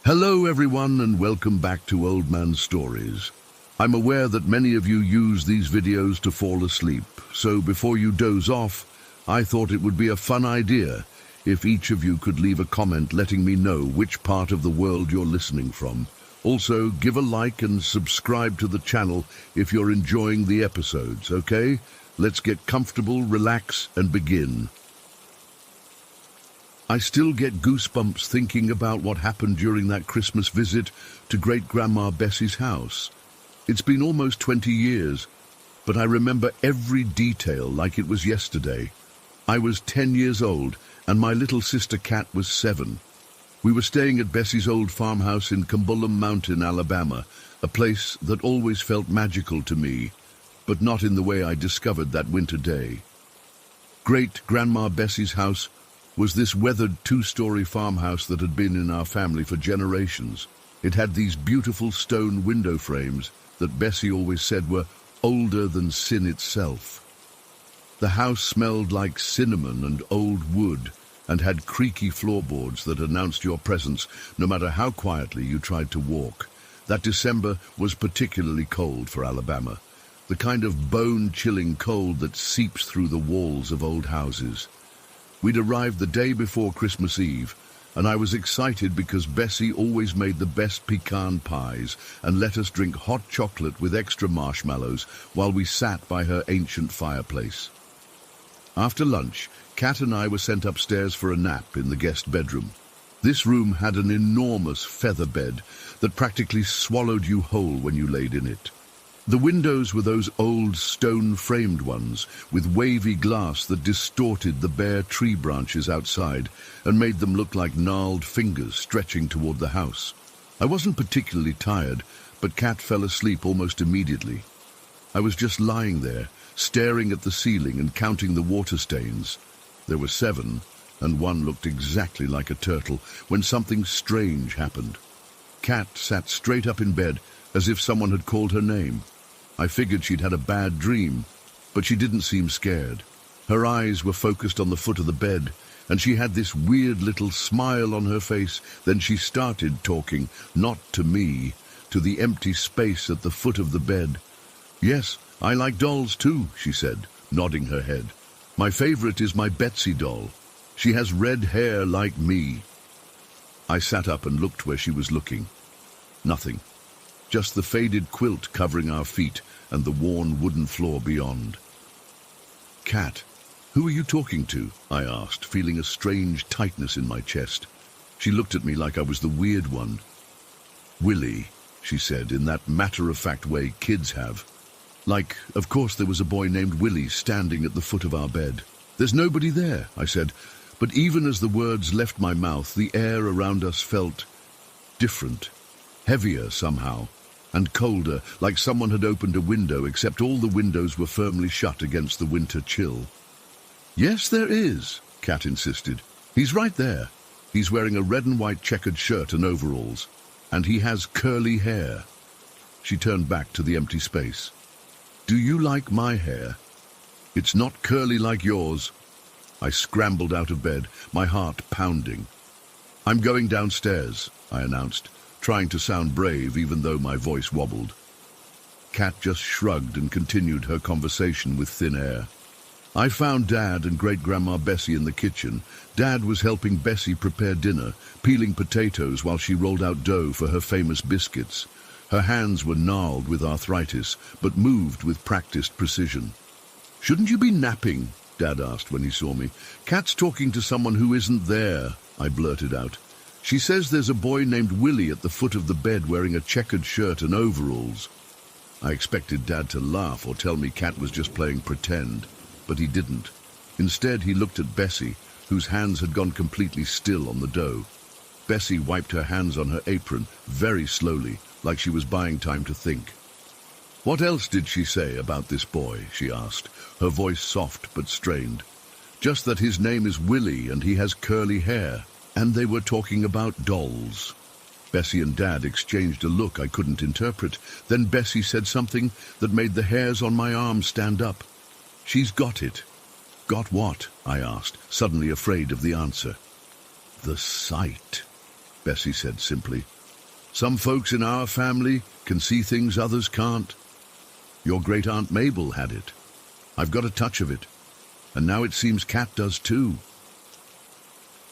Hello everyone and welcome back to Old Man Stories. I'm aware that many of you use these videos to fall asleep, so before you doze off, I thought it would be a fun idea if each of you could leave a comment letting me know which part of the world you're listening from. Also, give a like and subscribe to the channel if you're enjoying the episodes, okay? Let's get comfortable, relax, and begin. I still get goosebumps thinking about what happened during that Christmas visit to Great-Grandma Bessie's house. It's been almost 20 years, but I remember every detail like it was yesterday. I was 10 years old, and my little sister Kat was 7. We were staying at Bessie's old farmhouse in Cumberland Mountain, Alabama, a place that always felt magical to me, but not in the way I discovered that winter day. Great-Grandma Bessie's house was this weathered 2-story farmhouse that had been in our family for generations. It had these beautiful stone window frames that Bessie always said were older than sin itself. The house smelled like cinnamon and old wood and had creaky floorboards that announced your presence no matter how quietly you tried to walk. That December was particularly cold for Alabama, the kind of bone-chilling cold that seeps through the walls of old houses. We'd arrived the day before Christmas Eve, and I was excited because Bessie always made the best pecan pies and let us drink hot chocolate with extra marshmallows while we sat by her ancient fireplace. After lunch, Kat and I were sent upstairs for a nap in the guest bedroom. This room had an enormous feather bed that practically swallowed you whole when you laid in it. The windows were those old stone-framed ones with wavy glass that distorted the bare tree branches outside and made them look like gnarled fingers stretching toward the house. I wasn't particularly tired, but Kat fell asleep almost immediately. I was just lying there, staring at the ceiling and counting the water stains. There were 7, and one looked exactly like a turtle, when something strange happened. Kat sat straight up in bed, as if someone had called her name. I figured she'd had a bad dream, but she didn't seem scared. Her eyes were focused on the foot of the bed, and she had this weird little smile on her face. Then she started talking, not to me, to the empty space at the foot of the bed. "Yes, I like dolls too," she said, nodding her head. "My favorite is my Betsy doll. She has red hair like me." I sat up and looked where she was looking. Nothing. Just the faded quilt covering our feet and the worn wooden floor beyond. "Kat, who are you talking to?" I asked, feeling a strange tightness in my chest. She looked at me like I was the weird one. "Willie," she said, in that matter-of-fact way kids have. Like, of course there was a boy named Willie standing at the foot of our bed. "There's nobody there," I said, but even as the words left my mouth, the air around us felt different, heavier somehow, and colder, like someone had opened a window, except all the windows were firmly shut against the winter chill. "Yes, there is," Kat insisted. "He's right there. He's wearing a red and white checkered shirt and overalls, and he has curly hair." She turned back to the empty space. "Do you like my hair? It's not curly like yours." I scrambled out of bed, my heart pounding. "I'm going downstairs," I announced, trying to sound brave even though my voice wobbled. Kat just shrugged and continued her conversation with thin air. I found Dad and Great-Grandma Bessie in the kitchen. Dad was helping Bessie prepare dinner, peeling potatoes while she rolled out dough for her famous biscuits. Her hands were gnarled with arthritis, but moved with practiced precision. "Shouldn't you be napping?" Dad asked when he saw me. "Kat's talking to someone who isn't there," I blurted out. "She says there's a boy named Willie at the foot of the bed wearing a checkered shirt and overalls." I expected Dad to laugh or tell me Kat was just playing pretend, but he didn't. Instead, he looked at Bessie, whose hands had gone completely still on the dough. Bessie wiped her hands on her apron very slowly, like she was buying time to think. "What else did she say about this boy?" she asked, her voice soft but strained. "Just that his name is Willie and he has curly hair. And they were talking about dolls." Bessie and Dad exchanged a look I couldn't interpret. Then Bessie said something that made the hairs on my arm stand up. "She's got it." "Got what?" I asked, suddenly afraid of the answer. "The sight." Bessie said simply. Some folks in our family can see things others can't. Your great-aunt Mabel had it. I've got a touch of it. And now it seems Kat does too.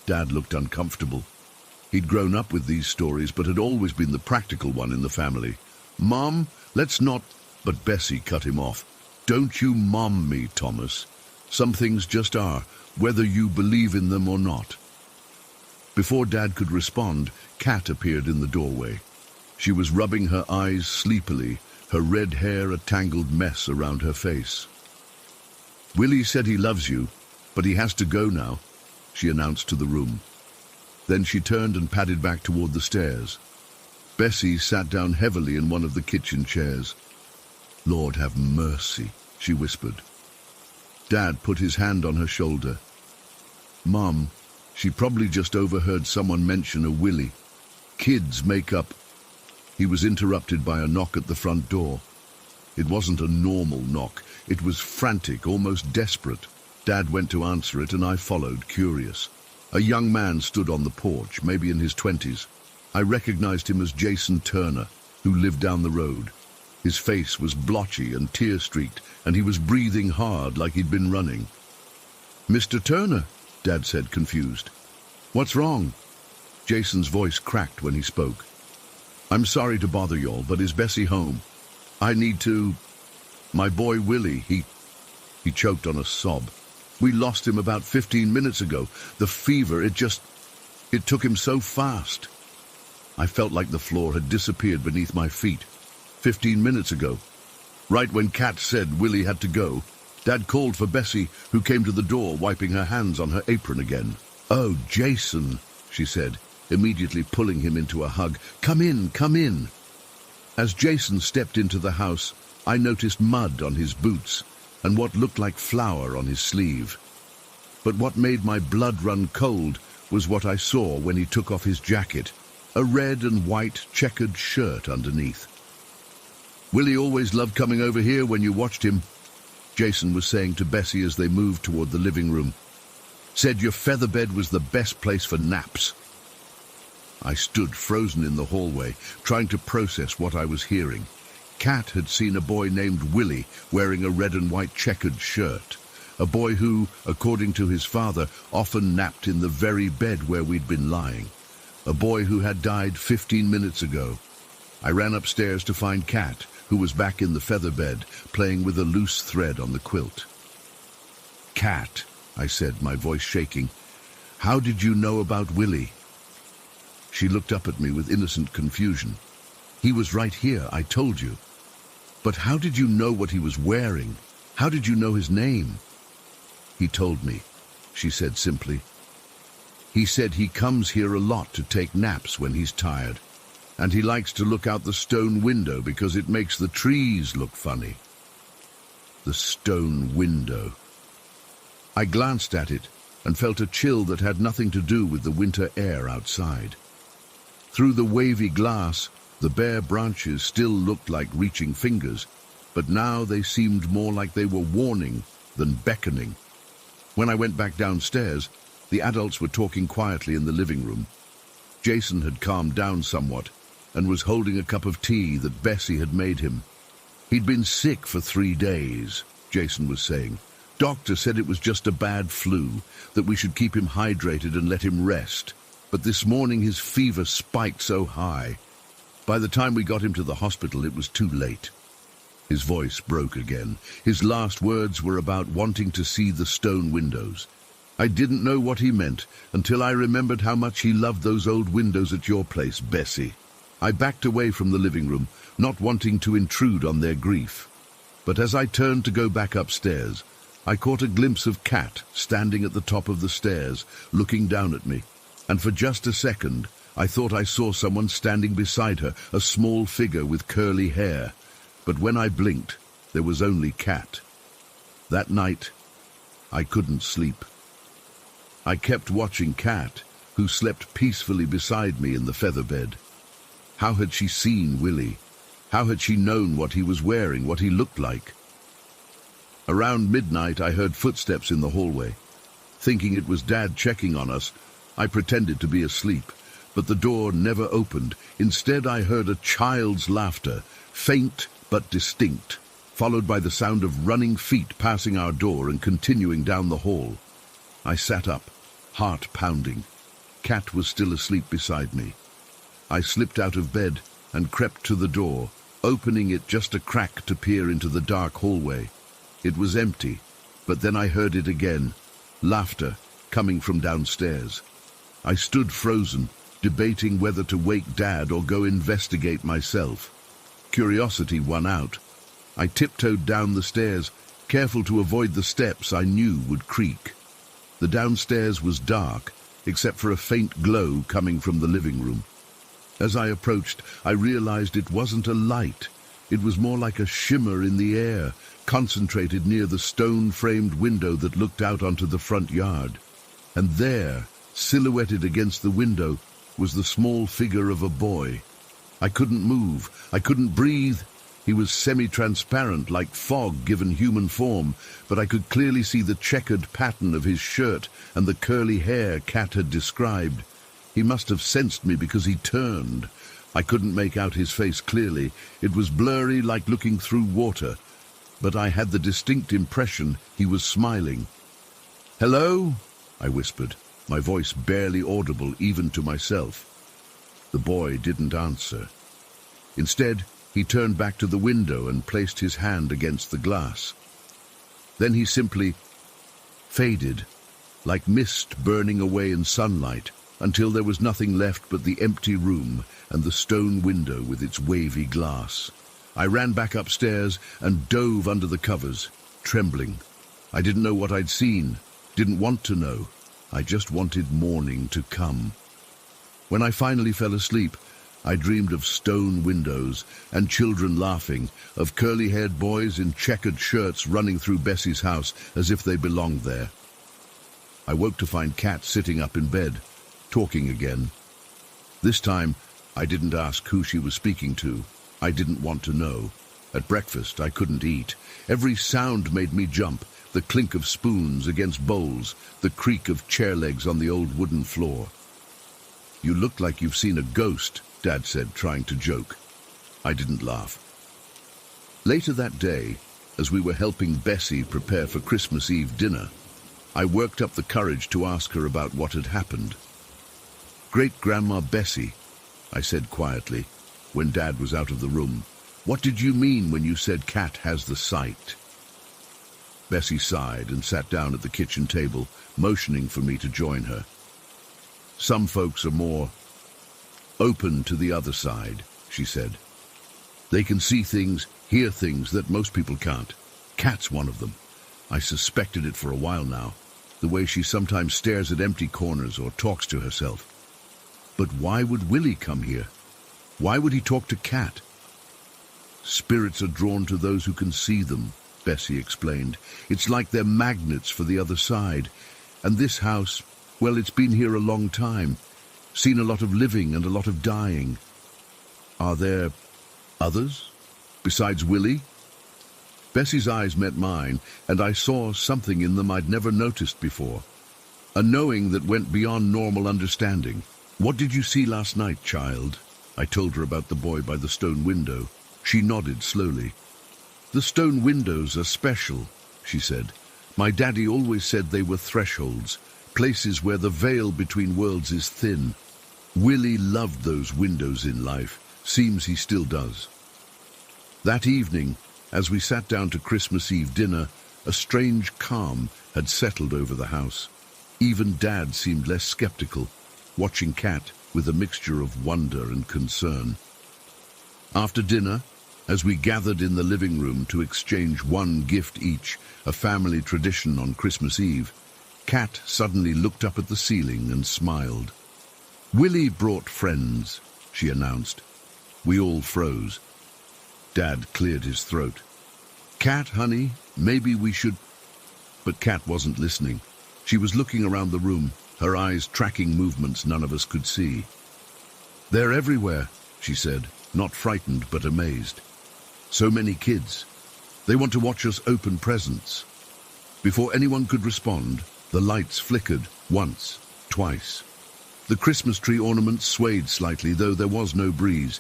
Dad looked uncomfortable. He'd grown up with these stories, but had always been the practical one in the family. Mom, let's not... But Bessie cut him off. Don't you mom me, Thomas. Some things just are, whether you believe in them or not. Before Dad could respond, Kat appeared in the doorway. She was rubbing her eyes sleepily, her red hair a tangled mess around her face. Willie said he loves you, but he has to go now, she announced to the room. Then she turned and padded back toward the stairs. Bessie sat down heavily in one of the kitchen chairs. Lord have mercy, she whispered. Dad put his hand on her shoulder. Mom, she probably just overheard someone mention a Willie. Kids make up. He was interrupted by a knock at the front door. It wasn't a normal knock. It was frantic, almost desperate. Dad went to answer it, and I followed, curious. A young man stood on the porch, maybe in his 20s. I recognized him as Jason Turner, who lived down the road. His face was blotchy and tear-streaked, and he was breathing hard like he'd been running. Mr. Turner, Dad said, confused. What's wrong? Jason's voice cracked when he spoke. I'm sorry to bother y'all, but is Bessie home? I need to... My boy Willie, he choked on a sob. We lost him about 15 minutes ago. The fever, it took him so fast. I felt like the floor had disappeared beneath my feet. 15 minutes ago, right when Kat said Willie had to go, Dad called for Bessie, who came to the door, wiping her hands on her apron again. Oh, Jason, she said, immediately pulling him into a hug. Come in, come in. As Jason stepped into the house, I noticed mud on his boots and what looked like flour on his sleeve. But what made my blood run cold was what I saw when he took off his jacket, a red and white checkered shirt underneath. Willie always loved coming over here when you watched him, Jason was saying to Bessie as they moved toward the living room. Said your feather bed was the best place for naps. I stood frozen in the hallway, trying to process what I was hearing. Kat had seen a boy named Willie wearing a red and white checkered shirt. A boy who, according to his father, often napped in the very bed where we'd been lying. A boy who had died 15 minutes ago. I ran upstairs to find Kat, who was back in the feather bed, playing with a loose thread on the quilt. Kat, I said, my voice shaking, how did you know about Willie? She looked up at me with innocent confusion. He was right here, I told you. But how did you know what he was wearing? How did you know his name? He told me, she said simply. He said he comes here a lot to take naps when he's tired, and he likes to look out the stone window because it makes the trees look funny. The stone window. I glanced at it and felt a chill that had nothing to do with the winter air outside. Through the wavy glass, the bare branches still looked like reaching fingers, but now they seemed more like they were warning than beckoning. When I went back downstairs, the adults were talking quietly in the living room. Jason had calmed down somewhat and was holding a cup of tea that Bessie had made him. He'd been sick for 3 days, Jason was saying. Doctor said it was just a bad flu, that we should keep him hydrated and let him rest. But this morning his fever spiked so high. By the time we got him to the hospital, it was too late. His voice broke again. His last words were about wanting to see the stone windows. I didn't know what he meant until I remembered how much he loved those old windows at your place, Bessie. I backed away from the living room, not wanting to intrude on their grief. But as I turned to go back upstairs, I caught a glimpse of Kat standing at the top of the stairs, looking down at me. And for just a second, I thought I saw someone standing beside her, a small figure with curly hair. But when I blinked, there was only Kat. That night, I couldn't sleep. I kept watching Kat, who slept peacefully beside me in the feather bed. How had she seen Willie? How had she known what he was wearing, what he looked like? Around midnight, I heard footsteps in the hallway. Thinking it was Dad checking on us, I pretended to be asleep. But the door never opened. Instead, I heard a child's laughter, faint but distinct, followed by the sound of running feet passing our door and continuing down the hall. I sat up, heart pounding. Kat was still asleep beside me. I slipped out of bed and crept to the door, opening it just a crack to peer into the dark hallway. It was empty, but then I heard it again, laughter coming from downstairs. I stood frozen, debating whether to wake Dad or go investigate myself. Curiosity won out. I tiptoed down the stairs, careful to avoid the steps I knew would creak. The downstairs was dark, except for a faint glow coming from the living room. As I approached, I realized it wasn't a light. It was more like a shimmer in the air, concentrated near the stone-framed window that looked out onto the front yard. And there, silhouetted against the window, was the small figure of a boy. I couldn't move. I couldn't breathe. He was semi-transparent, like fog given human form, but I could clearly see the checkered pattern of his shirt and the curly hair Kat had described. He must have sensed me because he turned. I couldn't make out his face clearly. It was blurry, like looking through water, but I had the distinct impression he was smiling. "Hello?" I whispered, my voice barely audible even to myself. The boy didn't answer. Instead, he turned back to the window and placed his hand against the glass. Then he simply faded, like mist burning away in sunlight, until there was nothing left but the empty room and the stone window with its wavy glass. I ran back upstairs and dove under the covers, trembling. I didn't know what I'd seen, didn't want to know. I just wanted morning to come. When I finally fell asleep, I dreamed of stone windows and children laughing, of curly-haired boys in checkered shirts running through Bessie's house as if they belonged there. I woke to find Kat sitting up in bed, talking again. This time, I didn't ask who she was speaking to. I didn't want to know. At breakfast, I couldn't eat. Every sound made me jump. The clink of spoons against bowls, the creak of chair legs on the old wooden floor. "You look like you've seen a ghost," Dad said, trying to joke. I didn't laugh. Later that day, as we were helping Bessie prepare for Christmas Eve dinner, I worked up the courage to ask her about what had happened. "Great-Grandma Bessie," I said quietly, when Dad was out of the room, "what did you mean when you said Kat has the sight?" Bessie sighed and sat down at the kitchen table, motioning for me to join her. "Some folks are more open to the other side," she said. "They can see things, hear things that most people can't. Kat's one of them. I suspected it for a while now, the way she sometimes stares at empty corners or talks to herself. But why would Willie come here? Why would he talk to Kat?" "Spirits are drawn to those who can see them," Bessie explained. "It's like they're magnets for the other side. And this house, well, it's been here a long time. Seen a lot of living and a lot of dying." "Are there others besides Willie?" Bessie's eyes met mine, and I saw something in them I'd never noticed before. A knowing that went beyond normal understanding. "What did you see last night, child?" I told her about the boy by the stone window. She nodded slowly. "The stone windows are special," she said. "My daddy always said they were thresholds, places where the veil between worlds is thin. Willie loved those windows in life. Seems he still does." That evening, as we sat down to Christmas Eve dinner, a strange calm had settled over the house. Even Dad seemed less skeptical, watching Kat with a mixture of wonder and concern. After dinner, as we gathered in the living room to exchange one gift each, a family tradition on Christmas Eve, Kat suddenly looked up at the ceiling and smiled. "Willie brought friends," she announced. We all froze. Dad cleared his throat. "Kat, honey, maybe we should—" But Kat wasn't listening. She was looking around the room, her eyes tracking movements none of us could see. "They're everywhere," she said, not frightened but amazed. "So many kids. They want to watch us open presents." Before anyone could respond, the lights flickered once, twice. The Christmas tree ornaments swayed slightly, though there was no breeze,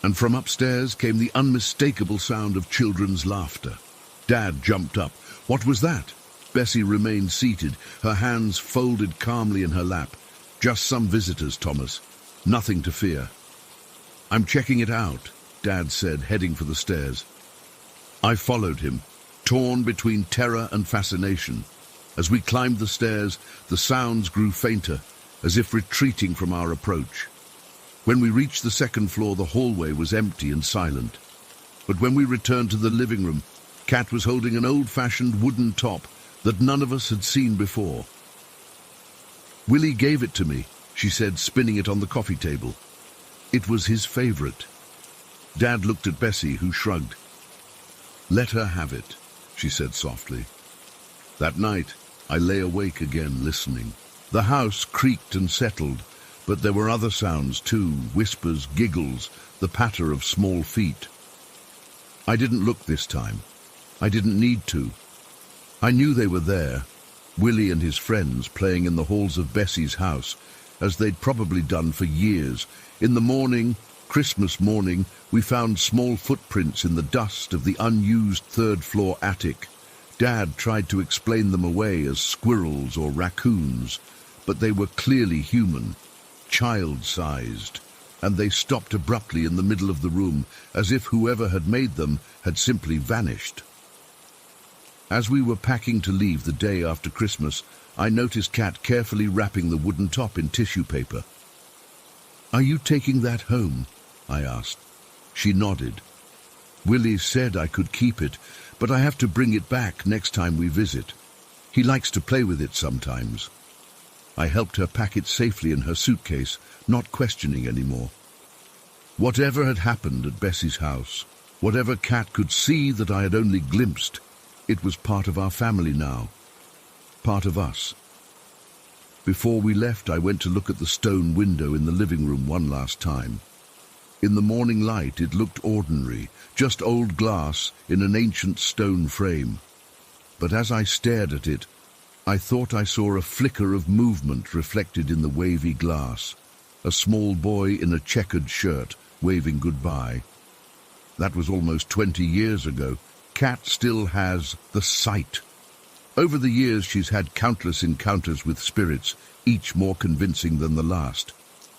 and from upstairs came the unmistakable sound of children's laughter. Dad jumped up. What was that? Bessie remained seated, her hands folded calmly in her lap. Just some visitors, Thomas. Nothing to fear. I'm checking it out, Dad said, heading for the stairs. I followed him, torn between terror and fascination. As we climbed the stairs, the sounds grew fainter, as if retreating from our approach. When we reached the second floor, the hallway was empty and silent. But when we returned to the living room, Kat was holding an old-fashioned wooden top that none of us had seen before. Willie gave it to me, she said, spinning it on the coffee table. It was his favorite. Dad looked at Bessie, who shrugged. Let her have it, she said softly. That night, I lay awake again, listening. The house creaked and settled, but there were other sounds too, whispers, giggles, the patter of small feet. I didn't look this time. I didn't need to. I knew they were there, Willie and his friends playing in the halls of Bessie's house, as they'd probably done for years. In the morning, Christmas morning, we found small footprints in the dust of the unused third-floor attic. Dad tried to explain them away as squirrels or raccoons, but they were clearly human, child-sized, and they stopped abruptly in the middle of the room, as if whoever had made them had simply vanished. As we were packing to leave the day after Christmas, I noticed Kat carefully wrapping the wooden top in tissue paper. Are you taking that home? I asked. She nodded. Willie said I could keep it, but I have to bring it back next time we visit. He likes to play with it sometimes. I helped her pack it safely in her suitcase, not questioning anymore. Whatever had happened at Bessie's house, whatever Kat could see that I had only glimpsed, it was part of our family now, part of us. Before we left, I went to look at the stone window in the living room one last time. In the morning light, it looked ordinary, just old glass in an ancient stone frame. But as I stared at it, I thought I saw a flicker of movement reflected in the wavy glass, a small boy in a checkered shirt waving goodbye. That was almost 20 years ago. Kat still has the sight. Over the years, she's had countless encounters with spirits, each more convincing than the last.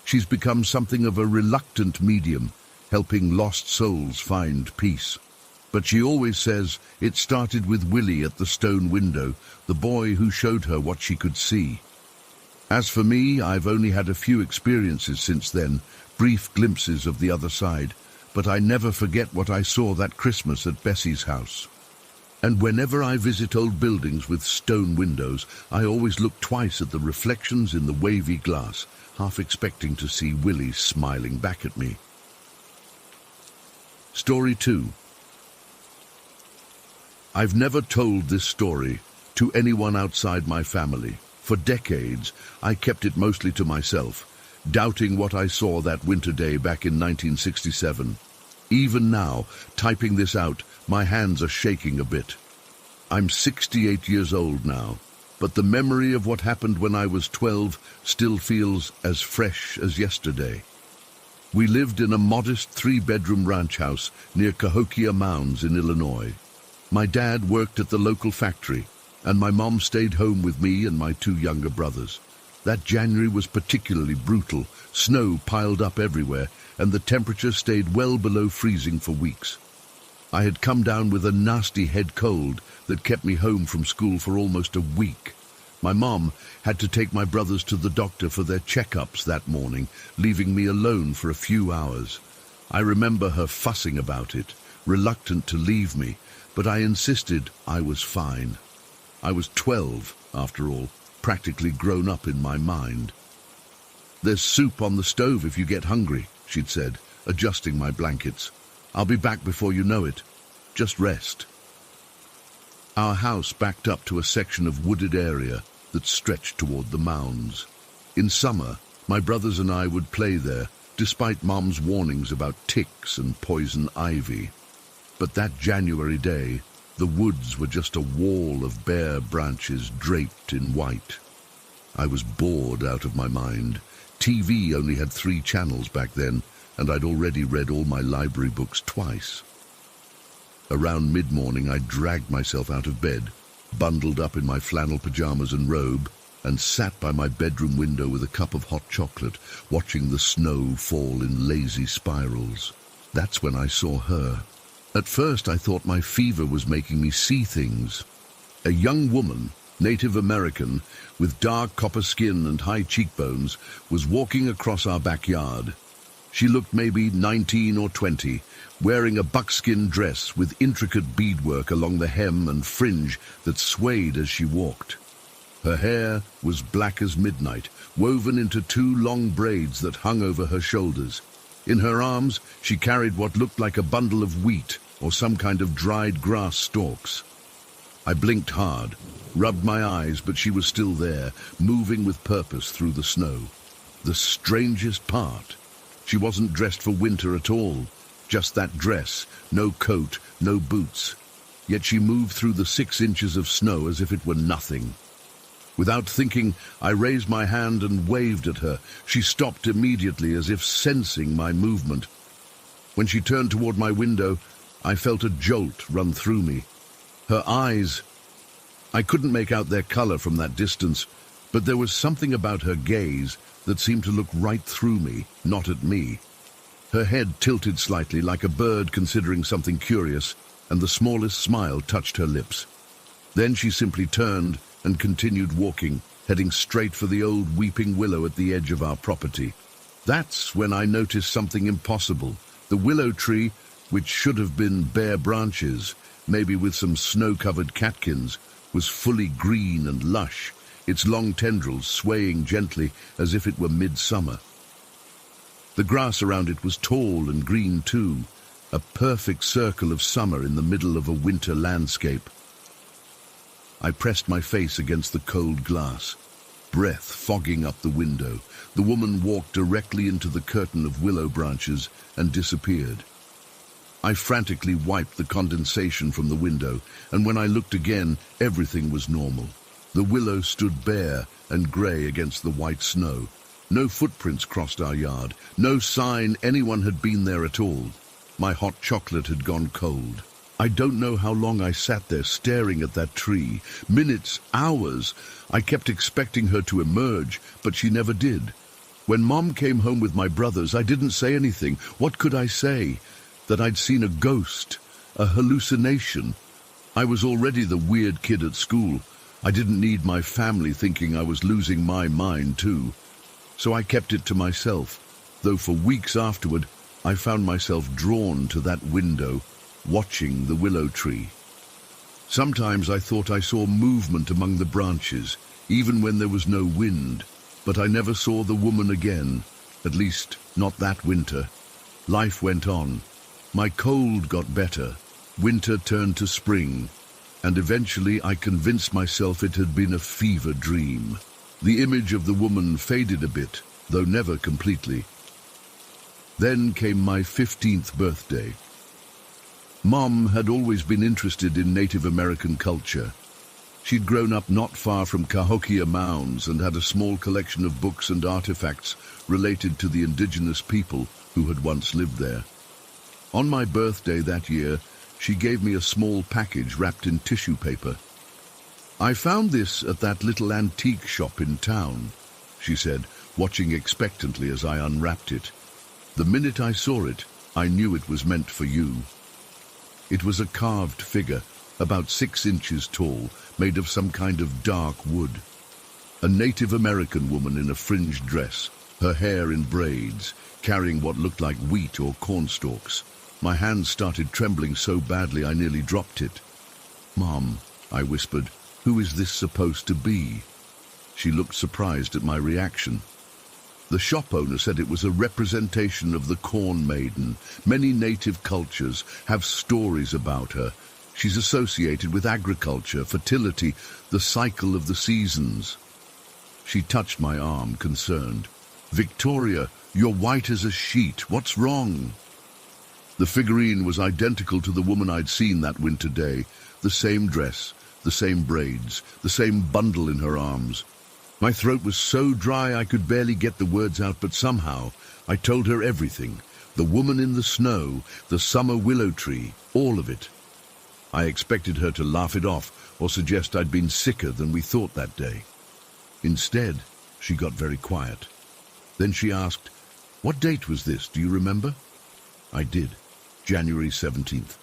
She's become something of a reluctant medium, helping lost souls find peace. But she always says it started with Willie at the stone window, the boy who showed her what she could see. As for me, I've only had a few experiences since then, brief glimpses of the other side, but I never forget what I saw that Christmas at Bessie's house. And whenever I visit old buildings with stone windows, I always look twice at the reflections in the wavy glass, half expecting to see Willie smiling back at me. Story 2. I've never told this story to anyone outside my family. For decades, I kept it mostly to myself, doubting what I saw that winter day back in 1967. Even now, typing this out, my hands are shaking a bit. I'm 68 years old now, but the memory of what happened when I was 12 still feels as fresh as yesterday. We lived in a modest 3-bedroom ranch house near Cahokia Mounds in Illinois. My dad worked at the local factory, and my mom stayed home with me and my 2 younger brothers. That January was particularly brutal. Snow piled up everywhere, and the temperature stayed well below freezing for weeks. I had come down with a nasty head cold that kept me home from school for almost a week. My mom had to take my brothers to the doctor for their checkups that morning, leaving me alone for a few hours. I remember her fussing about it, reluctant to leave me, but I insisted I was fine. I was 12, after all, practically grown up in my mind. There's soup on the stove if you get hungry, she'd said, adjusting my blankets. I'll be back before you know it. Just rest. Our house backed up to a section of wooded area that stretched toward the mounds. In summer, my brothers and I would play there, despite Mom's warnings about ticks and poison ivy. But that January day, the woods were just a wall of bare branches draped in white. I was bored out of my mind, TV only had 3 channels back then, and I'd already read all my library books twice. Around mid-morning, I dragged myself out of bed, bundled up in my flannel pajamas and robe, and sat by my bedroom window with a cup of hot chocolate, watching the snow fall in lazy spirals. That's when I saw her. At first, I thought my fever was making me see things. A young woman, Native American, with dark copper skin and high cheekbones, was walking across our backyard. She looked maybe 19 or 20, wearing a buckskin dress with intricate beadwork along the hem and fringe that swayed as she walked. Her hair was black as midnight, woven into 2 long braids that hung over her shoulders. In her arms, she carried what looked like a bundle of wheat or some kind of dried grass stalks. I blinked hard, rubbed my eyes, but she was still there, moving with purpose through the snow. The strangest part, she wasn't dressed for winter at all. Just that dress, no coat, no boots. Yet she moved through the 6 inches of snow as if it were nothing. Without thinking, I raised my hand and waved at her. She stopped immediately, as if sensing my movement. When she turned toward my window, I felt a jolt run through me. Her eyes, I couldn't make out their color from that distance, but there was something about her gaze that seemed to look right through me, not at me. Her head tilted slightly, like a bird considering something curious, and the smallest smile touched her lips. Then she simply turned and continued walking, heading straight for the old weeping willow at the edge of our property. That's when I noticed something impossible. The willow tree, which should have been bare branches, maybe with some snow-covered catkins, was fully green and lush, its long tendrils swaying gently as if it were midsummer. The grass around it was tall and green too, a perfect circle of summer in the middle of a winter landscape. I pressed my face against the cold glass, breath fogging up the window. The woman walked directly into the curtain of willow branches and disappeared. I frantically wiped the condensation from the window, and when I looked again, everything was normal. The willow stood bare and grey against the white snow. No footprints crossed our yard, no sign anyone had been there at all. My hot chocolate had gone cold. I don't know how long I sat there staring at that tree. Minutes, hours. I kept expecting her to emerge, but she never did. When Mom came home with my brothers, I didn't say anything. What could I say? That I'd seen a ghost, a hallucination. I was already the weird kid at school. I didn't need my family thinking I was losing my mind too. So I kept it to myself, though for weeks afterward, I found myself drawn to that window, watching the willow tree. Sometimes I thought I saw movement among the branches, even when there was no wind, but I never saw the woman again, at least not that winter. Life went on. My cold got better, winter turned to spring, and eventually I convinced myself it had been a fever dream. The image of the woman faded a bit, though never completely. Then came my 15th birthday. Mom had always been interested in Native American culture. She'd grown up not far from Cahokia Mounds and had a small collection of books and artifacts related to the indigenous people who had once lived there. On my birthday that year, she gave me a small package wrapped in tissue paper. "I found this at that little antique shop in town," she said, watching expectantly as I unwrapped it. "The minute I saw it, I knew it was meant for you." It was a carved figure, about 6 inches tall, made of some kind of dark wood. A Native American woman in a fringed dress, her hair in braids, carrying what looked like wheat or corn stalks. My hands started trembling so badly I nearly dropped it. "Mom," I whispered, "who is this supposed to be?" She looked surprised at my reaction. The shop owner said it was a representation of the Corn Maiden. Many native cultures have stories about her. She's associated with agriculture, fertility, the cycle of the seasons. She touched my arm, concerned. "Victoria, you're white as a sheet. What's wrong?" The figurine was identical to the woman I'd seen that winter day. The same dress, the same braids, the same bundle in her arms. My throat was so dry I could barely get the words out, but somehow I told her everything. The woman in the snow, the summer willow tree, all of it. I expected her to laugh it off or suggest I'd been sicker than we thought that day. Instead, she got very quiet. Then she asked, "What date was this? Do you remember?" I did. January 17th.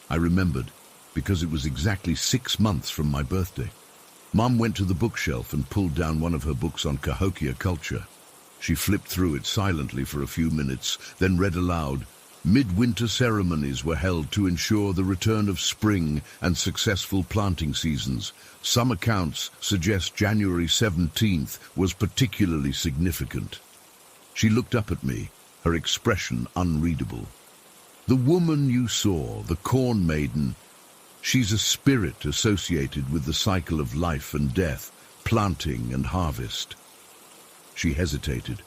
I remembered because it was exactly 6 months from my birthday. Mom went to the bookshelf and pulled down one of her books on Cahokia culture. She flipped through it silently for a few minutes, then read aloud, "Midwinter ceremonies were held to ensure the return of spring and successful planting seasons. Some accounts suggest January 17th was particularly significant." She looked up at me, her expression unreadable. "The woman you saw, the corn maiden, she's a spirit associated with the cycle of life and death, planting and harvest." She hesitated.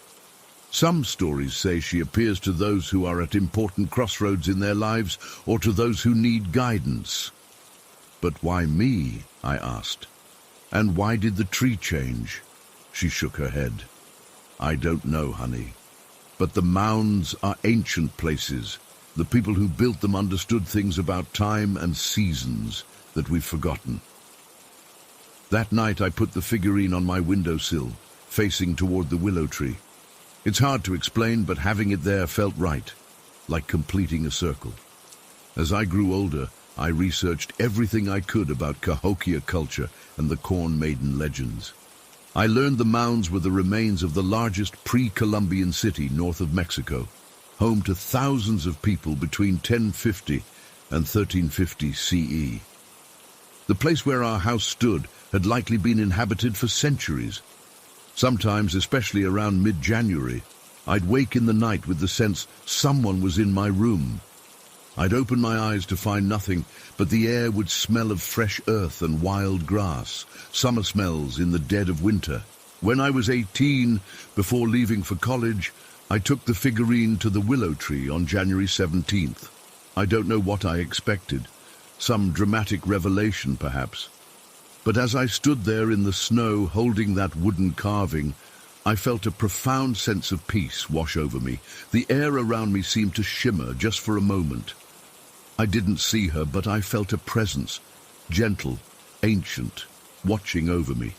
"Some stories say she appears to those who are at important crossroads in their lives or to those who need guidance." "But why me?" I asked. "And why did the tree change?" She shook her head. "I don't know, honey. But the mounds are ancient places. The people who built them understood things about time and seasons that we've forgotten." That night I put the figurine on my windowsill, facing toward the willow tree. It's hard to explain, but having it there felt right, like completing a circle. As I grew older, I researched everything I could about Cahokia culture and the Corn Maiden legends. I learned the mounds were the remains of the largest pre-Columbian city north of Mexico, home to thousands of people between 1050 and 1350 CE. The place where our house stood had likely been inhabited for centuries. Sometimes, especially around mid-January, I'd wake in the night with the sense someone was in my room. I'd open my eyes to find nothing, but the air would smell of fresh earth and wild grass, summer smells in the dead of winter. When I was 18, before leaving for college, I took the figurine to the willow tree on January 17th. I don't know what I expected. Some dramatic revelation, perhaps. But as I stood there in the snow holding that wooden carving, I felt a profound sense of peace wash over me. The air around me seemed to shimmer just for a moment. I didn't see her, but I felt a presence, gentle, ancient, watching over me.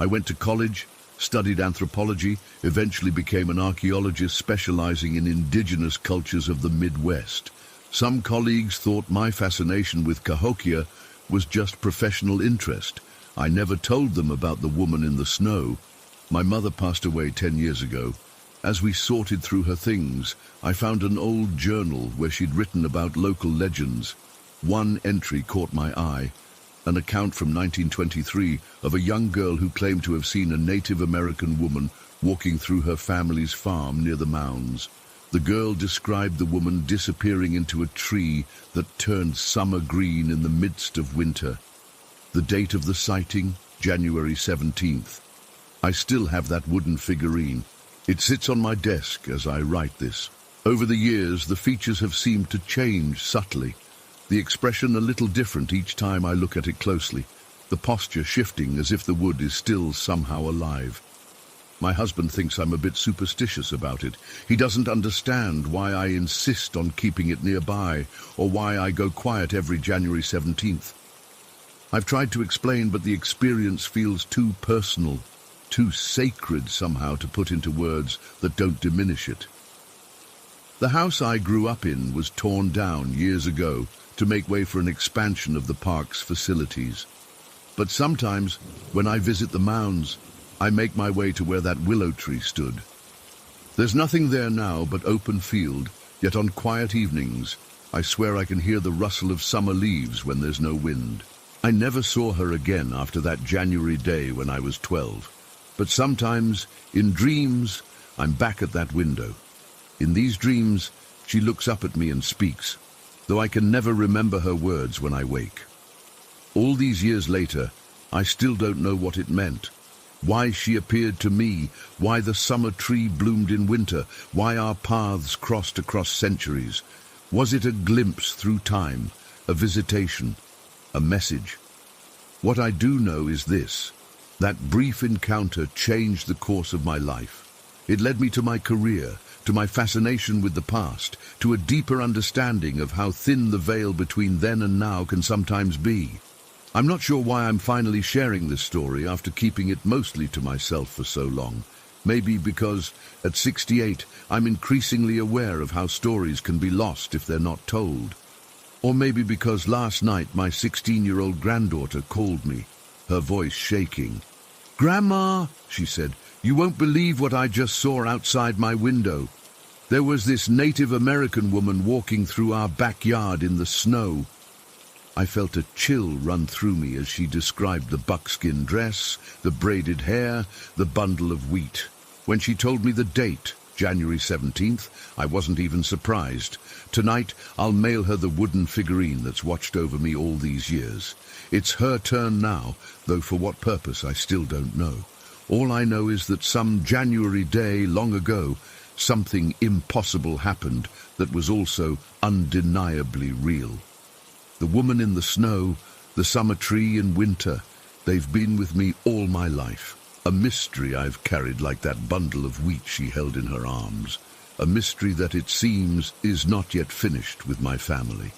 I went to college, studied anthropology, eventually became an archaeologist specializing in indigenous cultures of the Midwest. Some colleagues thought my fascination with Cahokia was just professional interest. I never told them about the woman in the snow. My mother passed away 10 years ago. As we sorted through her things, I found an old journal where she'd written about local legends. One entry caught my eye, an account from 1923 of a young girl who claimed to have seen a Native American woman walking through her family's farm near the mounds. The girl described the woman disappearing into a tree that turned summer green in the midst of winter. The date of the sighting, January 17th. I still have that wooden figurine. It sits on my desk as I write this. Over the years, the features have seemed to change subtly, the expression a little different each time I look at it closely, the posture shifting as if the wood is still somehow alive. My husband thinks I'm a bit superstitious about it. He doesn't understand why I insist on keeping it nearby, or why I go quiet every January 17th. I've tried to explain, but the experience feels too personal, too sacred somehow to put into words that don't diminish it. The house I grew up in was torn down years ago to make way for an expansion of the park's facilities. But sometimes, when I visit the mounds, I make my way to where that willow tree stood. There's nothing there now but open field, yet on quiet evenings, I swear I can hear the rustle of summer leaves when there's no wind. I never saw her again after that January day when I was 12. But sometimes, in dreams, I'm back at that window. In these dreams, she looks up at me and speaks, though I can never remember her words when I wake. All these years later, I still don't know what it meant. Why she appeared to me, why the summer tree bloomed in winter, why our paths crossed across centuries. Was it a glimpse through time, a visitation, a message? What I do know is this. That brief encounter changed the course of my life. It led me to my career, to my fascination with the past, to a deeper understanding of how thin the veil between then and now can sometimes be. I'm not sure why I'm finally sharing this story after keeping it mostly to myself for so long. Maybe because, at 68, I'm increasingly aware of how stories can be lost if they're not told. Or maybe because last night my 16-year-old granddaughter called me, her voice shaking. "Grandma," she said, "you won't believe what I just saw outside my window. There was this Native American woman walking through our backyard in the snow." I felt a chill run through me as she described the buckskin dress, the braided hair, the bundle of wheat. When she told me the date, January 17th, I wasn't even surprised. Tonight, I'll mail her the wooden figurine that's watched over me all these years. It's her turn now, though for what purpose I still don't know. All I know is that some January day long ago, something impossible happened that was also undeniably real. The woman in the snow, the summer tree in winter, they've been with me all my life. A mystery I've carried like that bundle of wheat she held in her arms. A mystery that it seems is not yet finished with my family.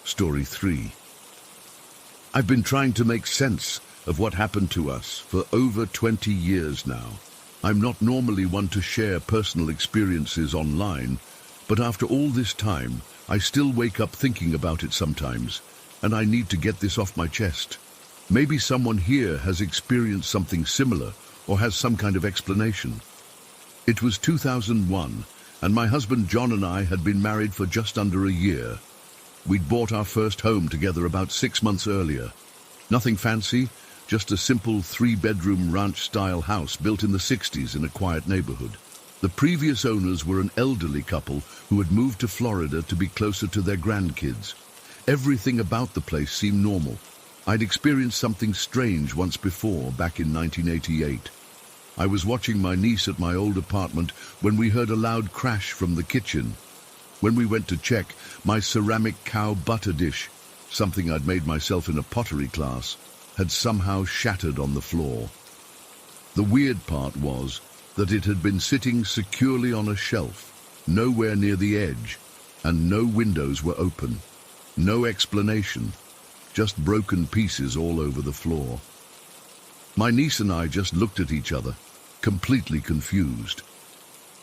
Story 3. I've been trying to make sense of what happened to us for over 20 years now. I'm not normally one to share personal experiences online, but after all this time, I still wake up thinking about it sometimes, and I need to get this off my chest. Maybe someone here has experienced something similar or has some kind of explanation. It was 2001, and my husband John and I had been married for just under a year. We'd bought our first home together about 6 months earlier. Nothing fancy, just a simple 3-bedroom ranch-style house built in the 60s in a quiet neighborhood. The previous owners were an elderly couple who had moved to Florida to be closer to their grandkids. Everything about the place seemed normal. I'd experienced something strange once before, back in 1988. I was watching my niece at my old apartment when we heard a loud crash from the kitchen. When we went to check, my ceramic cow butter dish, something I'd made myself in a pottery class, had somehow shattered on the floor. The weird part was that it had been sitting securely on a shelf, nowhere near the edge, and no windows were open. No explanation, just broken pieces all over the floor. My niece and I just looked at each other, completely confused.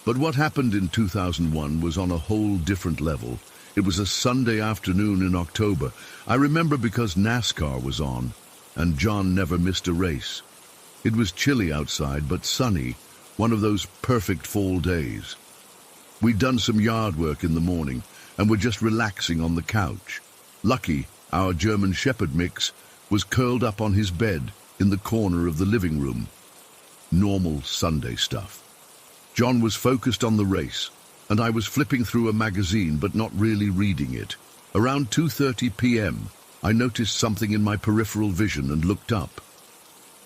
But what happened in 2001 was on a whole different level. It was a Sunday afternoon in October. I remember because NASCAR was on, and John never missed a race. It was chilly outside, but sunny, one of those perfect fall days. We'd done some yard work in the morning, and were just relaxing on the couch. Lucky, our German Shepherd mix was curled up on his bed in the corner of the living room. Normal Sunday stuff. John was focused on the race, and I was flipping through a magazine but not really reading it. Around 2:30 p.m., I noticed something in my peripheral vision and looked up.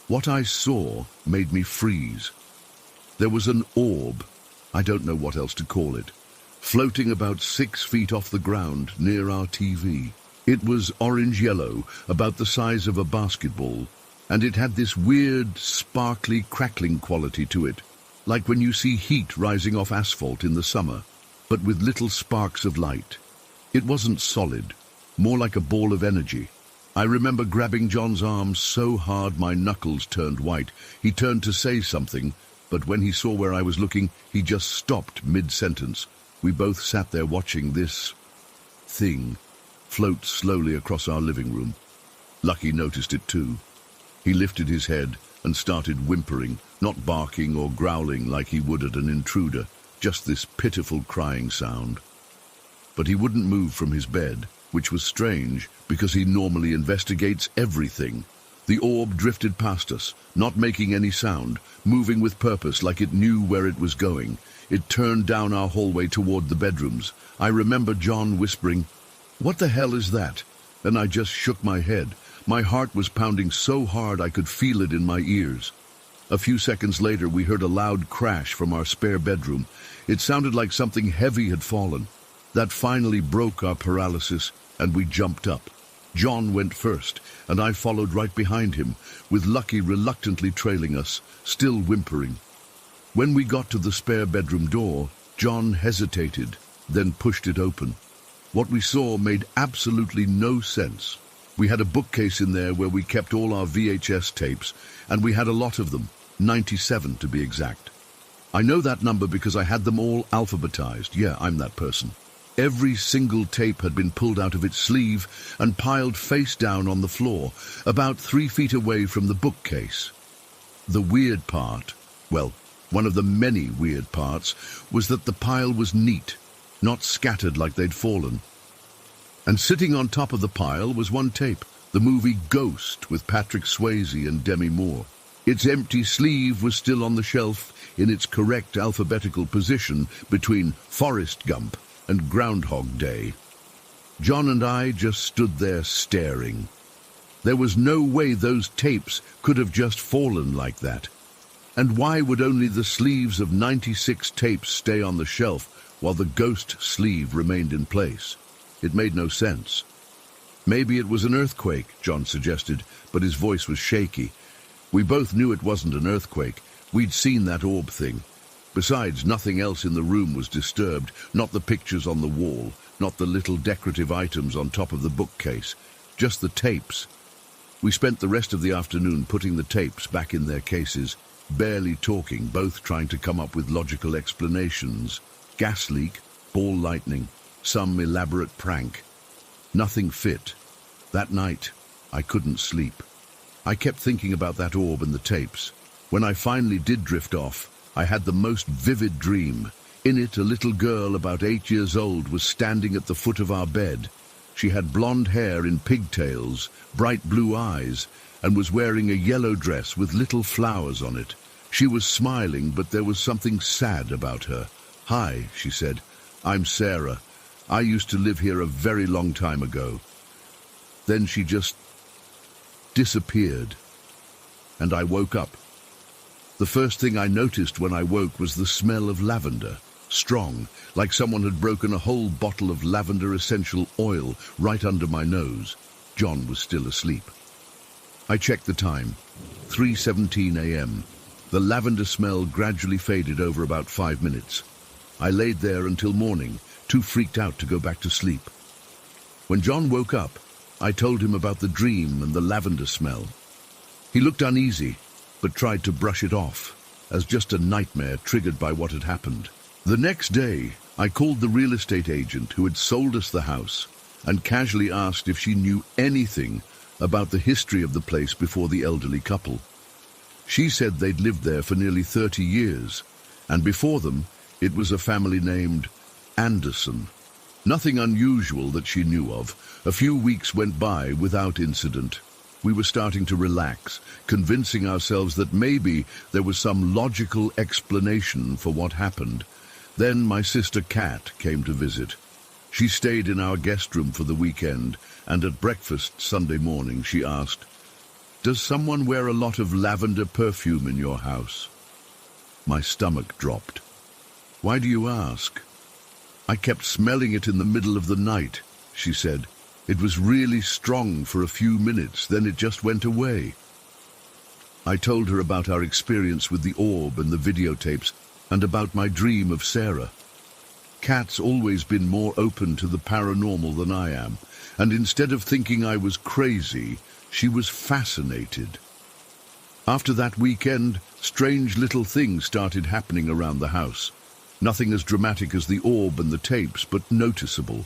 What I saw made me freeze. There was an orb, I don't know what else to call it, floating about 6 feet off the ground near our TV. It was orange-yellow, about the size of a basketball, and it had this weird, sparkly, crackling quality to it, like when you see heat rising off asphalt in the summer, but with little sparks of light. It wasn't solid, more like a ball of energy. I remember grabbing John's arm so hard my knuckles turned white. He turned to say something, but when he saw where I was looking, he just stopped mid-sentence. We both sat there watching this thing float slowly across our living room. Lucky noticed it too. He lifted his head and started whimpering, not barking or growling like he would at an intruder, just this pitiful crying sound. But he wouldn't move from his bed, which was strange because he normally investigates everything. The orb drifted past us, not making any sound, moving with purpose like it knew where it was going. It turned down our hallway toward the bedrooms. I remember John whispering, "What the hell is that?" And I just shook my head. My heart was pounding so hard I could feel it in my ears. A few seconds later, we heard a loud crash from our spare bedroom. It sounded like something heavy had fallen. That finally broke our paralysis, and we jumped up. John went first, and I followed right behind him, with Lucky reluctantly trailing us, still whimpering. When we got to the spare bedroom door, John hesitated, then pushed it open. What we saw made absolutely no sense. We had a bookcase in there where we kept all our VHS tapes, and we had a lot of them, 97 to be exact. I know that number because I had them all alphabetized. Yeah, I'm that person. Every single tape had been pulled out of its sleeve and piled face down on the floor, about 3 feet away from the bookcase. The weird part, well, one of the many weird parts, was that the pile was neat, not scattered like they'd fallen. And sitting on top of the pile was one tape, the movie Ghost with Patrick Swayze and Demi Moore. Its empty sleeve was still on the shelf in its correct alphabetical position between Forrest Gump and Groundhog Day. John and I just stood there staring. There was no way those tapes could have just fallen like that. And why would only the sleeves of 96 tapes stay on the shelf while the Ghost sleeve remained in place? It made no sense. Maybe it was an earthquake, John suggested, but his voice was shaky. We both knew it wasn't an earthquake. We'd seen that orb thing. Besides, nothing else in the room was disturbed, not the pictures on the wall, not the little decorative items on top of the bookcase, just the tapes. We spent the rest of the afternoon putting the tapes back in their cases, barely talking, both trying to come up with logical explanations. Gas leak, ball lightning, some elaborate prank. Nothing fit. That night, I couldn't sleep. I kept thinking about that orb and the tapes. When I finally did drift off, I had the most vivid dream. In it, a little girl about 8 years old was standing at the foot of our bed. She had blonde hair in pigtails, bright blue eyes, and was wearing a yellow dress with little flowers on it. She was smiling, but there was something sad about her. "Hi," she said. "I'm Sarah. I used to live here a very long time ago." Then she just disappeared, and I woke up. The first thing I noticed when I woke was the smell of lavender, strong, like someone had broken a whole bottle of lavender essential oil right under my nose. John was still asleep. I checked the time, 3:17 a.m. The lavender smell gradually faded over about 5 minutes. I laid there until morning, too freaked out to go back to sleep. When John woke up, I told him about the dream and the lavender smell. He looked uneasy, but tried to brush it off, as just a nightmare triggered by what had happened. The next day, I called the real estate agent who had sold us the house and casually asked if she knew anything about the history of the place before the elderly couple. She said they'd lived there for nearly 30 years, and before them, it was a family named Anderson. Nothing unusual that she knew of. A few weeks went by without incident. We were starting to relax, convincing ourselves that maybe there was some logical explanation for what happened. Then my sister Kat came to visit. She stayed in our guest room for the weekend, and at breakfast Sunday morning she asked, "Does someone wear a lot of lavender perfume in your house?" My stomach dropped. "Why do you ask?" "I kept smelling it in the middle of the night," she said. "It was really strong for a few minutes, then it just went away." I told her about our experience with the orb and the videotapes, and about my dream of Sarah. Kat's always been more open to the paranormal than I am, and instead of thinking I was crazy, she was fascinated. After that weekend, strange little things started happening around the house. Nothing as dramatic as the orb and the tapes, but noticeable.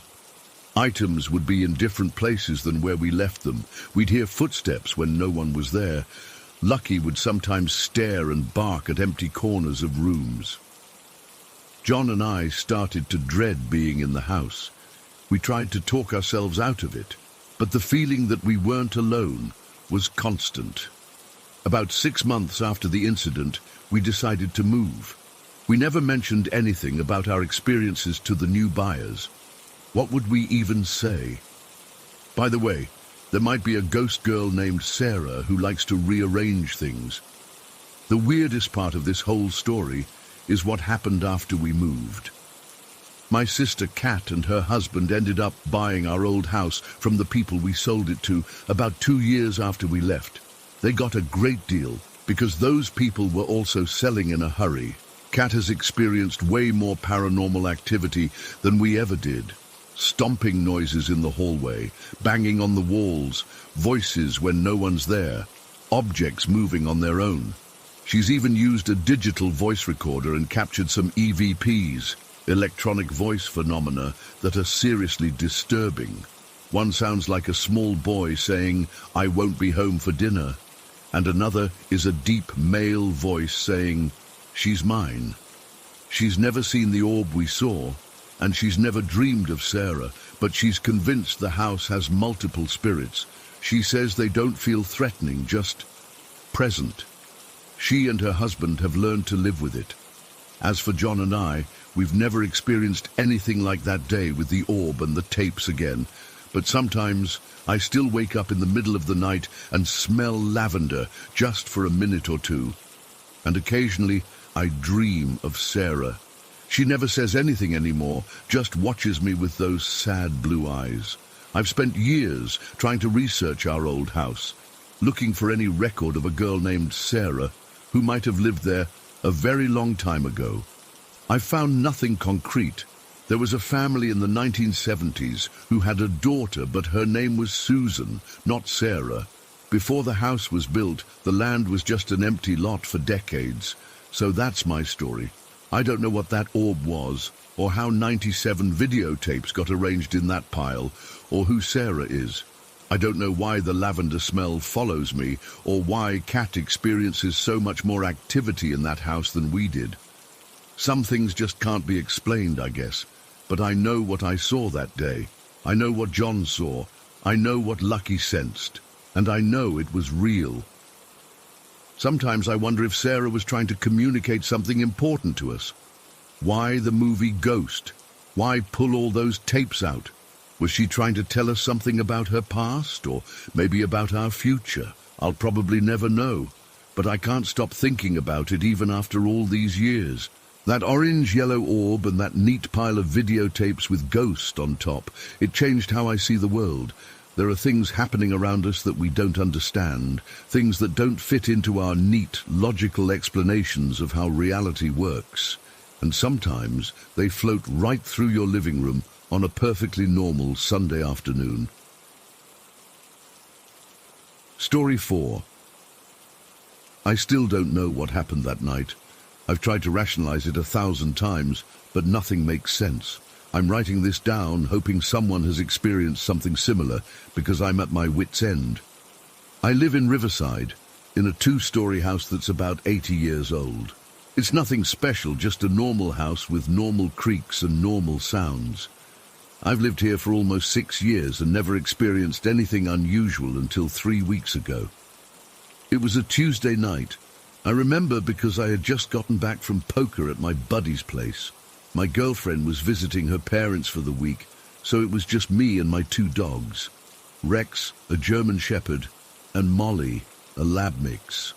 Items would be in different places than where we left them. We'd hear footsteps when no one was there. Lucky would sometimes stare and bark at empty corners of rooms. John and I started to dread being in the house. We tried to talk ourselves out of it, but the feeling that we weren't alone was constant. About 6 months after the incident, we decided to move. We never mentioned anything about our experiences to the new buyers. What would we even say? By the way, there might be a ghost girl named Sarah who likes to rearrange things. The weirdest part of this whole story is what happened after we moved. My sister Kat and her husband ended up buying our old house from the people we sold it to about 2 years after we left. They got a great deal because those people were also selling in a hurry. Kat has experienced way more paranormal activity than we ever did. Stomping noises in the hallway, banging on the walls, voices when no one's there, objects moving on their own. She's even used a digital voice recorder and captured some EVPs, electronic voice phenomena, that are seriously disturbing. One sounds like a small boy saying, "I won't be home for dinner," and another is a deep male voice saying, "She's mine." She's never seen the orb we saw, and she's never dreamed of Sarah, but she's convinced the house has multiple spirits. She says they don't feel threatening, just present. She and her husband have learned to live with it. As for John and I, we've never experienced anything like that day with the orb and the tapes again, but sometimes I still wake up in the middle of the night and smell lavender just for a minute or two. And occasionally I dream of Sarah. She never says anything anymore, just watches me with those sad blue eyes. I've spent years trying to research our old house, looking for any record of a girl named Sarah who might have lived there a very long time ago. I found nothing concrete. There was a family in the 1970s who had a daughter, but her name was Susan, not Sarah. Before the house was built, the land was just an empty lot for decades. So that's my story. I don't know what that orb was, or how 97 videotapes got arranged in that pile, or who Sarah is. I don't know why the lavender smell follows me, or why Kat experiences so much more activity in that house than we did. Some things just can't be explained, I guess. But I know what I saw that day. I know what John saw. I know what Lucky sensed. And I know it was real. Sometimes I wonder if Sarah was trying to communicate something important to us. Why the movie Ghost? Why pull all those tapes out? Was she trying to tell us something about her past, or maybe about our future? I'll probably never know, but I can't stop thinking about it even after all these years. That orange-yellow orb and that neat pile of videotapes with Ghost on top, it changed how I see the world. There are things happening around us that we don't understand, things that don't fit into our neat, logical explanations of how reality works. And sometimes they float right through your living room on a perfectly normal Sunday afternoon. Story 4. I still don't know what happened that night. I've tried to rationalize it 1,000 times, but nothing makes sense. I'm writing this down, hoping someone has experienced something similar, because I'm at my wit's end. I live in Riverside, in a 2-story house that's about 80 years old. It's nothing special, just a normal house with normal creaks and normal sounds. I've lived here for almost 6 years and never experienced anything unusual until 3 weeks ago. It was a Tuesday night. I remember because I had just gotten back from poker at my buddy's place. My girlfriend was visiting her parents for the week, so it was just me and my 2 dogs. Rex, a German Shepherd, and Molly, a lab mix.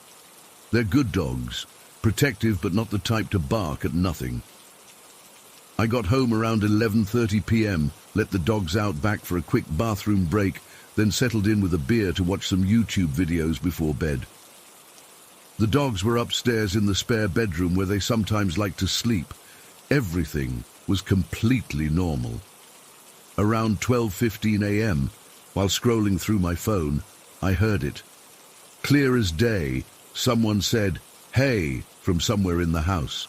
They're good dogs, protective but not the type to bark at nothing. I got home around 11:30 p.m., let the dogs out back for a quick bathroom break, then settled in with a beer to watch some YouTube videos before bed. The dogs were upstairs in the spare bedroom where they sometimes like to sleep. Everything was completely normal. Around 12:15 a.m., while scrolling through my phone, I heard it. Clear as day, someone said, "Hey," from somewhere in the house.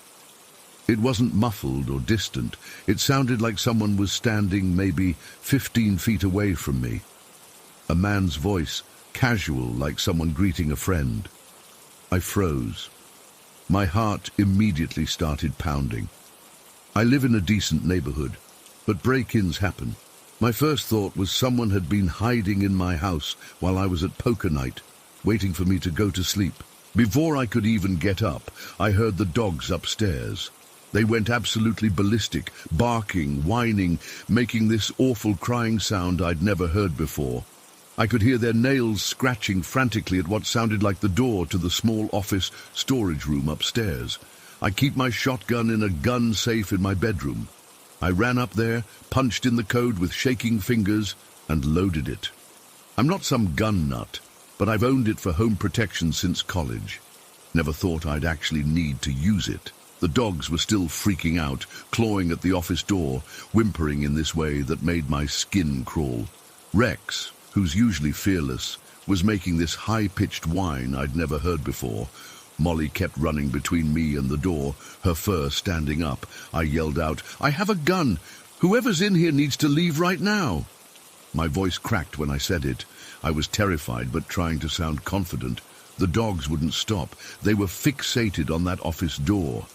It wasn't muffled or distant. It sounded like someone was standing maybe 15 feet away from me. A man's voice, casual, like someone greeting a friend. I froze. My heart immediately started pounding. I live in a decent neighborhood, but break-ins happen. My first thought was someone had been hiding in my house while I was at poker night, waiting for me to go to sleep. Before I could even get up, I heard the dogs upstairs. They went absolutely ballistic, barking, whining, making this awful crying sound I'd never heard before. I could hear their nails scratching frantically at what sounded like the door to the small office storage room upstairs. I keep my shotgun in a gun safe in my bedroom. I ran up there, punched in the code with shaking fingers, and loaded it. I'm not some gun nut, but I've owned it for home protection since college. Never thought I'd actually need to use it. The dogs were still freaking out, clawing at the office door, whimpering in this way that made my skin crawl. Rex, who's usually fearless, was making this high-pitched whine I'd never heard before. Molly kept running between me and the door, her fur standing up. I yelled out, "I have a gun! Whoever's in here needs to leave right now!" My voice cracked when I said it. I was terrified but trying to sound confident. The dogs wouldn't stop. They were fixated on that office door.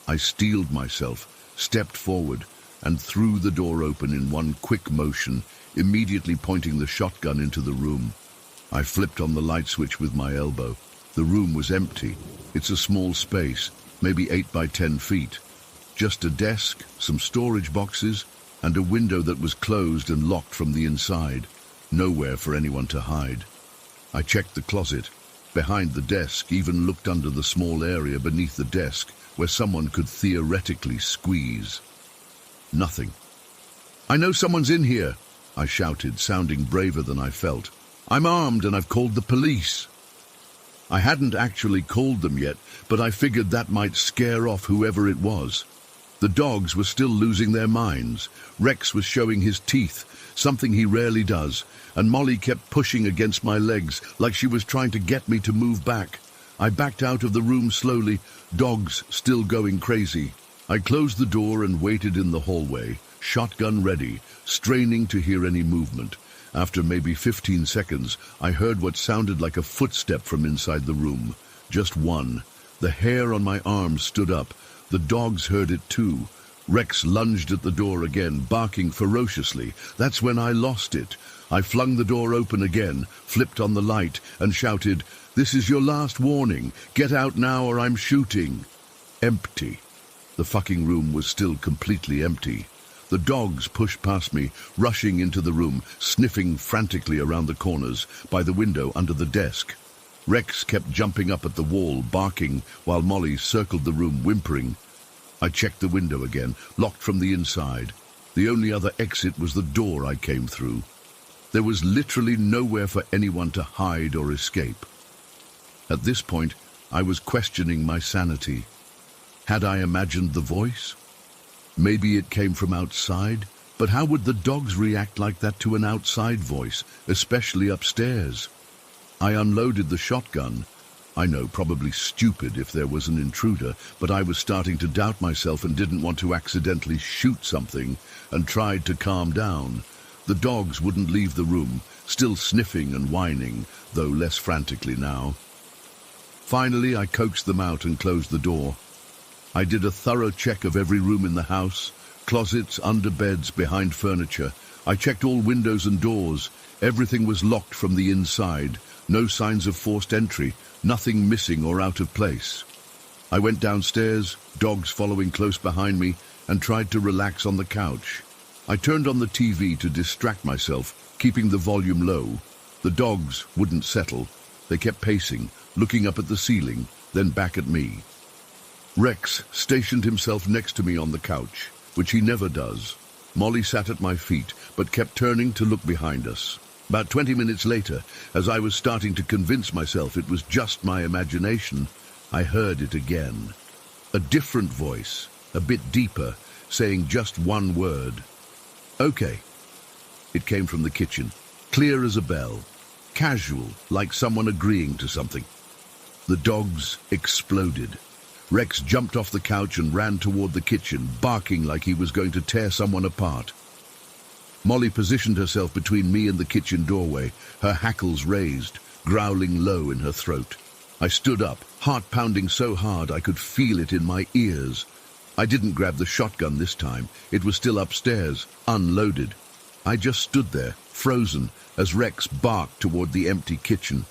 I steeled myself, stepped forward, and threw the door open in one quick motion, immediately pointing the shotgun into the room. I flipped on the light switch with my elbow. The room was empty. It's a small space, maybe 8 by 10 feet. Just a desk, some storage boxes, and a window that was closed and locked from the inside. Nowhere for anyone to hide. I checked the closet. Behind the desk, even looked under the small area beneath the desk, where someone could theoretically squeeze. Nothing. "I know someone's in here," I shouted, sounding braver than I felt. "I'm armed and I've called the police." I hadn't actually called them yet, but I figured that might scare off whoever it was. The dogs were still losing their minds. Rex was showing his teeth, something he rarely does, and Molly kept pushing against my legs like she was trying to get me to move back. I backed out of the room slowly, dogs still going crazy. I closed the door and waited in the hallway, shotgun ready, straining to hear any movement. After maybe 15 seconds, I heard what sounded like a footstep from inside the room. Just one. The hair on my arms stood up. The dogs heard it too. Rex lunged at the door again, barking ferociously. That's when I lost it. I flung the door open again, flipped on the light, and shouted, "This is your last warning. Get out now or I'm shooting." Empty. The fucking room was still completely empty. The dogs pushed past me, rushing into the room, sniffing frantically around the corners, by the window, under the desk. Rex kept jumping up at the wall, barking, while Molly circled the room, whimpering. I checked the window again, locked from the inside. The only other exit was the door I came through. There was literally nowhere for anyone to hide or escape. At this point, I was questioning my sanity. Had I imagined the voice? Maybe it came from outside, but how would the dogs react like that to an outside voice, especially upstairs? I unloaded the shotgun. I know, probably stupid if there was an intruder, but I was starting to doubt myself and didn't want to accidentally shoot something, and tried to calm down. The dogs wouldn't leave the room, still sniffing and whining, though less frantically now. Finally, I coaxed them out and closed the door. I did a thorough check of every room in the house, closets, under beds, behind furniture. I checked all windows and doors. Everything was locked from the inside. No signs of forced entry, nothing missing or out of place. I went downstairs, dogs following close behind me, and tried to relax on the couch. I turned on the TV to distract myself, keeping the volume low. The dogs wouldn't settle. They kept pacing, looking up at the ceiling, then back at me. Rex stationed himself next to me on the couch, which he never does. Molly sat at my feet, but kept turning to look behind us. About 20 minutes later, as I was starting to convince myself it was just my imagination, I heard it again. A different voice, a bit deeper, saying just one word. "Okay." It came from the kitchen, clear as a bell, casual, like someone agreeing to something. The dogs exploded. Rex jumped off the couch and ran toward the kitchen, barking like he was going to tear someone apart. Molly positioned herself between me and the kitchen doorway, her hackles raised, growling low in her throat. I stood up, heart pounding so hard I could feel it in my ears. I didn't grab the shotgun this time. It was still upstairs, unloaded. I just stood there, frozen, as Rex barked toward the empty kitchen.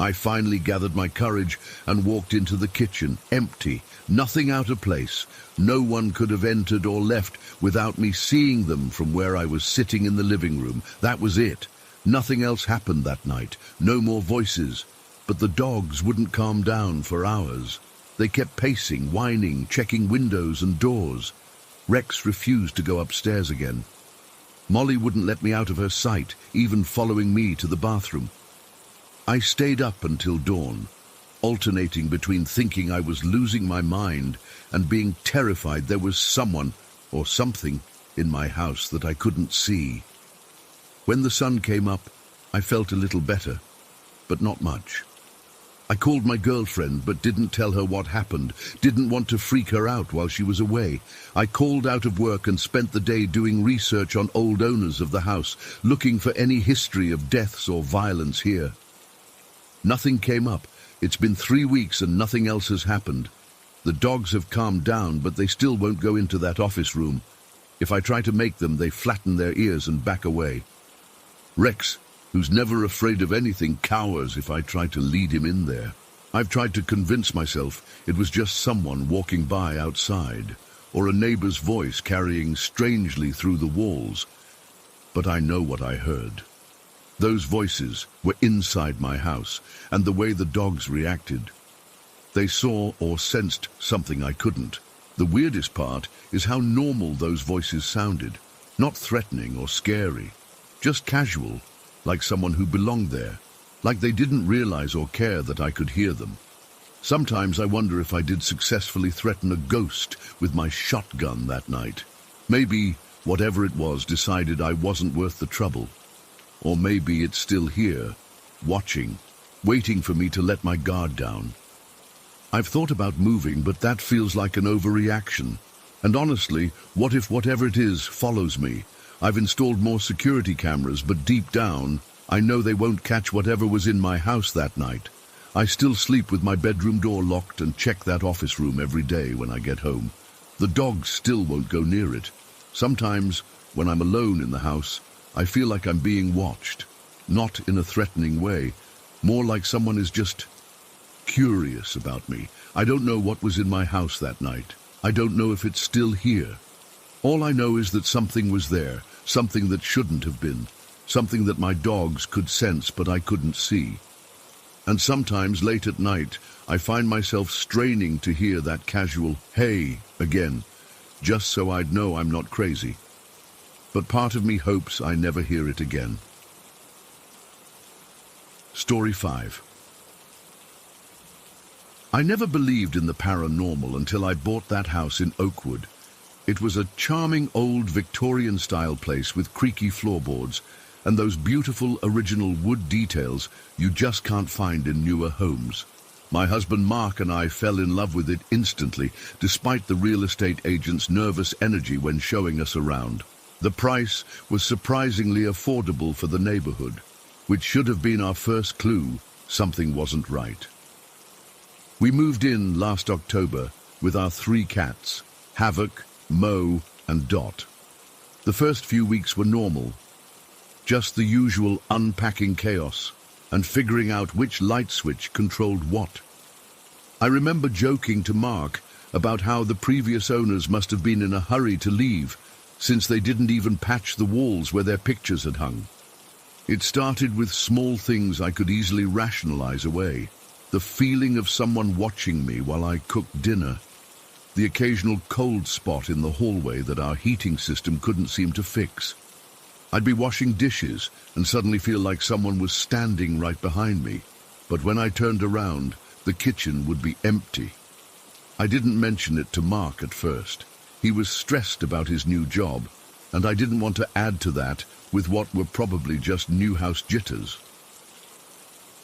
I finally gathered my courage and walked into the kitchen, empty, nothing out of place. No one could have entered or left without me seeing them from where I was sitting in the living room. That was it. Nothing else happened that night, no more voices. But the dogs wouldn't calm down for hours. They kept pacing, whining, checking windows and doors. Rex refused to go upstairs again. Molly wouldn't let me out of her sight, even following me to the bathroom. I stayed up until dawn, alternating between thinking I was losing my mind and being terrified there was someone or something in my house that I couldn't see. When the sun came up, I felt a little better, but not much. I called my girlfriend but didn't tell her what happened, didn't want to freak her out while she was away. I called out of work and spent the day doing research on old owners of the house, looking for any history of deaths or violence here. Nothing came up. It's been 3 weeks and nothing else has happened. The dogs have calmed down, but they still won't go into that office room. If I try to make them, they flatten their ears and back away. Rex, who's never afraid of anything, cowers if I try to lead him in there. I've tried to convince myself it was just someone walking by outside, or a neighbor's voice carrying strangely through the walls. But I know what I heard. Those voices were inside my house, and the way the dogs reacted. They saw or sensed something I couldn't. The weirdest part is how normal those voices sounded. Not threatening or scary, just casual, like someone who belonged there, like they didn't realize or care that I could hear them. Sometimes I wonder if I did successfully threaten a ghost with my shotgun that night. Maybe whatever it was decided I wasn't worth the trouble. Or maybe it's still here, watching, waiting for me to let my guard down. I've thought about moving, but that feels like an overreaction. And honestly, what if whatever it is follows me? I've installed more security cameras, but deep down, I know they won't catch whatever was in my house that night. I still sleep with my bedroom door locked and check that office room every day when I get home. The dogs still won't go near it. Sometimes, when I'm alone in the house, I feel like I'm being watched. Not in a threatening way, more like someone is just curious about me. I don't know what was in my house that night. I don't know if it's still here. All I know is that something was there, something that shouldn't have been, something that my dogs could sense but I couldn't see. And sometimes late at night, I find myself straining to hear that casual "hey" again, just so I'd know I'm not crazy. But part of me hopes I never hear it again. Story 5. I never believed in the paranormal until I bought that house in Oakwood. It was a charming old Victorian-style place with creaky floorboards and those beautiful original wood details you just can't find in newer homes. My husband Mark and I fell in love with it instantly, despite the real estate agent's nervous energy when showing us around. The price was surprisingly affordable for the neighborhood, which should have been our first clue something wasn't right. We moved in last October with our 3 cats, Havoc, Mo, and Dot. The first few weeks were normal, just the usual unpacking chaos and figuring out which light switch controlled what. I remember joking to Mark about how the previous owners must have been in a hurry to leave, since they didn't even patch the walls where their pictures had hung. It started with small things I could easily rationalize away. The feeling of someone watching me while I cooked dinner. The occasional cold spot in the hallway that our heating system couldn't seem to fix. I'd be washing dishes and suddenly feel like someone was standing right behind me. But when I turned around, the kitchen would be empty. I didn't mention it to Mark at first. He was stressed about his new job, and I didn't want to add to that with what were probably just new house jitters.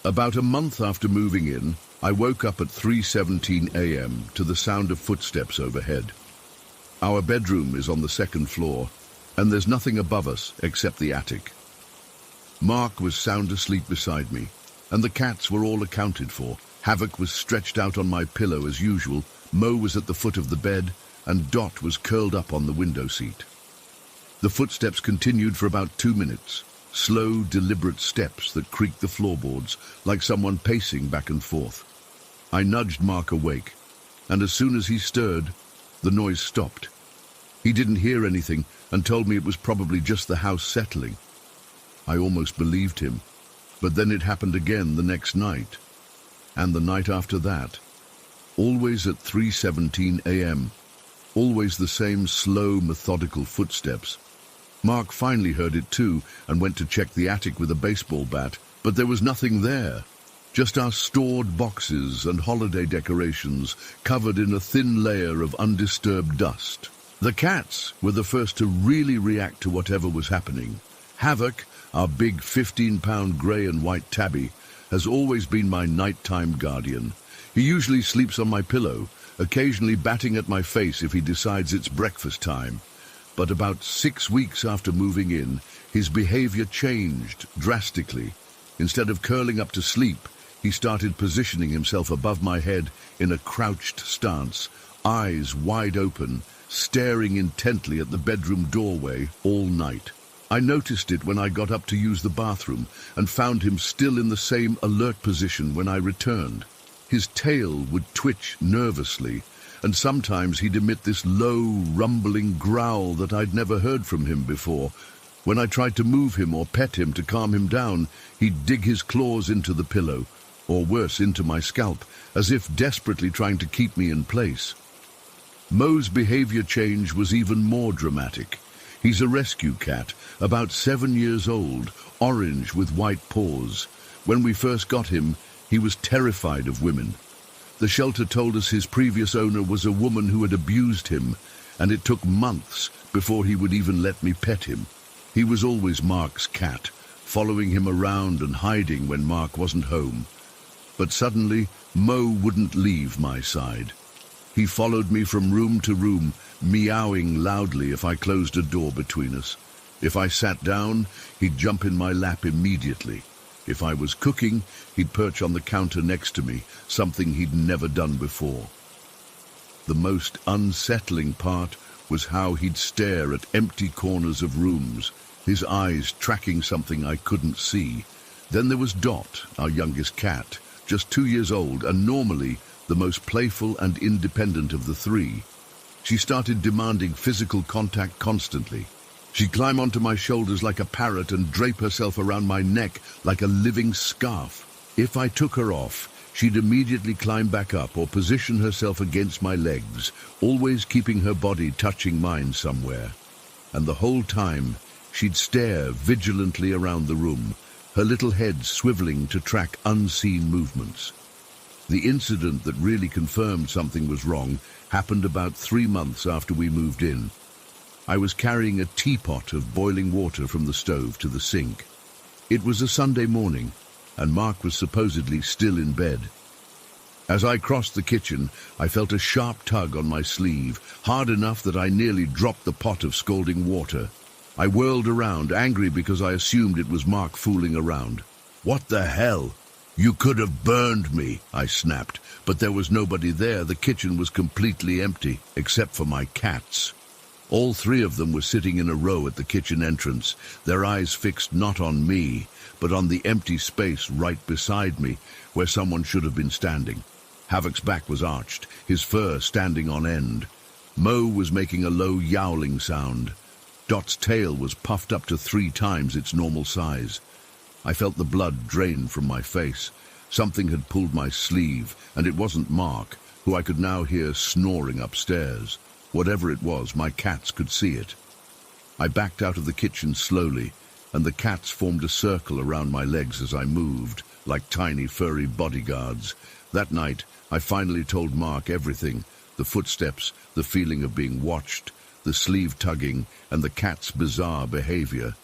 About a month after moving in, I woke up at 3:17 a.m. to the sound of footsteps overhead. Our bedroom is on the 2nd floor, and there's nothing above us except the attic. Mark was sound asleep beside me, and the cats were all accounted for. Havoc was stretched out on my pillow as usual, Mo was at the foot of the bed, and Dot was curled up on the window seat. The footsteps continued for about 2 minutes, slow, deliberate steps that creaked the floorboards like someone pacing back and forth. I nudged Mark awake, and as soon as he stirred, the noise stopped. He didn't hear anything and told me it was probably just the house settling. I almost believed him, but then it happened again the next night, and the night after that, always at 3:17 a.m. always the same slow, methodical footsteps. Mark finally heard it too and went to check the attic with a baseball bat, but there was nothing there. Just our stored boxes and holiday decorations covered in a thin layer of undisturbed dust. The cats were the first to really react to whatever was happening. Havoc, our big 15-pound grey and white tabby, has always been my nighttime guardian. He usually sleeps on my pillow, occasionally batting at my face if he decides it's breakfast time. But about 6 weeks after moving in, his behavior changed drastically. Instead of curling up to sleep, he started positioning himself above my head in a crouched stance, eyes wide open, staring intently at the bedroom doorway all night. I noticed it when I got up to use the bathroom and found him still in the same alert position when I returned. His tail would twitch nervously, and sometimes he'd emit this low, rumbling growl that I'd never heard from him before. When I tried to move him or pet him to calm him down, he'd dig his claws into the pillow, or worse, into my scalp, as if desperately trying to keep me in place. Mo's behavior change was even more dramatic. He's a rescue cat, about 7 years old, orange with white paws. When we first got him, he was terrified of women. The shelter told us his previous owner was a woman who had abused him, and it took months before he would even let me pet him. He was always Mark's cat, following him around and hiding when Mark wasn't home. But suddenly, Mo wouldn't leave my side. He followed me from room to room, meowing loudly if I closed a door between us. If I sat down, he'd jump in my lap immediately. If I was cooking, he'd perch on the counter next to me, something he'd never done before. The most unsettling part was how he'd stare at empty corners of rooms, his eyes tracking something I couldn't see. Then there was Dot, our youngest cat, just 2 years old and normally the most playful and independent of the three. She started demanding physical contact constantly. She'd climb onto my shoulders like a parrot and drape herself around my neck like a living scarf. If I took her off, she'd immediately climb back up or position herself against my legs, always keeping her body touching mine somewhere. And the whole time, she'd stare vigilantly around the room, her little head swiveling to track unseen movements. The incident that really confirmed something was wrong happened about 3 months after we moved in. I was carrying a teapot of boiling water from the stove to the sink. It was a Sunday morning, and Mark was supposedly still in bed. As I crossed the kitchen, I felt a sharp tug on my sleeve, hard enough that I nearly dropped the pot of scalding water. I whirled around, angry because I assumed it was Mark fooling around. "What the hell? You could have burned me," I snapped, but there was nobody there. The kitchen was completely empty, except for my cats. All 3 of them were sitting in a row at the kitchen entrance, their eyes fixed not on me, but on the empty space right beside me, where someone should have been standing. Havoc's back was arched, his fur standing on end. Mo was making a low yowling sound. Dot's tail was puffed up to 3 times its normal size. I felt the blood drain from my face. Something had pulled my sleeve, and it wasn't Mark, who I could now hear snoring upstairs. Whatever it was, my cats could see it. I backed out of the kitchen slowly, and the cats formed a circle around my legs as I moved, like tiny furry bodyguards. That night, I finally told Mark everything, the footsteps, the feeling of being watched, the sleeve tugging, and the cat's bizarre behavior.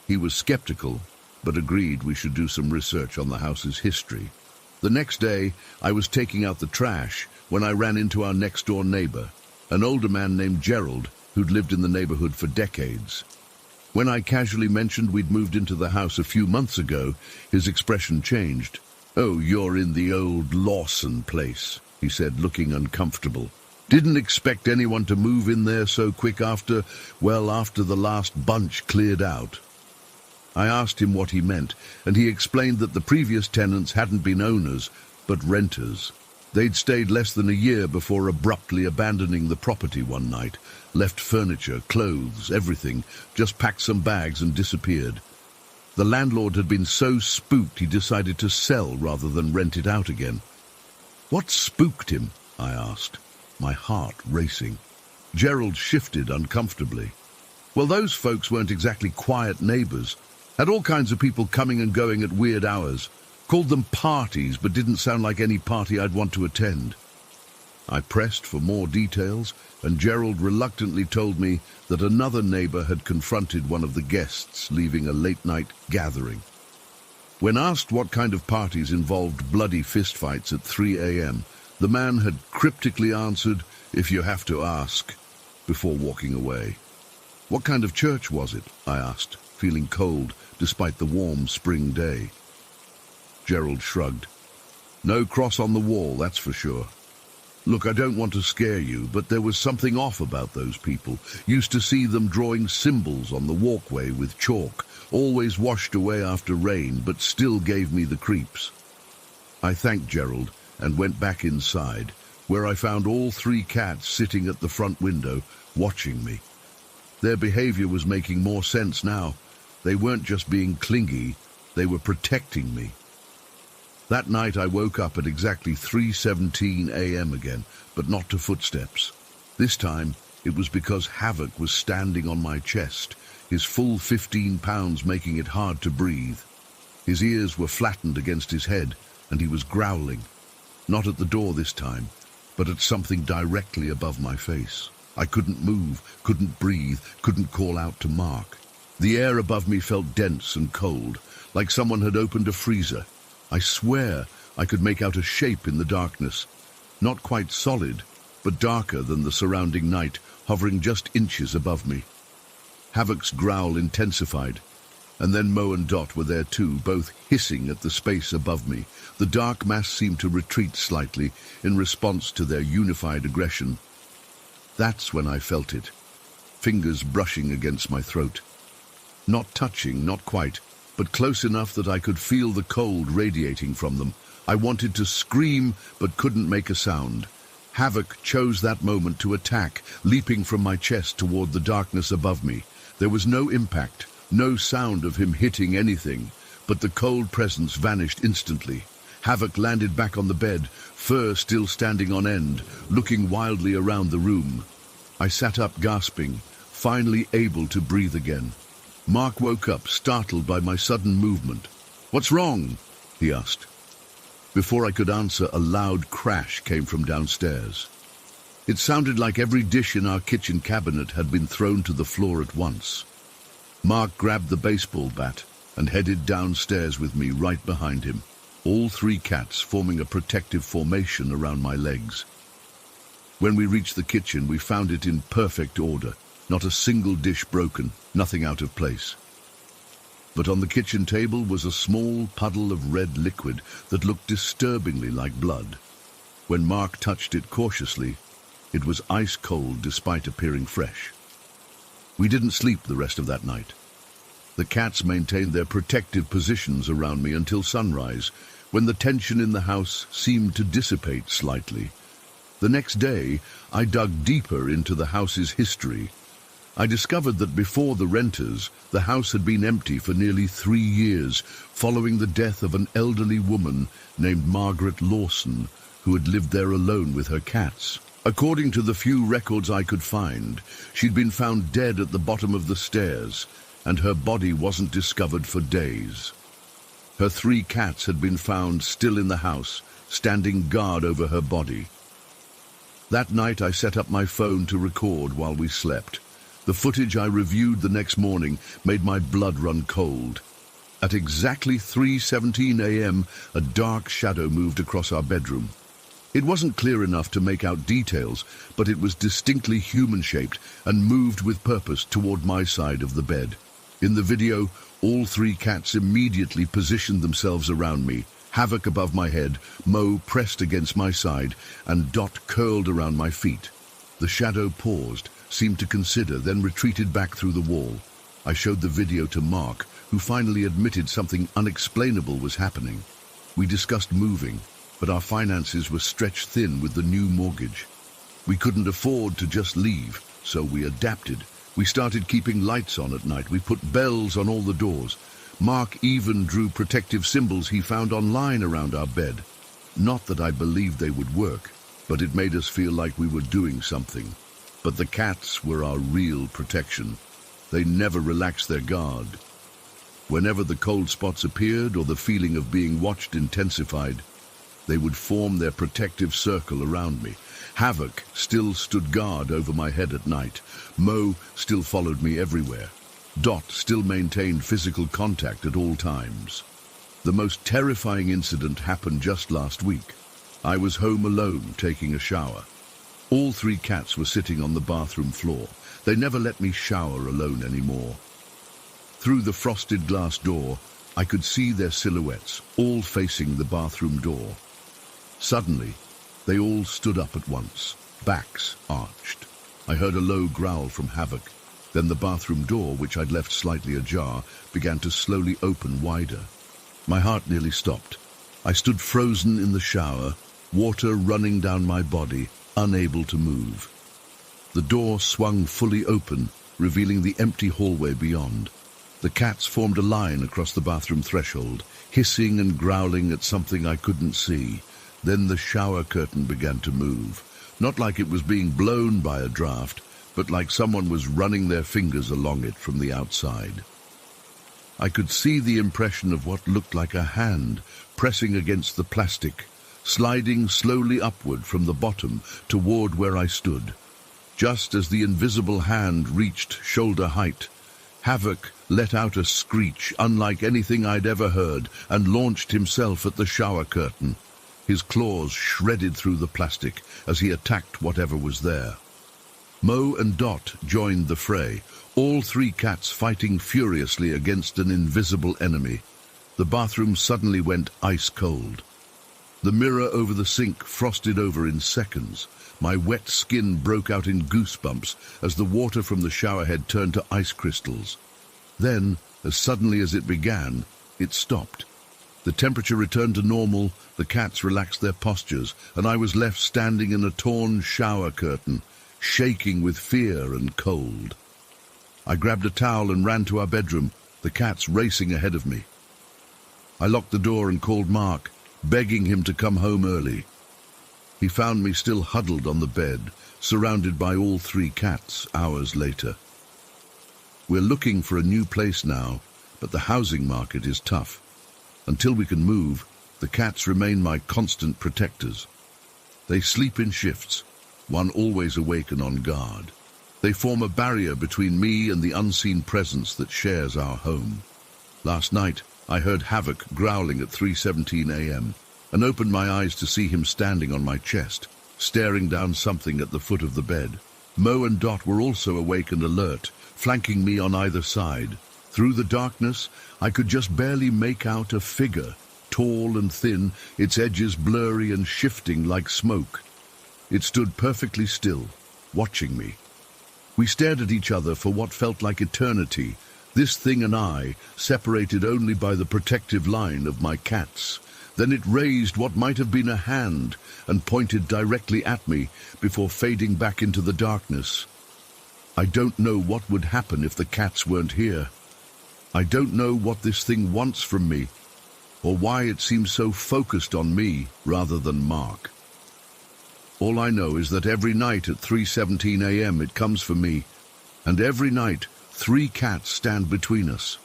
He was skeptical, but agreed we should do some research on the house's history. The next day, I was taking out the trash when I ran into our next-door neighbor, an older man named Gerald, who'd lived in the neighborhood for decades. When I casually mentioned we'd moved into the house a few months ago, his expression changed. "Oh, you're in the old Lawson place," he said, looking uncomfortable. "Didn't expect anyone to move in there so quick after the last bunch cleared out." I asked him what he meant, and he explained that the previous tenants hadn't been owners, but renters. They'd stayed less than a year before abruptly abandoning the property one night, left furniture, clothes, everything, just packed some bags and disappeared. The landlord had been so spooked he decided to sell rather than rent it out again. "What spooked him?" I asked, my heart racing. Gerald shifted uncomfortably. Well, those folks weren't exactly quiet neighbors. Had all kinds of people coming and going at weird hours. Called them parties, but didn't sound like any party I'd want to attend. I pressed for more details, and Gerald reluctantly told me that another neighbor had confronted one of the guests leaving a late-night gathering. When asked what kind of parties involved bloody fistfights at 3 a.m., the man had cryptically answered, "If you have to ask," before walking away. "What kind of church was it?" I asked, feeling cold despite the warm spring day. Gerald shrugged. "No cross on the wall, that's for sure. Look, I don't want to scare you, but there was something off about those people. Used to see them drawing symbols on the walkway with chalk, always washed away after rain, but still gave me the creeps." I thanked Gerald and went back inside, where I found all 3 cats sitting at the front window, watching me. Their behavior was making more sense now. They weren't just being clingy, they were protecting me. That night I woke up at exactly 3:17 a.m. again, but not to footsteps. This time it was because Havoc was standing on my chest, his full 15 pounds making it hard to breathe. His ears were flattened against his head, and he was growling. Not at the door this time, but at something directly above my face. I couldn't move, couldn't breathe, couldn't call out to Mark. The air above me felt dense and cold, like someone had opened a freezer. I swear I could make out a shape in the darkness, not quite solid, but darker than the surrounding night, hovering just inches above me. Havoc's growl intensified, and then Mo and Dot were there too, both hissing at the space above me. The dark mass seemed to retreat slightly in response to their unified aggression. That's when I felt it, fingers brushing against my throat. Not touching, not quite, but close enough that I could feel the cold radiating from them. I wanted to scream, but couldn't make a sound. Havoc chose that moment to attack, leaping from my chest toward the darkness above me. There was no impact, no sound of him hitting anything, but the cold presence vanished instantly. Havoc landed back on the bed, fur still standing on end, looking wildly around the room. I sat up gasping, finally able to breathe again. Mark woke up, startled by my sudden movement. "What's wrong?" he asked. Before I could answer, a loud crash came from downstairs. It sounded like every dish in our kitchen cabinet had been thrown to the floor at once. Mark grabbed the baseball bat and headed downstairs with me right behind him, all 3 cats forming a protective formation around my legs. When we reached the kitchen, we found it in perfect order. Not a single dish broken, nothing out of place. But on the kitchen table was a small puddle of red liquid that looked disturbingly like blood. When Mark touched it cautiously, it was ice cold despite appearing fresh. We didn't sleep the rest of that night. The cats maintained their protective positions around me until sunrise, when the tension in the house seemed to dissipate slightly. The next day, I dug deeper into the house's history. I discovered that before the renters, the house had been empty for nearly 3 years, following the death of an elderly woman named Margaret Lawson, who had lived there alone with her cats. According to the few records I could find, she'd been found dead at the bottom of the stairs, and her body wasn't discovered for days. Her 3 cats had been found still in the house, standing guard over her body. That night I set up my phone to record while we slept. The footage I reviewed the next morning made my blood run cold. At exactly 3:17 a.m., a dark shadow moved across our bedroom. It wasn't clear enough to make out details, but it was distinctly human-shaped and moved with purpose toward my side of the bed. In the video, all 3 cats immediately positioned themselves around me, Havoc above my head, Mo pressed against my side, and Dot curled around my feet. The shadow paused, seemed to consider, then retreated back through the wall. I showed the video to Mark, who finally admitted something unexplainable was happening. We discussed moving, but our finances were stretched thin with the new mortgage. We couldn't afford to just leave, so we adapted. We started keeping lights on at night. We put bells on all the doors. Mark even drew protective symbols he found online around our bed. Not that I believed they would work, but it made us feel like we were doing something. But the cats were our real protection. They never relaxed their guard. Whenever the cold spots appeared or the feeling of being watched intensified, they would form their protective circle around me. Havoc still stood guard over my head at night. Mo still followed me everywhere. Dot still maintained physical contact at all times. The most terrifying incident happened just last week. I was home alone taking a shower. All 3 cats were sitting on the bathroom floor. They never let me shower alone anymore. Through the frosted glass door, I could see their silhouettes, all facing the bathroom door. Suddenly, they all stood up at once, backs arched. I heard a low growl from Havoc. Then the bathroom door, which I'd left slightly ajar, began to slowly open wider. My heart nearly stopped. I stood frozen in the shower, water running down my body, unable to move. The door swung fully open, revealing the empty hallway beyond. The cats formed a line across the bathroom threshold, hissing and growling at something I couldn't see. Then the shower curtain began to move, not like it was being blown by a draft, but like someone was running their fingers along it from the outside. I could see the impression of what looked like a hand pressing against the plastic, sliding slowly upward from the bottom toward where I stood. Just as the invisible hand reached shoulder height, Havoc let out a screech unlike anything I'd ever heard and launched himself at the shower curtain. His claws shredded through the plastic as he attacked whatever was there. Mo and Dot joined the fray, all 3 cats fighting furiously against an invisible enemy. The bathroom suddenly went ice cold. The mirror over the sink frosted over in seconds. My wet skin broke out in goosebumps as the water from the showerhead turned to ice crystals. Then, as suddenly as it began, it stopped. The temperature returned to normal, the cats relaxed their postures, and I was left standing in a torn shower curtain, shaking with fear and cold. I grabbed a towel and ran to our bedroom, the cats racing ahead of me. I locked the door and called Mark, begging him to come home early. He found me still huddled on the bed, surrounded by all 3 cats hours later. We're looking for a new place now, but the housing market is tough. Until we can move, the cats remain my constant protectors. They sleep in shifts, one always awake and on guard. They form a barrier between me and the unseen presence that shares our home. Last night, I heard Havoc growling at 3:17 a.m. and opened my eyes to see him standing on my chest, staring down something at the foot of the bed. Mo and Dot were also awake and alert, flanking me on either side. Through the darkness, I could just barely make out a figure, tall and thin, its edges blurry and shifting like smoke. It stood perfectly still, watching me. We stared at each other for what felt like eternity, this thing and I, separated only by the protective line of my cats. Then it raised what might have been a hand and pointed directly at me before fading back into the darkness. I don't know what would happen if the cats weren't here. I don't know what this thing wants from me, or why it seems so focused on me rather than Mark. All I know is that every night at 3:17 a.m. it comes for me, and every night 3 cats stand between us.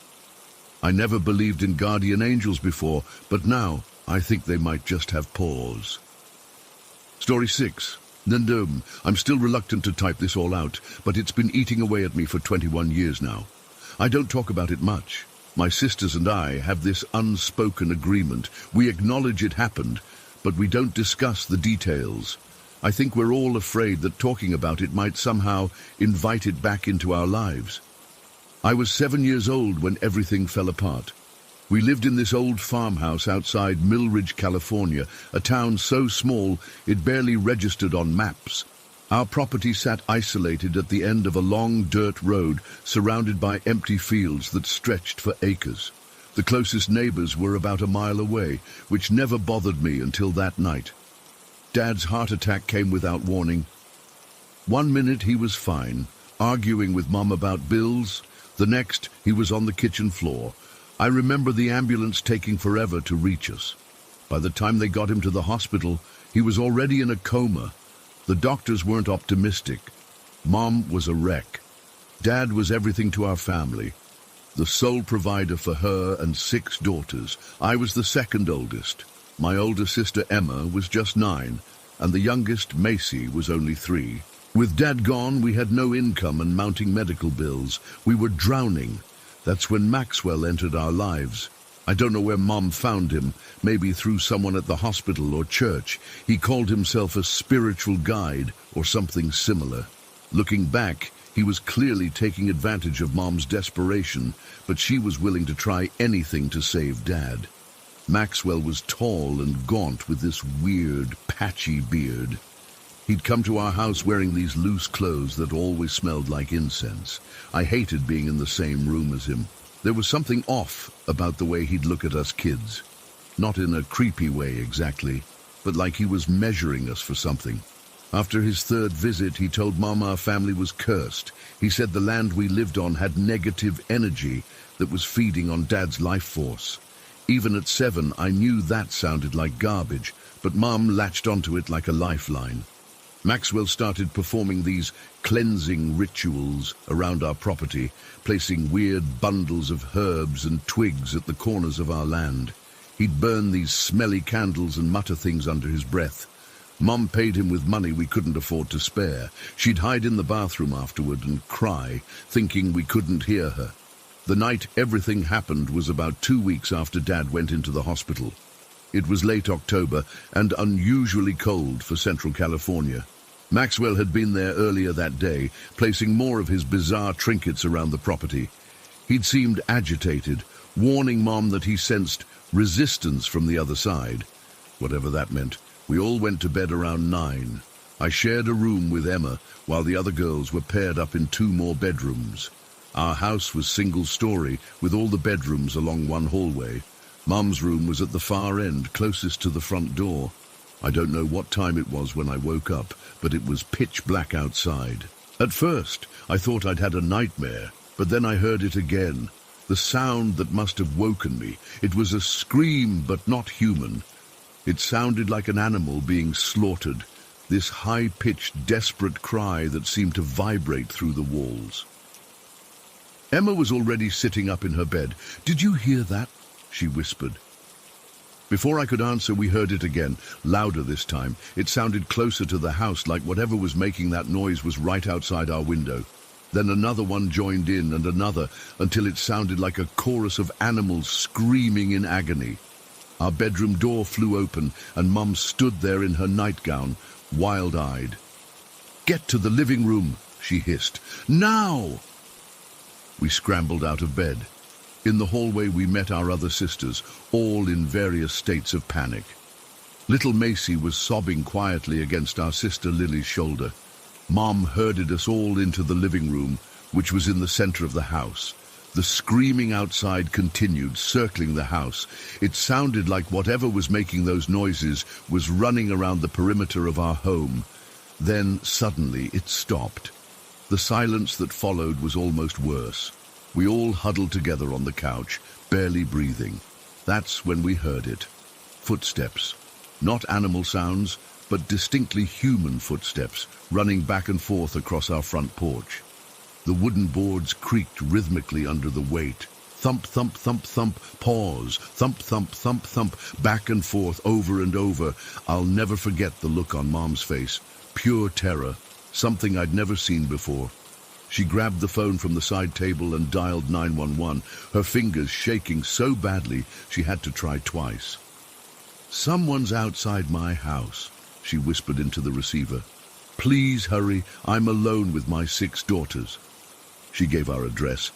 I never believed in guardian angels before, but now I think they might just have paws. Story 6. Nandum. I'm still reluctant to type this all out, but it's been eating away at me for 21 years now. I don't talk about it much. My sisters and I have this unspoken agreement. We acknowledge it happened, but we don't discuss the details. I think we're all afraid that talking about it might somehow invite it back into our lives. I was 7 years old when everything fell apart. We lived in this old farmhouse outside Millridge, California, a town so small it barely registered on maps. Our property sat isolated at the end of a long dirt road surrounded by empty fields that stretched for acres. The closest neighbors were about a mile away, which never bothered me until that night. Dad's heart attack came without warning. One minute he was fine, arguing with Mom about bills. The next, he was on the kitchen floor. I remember the ambulance taking forever to reach us. By the time they got him to the hospital, he was already in a coma. The doctors weren't optimistic. Mom was a wreck. Dad was everything to our family, the sole provider for her and 6 daughters. I was the second oldest. My older sister Emma was just 9, and the youngest, Macy, was only 3. With Dad gone, we had no income and mounting medical bills. We were drowning. That's when Maxwell entered our lives. I don't know where Mom found him, maybe through someone at the hospital or church. He called himself a spiritual guide or something similar. Looking back, he was clearly taking advantage of Mom's desperation, but she was willing to try anything to save Dad. Maxwell was tall and gaunt with this weird, patchy beard. He'd come to our house wearing these loose clothes that always smelled like incense. I hated being in the same room as him. There was something off about the way he'd look at us kids. Not in a creepy way exactly, but like he was measuring us for something. After his 3rd visit, he told Mom our family was cursed. He said the land we lived on had negative energy that was feeding on Dad's life force. Even at 7, I knew that sounded like garbage, but Mom latched onto it like a lifeline. Maxwell started performing these cleansing rituals around our property, placing weird bundles of herbs and twigs at the corners of our land. He'd burn these smelly candles and mutter things under his breath. Mom paid him with money we couldn't afford to spare. She'd hide in the bathroom afterward and cry, thinking we couldn't hear her. The night everything happened was about 2 weeks after Dad went into the hospital. It was late October and unusually cold for Central California. Maxwell had been there earlier that day, placing more of his bizarre trinkets around the property. He'd seemed agitated, warning Mom that he sensed resistance from the other side. Whatever that meant. We all went to bed around 9. I shared a room with Emma, while the other girls were paired up in 2 more bedrooms. Our house was single-story, with all the bedrooms along one hallway. Mom's room was at the far end, closest to the front door. I don't know what time it was when I woke up, but it was pitch black outside. At first, I thought I'd had a nightmare, but then I heard it again. The sound that must have woken me. It was a scream, but not human. It sounded like an animal being slaughtered, this high-pitched, desperate cry that seemed to vibrate through the walls. Emma was already sitting up in her bed. "Did you hear that?" she whispered. Before I could answer, we heard it again, louder this time. It sounded closer to the house, like whatever was making that noise was right outside our window. Then another one joined in, and another, until it sounded like a chorus of animals screaming in agony. Our bedroom door flew open, and Mum stood there in her nightgown, wild-eyed. "Get to the living room," she hissed. "Now!" We scrambled out of bed. In the hallway we met our other sisters, all in various states of panic. Little Macy was sobbing quietly against our sister Lily's shoulder. Mom herded us all into the living room, which was in the center of the house. The screaming outside continued, circling the house. It sounded like whatever was making those noises was running around the perimeter of our home. Then, suddenly, it stopped. The silence that followed was almost worse. We all huddled together on the couch, barely breathing. That's when we heard it. Footsteps. Not animal sounds, but distinctly human footsteps, running back and forth across our front porch. The wooden boards creaked rhythmically under the weight. Thump, thump, thump, thump, pause. Thump, thump, thump, thump, back and forth, over and over. I'll never forget the look on Mom's face. Pure terror, something I'd never seen before. She grabbed the phone from the side table and dialed 911, her fingers shaking so badly she had to try twice. "Someone's outside my house," she whispered into the receiver. "Please hurry, I'm alone with my 6 daughters." She gave our address,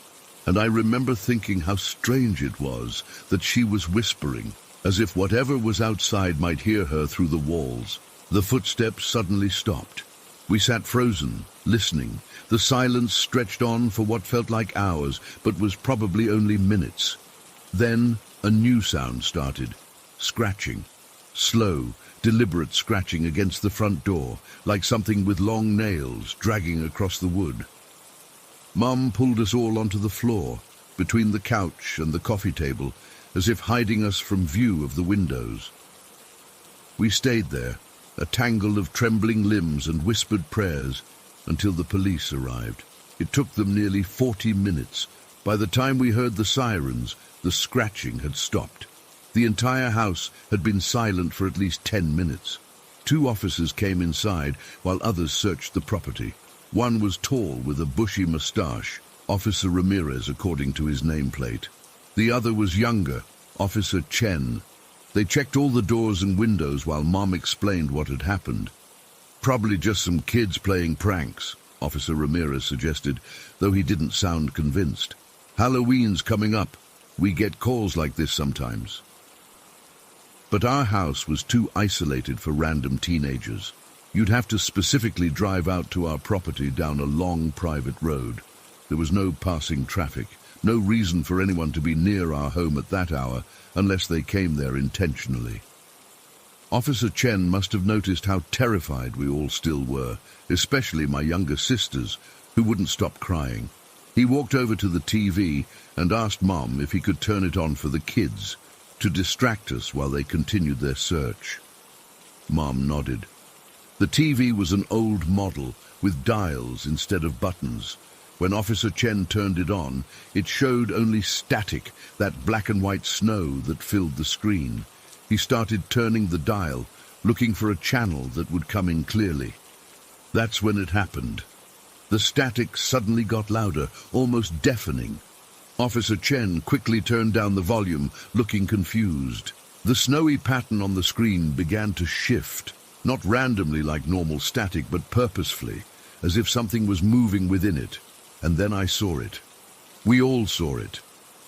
and I remember thinking how strange it was that she was whispering, as if whatever was outside might hear her through the walls. The footsteps suddenly stopped. We sat frozen, listening. The silence stretched on for what felt like hours, but was probably only minutes. Then a new sound started. Scratching. Slow, deliberate scratching against the front door, like something with long nails dragging across the wood. Mum pulled us all onto the floor, between the couch and the coffee table, as if hiding us from view of the windows. We stayed there, a tangle of trembling limbs and whispered prayers. until the police arrived. It took them nearly 40 minutes. By the time we heard the sirens, the scratching had stopped. The entire house had been silent for at least 10 minutes. 2 officers came inside while others searched the property. One was tall with a bushy mustache, Officer Ramirez according to his nameplate. The other was younger, Officer Chen. They checked all the doors and windows while Mom explained what had happened. Probably just some kids playing pranks, Officer Ramirez suggested, though he didn't sound convinced. Halloween's coming up. We get calls like this sometimes. But our house was too isolated for random teenagers. You'd have to specifically drive out to our property down a long private road. There was no passing traffic, no reason for anyone to be near our home at that hour unless they came there intentionally. Officer Chen must have noticed how terrified we all still were, especially my younger sisters, who wouldn't stop crying. He walked over to the TV and asked Mom if he could turn it on for the kids, to distract us while they continued their search. Mom nodded. The TV was an old model with dials instead of buttons. When Officer Chen turned it on, it showed only static, that black and white snow that filled the screen. He started turning the dial, looking for a channel that would come in clearly. That's when it happened. The static suddenly got louder, almost deafening. Officer Chen quickly turned down the volume, looking confused. The snowy pattern on the screen began to shift, not randomly like normal static, but purposefully, as if something was moving within it. And then I saw it. We all saw it.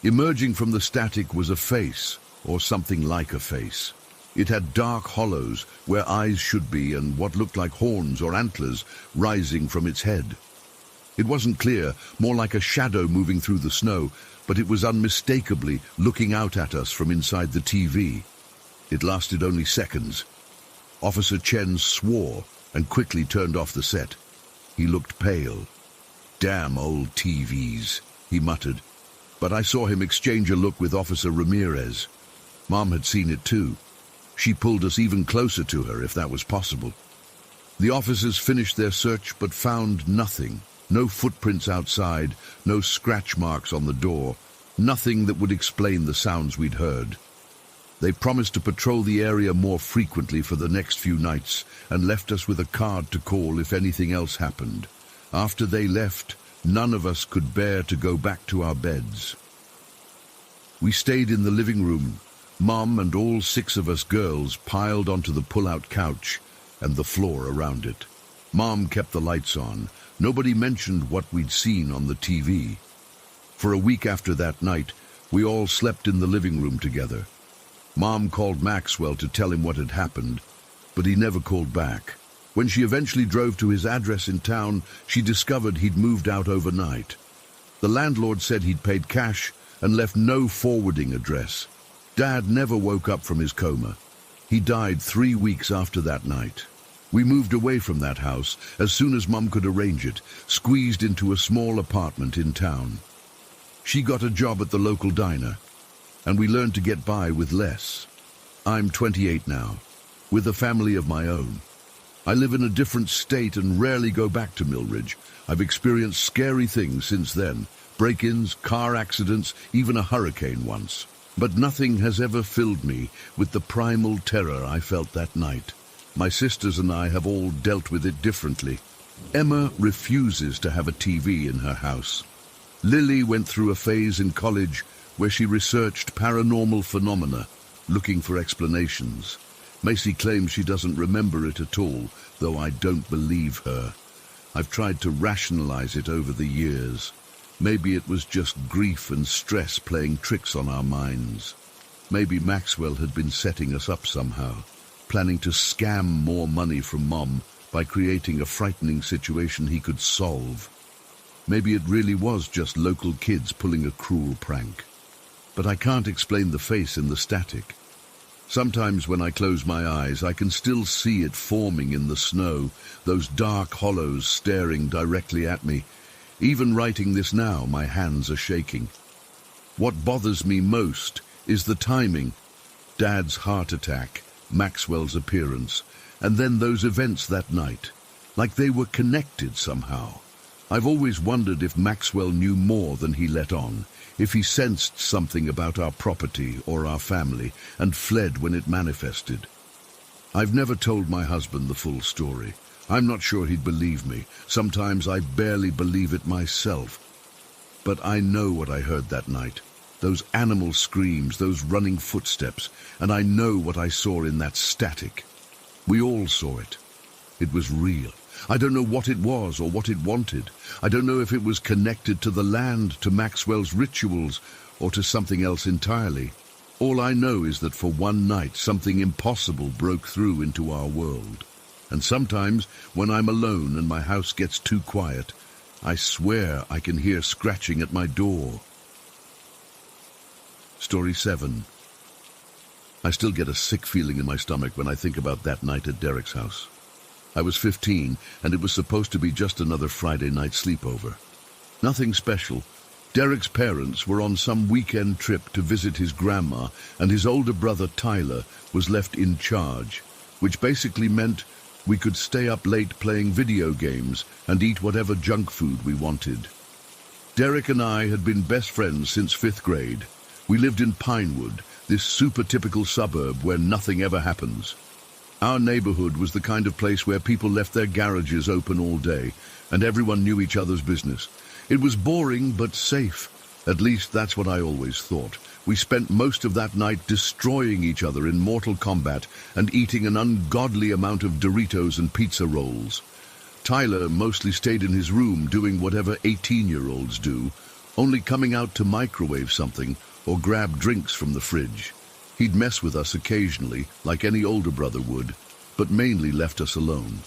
Emerging from the static was a face, or something like a face. It had dark hollows where eyes should be and what looked like horns or antlers rising from its head. It wasn't clear, more like a shadow moving through the snow, but it was unmistakably looking out at us from inside the TV. It lasted only seconds. Officer Chen swore and quickly turned off the set. He looked pale. "Damn old TVs," he muttered. But I saw him exchange a look with Officer Ramirez. Mom had seen it too. She pulled us even closer to her, if that was possible. The officers finished their search but found nothing. No footprints outside, no scratch marks on the door, nothing that would explain the sounds we'd heard. They promised to patrol the area more frequently for the next few nights and left us with a card to call if anything else happened. After they left, none of us could bear to go back to our beds. We stayed in the living room. Mom and all 6 of us girls piled onto the pull-out couch and the floor around it. Mom kept the lights on. Nobody mentioned what we'd seen on the TV. For a week after that night, we all slept in the living room together. Mom called Maxwell to tell him what had happened, but he never called back. When she eventually drove to his address in town, she discovered he'd moved out overnight. The landlord said he'd paid cash and left no forwarding address. Dad never woke up from his coma. He died 3 weeks after that night. We moved away from that house as soon as Mum could arrange it, squeezed into a small apartment in town. She got a job at the local diner, and we learned to get by with less. I'm 28 now, with a family of my own. I live in a different state and rarely go back to Millridge. I've experienced scary things since then, break-ins, car accidents, even a hurricane once. But nothing has ever filled me with the primal terror I felt that night. My sisters and I have all dealt with it differently. Emma refuses to have a TV in her house. Lily went through a phase in college where she researched paranormal phenomena, looking for explanations. Macy claims she doesn't remember it at all, though I don't believe her. I've tried to rationalize it over the years. Maybe it was just grief and stress playing tricks on our minds. Maybe Maxwell had been setting us up somehow, planning to scam more money from Mom by creating a frightening situation he could solve. Maybe it really was just local kids pulling a cruel prank. But I can't explain the face in the static. Sometimes when I close my eyes, I can still see it forming in the snow, those dark hollows staring directly at me. Even writing this now, my hands are shaking. What bothers me most is the timing. Dad's heart attack, Maxwell's appearance, and then those events that night. like they were connected somehow. I've always wondered if Maxwell knew more than he let on, if he sensed something about our property or our family and fled when it manifested. I've never told my husband the full story. I'm not sure he'd believe me. Sometimes I barely believe it myself. But I know what I heard that night. Those animal screams, those running footsteps, and I know what I saw in that static. We all saw it. It was real. I don't know what it was or what it wanted. I don't know if it was connected to the land, to Maxwell's rituals, or to something else entirely. All I know is that for one night something impossible broke through into our world. And sometimes, when I'm alone and my house gets too quiet, I swear I can hear scratching at my door. Story 7. I still get a sick feeling in my stomach when I think about that night at Derek's house. I was 15, and it was supposed to be just another Friday night sleepover. Nothing special. Derek's parents were on some weekend trip to visit his grandma, and his older brother Tyler was left in charge, which basically meant we could stay up late playing video games and eat whatever junk food we wanted. Derek and I had been best friends since 5th grade. We lived in Pinewood, this super typical suburb where nothing ever happens. Our neighborhood was the kind of place where people left their garages open all day, and everyone knew each other's business. It was boring but safe. At least that's what I always thought. We spent most of that night destroying each other in Mortal Kombat and eating an ungodly amount of Doritos and pizza rolls. Tyler mostly stayed in his room doing whatever 18-year-olds do, only coming out to microwave something or grab drinks from the fridge. He'd mess with us occasionally, like any older brother would, but mainly left us alone.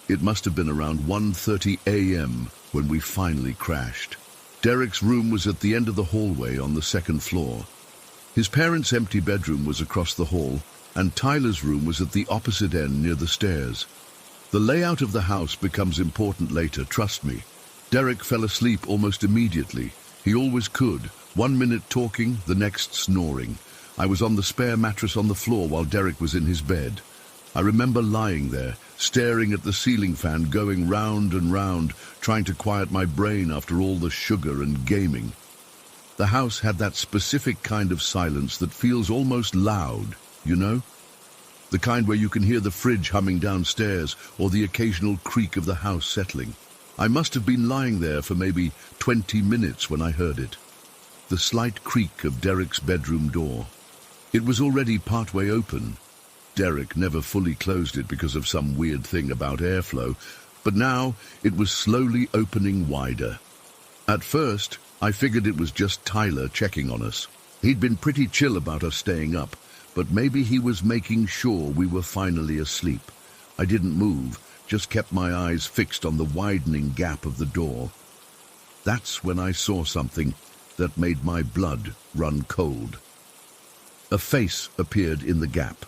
It must have been around 1:30 a.m. when we finally crashed. Derek's room was at the end of the hallway on the 2nd floor. His parents' empty bedroom was across the hall, and Tyler's room was at the opposite end near the stairs. The layout of the house becomes important later, trust me. Derek fell asleep almost immediately. He always could, 1 minute talking, the next snoring. I was on the spare mattress on the floor while Derek was in his bed. I remember lying there, staring at the ceiling fan going round and round, trying to quiet my brain after all the sugar and gaming. The house had that specific kind of silence that feels almost loud, you know? The kind where you can hear the fridge humming downstairs or the occasional creak of the house settling. I must have been lying there for maybe 20 minutes when I heard it. The slight creak of Derek's bedroom door. It was already partway open. Derek never fully closed it because of some weird thing about airflow, but now it was slowly opening wider. At first, I figured it was just Tyler checking on us. He'd been pretty chill about us staying up, but maybe he was making sure we were finally asleep. I didn't move, just kept my eyes fixed on the widening gap of the door. That's when I saw something that made my blood run cold. A face appeared in the gap,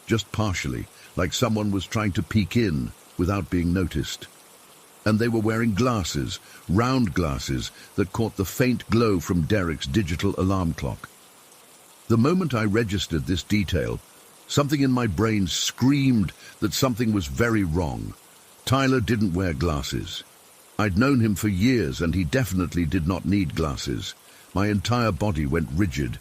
just partially, like someone was trying to peek in without being noticed. And they were wearing glasses, round glasses, that caught the faint glow from Derek's digital alarm clock. The moment I registered this detail, something in my brain screamed that something was very wrong. Tyler didn't wear glasses. I'd known him for years, and he definitely did not need glasses. My entire body went rigid.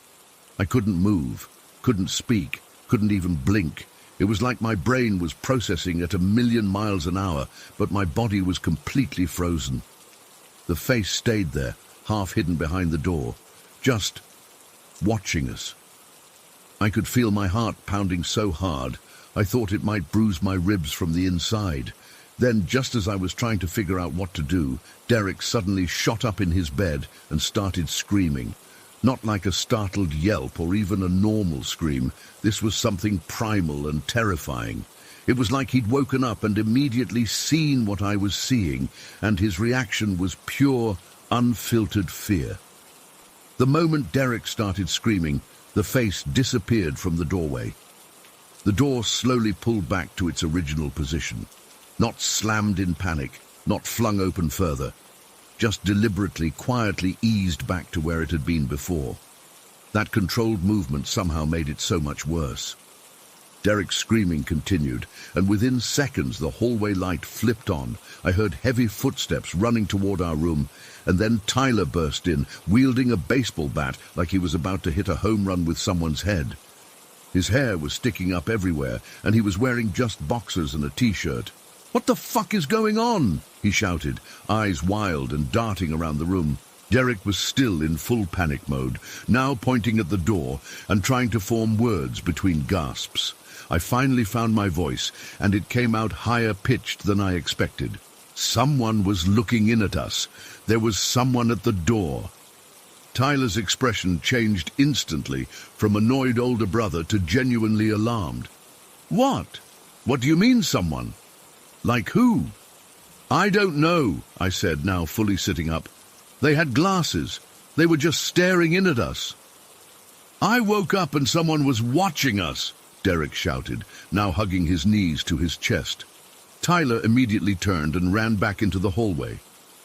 I couldn't move, couldn't speak, couldn't even blink. It was like my brain was processing at 1,000,000 miles an hour, but my body was completely frozen. The face stayed there, half hidden behind the door, just watching us. I could feel my heart pounding so hard, I thought it might bruise my ribs from the inside. Then, just as I was trying to figure out what to do, Derek suddenly shot up in his bed and started screaming. Not like a startled yelp or even a normal scream. This was something primal and terrifying. It was like he'd woken up and immediately seen what I was seeing, and his reaction was pure, unfiltered fear. The moment Derek started screaming, the face disappeared from the doorway. The door slowly pulled back to its original position. Not slammed in panic, not flung open further. Just deliberately, quietly eased back to where it had been before. That controlled movement somehow made it so much worse. Derek's screaming continued, and within seconds the hallway light flipped on. I heard heavy footsteps running toward our room, and then Tyler burst in, wielding a baseball bat like he was about to hit a home run with someone's head. His hair was sticking up everywhere, and he was wearing just boxers and a t-shirt. "What the fuck is going on?" he shouted, eyes wild and darting around the room. Derek was still in full panic mode, now pointing at the door and trying to form words between gasps. I finally found my voice, and it came out higher pitched than I expected. Someone was looking in at us. There was someone at the door. Tyler's expression changed instantly from annoyed older brother to genuinely alarmed. "What? What do you mean, someone? Like who?" "I don't know," I said, now fully sitting up. "They had glasses. They were just staring in at us." "I woke up and someone was watching us," Derek shouted, now hugging his knees to his chest. Tyler immediately turned and ran back into the hallway.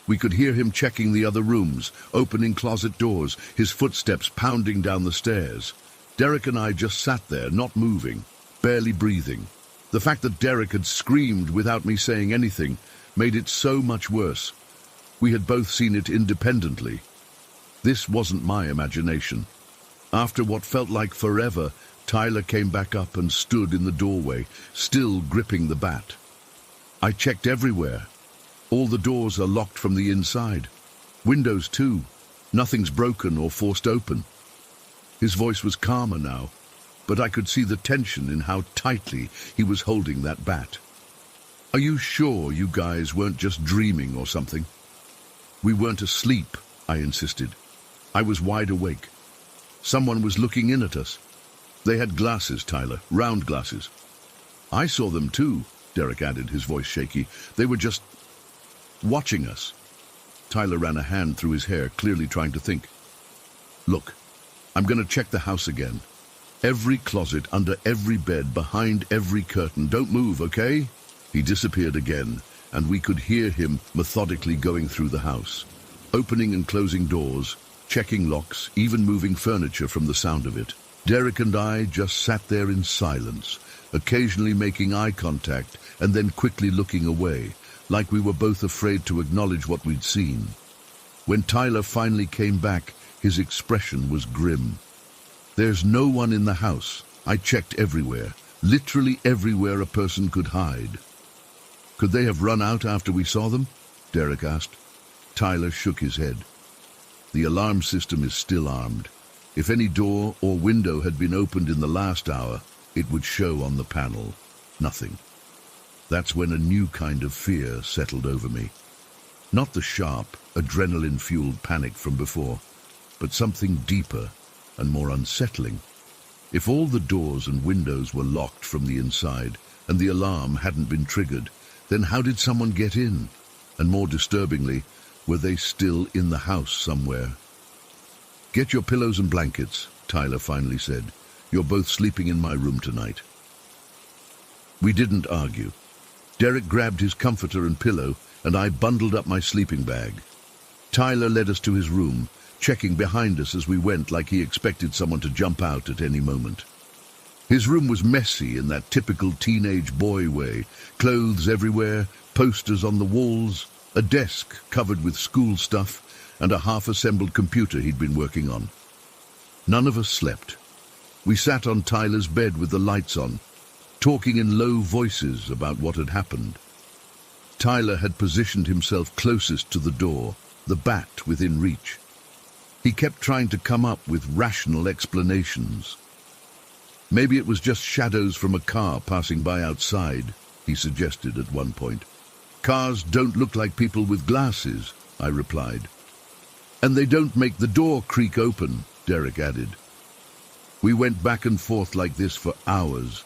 We could hear him checking the other rooms, opening closet doors, his footsteps pounding down the stairs. Derek and I just sat there, not moving, barely breathing. The fact that Derek had screamed without me saying anything made it so much worse. We had both seen it independently. This wasn't my imagination. After what felt like forever, Tyler came back up and stood in the doorway, still gripping the bat. I checked everywhere. All the doors are locked from the inside. Windows too. Nothing's broken or forced open. His voice was calmer now, but I could see the tension in how tightly he was holding that bat. "Are you sure you guys weren't just dreaming or something?" "We weren't asleep," I insisted. I was wide awake. Someone was looking in at us. "They had glasses, Tyler, round glasses." "I saw them too," Derek added, his voice shaky. "They were just watching us." Tyler ran a hand through his hair, clearly trying to think. "Look, I'm going to check the house again. Every closet, under every bed, behind every curtain. Don't move, okay?" He disappeared again, and we could hear him methodically going through the house, opening and closing doors, checking locks, even moving furniture from the sound of it. Derek and I just sat there in silence, occasionally making eye contact and then quickly looking away, like we were both afraid to acknowledge what we'd seen. When Tyler finally came back, his expression was grim. "There's no one in the house. I checked everywhere, literally everywhere a person could hide." "Could they have run out after we saw them?" Derek asked. Tyler shook his head. "The alarm system is still armed. If any door or window had been opened in the last hour, it would show on the panel. Nothing." That's when a new kind of fear settled over me. Not the sharp, adrenaline-fueled panic from before, but something deeper and more unsettling. If all the doors and windows were locked from the inside and the alarm hadn't been triggered, then how did someone get in? And more disturbingly, were they still in the house somewhere? "Get your pillows and blankets," Tyler finally said. "You're both sleeping in my room tonight." We didn't argue. Derek grabbed his comforter and pillow, and I bundled up my sleeping bag. Tyler led us to his room, checking behind us as we went like he expected someone to jump out at any moment. His room was messy in that typical teenage boy way, clothes everywhere, posters on the walls, a desk covered with school stuff, and a half-assembled computer he'd been working on. None of us slept. We sat on Tyler's bed with the lights on, talking in low voices about what had happened. Tyler had positioned himself closest to the door, the bat within reach. He kept trying to come up with rational explanations. "Maybe it was just shadows from a car passing by outside," he suggested at one point. "Cars don't look like people with glasses," I replied. "And they don't make the door creak open," Derek added. We went back and forth like this for hours.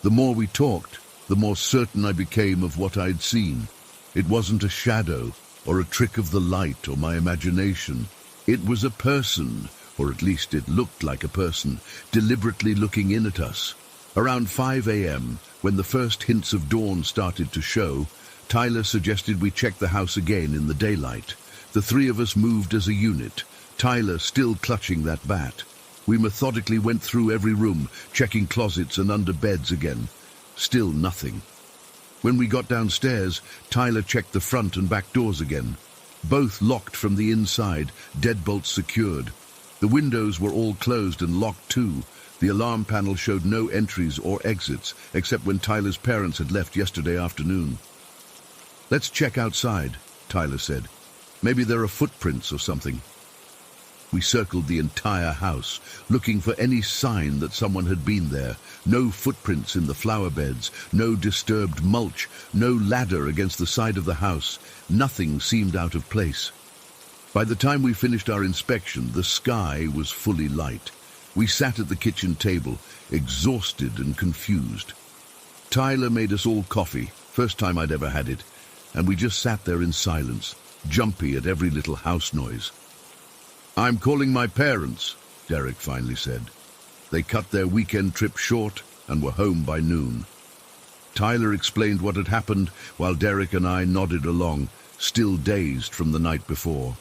The more we talked, the more certain I became of what I'd seen. It wasn't a shadow, or a trick of the light, or my imagination. It was a person, or at least it looked like a person, deliberately looking in at us. Around 5 a.m., when the first hints of dawn started to show, Tyler suggested we check the house again in the daylight. The three of us moved as a unit, Tyler still clutching that bat. We methodically went through every room, checking closets and under beds again. Still nothing. When we got downstairs, Tyler checked the front and back doors again. Both locked from the inside, deadbolts secured. The windows were all closed and locked too. The alarm panel showed no entries or exits, except when Tyler's parents had left yesterday afternoon. "Let's check outside," Tyler said. "Maybe there are footprints or something." We circled the entire house, looking for any sign that someone had been there. No footprints in the flower beds, no disturbed mulch, no ladder against the side of the house. Nothing seemed out of place. By the time we finished our inspection, the sky was fully light. We sat at the kitchen table, exhausted and confused. Tyler made us all coffee, first time I'd ever had it, and we just sat there in silence, jumpy at every little house noise. "I'm calling my parents," Derek finally said. They cut their weekend trip short and were home by noon. Tyler explained what had happened while Derek and I nodded along, still dazed from the night before.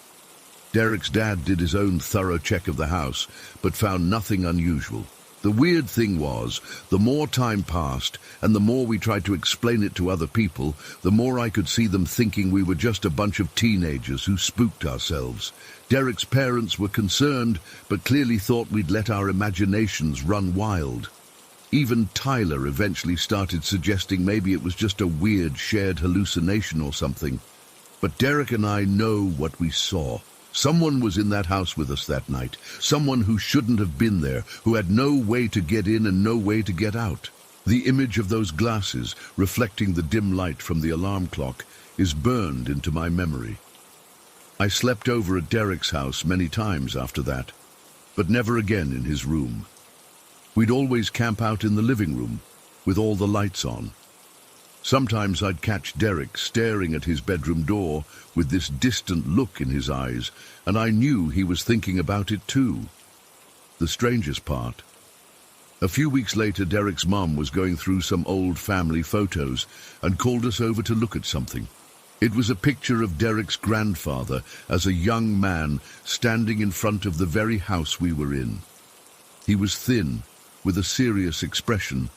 Derek's dad did his own thorough check of the house, but found nothing unusual. The weird thing was, the more time passed and the more we tried to explain it to other people, the more I could see them thinking we were just a bunch of teenagers who spooked ourselves. Derek's parents were concerned, but clearly thought we'd let our imaginations run wild. Even Tyler eventually started suggesting maybe it was just a weird shared hallucination or something. But Derek and I know what we saw. Someone was in that house with us that night. Someone who shouldn't have been there, who had no way to get in and no way to get out. The image of those glasses, reflecting the dim light from the alarm clock, is burned into my memory. I slept over at Derek's house many times after that, but never again in his room. We'd always camp out in the living room, with all the lights on. Sometimes I'd catch Derek staring at his bedroom door with this distant look in his eyes, and I knew he was thinking about it too. The strangest part. A few weeks later, Derek's mum was going through some old family photos and called us over to look at something. It was a picture of Derek's grandfather as a young man standing in front of the very house we were in. He was thin, with a serious expression,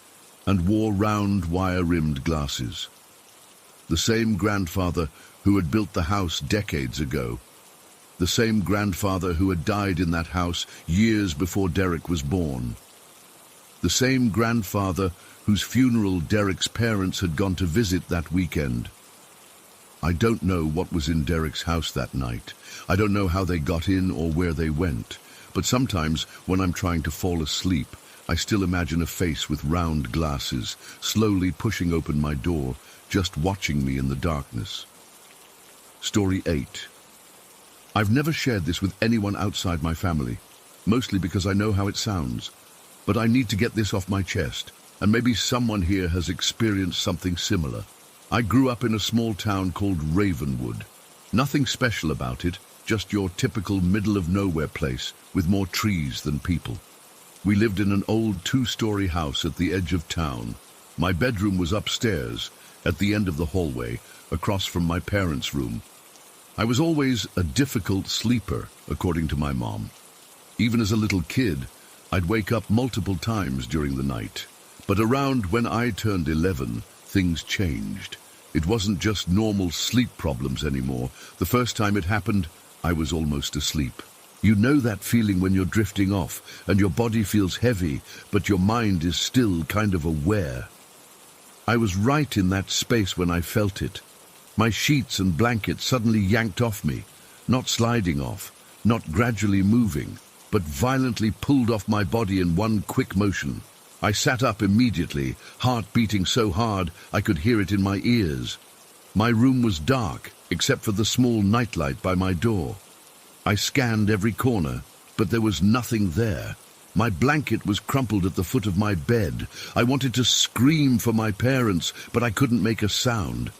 and wore round wire-rimmed glasses. The same grandfather who had built the house decades ago. The same grandfather who had died in that house years before Derek was born. The same grandfather whose funeral Derek's parents had gone to visit that weekend. I don't know what was in Derek's house that night. I don't know how they got in or where they went. But sometimes, when I'm trying to fall asleep, I still imagine a face with round glasses, slowly pushing open my door, just watching me in the darkness. Story 8. I've never shared this with anyone outside my family, mostly because I know how it sounds. But I need to get this off my chest, and maybe someone here has experienced something similar. I grew up in a small town called Ravenwood. Nothing special about it, just your typical middle-of-nowhere place with more trees than people. We lived in an old 2-story house at the edge of town. My bedroom was upstairs, at the end of the hallway, across from my parents' room. I was always a difficult sleeper, according to my mom. Even as a little kid, I'd wake up multiple times during the night. But around when I turned 11, things changed. It wasn't just normal sleep problems anymore. The first time it happened, I was almost asleep. You know that feeling when you're drifting off and your body feels heavy, but your mind is still kind of aware. I was right in that space when I felt it. My sheets and blankets suddenly yanked off me, not sliding off, not gradually moving, but violently pulled off my body in one quick motion. I sat up immediately, heart beating so hard I could hear it in my ears. My room was dark, except for the small nightlight by my door. I scanned every corner, but there was nothing there. My blanket was crumpled at the foot of my bed. I wanted to scream for my parents, but I couldn't make a sound.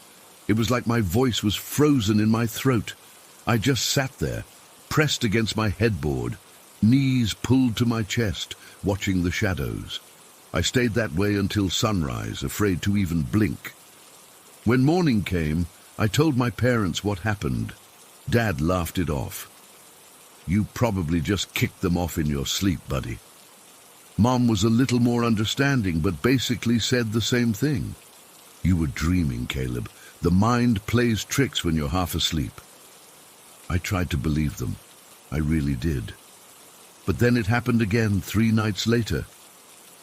It was like my voice was frozen in my throat. I just sat there, pressed against my headboard, knees pulled to my chest, watching the shadows. I stayed that way until sunrise, afraid to even blink. When morning came, I told my parents what happened. Dad laughed it off. You probably just kicked them off in your sleep, buddy. Mom was a little more understanding, but basically said the same thing. You were dreaming, Caleb. The mind plays tricks when you're half asleep. I tried to believe them. I really did. But then it happened again 3 nights later,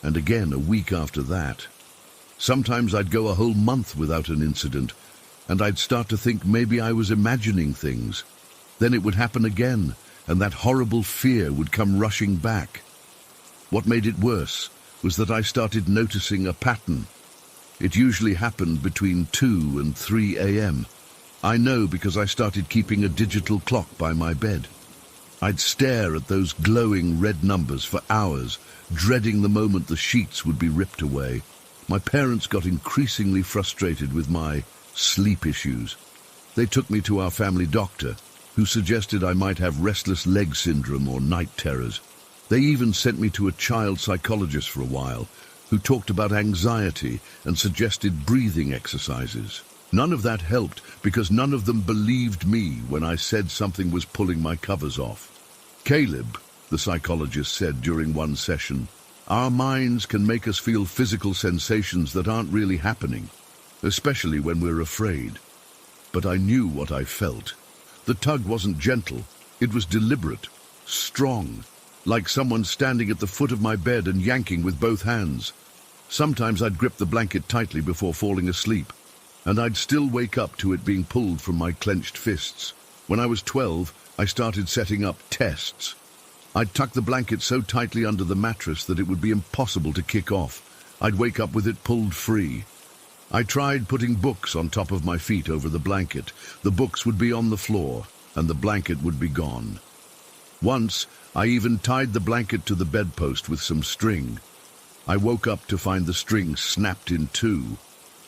and again a week after that. Sometimes I'd go a whole month without an incident, and I'd start to think maybe I was imagining things. Then it would happen again, and that horrible fear would come rushing back. What made it worse was that I started noticing a pattern. It usually happened between 2 and 3 a.m. I know because I started keeping a digital clock by my bed. I'd stare at those glowing red numbers for hours, dreading the moment the sheets would be ripped away. My parents got increasingly frustrated with my sleep issues. They took me to our family doctor, who suggested I might have restless leg syndrome or night terrors. They even sent me to a child psychologist for a while, who talked about anxiety and suggested breathing exercises. None of that helped because none of them believed me when I said something was pulling my covers off. Caleb, the psychologist said during one session, our minds can make us feel physical sensations that aren't really happening, especially when we're afraid. But I knew what I felt. The tug wasn't gentle. It was deliberate, strong, like someone standing at the foot of my bed and yanking with both hands. Sometimes I'd grip the blanket tightly before falling asleep, and I'd still wake up to it being pulled from my clenched fists. When I was 12, I started setting up tests. I'd tuck the blanket so tightly under the mattress that it would be impossible to kick off. I'd wake up with it pulled free. I tried putting books on top of my feet over the blanket. The books would be on the floor, and the blanket would be gone. Once, I even tied the blanket to the bedpost with some string. I woke up to find the string snapped in 2.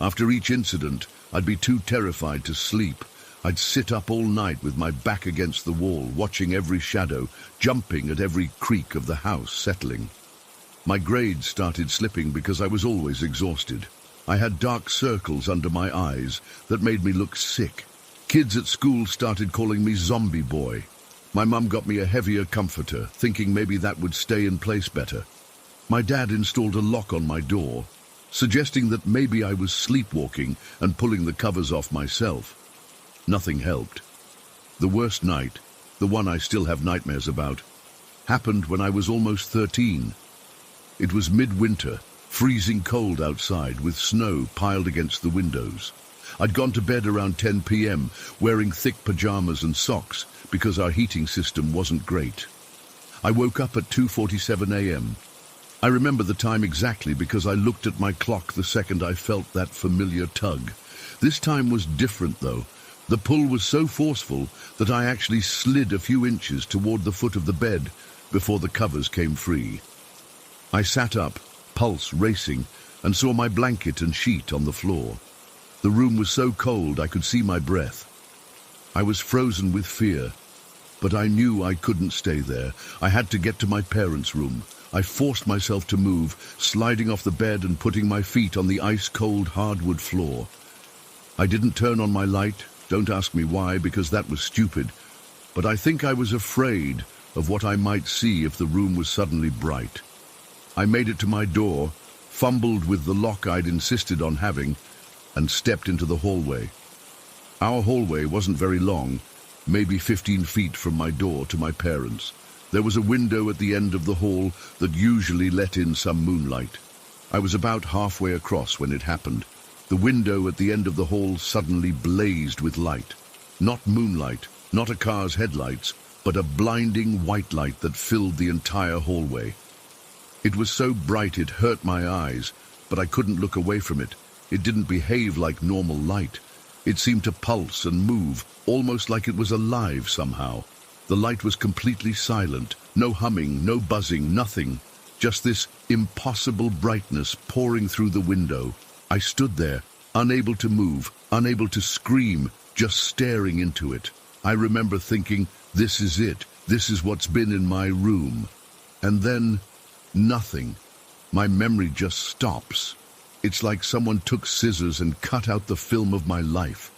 After each incident, I'd be too terrified to sleep. I'd sit up all night with my back against the wall, watching every shadow, jumping at every creak of the house settling. My grades started slipping because I was always exhausted. I had dark circles under my eyes that made me look sick. Kids at school started calling me Zombie Boy. My mum got me a heavier comforter, thinking maybe that would stay in place better. My dad installed a lock on my door, suggesting that maybe I was sleepwalking and pulling the covers off myself. Nothing helped. The worst night, the one I still have nightmares about, happened when I was almost 13. It was midwinter, freezing cold outside with snow piled against the windows. I'd gone to bed around 10 p.m. wearing thick pajamas and socks because our heating system wasn't great. I woke up at 2:47 a.m. I remember the time exactly because I looked at my clock the second I felt that familiar tug. This time was different though. The pull was so forceful that I actually slid a few inches toward the foot of the bed before the covers came free. I sat up, pulse racing, and saw my blanket and sheet on the floor. The room was so cold I could see my breath. I was frozen with fear, but I knew I couldn't stay there. I had to get to my parents' room. I forced myself to move, sliding off the bed and putting my feet on the ice-cold hardwood floor. I didn't turn on my light. Don't ask me why, because that was stupid. But I think I was afraid of what I might see if the room was suddenly bright. I made it to my door, fumbled with the lock I'd insisted on having, and stepped into the hallway. Our hallway wasn't very long, maybe 15 feet from my door to my parents'. There was a window at the end of the hall that usually let in some moonlight. I was about halfway across when it happened. The window at the end of the hall suddenly blazed with light. Not moonlight, not a car's headlights, but a blinding white light that filled the entire hallway. It was so bright it hurt my eyes, but I couldn't look away from it. It didn't behave like normal light. It seemed to pulse and move, almost like it was alive somehow. The light was completely silent, no humming, no buzzing, nothing. Just this impossible brightness pouring through the window. I stood there, unable to move, unable to scream, just staring into it. I remember thinking, this is it. This is what's been in my room. And then, nothing. My memory just stops. It's like someone took scissors and cut out the film of my life.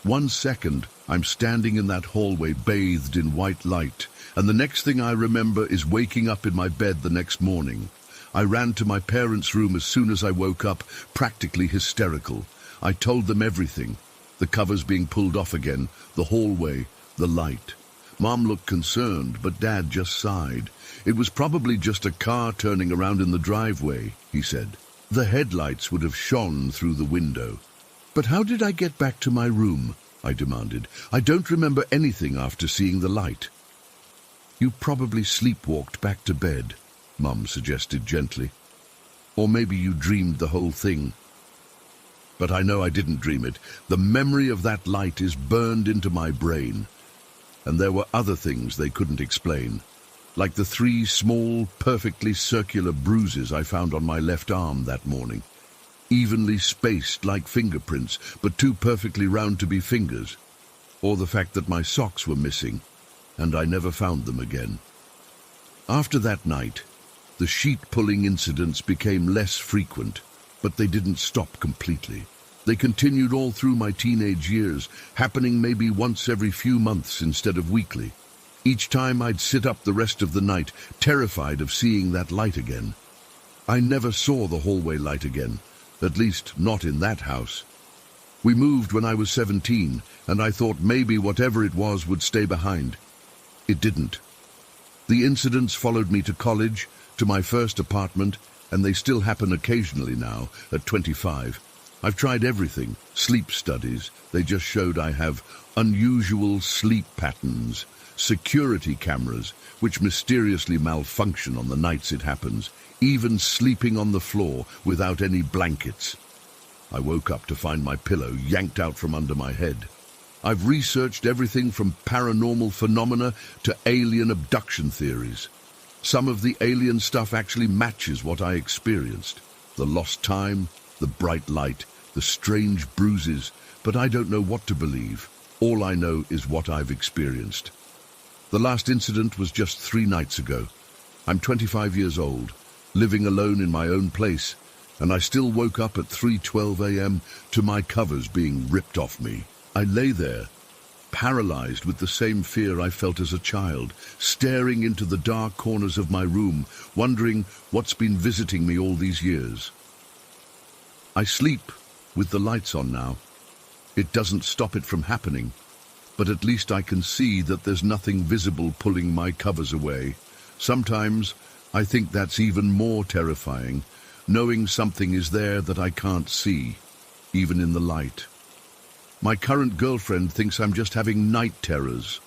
1 second, I'm standing in that hallway bathed in white light, and the next thing I remember is waking up in my bed the next morning. I ran to my parents' room as soon as I woke up, practically hysterical. I told them everything. The covers being pulled off again, the hallway, the light. Mom looked concerned, but Dad just sighed. It was probably just a car turning around in the driveway, he said. The headlights would have shone through the window. But how did I get back to my room? I demanded. I don't remember anything after seeing the light. You probably sleepwalked back to bed, Mum suggested gently. Or maybe you dreamed the whole thing. But I know I didn't dream it. The memory of that light is burned into my brain. And there were other things they couldn't explain, like the 3 small, perfectly circular bruises I found on my left arm that morning. Evenly spaced like fingerprints, but too perfectly round to be fingers. Or the fact that my socks were missing, and I never found them again. After that night, the sheet-pulling incidents became less frequent, but they didn't stop completely. They continued all through my teenage years, happening maybe once every few months instead of weekly. Each time I'd sit up the rest of the night, terrified of seeing that light again. I never saw the hallway light again, at least not in that house. We moved when I was 17, and I thought maybe whatever it was would stay behind. It didn't. The incidents followed me to college, to my first apartment, and they still happen occasionally now, at 25. I've tried everything, sleep studies. They just showed I have unusual sleep patterns, security cameras, which mysteriously malfunction on the nights it happens, even sleeping on the floor without any blankets. I woke up to find my pillow yanked out from under my head. I've researched everything from paranormal phenomena to alien abduction theories. Some of the alien stuff actually matches what I experienced. The lost time, the bright light, the strange bruises, but I don't know what to believe. All I know is what I've experienced. The last incident was just 3 nights ago. I'm 25 years old, living alone in my own place, and I still woke up at 3:12 a.m. to my covers being ripped off me. I lay there, paralyzed with the same fear I felt as a child, staring into the dark corners of my room, wondering what's been visiting me all these years. I sleep with the lights on now. It doesn't stop it from happening, but at least I can see that there's nothing visible pulling my covers away. Sometimes I think that's even more terrifying, knowing something is there that I can't see, even in the light. My current girlfriend thinks I'm just having night terrors.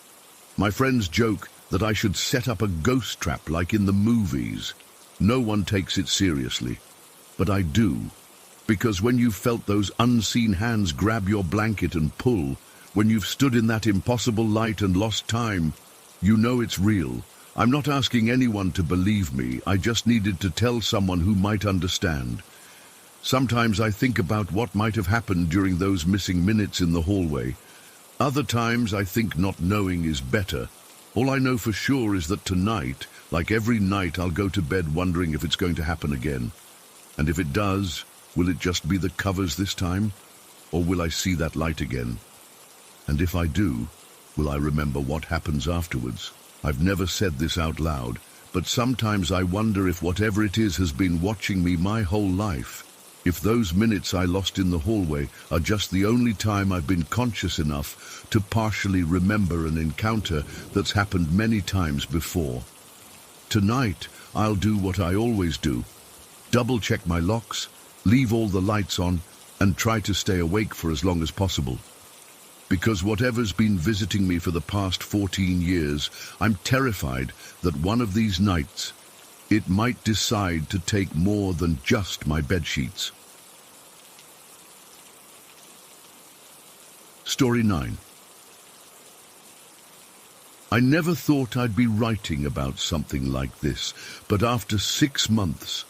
My friends joke that I should set up a ghost trap like in the movies. No one takes it seriously, but I do. Because when you've felt those unseen hands grab your blanket and pull, when you've stood in that impossible light and lost time, you know it's real. I'm not asking anyone to believe me. I just needed to tell someone who might understand. Sometimes I think about what might have happened during those missing minutes in the hallway. Other times I think not knowing is better. All I know for sure is that tonight, like every night, I'll go to bed wondering if it's going to happen again. And if it does, will it just be the covers this time? Or will I see that light again? And if I do, will I remember what happens afterwards? I've never said this out loud, but sometimes I wonder if whatever it is has been watching me my whole life. If those minutes I lost in the hallway are just the only time I've been conscious enough to partially remember an encounter that's happened many times before. Tonight, I'll do what I always do. Double-check my locks, leave all the lights on, and try to stay awake for as long as possible. Because whatever's been visiting me for the past 14 years, I'm terrified that one of these nights it might decide to take more than just my bedsheets. Story 9. I never thought I'd be writing about something like this, but after 6 months,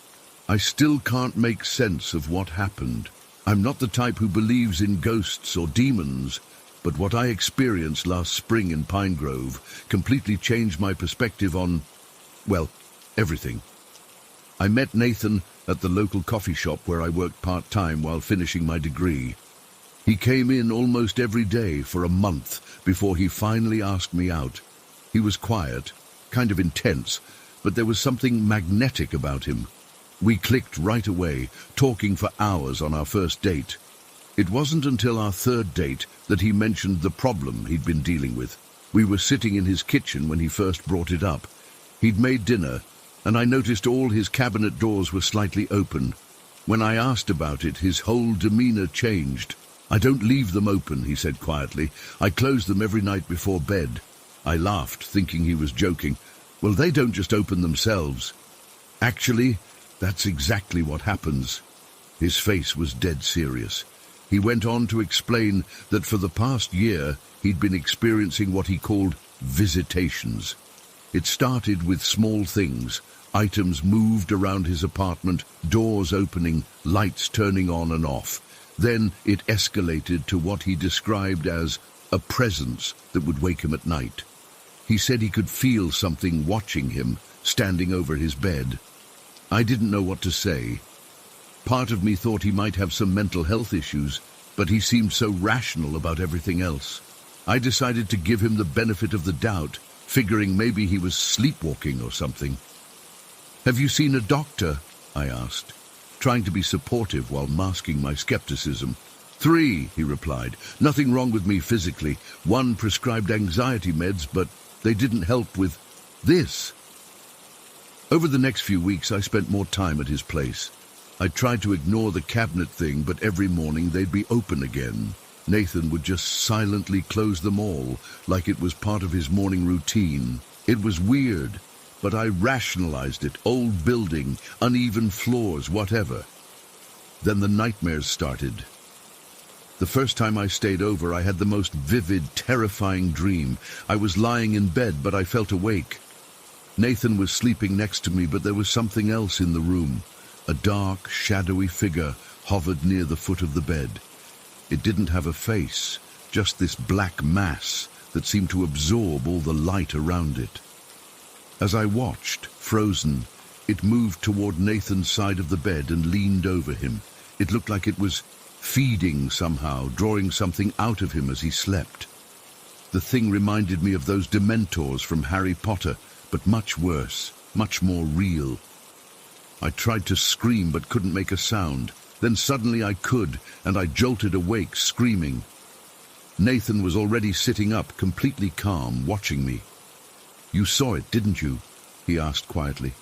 I still can't make sense of what happened. I'm not the type who believes in ghosts or demons, but what I experienced last spring in Pine Grove completely changed my perspective on, well, everything. I met Nathan at the local coffee shop where I worked part-time while finishing my degree. He came in almost every day for a month before he finally asked me out. He was quiet, kind of intense, but there was something magnetic about him. We clicked right away, talking for hours on our first date. It wasn't until our third date that he mentioned the problem he'd been dealing with. We were sitting in his kitchen when he first brought it up. He'd made dinner, and I noticed all his cabinet doors were slightly open. When I asked about it, his whole demeanor changed. "I don't leave them open," he said quietly. "I close them every night before bed." I laughed, thinking he was joking. "Well, they don't just open themselves." "Actually, that's exactly what happens." His face was dead serious. He went on to explain that for the past year he'd been experiencing what he called visitations. It started with small things, items moved around his apartment, doors opening, lights turning on and off. Then it escalated to what he described as a presence that would wake him at night. He said he could feel something watching him, standing over his bed. I didn't know what to say. Part of me thought he might have some mental health issues, but he seemed so rational about everything else. I decided to give him the benefit of the doubt, figuring maybe he was sleepwalking or something. "Have you seen a doctor?" I asked, trying to be supportive while masking my skepticism. "3, he replied. "Nothing wrong with me physically. One prescribed anxiety meds, but they didn't help with this." Over the next few weeks, I spent more time at his place. I tried to ignore the cabinet thing, but every morning they'd be open again. Nathan would just silently close them all, like it was part of his morning routine. It was weird, but I rationalized it. Old building, uneven floors, whatever. Then the nightmares started. The first time I stayed over, I had the most vivid, terrifying dream. I was lying in bed, but I felt awake. Nathan was sleeping next to me, but there was something else in the room. A dark, shadowy figure hovered near the foot of the bed. It didn't have a face, just this black mass that seemed to absorb all the light around it. As I watched, frozen, it moved toward Nathan's side of the bed and leaned over him. It looked like it was feeding somehow, drawing something out of him as he slept. The thing reminded me of those Dementors from Harry Potter, but much worse, much more real. I tried to scream but couldn't make a sound. Then suddenly I could, and I jolted awake, screaming. Nathan was already sitting up, completely calm, watching me. "You saw it, didn't you?" he asked quietly.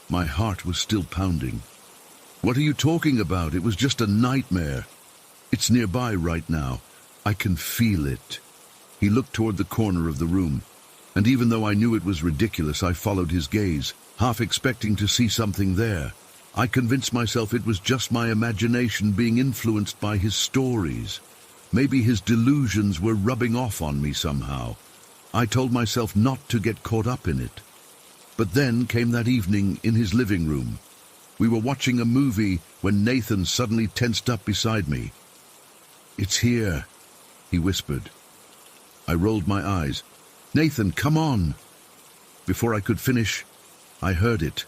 My heart was still pounding. "What are you talking about? It was just a nightmare. It's nearby right now. I can feel it." He looked toward the corner of the room, and even though I knew it was ridiculous, I followed his gaze, half expecting to see something there. I convinced myself it was just my imagination being influenced by his stories. Maybe his delusions were rubbing off on me somehow. I told myself not to get caught up in it. But then came that evening in his living room. We were watching a movie when Nathan suddenly tensed up beside me. "It's here," he whispered. I rolled my eyes. "Nathan, come on!" Before I could finish, I heard it.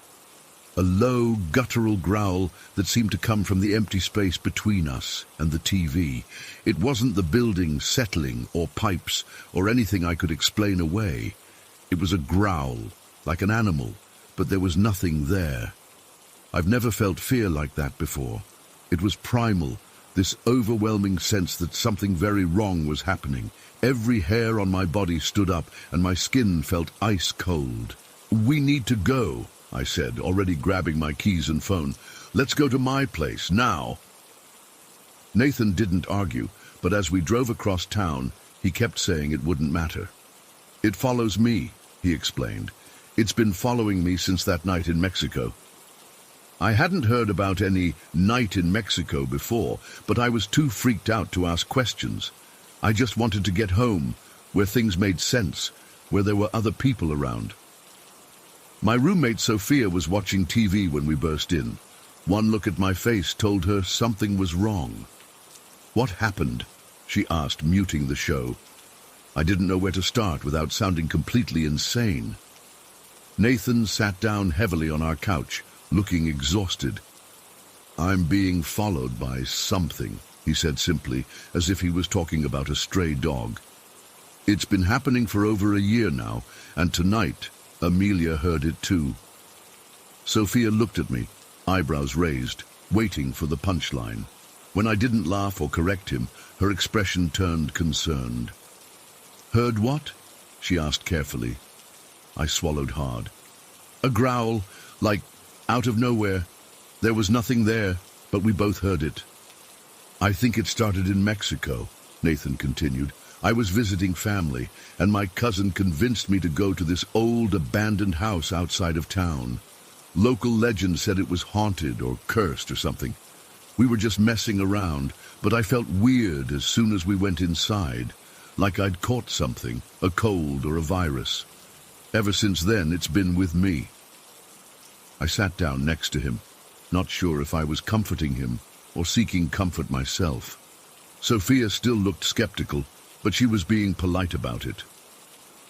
A low, guttural growl that seemed to come from the empty space between us and the TV. It wasn't the building settling or pipes or anything I could explain away. It was a growl, like an animal, but there was nothing there. I've never felt fear like that before. It was primal, this overwhelming sense that something very wrong was happening. Every hair on my body stood up and my skin felt ice cold. "We need to go," I said, already grabbing my keys and phone. "Let's go to my place, now." Nathan didn't argue, but as we drove across town, he kept saying it wouldn't matter. "It follows me," he explained. "It's been following me since that night in Mexico." I hadn't heard about any night in Mexico before, but I was too freaked out to ask questions. I just wanted to get home, where things made sense, where there were other people around. My roommate Sophia was watching TV when we burst in. One look at my face told her something was wrong. "What happened?" she asked, muting the show. I didn't know where to start without sounding completely insane. Nathan sat down heavily on our couch, looking exhausted. "I'm being followed by something," he said simply, as if he was talking about a stray dog. It's been happening for over a year now, and tonight, Amelia heard it too. Sophia looked at me, eyebrows raised, waiting for the punchline. When I didn't laugh or correct him, her expression turned concerned. Heard what? She asked carefully. I swallowed hard. A growl, like out of nowhere. There was nothing there, but we both heard it. I think it started in Mexico, Nathan continued. I was visiting family, and my cousin convinced me to go to this old abandoned house outside of town. Local legend said it was haunted or cursed or something. We were just messing around, but I felt weird as soon as we went inside, like I'd caught something, a cold or a virus. Ever since then, it's been with me. I sat down next to him, not sure if I was comforting him or seeking comfort myself. Sophia still looked skeptical, but she was being polite about it.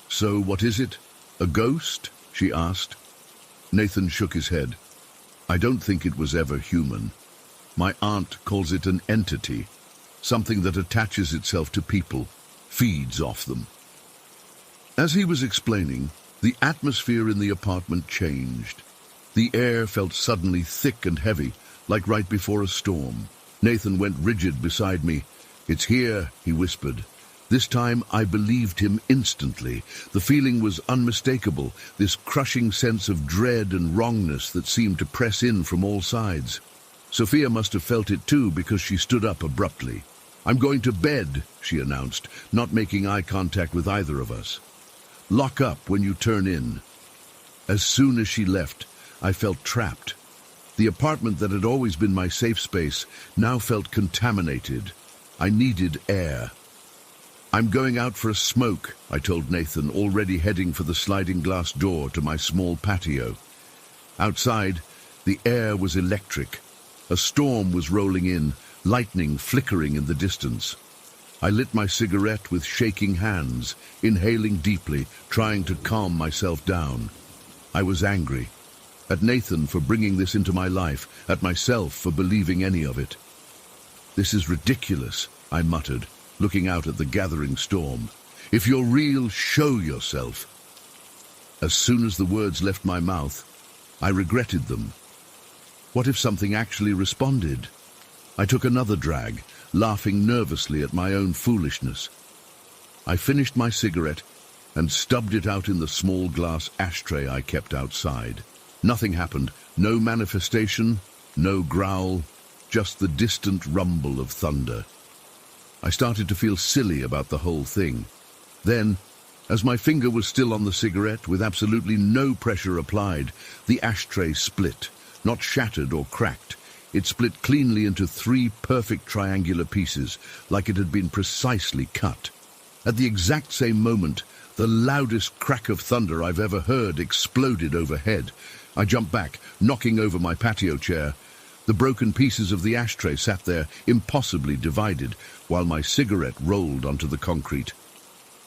So what is it? A ghost? She asked. Nathan shook his head. I don't think it was ever human. My aunt calls it an entity, something that attaches itself to people, feeds off them. As he was explaining, the atmosphere in the apartment changed. The air felt suddenly thick and heavy, like right before a storm. Nathan went rigid beside me. It's here, he whispered. This time I believed him instantly. The feeling was unmistakable, this crushing sense of dread and wrongness that seemed to press in from all sides. Sophia must have felt it too, because she stood up abruptly. I'm going to bed, she announced, not making eye contact with either of us. Lock up when you turn in. As soon as she left, I felt trapped. The apartment that had always been my safe space now felt contaminated. I needed air. I'm going out for a smoke, I told Nathan, already heading for the sliding glass door to my small patio. Outside, the air was electric. A storm was rolling in, lightning flickering in the distance. I lit my cigarette with shaking hands, inhaling deeply, trying to calm myself down. I was angry. At Nathan for bringing this into my life, at myself for believing any of it. This is ridiculous, I muttered, looking out at the gathering storm. If you're real, show yourself. As soon as the words left my mouth, I regretted them. What if something actually responded? I took another drag, laughing nervously at my own foolishness. I finished my cigarette and stubbed it out in the small glass ashtray I kept outside. Nothing happened, no manifestation, no growl, just the distant rumble of thunder. I started to feel silly about the whole thing. Then, as my finger was still on the cigarette with absolutely no pressure applied, the ashtray split, not shattered or cracked. It split cleanly into 3 perfect triangular pieces, like it had been precisely cut. At the exact same moment, the loudest crack of thunder I've ever heard exploded overhead. I jumped back, knocking over my patio chair. The broken pieces of the ashtray sat there, impossibly divided, while my cigarette rolled onto the concrete.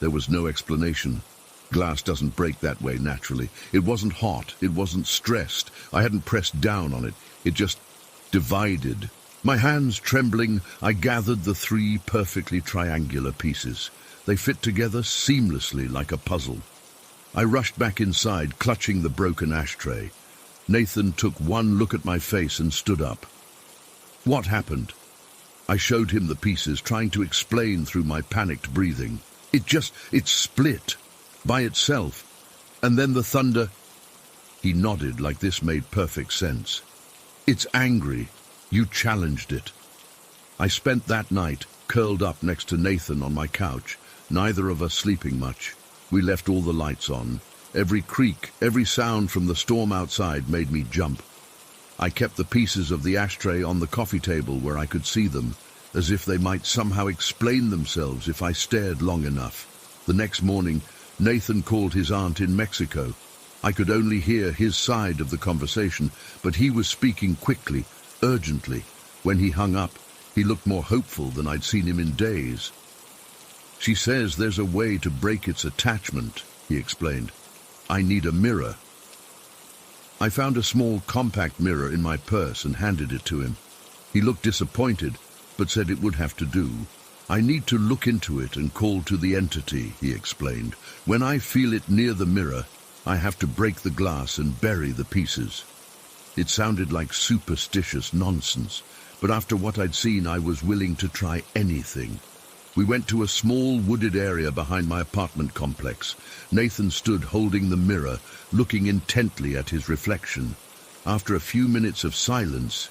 There was no explanation. Glass doesn't break that way naturally. It wasn't hot, it wasn't stressed. I hadn't pressed down on it. It just divided. My hands trembling, I gathered the 3 perfectly triangular pieces. They fit together seamlessly like a puzzle. I rushed back inside, clutching the broken ashtray. Nathan took one look at my face and stood up. What happened? I showed him the pieces, trying to explain through my panicked breathing. It split by itself. And then the thunder. He nodded like this made perfect sense. It's angry. You challenged it. I spent that night curled up next to Nathan on my couch, neither of us sleeping much. We left all the lights on. Every creak, every sound from the storm outside made me jump. I kept the pieces of the ashtray on the coffee table where I could see them, as if they might somehow explain themselves if I stared long enough. The next morning, Nathan called his aunt in Mexico. I could only hear his side of the conversation, but he was speaking quickly, urgently. When he hung up, he looked more hopeful than I'd seen him in days. She says there's a way to break its attachment, he explained. I need a mirror. I found a small compact mirror in my purse and handed it to him. He looked disappointed, but said it would have to do. I need to look into it and call to the entity, he explained. When I feel it near the mirror, I have to break the glass and bury the pieces. It sounded like superstitious nonsense, but after what I'd seen, I was willing to try anything. We went to a small wooded area behind my apartment complex. Nathan stood holding the mirror, looking intently at his reflection. After a few minutes of silence,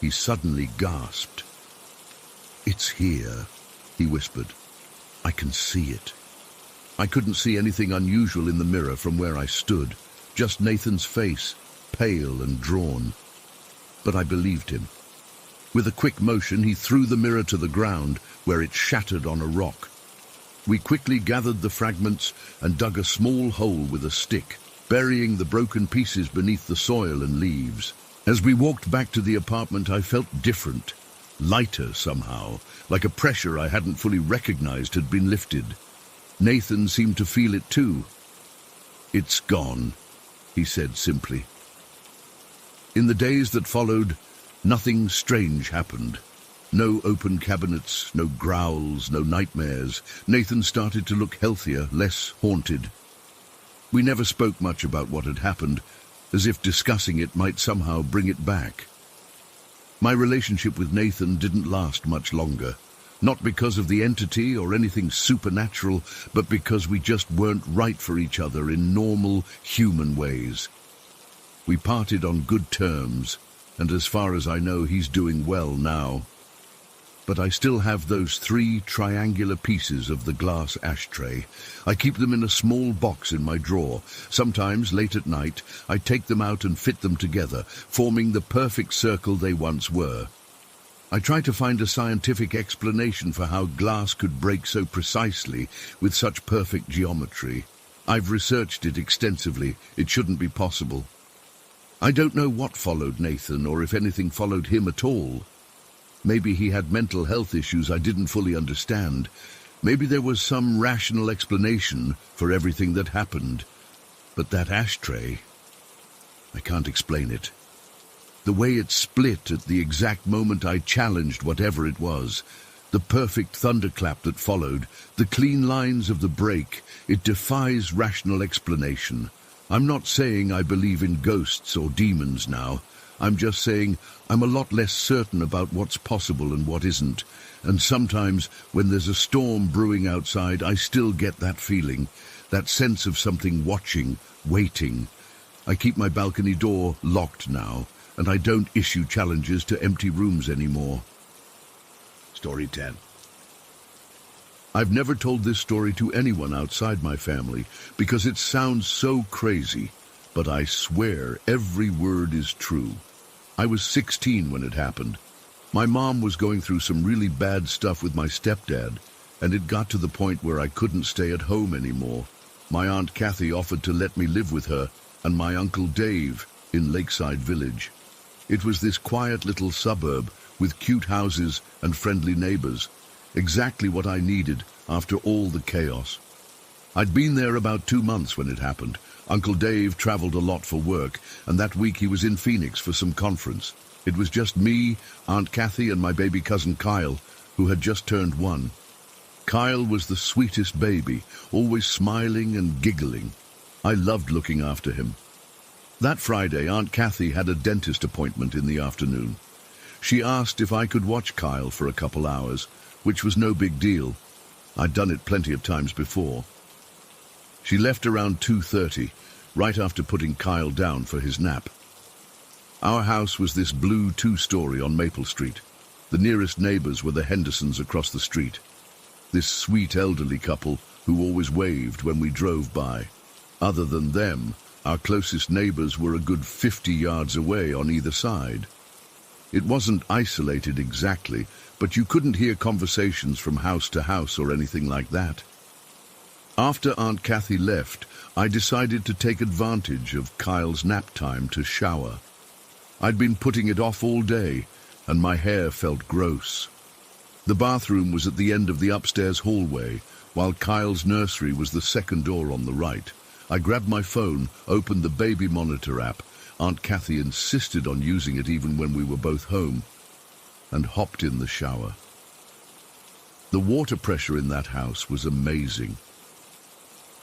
he suddenly gasped. "It's here," he whispered. "I can see it." I couldn't see anything unusual in the mirror from where I stood, just Nathan's face, pale and drawn. But I believed him. With a quick motion, he threw the mirror to the ground, where it shattered on a rock. We quickly gathered the fragments and dug a small hole with a stick, burying the broken pieces beneath the soil and leaves. As we walked back to the apartment, I felt different, lighter somehow, like a pressure I hadn't fully recognized had been lifted. Nathan seemed to feel it too. "It's gone," he said simply. In the days that followed, nothing strange happened. No open cabinets, no growls, no nightmares. Nathan started to look healthier, less haunted. We never spoke much about what had happened, as if discussing it might somehow bring it back. My relationship with Nathan didn't last much longer, not because of the entity or anything supernatural, but because we just weren't right for each other in normal, human ways. We parted on good terms, and as far as I know, he's doing well now. But I still have those 3 triangular pieces of the glass ashtray. I keep them in a small box in my drawer. Sometimes, late at night, I take them out and fit them together, forming the perfect circle they once were. I try to find a scientific explanation for how glass could break so precisely with such perfect geometry. I've researched it extensively. It shouldn't be possible. I don't know what followed Nathan, or if anything followed him at all. Maybe he had mental health issues I didn't fully understand. Maybe there was some rational explanation for everything that happened. But that ashtray, I can't explain it. The way it split at the exact moment I challenged whatever it was, the perfect thunderclap that followed, the clean lines of the break, it defies rational explanation. I'm not saying I believe in ghosts or demons now. I'm just saying I'm a lot less certain about what's possible and what isn't. And sometimes, when there's a storm brewing outside, I still get that feeling, that sense of something watching, waiting. I keep my balcony door locked now, and I don't issue challenges to empty rooms anymore. Story 10. I've never told this story to anyone outside my family because it sounds so crazy, but I swear every word is true. I was 16 when it happened. My mom was going through some really bad stuff with my stepdad, and it got to the point where I couldn't stay at home anymore. My Aunt Kathy offered to let me live with her and my Uncle Dave in Lakeside Village. It was this quiet little suburb with cute houses and friendly neighbors, exactly what I needed after all the chaos. I'd been there about 2 months when it happened. Uncle Dave traveled a lot for work, and that week he was in Phoenix for some conference. It was just me, Aunt Kathy, and my baby cousin Kyle, who had just turned 1. Kyle was the sweetest baby, always smiling and giggling. I loved looking after him. That Friday, Aunt Kathy had a dentist appointment in the afternoon. She asked if I could watch Kyle for a couple hours, which was no big deal. I'd done it plenty of times before. She left around 2:30, right after putting Kyle down for his nap. Our house was this blue 2-story on Maple Street. The nearest neighbors were the Hendersons across the street. This sweet elderly couple who always waved when we drove by. Other than them, our closest neighbors were a good 50 yards away on either side. It wasn't isolated exactly, but you couldn't hear conversations from house to house or anything like that. After Aunt Kathy left, I decided to take advantage of Kyle's nap time to shower. I'd been putting it off all day, and my hair felt gross. The bathroom was at the end of the upstairs hallway, while Kyle's nursery was the second door on the right. I grabbed my phone, opened the baby monitor app. Aunt Kathy insisted on using it even when we were both home. and hopped in the shower. The water pressure in that house was amazing.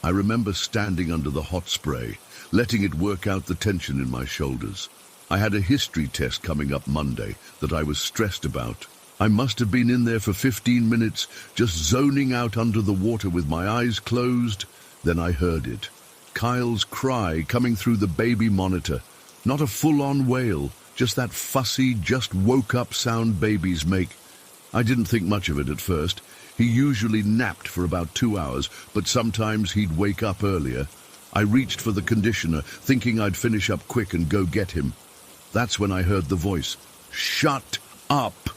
I remember standing under the hot spray, letting it work out the tension in my shoulders. I had a history test coming up Monday that I was stressed about. I must have been in there for 15 minutes, just zoning out under the water with my eyes closed. Then I heard it. Kyle's cry coming through the baby monitor. Not a full-on wail, just that fussy, just woke up sound babies make. I didn't think much of it at first. He usually napped for about 2 hours, but sometimes he'd wake up earlier. I reached for the conditioner, thinking I'd finish up quick and go get him. That's when I heard the voice. "Shut up!"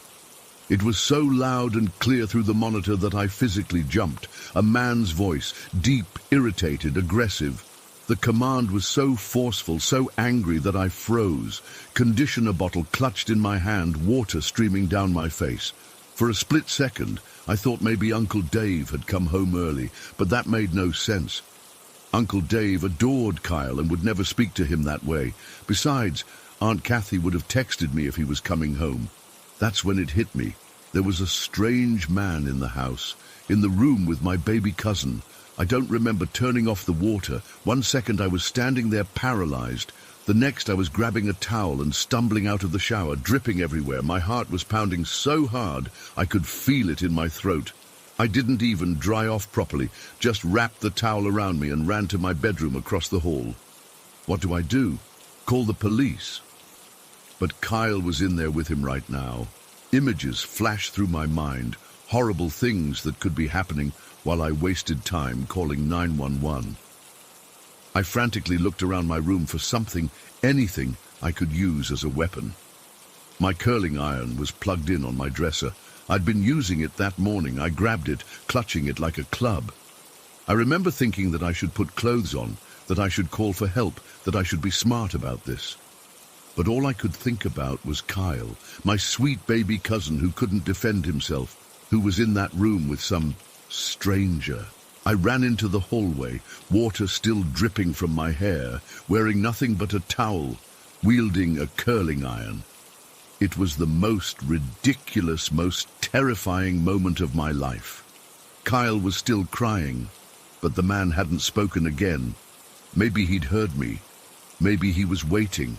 It was so loud and clear through the monitor that I physically jumped. A man's voice, deep, irritated, aggressive. The command was so forceful, so angry that I froze. Conditioner bottle clutched in my hand, water streaming down my face. For a split second, I thought maybe Uncle Dave had come home early, but that made no sense. Uncle Dave adored Kyle and would never speak to him that way. Besides, Aunt Kathy would have texted me if he was coming home. That's when it hit me. There was a strange man in the house, in the room with my baby cousin. I don't remember turning off the water. 1 second I was standing there paralyzed. The next I was grabbing a towel and stumbling out of the shower, dripping everywhere. My heart was pounding so hard I could feel it in my throat. I didn't even dry off properly, just wrapped the towel around me and ran to my bedroom across the hall. What do? Call the police? But Kyle was in there with him right now. Images flashed through my mind, horrible things that could be happening while I wasted time calling 911. I frantically looked around my room for something, anything I could use as a weapon. My curling iron was plugged in on my dresser. I'd been using it that morning. I grabbed it, clutching it like a club. I remember thinking that I should put clothes on, that I should call for help, that I should be smart about this. But all I could think about was Kyle, my sweet baby cousin who couldn't defend himself, who was in that room with some stranger. I ran into the hallway, water still dripping from my hair, wearing nothing but a towel, wielding a curling iron. It was the most ridiculous, most terrifying moment of my life. Kyle was still crying, but the man hadn't spoken again. Maybe he'd heard me. Maybe he was waiting.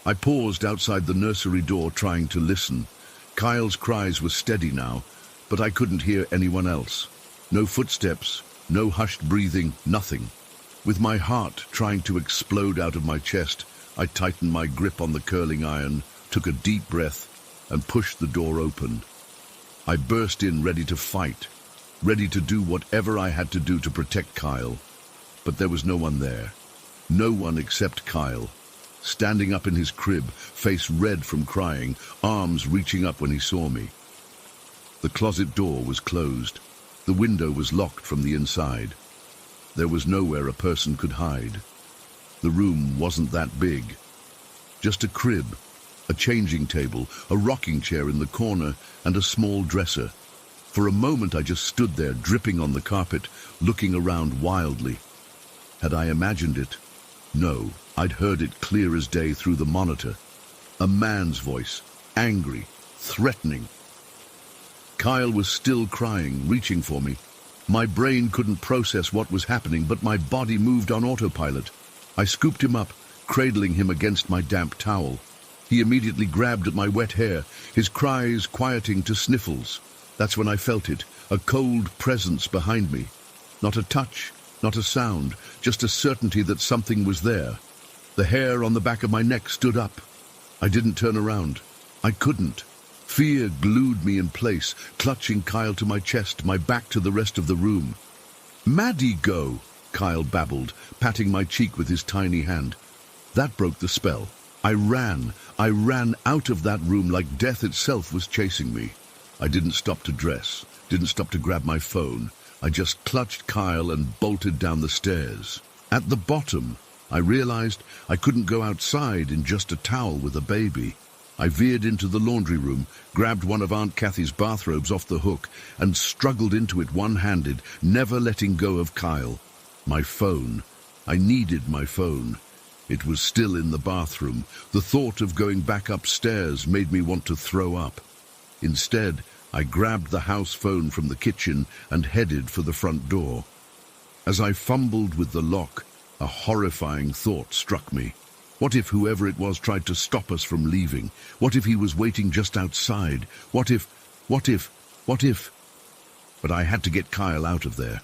I paused outside the nursery door trying to listen. Kyle's cries were steady now, but I couldn't hear anyone else. No footsteps, no hushed breathing, nothing. With my heart trying to explode out of my chest, I tightened my grip on the curling iron, took a deep breath, and pushed the door open. I burst in ready to fight, ready to do whatever I had to do to protect Kyle. But there was no one there. No one except Kyle. Standing up in his crib, face red from crying, arms reaching up when he saw me. The closet door was closed. The window was locked from the inside. There was nowhere a person could hide. The room wasn't that big. Just a crib, a changing table, a rocking chair in the corner, and a small dresser. For a moment I just stood there, dripping on the carpet, looking around wildly. Had I imagined it? No. I'd heard it clear as day through the monitor. A man's voice, angry, threatening. Kyle was still crying, reaching for me. My brain couldn't process what was happening, but my body moved on autopilot. I scooped him up, cradling him against my damp towel. He immediately grabbed at my wet hair, his cries quieting to sniffles. That's when I felt it, a cold presence behind me. Not a touch, not a sound, just a certainty that something was there. The hair on the back of my neck stood up. I didn't turn around. I couldn't. Fear glued me in place, clutching Kyle to my chest, my back to the rest of the room. "Maddie, go!" Kyle babbled, patting my cheek with his tiny hand. That broke the spell. I ran out of that room like death itself was chasing me. I didn't stop to dress, didn't stop to grab my phone. I just clutched Kyle and bolted down the stairs. At the bottom, I realized I couldn't go outside in just a towel with a baby. I veered into the laundry room, grabbed one of Aunt Kathy's bathrobes off the hook, and struggled into it one-handed, never letting go of Kyle. My phone. I needed my phone. It was still in the bathroom. The thought of going back upstairs made me want to throw up. Instead, I grabbed the house phone from the kitchen and headed for the front door. As I fumbled with the lock, a horrifying thought struck me. What if whoever it was tried to stop us from leaving? What if he was waiting just outside? What if... But I had to get Kyle out of there.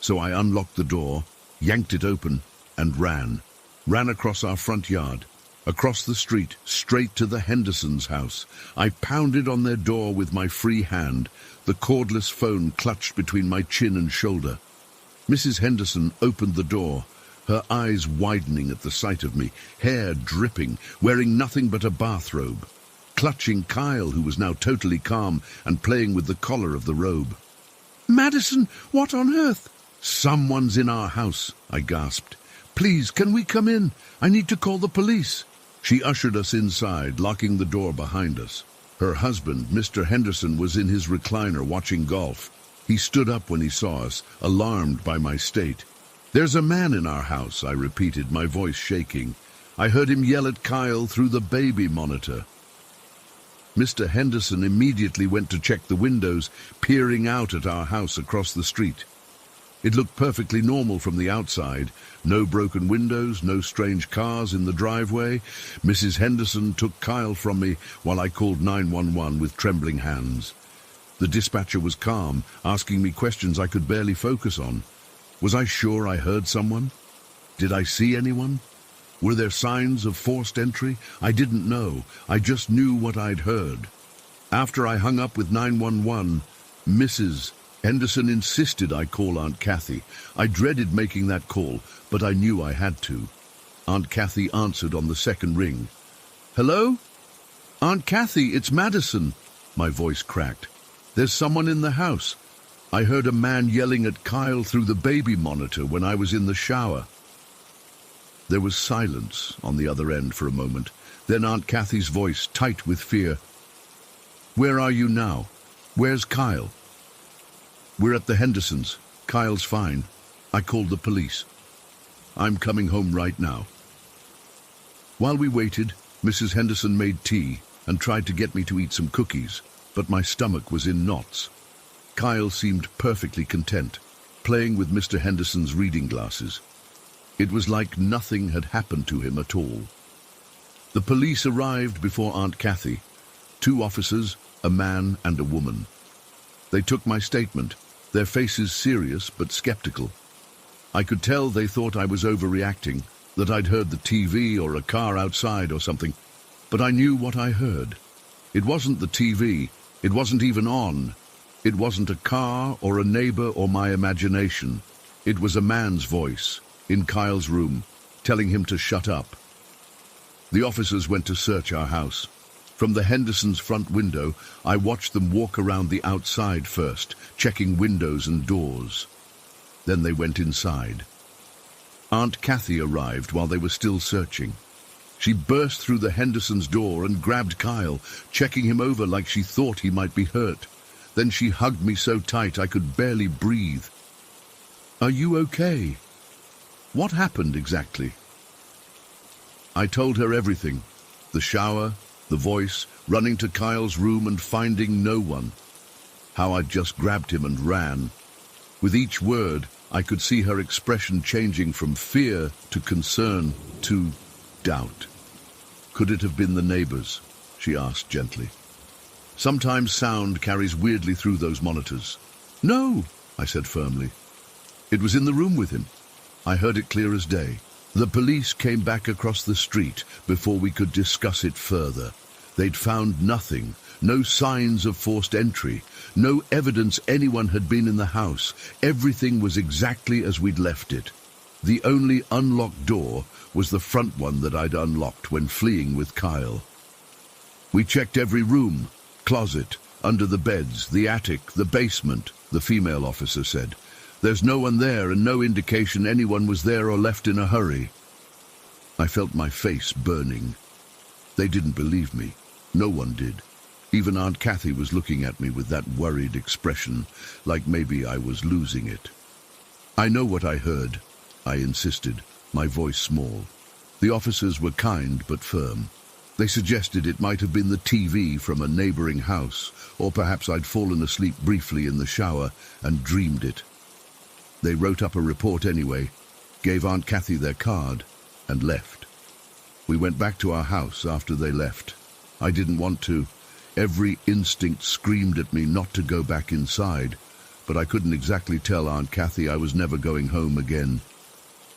So I unlocked the door, yanked it open, and ran across our front yard, across the street, straight to the Hendersons' house. I pounded on their door with my free hand, the cordless phone clutched between my chin and shoulder. Mrs. Henderson opened the door, her eyes widening at the sight of me, hair dripping, wearing nothing but a bathrobe, clutching Kyle, who was now totally calm and playing with the collar of the robe. "Madison, what on earth?" "Someone's in our house," I gasped. "Please, can we come in? I need to call the police." She ushered us inside, locking the door behind us. Her husband, Mr. Henderson, was in his recliner watching golf. He stood up when he saw us, alarmed by my state. "There's a man in our house," I repeated, my voice shaking. "I heard him yell at Kyle through the baby monitor." Mr. Henderson immediately went to check the windows, peering out at our house across the street. It looked perfectly normal from the outside. No broken windows, no strange cars in the driveway. Mrs. Henderson took Kyle from me while I called 911 with trembling hands. The dispatcher was calm, asking me questions I could barely focus on. Was I sure I heard someone? Did I see anyone? Were there signs of forced entry? I didn't know. I just knew what I'd heard. After I hung up with 911, Mrs. Henderson insisted I call Aunt Kathy. I dreaded making that call, but I knew I had to. Aunt Kathy answered on the second ring. "Hello? Aunt Kathy, it's Madison." My voice cracked. "There's someone in the house. I heard a man yelling at Kyle through the baby monitor when I was in the shower." There was silence on the other end for a moment. Then Aunt Kathy's voice, tight with fear. "Where are you now? Where's Kyle?" "We're at the Hendersons. Kyle's fine. I called the police. I'm coming home right now." While we waited, Mrs. Henderson made tea and tried to get me to eat some cookies, but my stomach was in knots. Kyle seemed perfectly content, playing with Mr. Henderson's reading glasses. It was like nothing had happened to him at all. The police arrived before Aunt Kathy. 2 officers, a man and a woman. They took my statement, their faces serious but skeptical. I could tell they thought I was overreacting, that I'd heard the TV or a car outside or something, but I knew what I heard. It wasn't the TV, it wasn't even on. It wasn't a car or a neighbor or my imagination. It was a man's voice, in Kyle's room, telling him to shut up. The officers went to search our house. From the Hendersons' front window, I watched them walk around the outside first, checking windows and doors. Then they went inside. Aunt Kathy arrived while they were still searching. She burst through the Hendersons' door and grabbed Kyle, checking him over like she thought he might be hurt. Then she hugged me so tight I could barely breathe. "Are you okay? What happened exactly?" I told her everything. The shower, the voice, running to Kyle's room and finding no one. How I'd just grabbed him and ran. With each word, I could see her expression changing from fear to concern to doubt. "Could it have been the neighbors?" she asked gently. "Sometimes sound carries weirdly through those monitors." "No," I said firmly. "It was in the room with him. I heard it clear as day." The police came back across the street before we could discuss it further. They'd found nothing, no signs of forced entry, no evidence anyone had been in the house. Everything was exactly as we'd left it. The only unlocked door was the front one that I'd unlocked when fleeing with Kyle. "We checked every room, closet, under the beds, the attic, the basement," the female officer said. "There's no one there and no indication anyone was there or left in a hurry." I felt my face burning. They didn't believe me. No one did. Even Aunt Kathy was looking at me with that worried expression, like maybe I was losing it. "I know what I heard," I insisted, my voice small. The officers were kind but firm. They suggested it might have been the TV from a neighboring house, or perhaps I'd fallen asleep briefly in the shower and dreamed it. They wrote up a report anyway, gave Aunt Kathy their card, and left. We went back to our house after they left. I didn't want to. Every instinct screamed at me not to go back inside, but I couldn't exactly tell Aunt Kathy I was never going home again.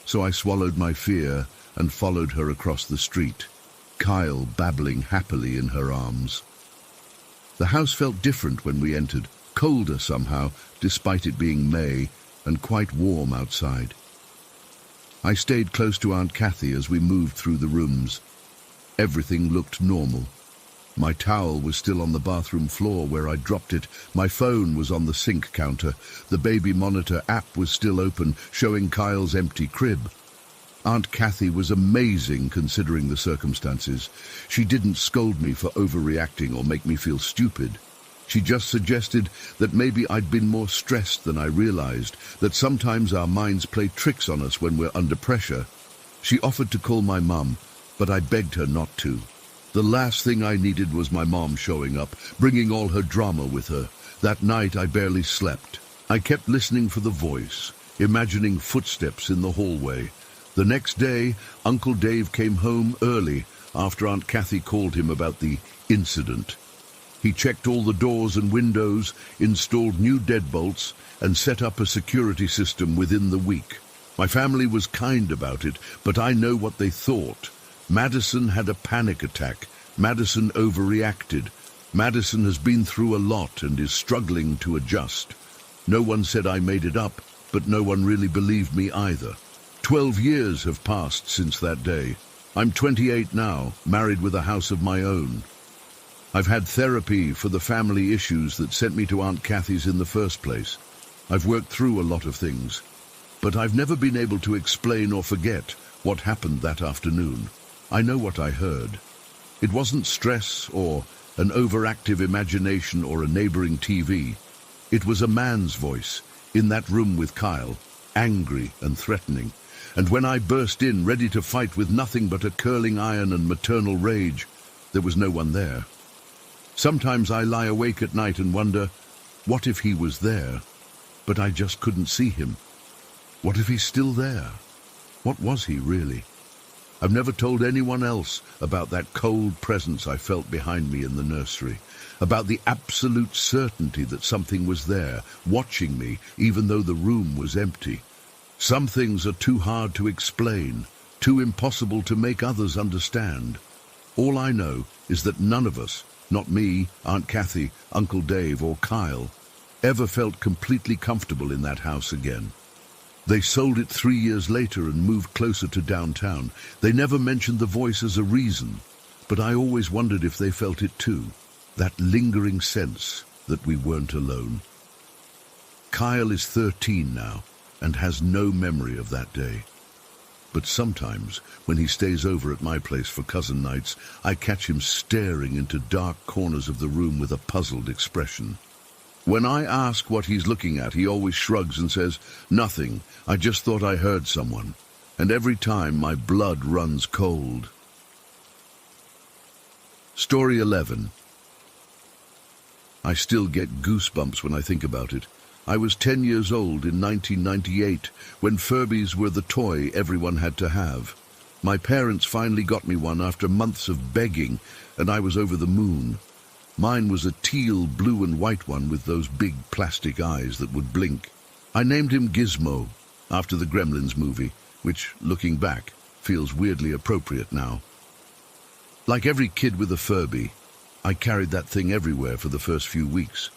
So I swallowed my fear and followed her across the street, Kyle babbling happily in her arms. The house felt different when we entered, colder somehow, despite it being May, and quite warm outside. I stayed close to Aunt Kathy as we moved through the rooms. Everything looked normal. My towel was still on the bathroom floor where I dropped it. My phone was on the sink counter. The baby monitor app was still open, showing Kyle's empty crib. Aunt Kathy was amazing considering the circumstances. She didn't scold me for overreacting or make me feel stupid. She just suggested that maybe I'd been more stressed than I realized, that sometimes our minds play tricks on us when we're under pressure. She offered to call my mum, but I begged her not to. The last thing I needed was my mom showing up, bringing all her drama with her. That night I barely slept. I kept listening for the voice, imagining footsteps in the hallway. The next day, Uncle Dave came home early after Aunt Kathy called him about the incident. He checked all the doors and windows, installed new deadbolts, and set up a security system within the week. My family was kind about it, but I know what they thought. Madison had a panic attack. Madison overreacted. Madison has been through a lot and is struggling to adjust. No one said I made it up, but no one really believed me either. 12 years have passed since that day. I'm 28 now, married with a house of my own. I've had therapy for the family issues that sent me to Aunt Kathy's in the first place. I've worked through a lot of things, but I've never been able to explain or forget what happened that afternoon. I know what I heard. It wasn't stress or an overactive imagination or a neighboring TV. It was a man's voice in that room with Kyle, angry and threatening. And when I burst in, ready to fight with nothing but a curling iron and maternal rage, there was no one there. Sometimes I lie awake at night and wonder, what if he was there, but I just couldn't see him? What if he's still there? What was he really? I've never told anyone else about that cold presence I felt behind me in the nursery, about the absolute certainty that something was there, watching me, even though the room was empty. Some things are too hard to explain, too impossible to make others understand. All I know is that none of us, not me, Aunt Kathy, Uncle Dave, or Kyle, ever felt completely comfortable in that house again. They sold it 3 years later and moved closer to downtown. They never mentioned the voice as a reason, but I always wondered if they felt it too, that lingering sense that we weren't alone. Kyle is 13 now and has no memory of that day. But sometimes, when he stays over at my place for cousin nights, I catch him staring into dark corners of the room with a puzzled expression. When I ask what he's looking at, he always shrugs and says, "Nothing, I just thought I heard someone." And every time my blood runs cold. Story 11. I still get goosebumps when I think about it. I was 10 years old in 1998 when Furbies were the toy everyone had to have. My parents finally got me one after months of begging, and I was over the moon. Mine was a teal, blue and white one with those big plastic eyes that would blink. I named him Gizmo, after the Gremlins movie, which, looking back, feels weirdly appropriate now. Like every kid with a Furby, I carried that thing everywhere for the first few weeks.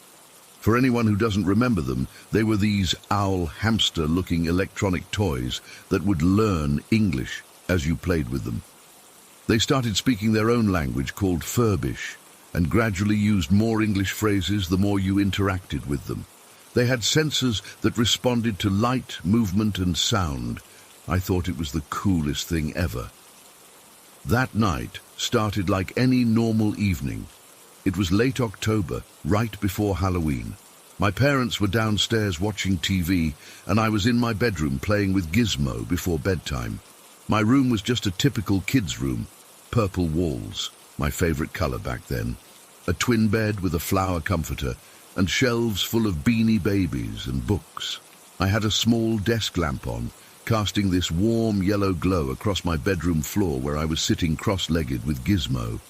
For anyone who doesn't remember them, they were these owl hamster-looking electronic toys that would learn English as you played with them. They started speaking their own language called Furbish, and gradually used more English phrases the more you interacted with them. They had sensors that responded to light, movement and sound. I thought it was the coolest thing ever. That night started like any normal evening. It was late October, right before Halloween. My parents were downstairs watching TV, and I was in my bedroom playing with Gizmo before bedtime. My room was just a typical kid's room, purple walls. my favorite color back then, a twin bed with a flower comforter, and shelves full of Beanie Babies and books. I had a small desk lamp on, casting this warm yellow glow across my bedroom floor where I was sitting cross-legged with Gizmo.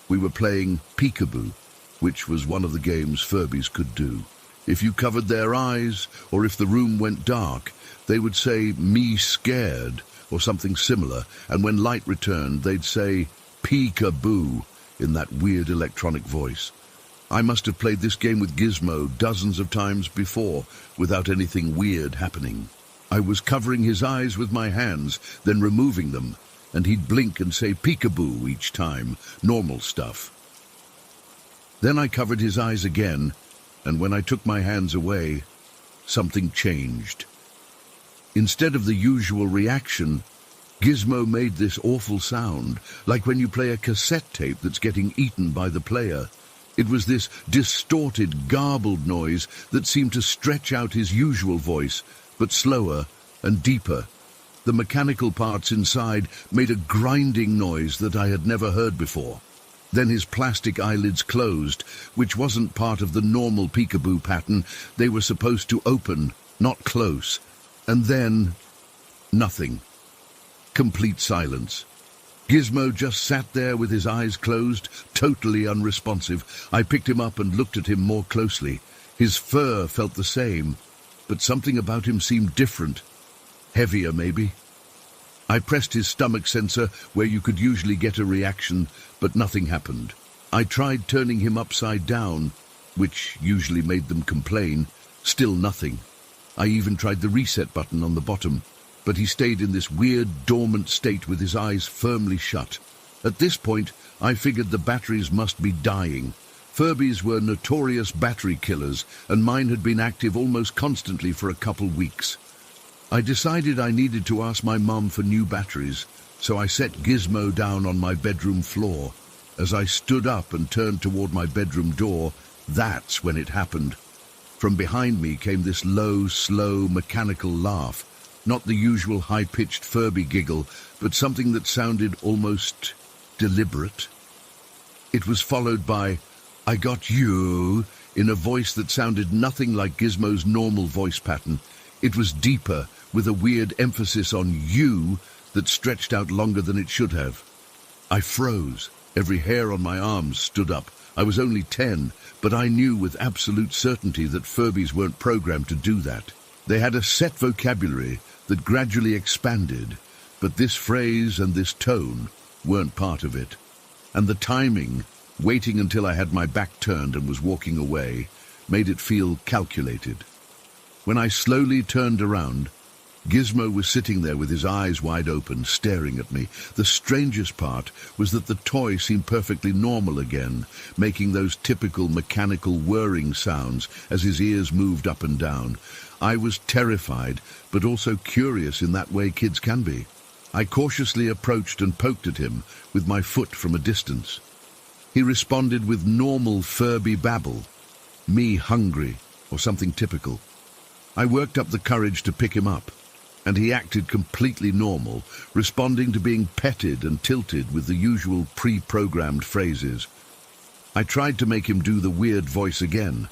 We were playing peekaboo, which was one of the games Furbies could do. If you covered their eyes, or if the room went dark, they would say, "Me scared," or something similar, and when light returned, they'd say, "Peekaboo," in that weird electronic voice. I must have played this game with Gizmo dozens of times before, without anything weird happening. I was covering his eyes with my hands, then removing them, and he'd blink and say peekaboo each time, normal stuff. Then I covered his eyes again, and when I took my hands away, something changed. Instead of the usual reaction, Gizmo made this awful sound, like when you play a cassette tape that's getting eaten by the player. It was this distorted, garbled noise that seemed to stretch out his usual voice, but slower and deeper. The mechanical parts inside made a grinding noise that I had never heard before. Then his plastic eyelids closed, which wasn't part of the normal peekaboo pattern. They were supposed to open, not close. And then, nothing. Complete silence. Gizmo just sat there with his eyes closed, totally unresponsive. I picked him up and looked at him more closely. His fur felt the same, but something about him seemed different. Heavier, maybe. I pressed his stomach sensor where you could usually get a reaction, but nothing happened. I tried turning him upside down, which usually made them complain. Still nothing. I even tried the reset button on the bottom, but he stayed in this weird, dormant state with his eyes firmly shut. At this point, I figured the batteries must be dying. Furbies were notorious battery killers, and mine had been active almost constantly for a couple weeks. I decided I needed to ask my mum for new batteries, so I set Gizmo down on my bedroom floor. As I stood up and turned toward my bedroom door, that's when it happened. From behind me came this low, slow, mechanical laugh. Not the usual high-pitched Furby giggle, but something that sounded almost deliberate. It was followed by, "I got you," in a voice that sounded nothing like Gizmo's normal voice pattern. It was deeper, with a weird emphasis on "you" that stretched out longer than it should have. I froze. Every hair on my arms stood up. I was only 10, but I knew with absolute certainty that Furbies weren't programmed to do that. They had a set vocabulary that gradually expanded, but this phrase and this tone weren't part of it. And the timing, waiting until I had my back turned and was walking away, made it feel calculated. When I slowly turned around, Gizmo was sitting there with his eyes wide open, staring at me. The strangest part was that the toy seemed perfectly normal again, making those typical mechanical whirring sounds as his ears moved up and down. I was terrified, but also curious in that way kids can be. I cautiously approached and poked at him with my foot from a distance. He responded with normal Furby babble, "Me hungry," or something typical. I worked up the courage to pick him up, and he acted completely normal, responding to being petted and tilted with the usual pre-programmed phrases. I tried to make him do the weird voice again.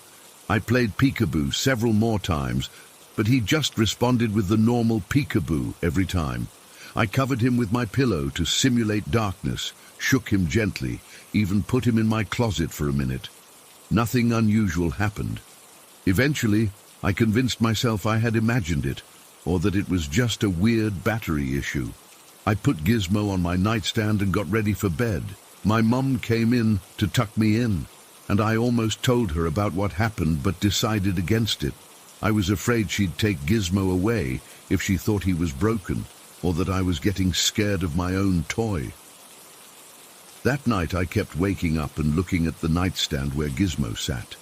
I played peekaboo several more times, but he just responded with the normal peekaboo every time. I covered him with my pillow to simulate darkness, shook him gently, even put him in my closet for a minute. Nothing unusual happened. Eventually, I convinced myself I had imagined it, or that it was just a weird battery issue. I put Gizmo on my nightstand and got ready for bed. My mum came in to tuck me in, and I almost told her about what happened but decided against it. I was afraid she'd take Gizmo away if she thought he was broken, or that I was getting scared of my own toy. That night I kept waking up and looking at the nightstand where Gizmo sat.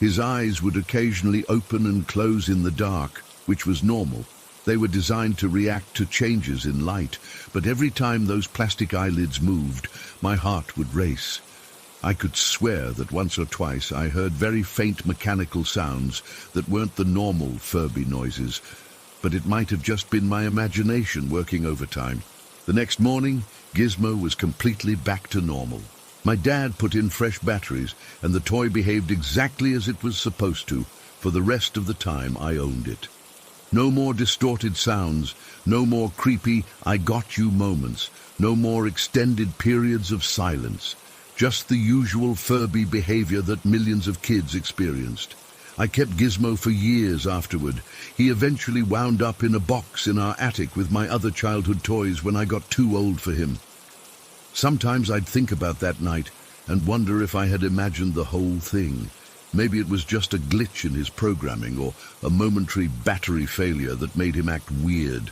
His eyes would occasionally open and close in the dark, which was normal. They were designed to react to changes in light, but every time those plastic eyelids moved, my heart would race. I could swear that once or twice I heard very faint mechanical sounds that weren't the normal Furby noises, but it might have just been my imagination working overtime. The next morning, Gizmo was completely back to normal. My dad put in fresh batteries, and the toy behaved exactly as it was supposed to for the rest of the time I owned it. No more distorted sounds, no more creepy "I got you" moments, no more extended periods of silence. Just the usual Furby behavior that millions of kids experienced. I kept Gizmo for years afterward. He eventually wound up in a box in our attic with my other childhood toys when I got too old for him. Sometimes I'd think about that night and wonder if I had imagined the whole thing. Maybe it was just a glitch in his programming or a momentary battery failure that made him act weird.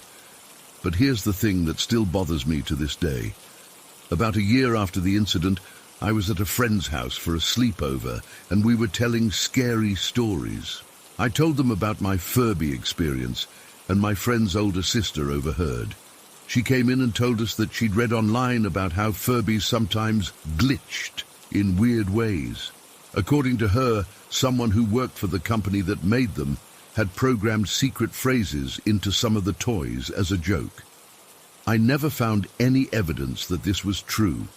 But here's the thing that still bothers me to this day. About a year after the incident, I was at a friend's house for a sleepover, and we were telling scary stories. I told them about my Furby experience, and my friend's older sister overheard. She came in and told us that she'd read online about how Furbies sometimes glitched in weird ways. According to her, someone who worked for the company that made them had programmed secret phrases into some of the toys as a joke. I never found any evidence that this was true.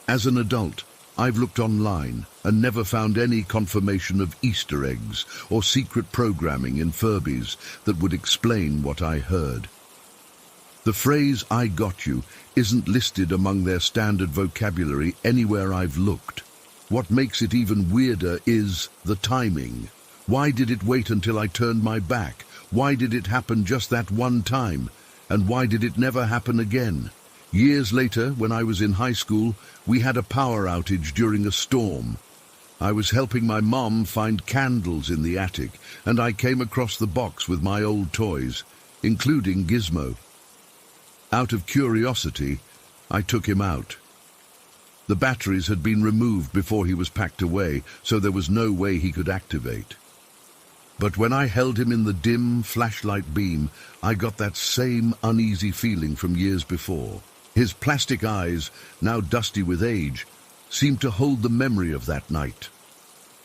As an adult, I've looked online and never found any confirmation of Easter eggs or secret programming in Furbies that would explain what I heard. The phrase "I got you" isn't listed among their standard vocabulary anywhere I've looked. What makes it even weirder is the timing. Why did it wait until I turned my back? Why did it happen just that one time? And why did it never happen again? Years later, when I was in high school, we had a power outage during a storm. I was helping my mom find candles in the attic, and I came across the box with my old toys, including Gizmo. Out of curiosity, I took him out. The batteries had been removed before he was packed away, so there was no way he could activate. But when I held him in the dim flashlight beam, I got that same uneasy feeling from years before. His plastic eyes, now dusty with age, seemed to hold the memory of that night.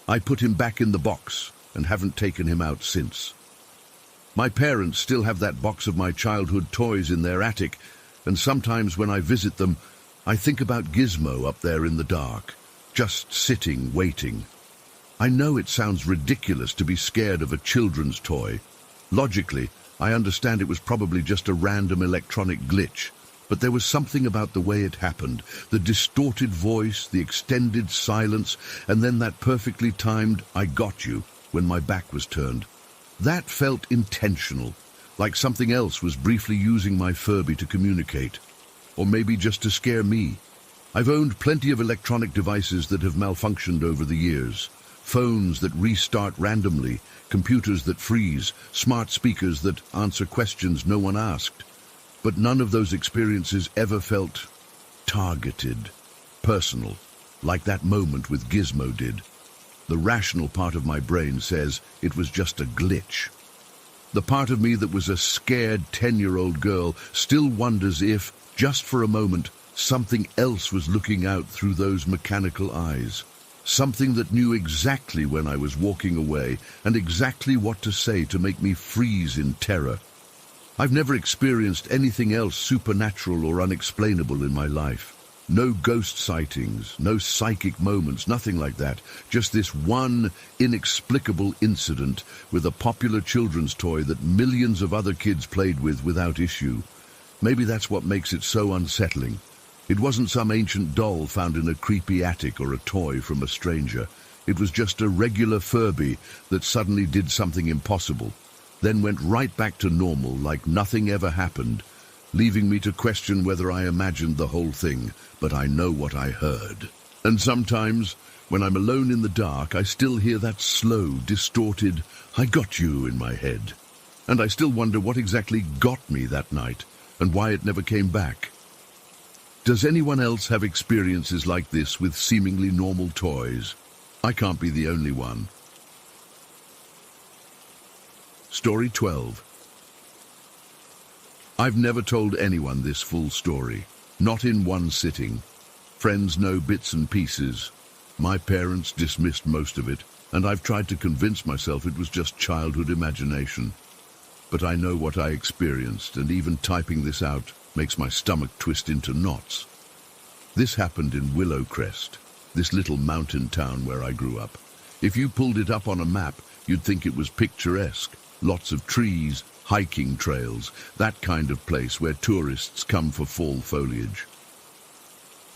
I put him back in the box and haven't taken him out since. My parents still have that box of my childhood toys in their attic, and sometimes when I visit them, I think about Gizmo up there in the dark, just sitting, waiting. I know it sounds ridiculous to be scared of a children's toy. Logically, I understand it was probably just a random electronic glitch, but there was something about the way it happened, the distorted voice, the extended silence, and then that perfectly timed "I got you" when my back was turned. That felt intentional, like something else was briefly using my Furby to communicate. Or maybe just to scare me. I've owned plenty of electronic devices that have malfunctioned over the years. Phones that restart randomly, computers that freeze, smart speakers that answer questions no one asked. But none of those experiences ever felt targeted, personal, like that moment with Gizmo did. The rational part of my brain says it was just a glitch. The part of me that was a scared 10-year-old girl still wonders if, just for a moment, something else was looking out through those mechanical eyes. Something that knew exactly when I was walking away and exactly what to say to make me freeze in terror. I've never experienced anything else supernatural or unexplainable in my life. No ghost sightings, no psychic moments, nothing like that. Just this one inexplicable incident with a popular children's toy that millions of other kids played with without issue. Maybe that's what makes it so unsettling. It wasn't some ancient doll found in a creepy attic or a toy from a stranger. It was just a regular Furby that suddenly did something impossible, then went right back to normal like nothing ever happened, leaving me to question whether I imagined the whole thing, but I know what I heard. And sometimes, when I'm alone in the dark, I still hear that slow, distorted "I got you" in my head. And I still wonder what exactly got me that night, and why it never came back. Does anyone else have experiences like this with seemingly normal toys? I can't be the only one. Story 12. I've never told anyone this full story, not in one sitting. Friends know bits and pieces. My parents dismissed most of it, and I've tried to convince myself it was just childhood imagination. But I know what I experienced, and even typing this out makes my stomach twist into knots. This happened in Willowcrest, this little mountain town where I grew up. If you pulled it up on a map, you'd think it was picturesque. Lots of trees, hiking trails, that kind of place where tourists come for fall foliage.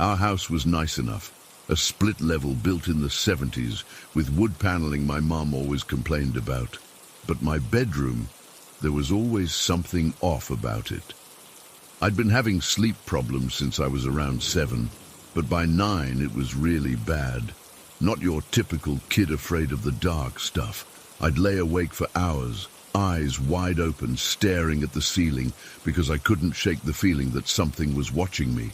Our house was nice enough, a split level built in the 70s with wood paneling my mom always complained about. But my bedroom, there was always something off about it. I'd been having sleep problems since I was around 7, but by 9 it was really bad. Not your typical kid afraid of the dark stuff. I'd lay awake for hours, eyes wide open, staring at the ceiling because I couldn't shake the feeling that something was watching me,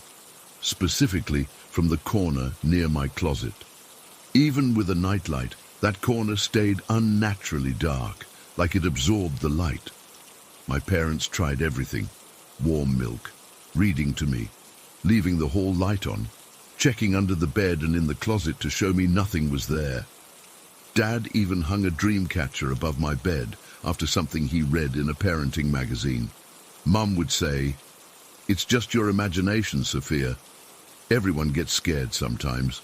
specifically from the corner near my closet. Even with a nightlight, that corner stayed unnaturally dark, like it absorbed the light. My parents tried everything: warm milk, reading to me, leaving the hall light on, checking under the bed and in the closet to show me nothing was there. Dad even hung a dream catcher above my bed after something he read in a parenting magazine. Mum would say, "It's just your imagination, Sophia. Everyone gets scared sometimes."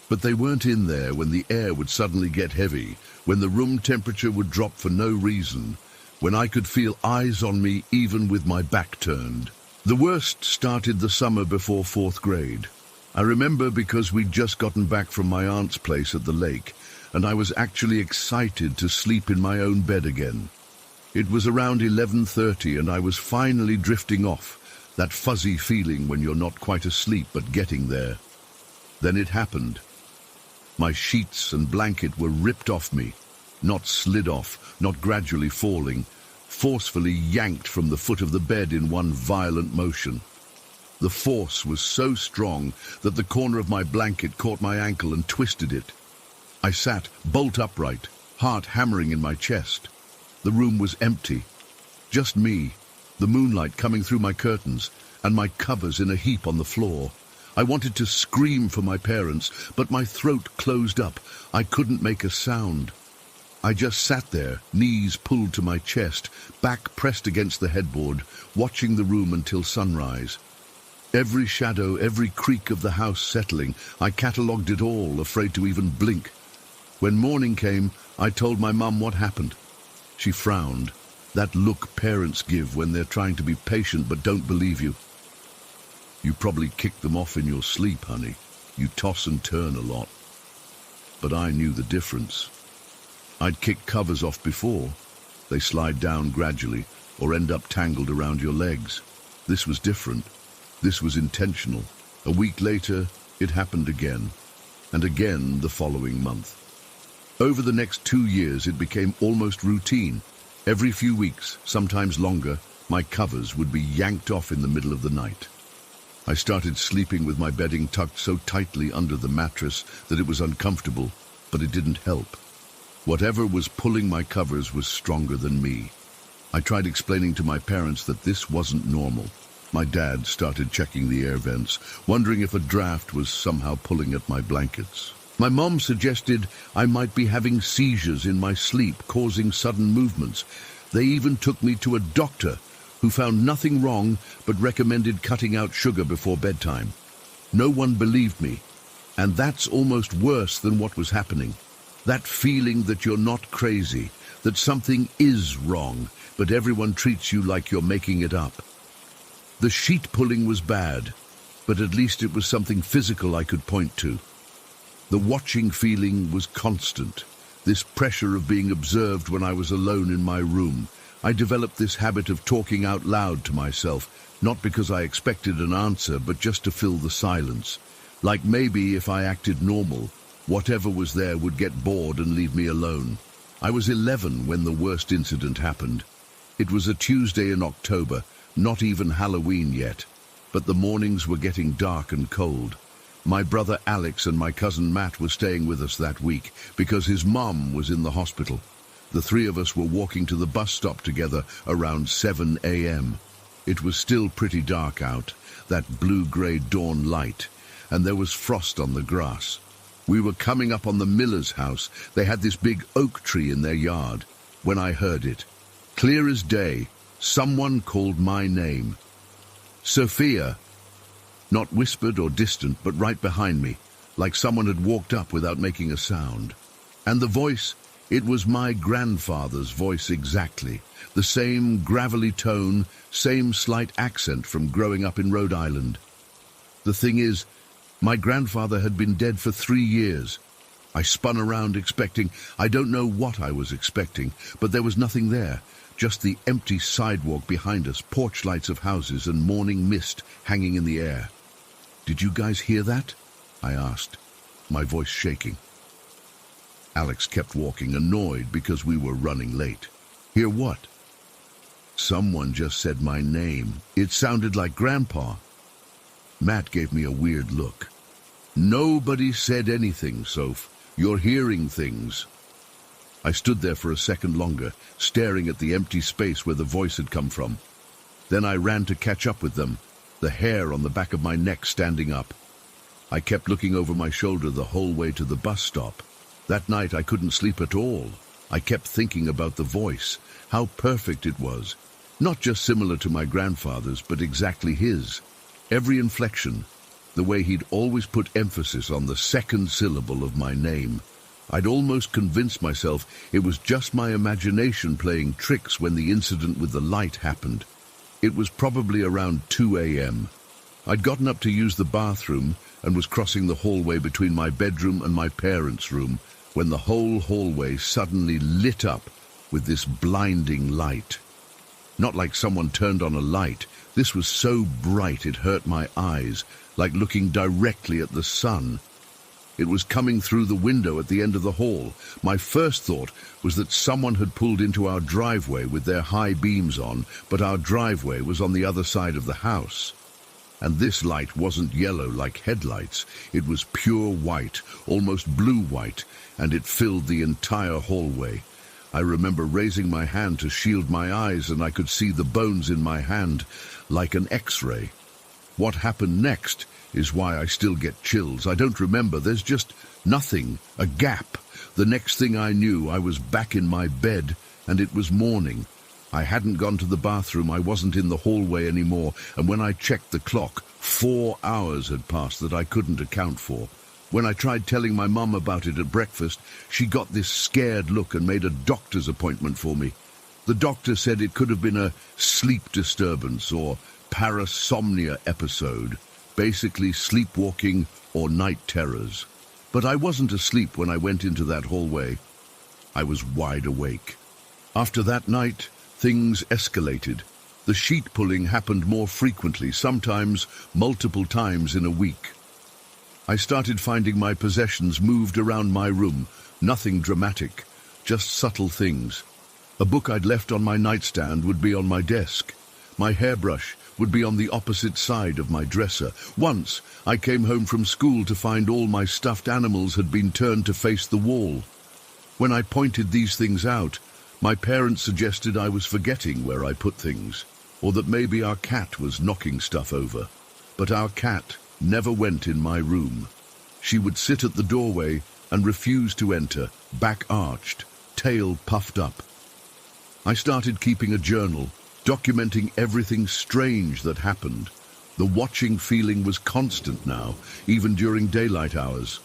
But they weren't in there when the air would suddenly get heavy, when the room temperature would drop for no reason, when I could feel eyes on me even with my back turned. The worst started the summer before 4th grade. I remember because we'd just gotten back from my aunt's place at the lake, and I was actually excited to sleep in my own bed again. It was around 11:30 and I was finally drifting off, that fuzzy feeling when you're not quite asleep but getting there. Then it happened. My sheets and blanket were ripped off me, not slid off, not gradually falling, forcefully yanked from the foot of the bed in one violent motion. The force was so strong that the corner of my blanket caught my ankle and twisted it. I sat bolt upright, heart hammering in my chest. The room was empty. Just me, the moonlight coming through my curtains, and my covers in a heap on the floor. I wanted to scream for my parents, but my throat closed up. I couldn't make a sound. I just sat there, knees pulled to my chest, back pressed against the headboard, watching the room until sunrise. Every shadow, every creak of the house settling, I catalogued it all, afraid to even blink. When morning came, I told my mum what happened. She frowned, that look parents give when they're trying to be patient but don't believe you. "You probably kicked them off in your sleep, honey. You toss and turn a lot." But I knew the difference. I'd kicked covers off before. They slide down gradually or end up tangled around your legs. This was different. This was intentional. A week later, it happened again, and again the following month. Over the next 2 years, it became almost routine. Every few weeks, sometimes longer, my covers would be yanked off in the middle of the night. I started sleeping with my bedding tucked so tightly under the mattress that it was uncomfortable, but it didn't help. Whatever was pulling my covers was stronger than me. I tried explaining to my parents that this wasn't normal. My dad started checking the air vents, wondering if a draft was somehow pulling at my blankets. My mom suggested I might be having seizures in my sleep, causing sudden movements. They even took me to a doctor who found nothing wrong but recommended cutting out sugar before bedtime. No one believed me, and that's almost worse than what was happening. That feeling that you're not crazy, that something is wrong, but everyone treats you like you're making it up. The sheet pulling was bad, but at least it was something physical I could point to. The watching feeling was constant, this pressure of being observed when I was alone in my room. I developed this habit of talking out loud to myself, not because I expected an answer, but just to fill the silence. Like maybe if I acted normal, whatever was there would get bored and leave me alone. I was 11 when the worst incident happened. It was a Tuesday in October, not even Halloween yet, but the mornings were getting dark and cold. My brother Alex and my cousin Matt were staying with us that week because his mom was in the hospital. The three of us were walking to the bus stop together around 7 a.m. It was still pretty dark out, that blue-grey dawn light, and there was frost on the grass. We were coming up on the miller's house. They had this big oak tree in their yard. When I heard it, clear as day, someone called my name. "Sophia." Not whispered or distant, but right behind me, like someone had walked up without making a sound. And the voice, it was my grandfather's voice exactly. The same gravelly tone, same slight accent from growing up in Rhode Island. The thing is, my grandfather had been dead for 3 years. I spun around expecting, I don't know what I was expecting, but there was nothing there. Just the empty sidewalk behind us, porch lights of houses and morning mist hanging in the air. "Did you guys hear that?" I asked, my voice shaking. Alex kept walking, annoyed because we were running late. "Hear what?" "Someone just said my name. It sounded like Grandpa." Matt gave me a weird look. "Nobody said anything, Soph. You're hearing things." I stood there for a second longer, staring at the empty space where the voice had come from. Then I ran to catch up with them, the hair on the back of my neck standing up. I kept looking over my shoulder the whole way to the bus stop. That night I couldn't sleep at all. I kept thinking about the voice, how perfect it was. Not just similar to my grandfather's, but exactly his. Every inflection, the way he'd always put emphasis on the second syllable of my name. I'd almost convinced myself it was just my imagination playing tricks when the incident with the light happened. It was probably around 2 a.m. I'd gotten up to use the bathroom and was crossing the hallway between my bedroom and my parents' room when the whole hallway suddenly lit up with this blinding light. Not like someone turned on a light. This was so bright it hurt my eyes, like looking directly at the sun. It was coming through the window at the end of the hall. My first thought was that someone had pulled into our driveway with their high beams on, but our driveway was on the other side of the house. And this light wasn't yellow like headlights. It was pure white, almost blue-white, and it filled the entire hallway. I remember raising my hand to shield my eyes, and I could see the bones in my hand like an X-ray. What happened next is why I still get chills. I don't remember. There's just nothing, a gap. The next thing I knew, I was back in my bed, and it was morning. I hadn't gone to the bathroom. I wasn't in the hallway anymore, and when I checked the clock, 4 hours had passed that I couldn't account for. When I tried telling my mum about it at breakfast, she got this scared look and made a doctor's appointment for me. The doctor said it could have been a sleep disturbance or parasomnia episode, basically sleepwalking or night terrors. But I wasn't asleep when I went into that hallway. I was wide awake. After that night, things escalated. The sheet pulling happened more frequently, sometimes multiple times in a week. I started finding my possessions moved around my room, nothing dramatic, just subtle things. A book I'd left on my nightstand would be on my desk. My hairbrush would be on the opposite side of my dresser. Once, I came home from school to find all my stuffed animals had been turned to face the wall. When I pointed these things out, my parents suggested I was forgetting where I put things, or that maybe our cat was knocking stuff over. But our cat never went in my room. She would sit at the doorway and refuse to enter, back arched, tail puffed up. I started keeping a journal, documenting everything strange that happened. The watching feeling was constant now, even during daylight hours.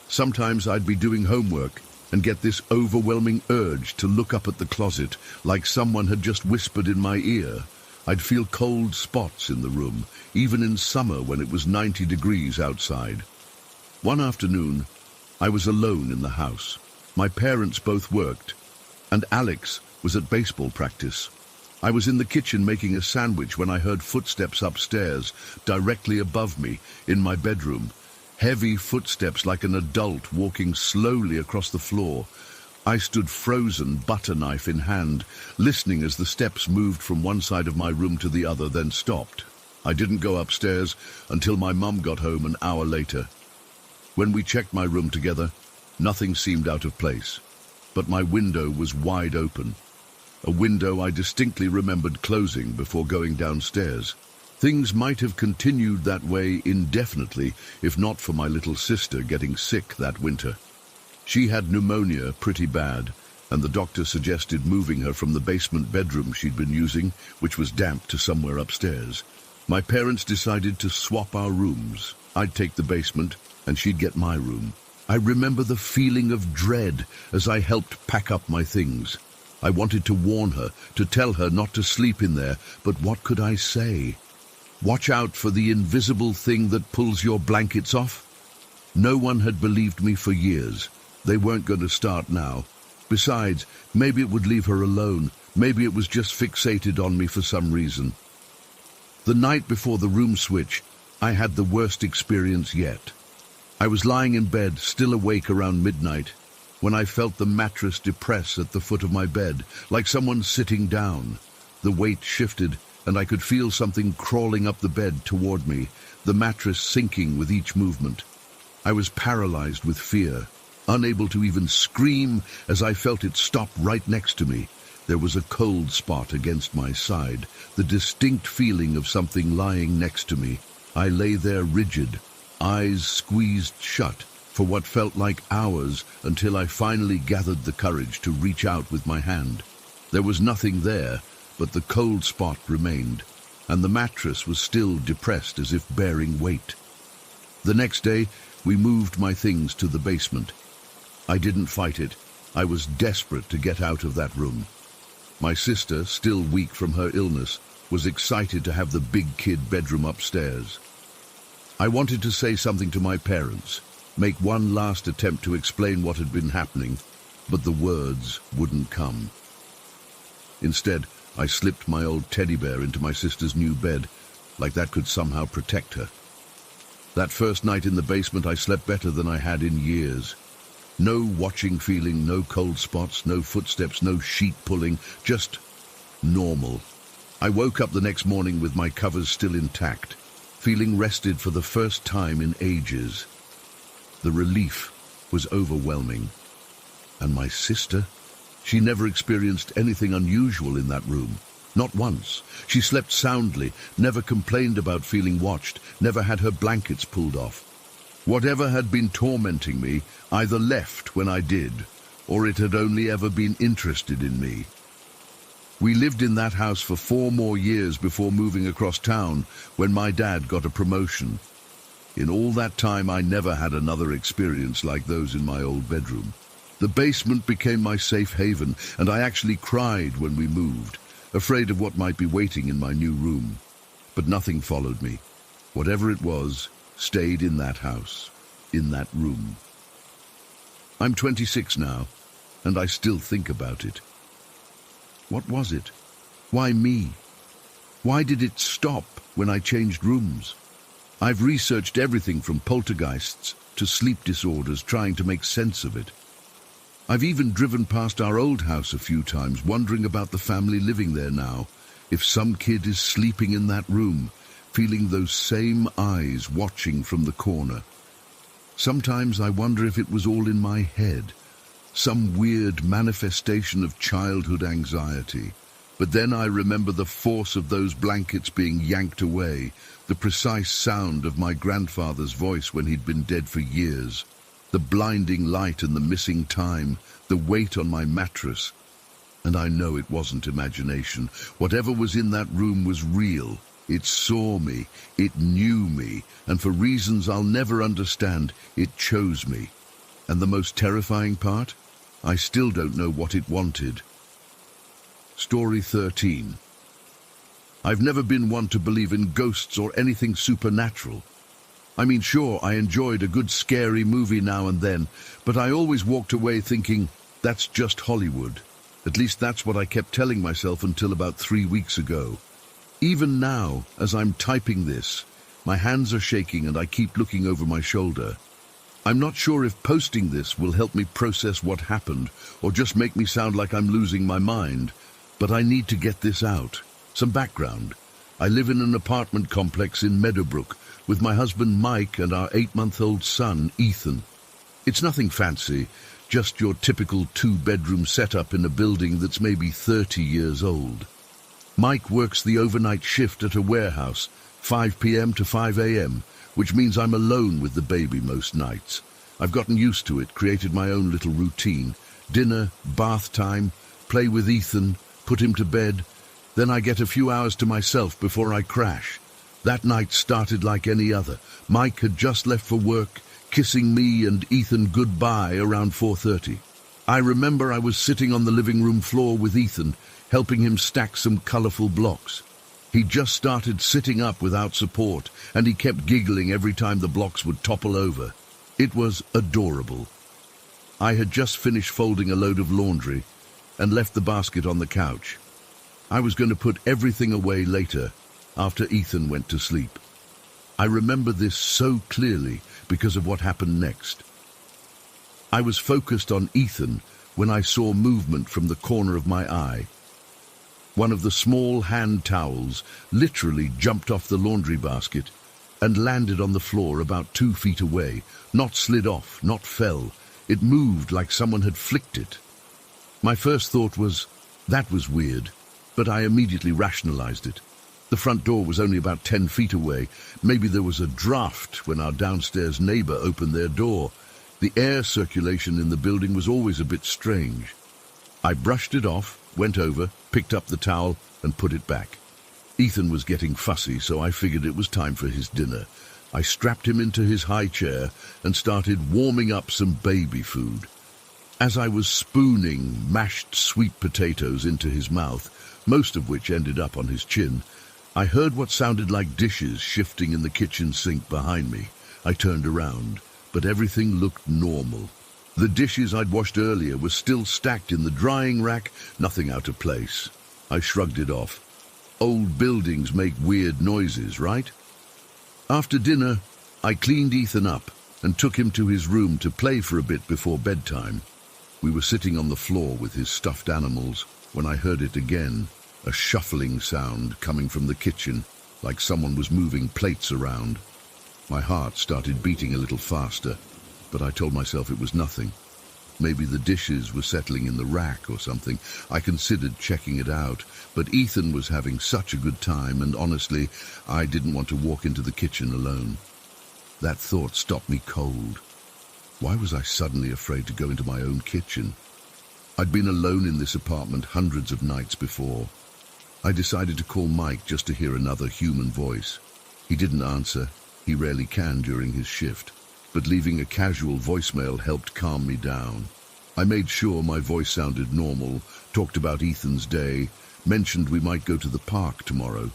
Sometimes I'd be doing homework and get this overwhelming urge to look up at the closet, like someone had just whispered in my ear. I'd feel cold spots in the room, even in summer when it was 90 degrees outside. One afternoon, I was alone in the house. My parents both worked, and Alex was at baseball practice. I was in the kitchen making a sandwich when I heard footsteps upstairs, directly above me, in my bedroom. Heavy footsteps like an adult walking slowly across the floor. I stood frozen, butter knife in hand, listening as the steps moved from one side of my room to the other, then stopped. I didn't go upstairs until my mum got home an hour later. When we checked my room together, nothing seemed out of place. But my window was wide open. A window I distinctly remembered closing before going downstairs. Things might have continued that way indefinitely if not for my little sister getting sick that winter. She had pneumonia pretty bad, and the doctor suggested moving her from the basement bedroom she'd been using, which was damp, to somewhere upstairs. My parents decided to swap our rooms. I'd take the basement, and she'd get my room. I remember the feeling of dread as I helped pack up my things. I wanted to warn her, to tell her not to sleep in there, but what could I say? Watch out for the invisible thing that pulls your blankets off? No one had believed me for years. They weren't going to start now. Besides, maybe it would leave her alone. Maybe it was just fixated on me for some reason. The night before the room switch, I had the worst experience yet. I was lying in bed, still awake around midnight, when I felt the mattress depress at the foot of my bed, like someone sitting down. The weight shifted, and I could feel something crawling up the bed toward me, the mattress sinking with each movement. I was paralyzed with fear, unable to even scream as I felt it stop right next to me. There was a cold spot against my side, the distinct feeling of something lying next to me. I lay there rigid, eyes squeezed shut, for what felt like hours until I finally gathered the courage to reach out with my hand. There was nothing there, but the cold spot remained, and the mattress was still depressed as if bearing weight. The next day, we moved my things to the basement. I didn't fight it. I was desperate to get out of that room. My sister, still weak from her illness, was excited to have the big kid bedroom upstairs. I wanted to say something to my parents, make one last attempt to explain what had been happening, but the words wouldn't come. Instead, I slipped my old teddy bear into my sister's new bed, like that could somehow protect her. That first night in the basement, I slept better than I had in years. No watching feeling, no cold spots, no footsteps, no sheet pulling, just normal. I woke up the next morning with my covers still intact, feeling rested for the first time in ages. The relief was overwhelming. And my sister? She never experienced anything unusual in that room. Not once. She slept soundly, never complained about feeling watched, never had her blankets pulled off. Whatever had been tormenting me either left when I did, or it had only ever been interested in me. We lived in that house for 4 more years before moving across town when my dad got a promotion. In all that time, I never had another experience like those in my old bedroom. The basement became my safe haven, and I actually cried when we moved, afraid of what might be waiting in my new room. But nothing followed me. Whatever it was, stayed in that house, in that room. I'm 26 now, and I still think about it. What was it? Why me? Why did it stop when I changed rooms? I've researched everything from poltergeists to sleep disorders, trying to make sense of it. I've even driven past our old house a few times, wondering about the family living there now, if some kid is sleeping in that room, feeling those same eyes watching from the corner. Sometimes I wonder if it was all in my head, some weird manifestation of childhood anxiety. But then I remember the force of those blankets being yanked away, the precise sound of my grandfather's voice when he'd been dead for years, the blinding light and the missing time, the weight on my mattress. And I know it wasn't imagination. Whatever was in that room was real. It saw me, it knew me, and for reasons I'll never understand, it chose me. And the most terrifying part? I still don't know what it wanted. Story 13. I've never been one to believe in ghosts or anything supernatural. I mean, sure, I enjoyed a good scary movie now and then, but I always walked away thinking, that's just Hollywood. At least that's what I kept telling myself until about 3 weeks ago. Even now, as I'm typing this, my hands are shaking and I keep looking over my shoulder. I'm not sure if posting this will help me process what happened or just make me sound like I'm losing my mind, but I need to get this out. Some background. I live in an apartment complex in Meadowbrook with my husband Mike and our 8-month-old son Ethan. It's nothing fancy, just your typical 2-bedroom setup in a building that's maybe 30 years old. Mike works the overnight shift at a warehouse, 5 p.m. to 5 a.m., which means I'm alone with the baby most nights. I've gotten used to it, created my own little routine. Dinner, bath time, play with Ethan, put him to bed. Then I get a few hours to myself before I crash. That night started like any other. Mike had just left for work, kissing me and Ethan goodbye around 4:30. I remember I was sitting on the living room floor with Ethan, helping him stack some colourful blocks. He just started sitting up without support, and he kept giggling every time the blocks would topple over. It was adorable. I had just finished folding a load of laundry and left the basket on the couch. I was going to put everything away later, after Ethan went to sleep. I remember this so clearly because of what happened next. I was focused on Ethan when I saw movement from the corner of my eye. One of the small hand towels literally jumped off the laundry basket and landed on the floor about 2 feet away, not slid off, not fell. It moved like someone had flicked it. My first thought was, that was weird, but I immediately rationalized it. The front door was only about 10 feet away. Maybe there was a draft when our downstairs neighbor opened their door. The air circulation in the building was always a bit strange. I brushed it off, went over, picked up the towel, and put it back. Ethan was getting fussy, so I figured it was time for his dinner. I strapped him into his high chair and started warming up some baby food. As I was spooning mashed sweet potatoes into his mouth, most of which ended up on his chin, I heard what sounded like dishes shifting in the kitchen sink behind me. I turned around, but everything looked normal. The dishes I'd washed earlier were still stacked in the drying rack, nothing out of place. I shrugged it off. Old buildings make weird noises, right? After dinner, I cleaned Ethan up and took him to his room to play for a bit before bedtime. We were sitting on the floor with his stuffed animals when I heard it again, a shuffling sound coming from the kitchen, like someone was moving plates around. My heart started beating a little faster, but I told myself it was nothing. Maybe the dishes were settling in the rack or something. I considered checking it out, but Ethan was having such a good time, and honestly, I didn't want to walk into the kitchen alone. That thought stopped me cold. Why was I suddenly afraid to go into my own kitchen? I'd been alone in this apartment hundreds of nights before. I decided to call Mike just to hear another human voice. He didn't answer. He rarely can during his shift. But leaving a casual voicemail helped calm me down. I made sure my voice sounded normal, talked about Ethan's day, mentioned we might go to the park tomorrow.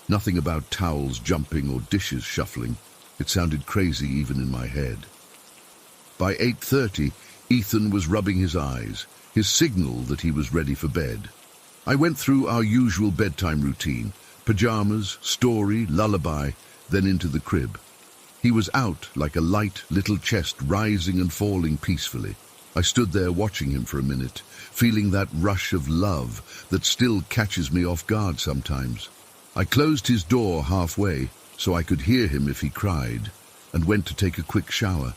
Nothing about towels jumping or dishes shuffling. It sounded crazy even in my head. By 8:30, Ethan was rubbing his eyes, his signal that he was ready for bed. I went through our usual bedtime routine, pajamas, story, lullaby, then into the crib. He was out like a light little chest rising and falling peacefully. I stood there watching him for a minute, feeling that rush of love that still catches me off guard sometimes. I closed his door halfway so I could hear him if he cried, and went to take a quick shower.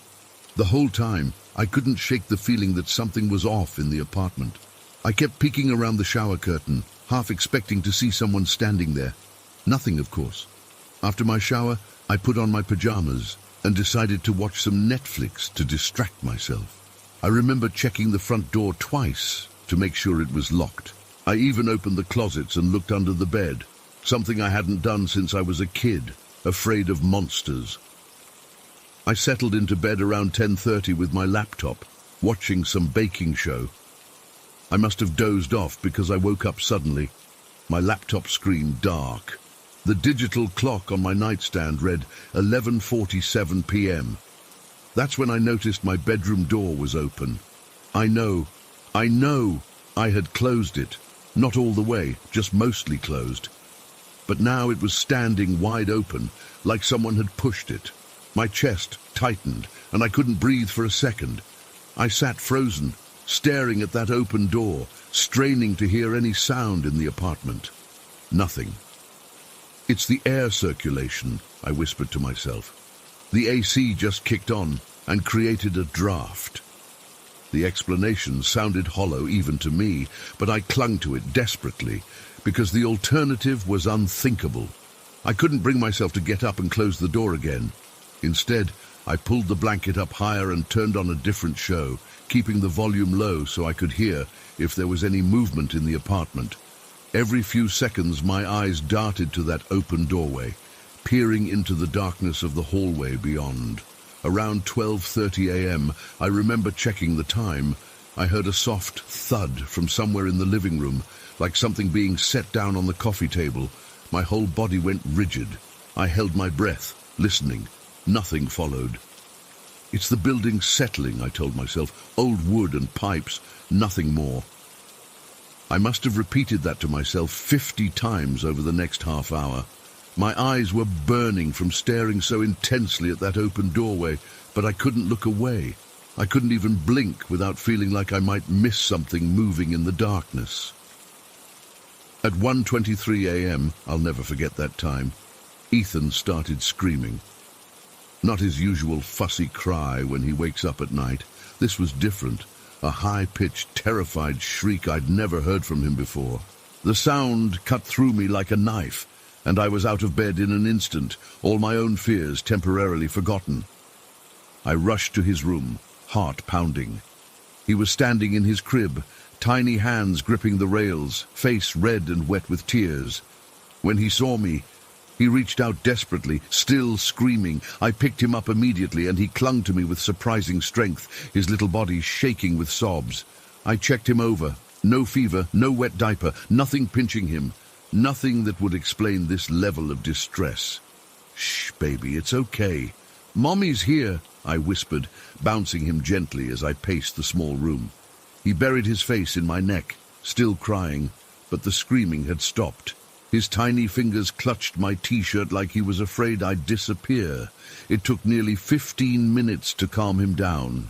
The whole time, I couldn't shake the feeling that something was off in the apartment. I kept peeking around the shower curtain, half expecting to see someone standing there. Nothing, of course. After my shower, I put on my pajamas and decided to watch some Netflix to distract myself. I remember checking the front door twice to make sure it was locked. I even opened the closets and looked under the bed, something I hadn't done since I was a kid, afraid of monsters. I settled into bed around 10:30 with my laptop, watching some baking show. I must have dozed off because I woke up suddenly, my laptop screen dark. The digital clock on my nightstand read 11:47 p.m. That's when I noticed my bedroom door was open. I know I had closed it. Not all the way, just mostly closed. But now it was standing wide open, like someone had pushed it. My chest tightened, and I couldn't breathe for a second. I sat frozen, staring at that open door, straining to hear any sound in the apartment. Nothing. It's the air circulation, I whispered to myself. The AC just kicked on and created a draft. The explanation sounded hollow even to me, but I clung to it desperately, because the alternative was unthinkable. I couldn't bring myself to get up and close the door again. Instead, I pulled the blanket up higher and turned on a different show, keeping the volume low so I could hear if there was any movement in the apartment. Every few seconds, my eyes darted to that open doorway, peering into the darkness of the hallway beyond. Around 12:30 a.m., I remember checking the time. I heard a soft thud from somewhere in the living room, like something being set down on the coffee table. My whole body went rigid. I held my breath, listening. Nothing followed. It's the building settling, I told myself. Old wood and pipes, nothing more. I must have repeated that to myself 50 times over the next half hour. My eyes were burning from staring so intensely at that open doorway, but I couldn't look away. I couldn't even blink without feeling like I might miss something moving in the darkness. At 1:23 a.m., I'll never forget that time, Ethan started screaming. Not his usual fussy cry when he wakes up at night. This was different, a high-pitched, terrified shriek I'd never heard from him before. The sound cut through me like a knife, and I was out of bed in an instant, all my own fears temporarily forgotten. I rushed to his room, heart pounding. He was standing in his crib, tiny hands gripping the rails, face red and wet with tears. When he saw me, he reached out desperately, still screaming. I picked him up immediately, and he clung to me with surprising strength, his little body shaking with sobs. I checked him over. No fever, no wet diaper, nothing pinching him. Nothing that would explain this level of distress. "Shh, baby, it's okay. Mommy's here," I whispered, bouncing him gently as I paced the small room. He buried his face in my neck, still crying, but the screaming had stopped. His tiny fingers clutched my t-shirt like he was afraid I'd disappear. It took nearly 15 minutes to calm him down.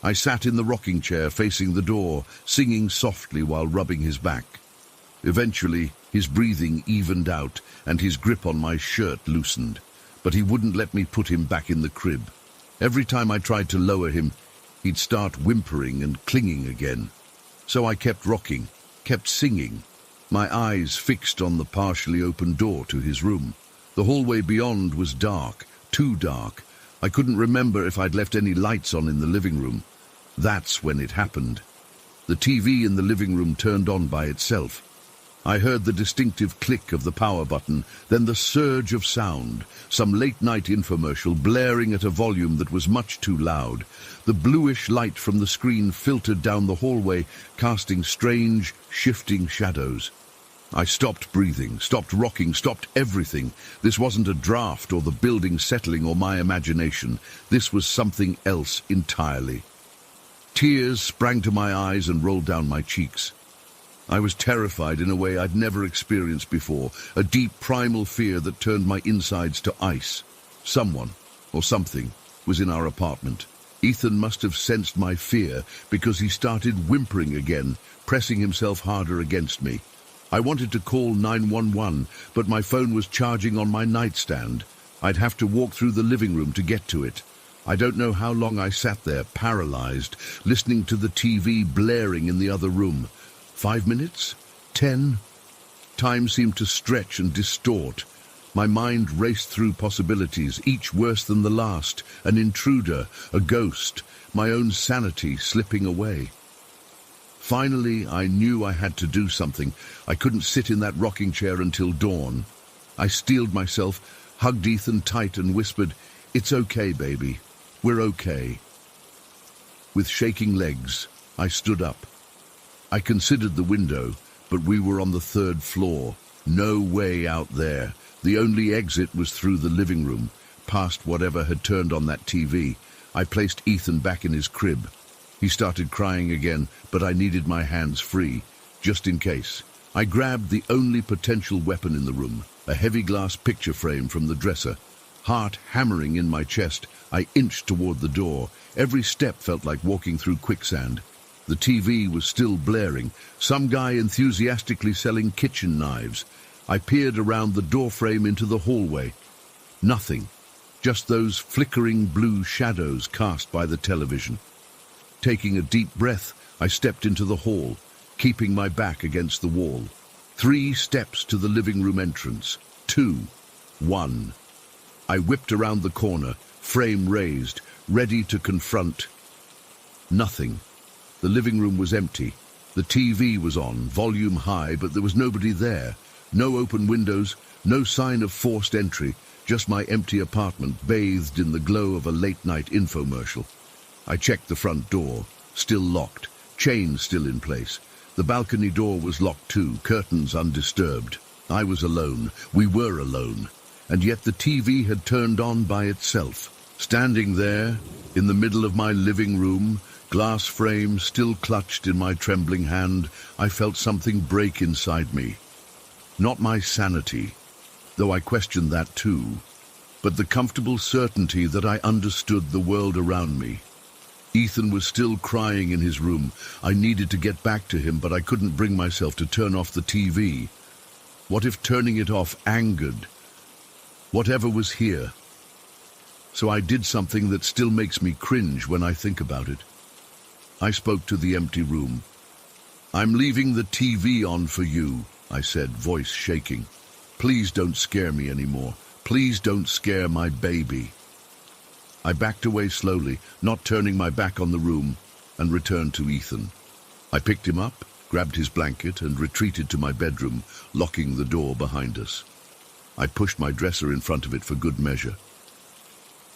I sat in the rocking chair facing the door, singing softly while rubbing his back. Eventually, his breathing evened out and his grip on my shirt loosened, but he wouldn't let me put him back in the crib. Every time I tried to lower him, he'd start whimpering and clinging again. So I kept rocking, kept singing, my eyes fixed on the partially open door to his room. The hallway beyond was dark, too dark. I couldn't remember if I'd left any lights on in the living room. That's when it happened. The TV in the living room turned on by itself. I heard the distinctive click of the power button, then the surge of sound, some late-night infomercial blaring at a volume that was much too loud. The bluish light from the screen filtered down the hallway, casting strange, shifting shadows. I stopped breathing, stopped rocking, stopped everything. This wasn't a draft or the building settling or my imagination. This was something else entirely. Tears sprang to my eyes and rolled down my cheeks. I was terrified in a way I'd never experienced before, a deep primal fear that turned my insides to ice. Someone, or something, was in our apartment. Ethan must have sensed my fear because he started whimpering again, pressing himself harder against me. I wanted to call 911, but my phone was charging on my nightstand. I'd have to walk through the living room to get to it. I don't know how long I sat there, paralyzed, listening to the TV blaring in the other room. 5 minutes? 10? Time seemed to stretch and distort. My mind raced through possibilities, each worse than the last. An intruder, a ghost, my own sanity slipping away. Finally, I knew I had to do something. I couldn't sit in that rocking chair until dawn. I steeled myself, hugged Ethan tight and whispered, "It's okay, baby. We're okay." With shaking legs, I stood up. I considered the window, but we were on the 3rd floor. No way out there. The only exit was through the living room, past whatever had turned on that TV. I placed Ethan back in his crib. He started crying again, but I needed my hands free, just in case. I grabbed the only potential weapon in the room, a heavy glass picture frame from the dresser. Heart hammering in my chest, I inched toward the door. Every step felt like walking through quicksand. The TV was still blaring, some guy enthusiastically selling kitchen knives. I peered around the doorframe into the hallway. Nothing, just those flickering blue shadows cast by the television. Taking a deep breath, I stepped into the hall, keeping my back against the wall. 3 steps to the living room entrance. 2. 1. I whipped around the corner, frame raised, ready to confront. Nothing. The living room was empty. The TV was on, volume high, but there was nobody there. No open windows, no sign of forced entry, just my empty apartment bathed in the glow of a late-night infomercial. I checked the front door, still locked, chain still in place. The balcony door was locked too, curtains undisturbed. I was alone, we were alone, and yet the TV had turned on by itself. Standing there, in the middle of my living room, glass frame still clutched in my trembling hand, I felt something break inside me. Not my sanity, though I questioned that too, but the comfortable certainty that I understood the world around me. Ethan was still crying in his room. I needed to get back to him, but I couldn't bring myself to turn off the TV. What if turning it off angered whatever was here? So I did something that still makes me cringe when I think about it. I spoke to the empty room. "I'm leaving the TV on for you," I said, voice shaking. "Please don't scare me anymore. Please don't scare my baby." I backed away slowly, not turning my back on the room, and returned to Ethan. I picked him up, grabbed his blanket, and retreated to my bedroom, locking the door behind us. I pushed my dresser in front of it for good measure.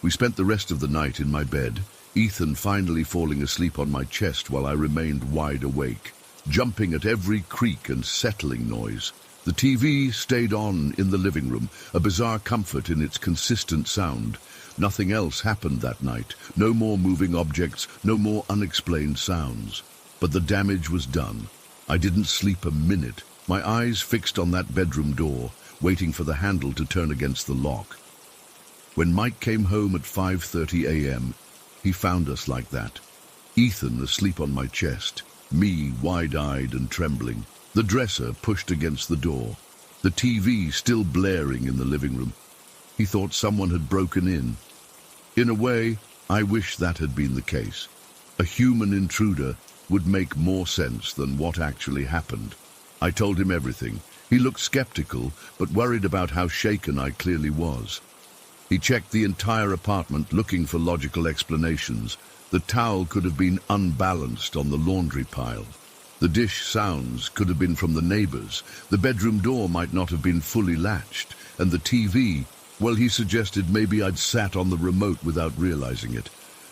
We spent the rest of the night in my bed, Ethan finally falling asleep on my chest while I remained wide awake, jumping at every creak and settling noise. The TV stayed on in the living room, a bizarre comfort in its consistent sound. Nothing else happened that night. No more moving objects, no more unexplained sounds. But the damage was done. I didn't sleep a minute, my eyes fixed on that bedroom door, waiting for the handle to turn against the lock. When Mike came home at 5:30 a.m., he found us like that. Ethan asleep on my chest, me wide-eyed and trembling, the dresser pushed against the door, the TV still blaring in the living room. He thought someone had broken in. In a way, I wish that had been the case. A human intruder would make more sense than what actually happened. I told him everything. He looked skeptical, but worried about how shaken I clearly was. He checked the entire apartment, looking for logical explanations. The towel could have been unbalanced on the laundry pile. The dish sounds could have been from the neighbors. The bedroom door might not have been fully latched. And the TV, well, he suggested maybe I'd sat on the remote without realizing it.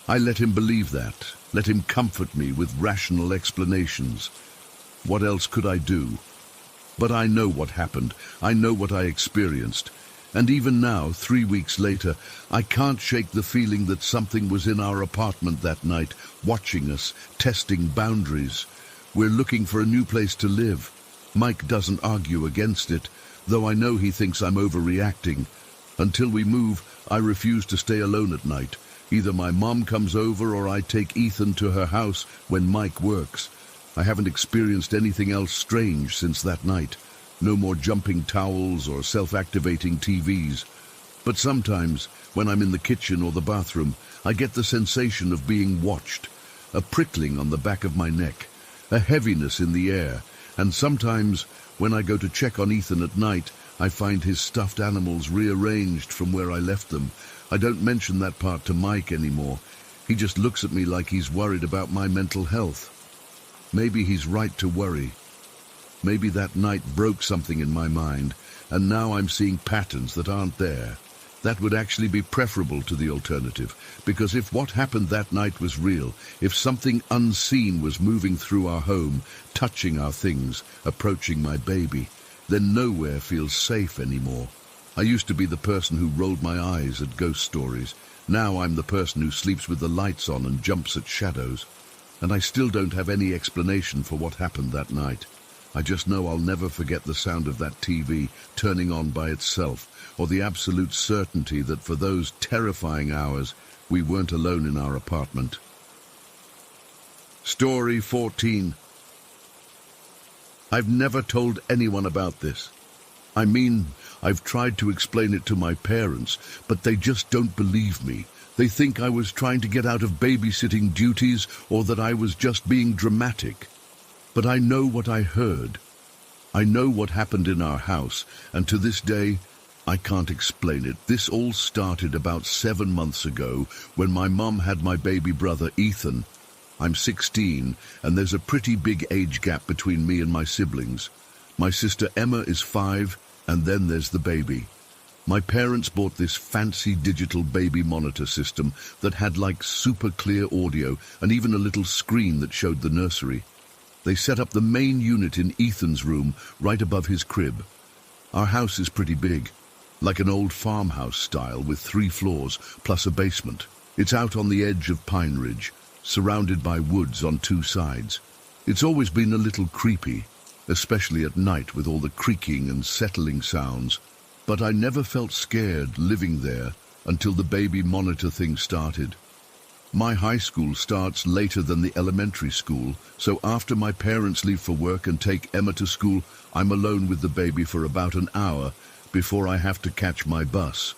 I let him believe that, let him comfort me with rational explanations. What else could I do? But I know what happened. I know what I experienced. And even now, 3 weeks later, I can't shake the feeling that something was in our apartment that night, watching us, testing boundaries. We're looking for a new place to live. Mike doesn't argue against it, though I know he thinks I'm overreacting. Until we move, I refuse to stay alone at night. Either my mom comes over or I take Ethan to her house when Mike works. I haven't experienced anything else strange since that night. No more jumping towels or self-activating TVs. But sometimes, when I'm in the kitchen or the bathroom, I get the sensation of being watched. A prickling on the back of my neck, a heaviness in the air, and sometimes, when I go to check on Ethan at night, I find his stuffed animals rearranged from where I left them. I don't mention that part to Mike anymore. He just looks at me like he's worried about my mental health. Maybe he's right to worry. Maybe that night broke something in my mind, and now I'm seeing patterns that aren't there. That would actually be preferable to the alternative, because if what happened that night was real, if something unseen was moving through our home, touching our things, approaching my baby, then nowhere feels safe anymore. I used to be the person who rolled my eyes at ghost stories. Now I'm the person who sleeps with the lights on and jumps at shadows. And I still don't have any explanation for what happened that night. I just know I'll never forget the sound of that TV turning on by itself, or the absolute certainty that for those terrifying hours, we weren't alone in our apartment. Story 14. I've never told anyone about this. I mean, I've tried to explain it to my parents, but they just don't believe me. They think I was trying to get out of babysitting duties or that I was just being dramatic. But I know what I heard. I know what happened in our house, and to this day, I can't explain it. This all started about 7 months ago when my mum had my baby brother, Ethan. I'm 16, and there's a pretty big age gap between me and my siblings. My sister Emma is 5, and then there's the baby. My parents bought this fancy digital baby monitor system that had like super clear audio and even a little screen that showed the nursery. They set up the main unit in Ethan's room right above his crib. Our house is pretty big, like an old farmhouse style with 3 floors plus a basement. It's out on the edge of Pine Ridge, surrounded by woods on 2 sides. It's always been a little creepy, especially at night with all the creaking and settling sounds. But I never felt scared living there until the baby monitor thing started. My high school starts later than the elementary school, so after my parents leave for work and take Emma to school, I'm alone with the baby for about an hour before I have to catch my bus.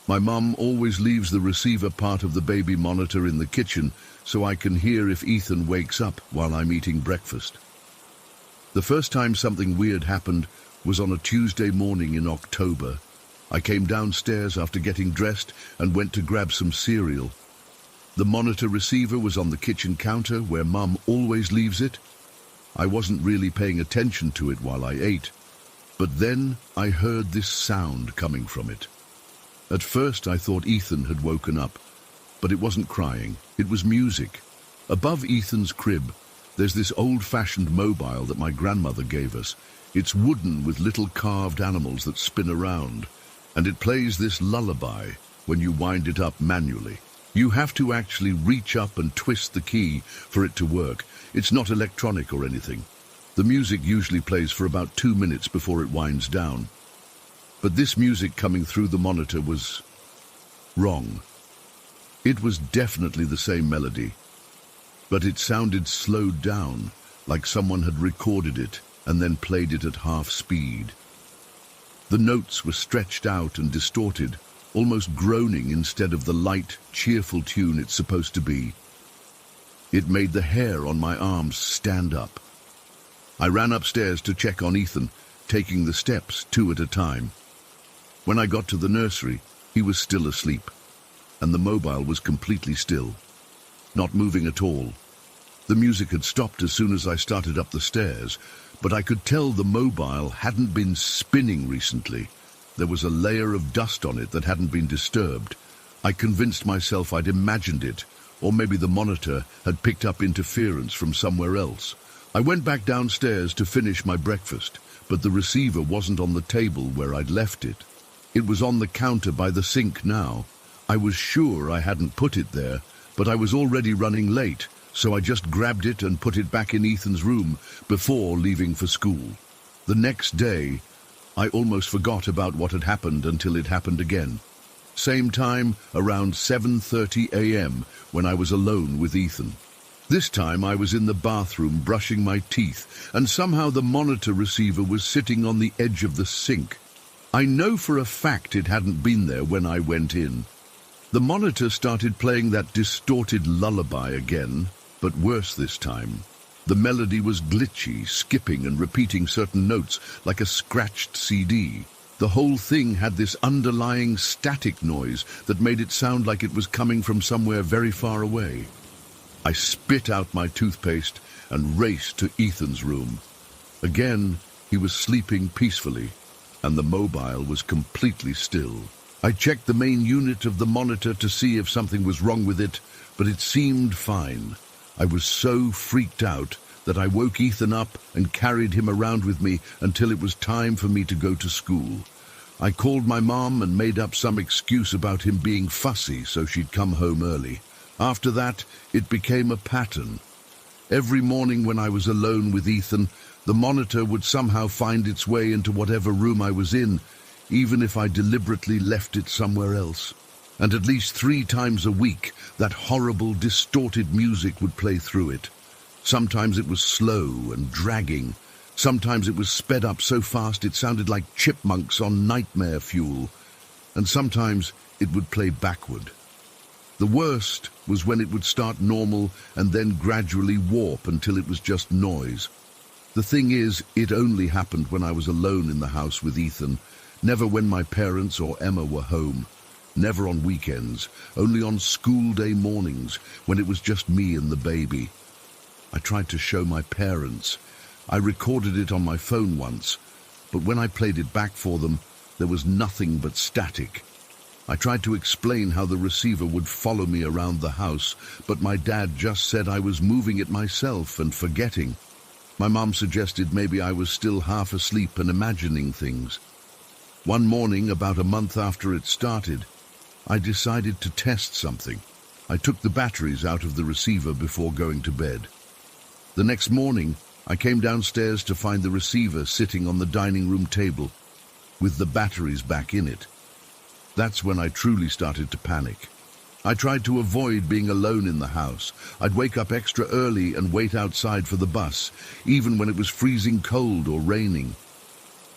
My mum always leaves the receiver part of the baby monitor in the kitchen so I can hear if Ethan wakes up while I'm eating breakfast. The first time something weird happened was on a Tuesday morning in October. I came downstairs after getting dressed and went to grab some cereal. The monitor receiver was on the kitchen counter where Mum always leaves it. I wasn't really paying attention to it while I ate, but then I heard this sound coming from it. At first I thought Ethan had woken up, but it wasn't crying, it was music. Above Ethan's crib, there's this old-fashioned mobile that my grandmother gave us. It's wooden with little carved animals that spin around, and it plays this lullaby when you wind it up manually. You have to actually reach up and twist the key for it to work. It's not electronic or anything. The music usually plays for about 2 minutes before it winds down. But this music coming through the monitor was wrong. It was definitely the same melody, but it sounded slowed down, like someone had recorded it and then played it at half speed. The notes were stretched out and distorted, almost groaning instead of the light, cheerful tune it's supposed to be. It made the hair on my arms stand up. I ran upstairs to check on Ethan, taking the steps 2 at a time. When I got to the nursery, he was still asleep, and the mobile was completely still, not moving at all. The music had stopped as soon as I started up the stairs, but I could tell the mobile hadn't been spinning recently. There was a layer of dust on it that hadn't been disturbed. I convinced myself I'd imagined it, or maybe the monitor had picked up interference from somewhere else. I went back downstairs to finish my breakfast, but the receiver wasn't on the table where I'd left it. It was on the counter by the sink now. I was sure I hadn't put it there, but I was already running late, so I just grabbed it and put it back in Ethan's room before leaving for school. The next day, I almost forgot about what had happened until it happened again. Same time, around 7:30 a.m., when I was alone with Ethan. This time I was in the bathroom brushing my teeth, and somehow the monitor receiver was sitting on the edge of the sink. I know for a fact it hadn't been there when I went in. The monitor started playing that distorted lullaby again, but worse this time. The melody was glitchy, skipping and repeating certain notes like a scratched CD. The whole thing had this underlying static noise that made it sound like it was coming from somewhere very far away. I spit out my toothpaste and raced to Ethan's room. Again, he was sleeping peacefully, and the mobile was completely still. I checked the main unit of the monitor to see if something was wrong with it, but it seemed fine. I was so freaked out that I woke Ethan up and carried him around with me until it was time for me to go to school. I called my mom and made up some excuse about him being fussy so she'd come home early. After that, it became a pattern. Every morning when I was alone with Ethan, the monitor would somehow find its way into whatever room I was in, even if I deliberately left it somewhere else. And at least 3 times a week, that horrible, distorted music would play through it. Sometimes it was slow and dragging. Sometimes it was sped up so fast it sounded like chipmunks on nightmare fuel. And sometimes it would play backward. The worst was when it would start normal and then gradually warp until it was just noise. The thing is, it only happened when I was alone in the house with Ethan, never when my parents or Emma were home, never on weekends, only on school day mornings when it was just me and the baby. I tried to show my parents, I recorded it on my phone once, but when I played it back for them, there was nothing but static. I tried to explain how the receiver would follow me around the house, but my dad just said I was moving it myself and forgetting. My mom suggested maybe I was still half asleep and imagining things. One morning, about a month after it started, I decided to test something. I took the batteries out of the receiver before going to bed. The next morning, I came downstairs to find the receiver sitting on the dining room table, with the batteries back in it. That's when I truly started to panic. I tried to avoid being alone in the house. I'd wake up extra early and wait outside for the bus, even when it was freezing cold or raining.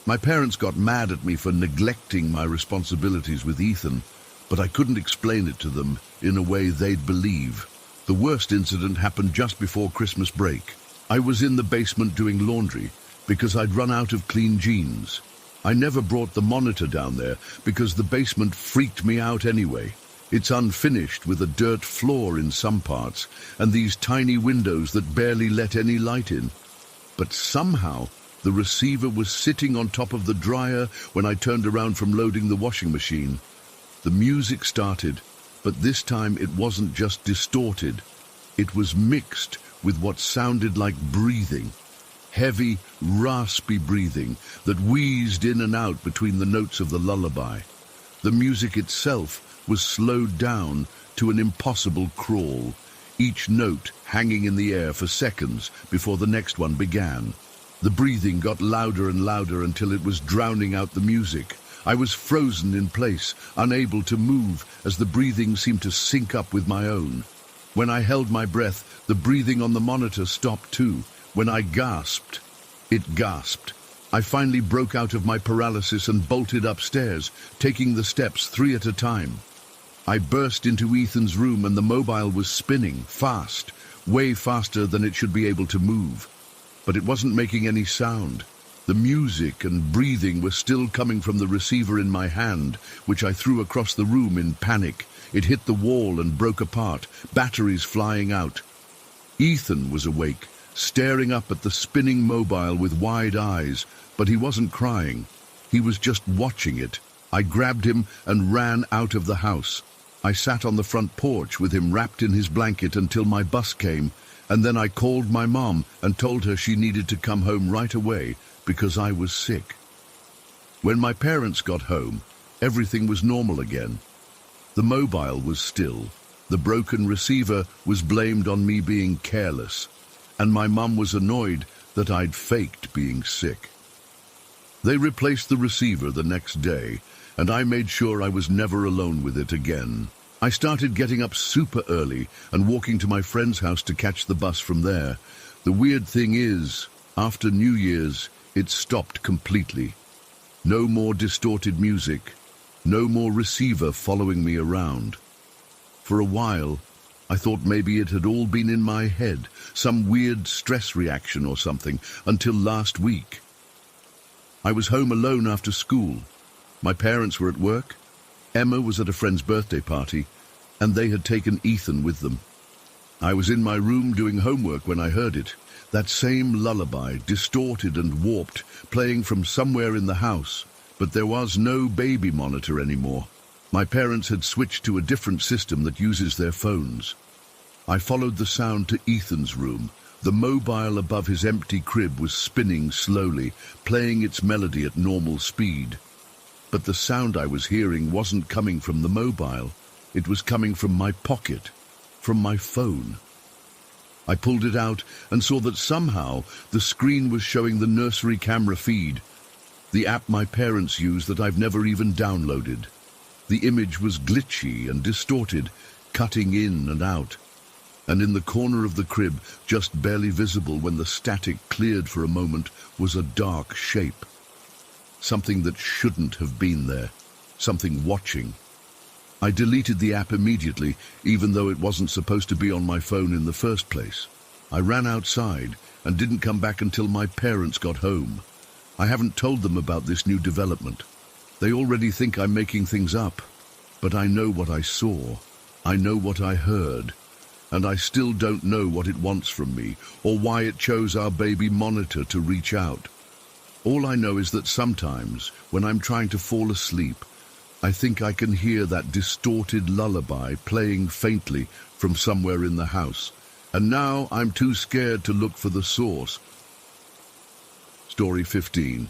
My parents got mad at me for neglecting my responsibilities with Ethan, but I couldn't explain it to them in a way they'd believe. The worst incident happened just before Christmas break. I was in the basement doing laundry because I'd run out of clean jeans. I never brought the monitor down there because the basement freaked me out anyway. It's unfinished with a dirt floor in some parts and these tiny windows that barely let any light in. But somehow the receiver was sitting on top of the dryer when I turned around from loading the washing machine. The music started, but this time it wasn't just distorted. It was mixed with what sounded like breathing. Heavy, raspy breathing that wheezed in and out between the notes of the lullaby. The music itself was slowed down to an impossible crawl, each note hanging in the air for seconds before the next one began. The breathing got louder and louder until it was drowning out the music. I was frozen in place, unable to move as the breathing seemed to sync up with my own. When I held my breath, the breathing on the monitor stopped too. When I gasped, it gasped. I finally broke out of my paralysis and bolted upstairs, taking the steps 3 at a time. I burst into Ethan's room and the mobile was spinning, fast, way faster than it should be able to move. But it wasn't making any sound. The music and breathing were still coming from the receiver in my hand, which I threw across the room in panic. It hit the wall and broke apart, batteries flying out. Ethan was awake, staring up at the spinning mobile with wide eyes, but he wasn't crying. He was just watching it. I grabbed him and ran out of the house. I sat on the front porch with him wrapped in his blanket until my bus came, and then I called my mom and told her she needed to come home right away because I was sick. When my parents got home, everything was normal again. The mobile was still. The broken receiver was blamed on me being careless, and my mum was annoyed that I'd faked being sick. They replaced the receiver the next day, and I made sure I was never alone with it again. I started getting up super early and walking to my friend's house to catch the bus from there. The weird thing is, after New Year's, it stopped completely. No more distorted music, no more receiver following me around. For a while, I thought maybe it had all been in my head, some weird stress reaction or something, until last week. I was home alone after school. My parents were at work. Emma was at a friend's birthday party, and they had taken Ethan with them. I was in my room doing homework when I heard it. That same lullaby, distorted and warped, playing from somewhere in the house, but there was no baby monitor anymore. My parents had switched to a different system that uses their phones. I followed the sound to Ethan's room. The mobile above his empty crib was spinning slowly, playing its melody at normal speed. But the sound I was hearing wasn't coming from the mobile. It was coming from my pocket, from my phone. I pulled it out and saw that somehow the screen was showing the nursery camera feed, the app my parents use that I've never even downloaded. The image was glitchy and distorted, cutting in and out. And in the corner of the crib, just barely visible when the static cleared for a moment, was a dark shape. Something that shouldn't have been there. Something watching. I deleted the app immediately, even though it wasn't supposed to be on my phone in the first place. I ran outside and didn't come back until my parents got home. I haven't told them about this new development. They already think I'm making things up. But I know what I saw. I know what I heard. and I still don't know what it wants from me or why it chose our baby monitor to reach out. All I know is that sometimes, when I'm trying to fall asleep, I think I can hear that distorted lullaby playing faintly from somewhere in the house, and now I'm too scared to look for the source. Story 15.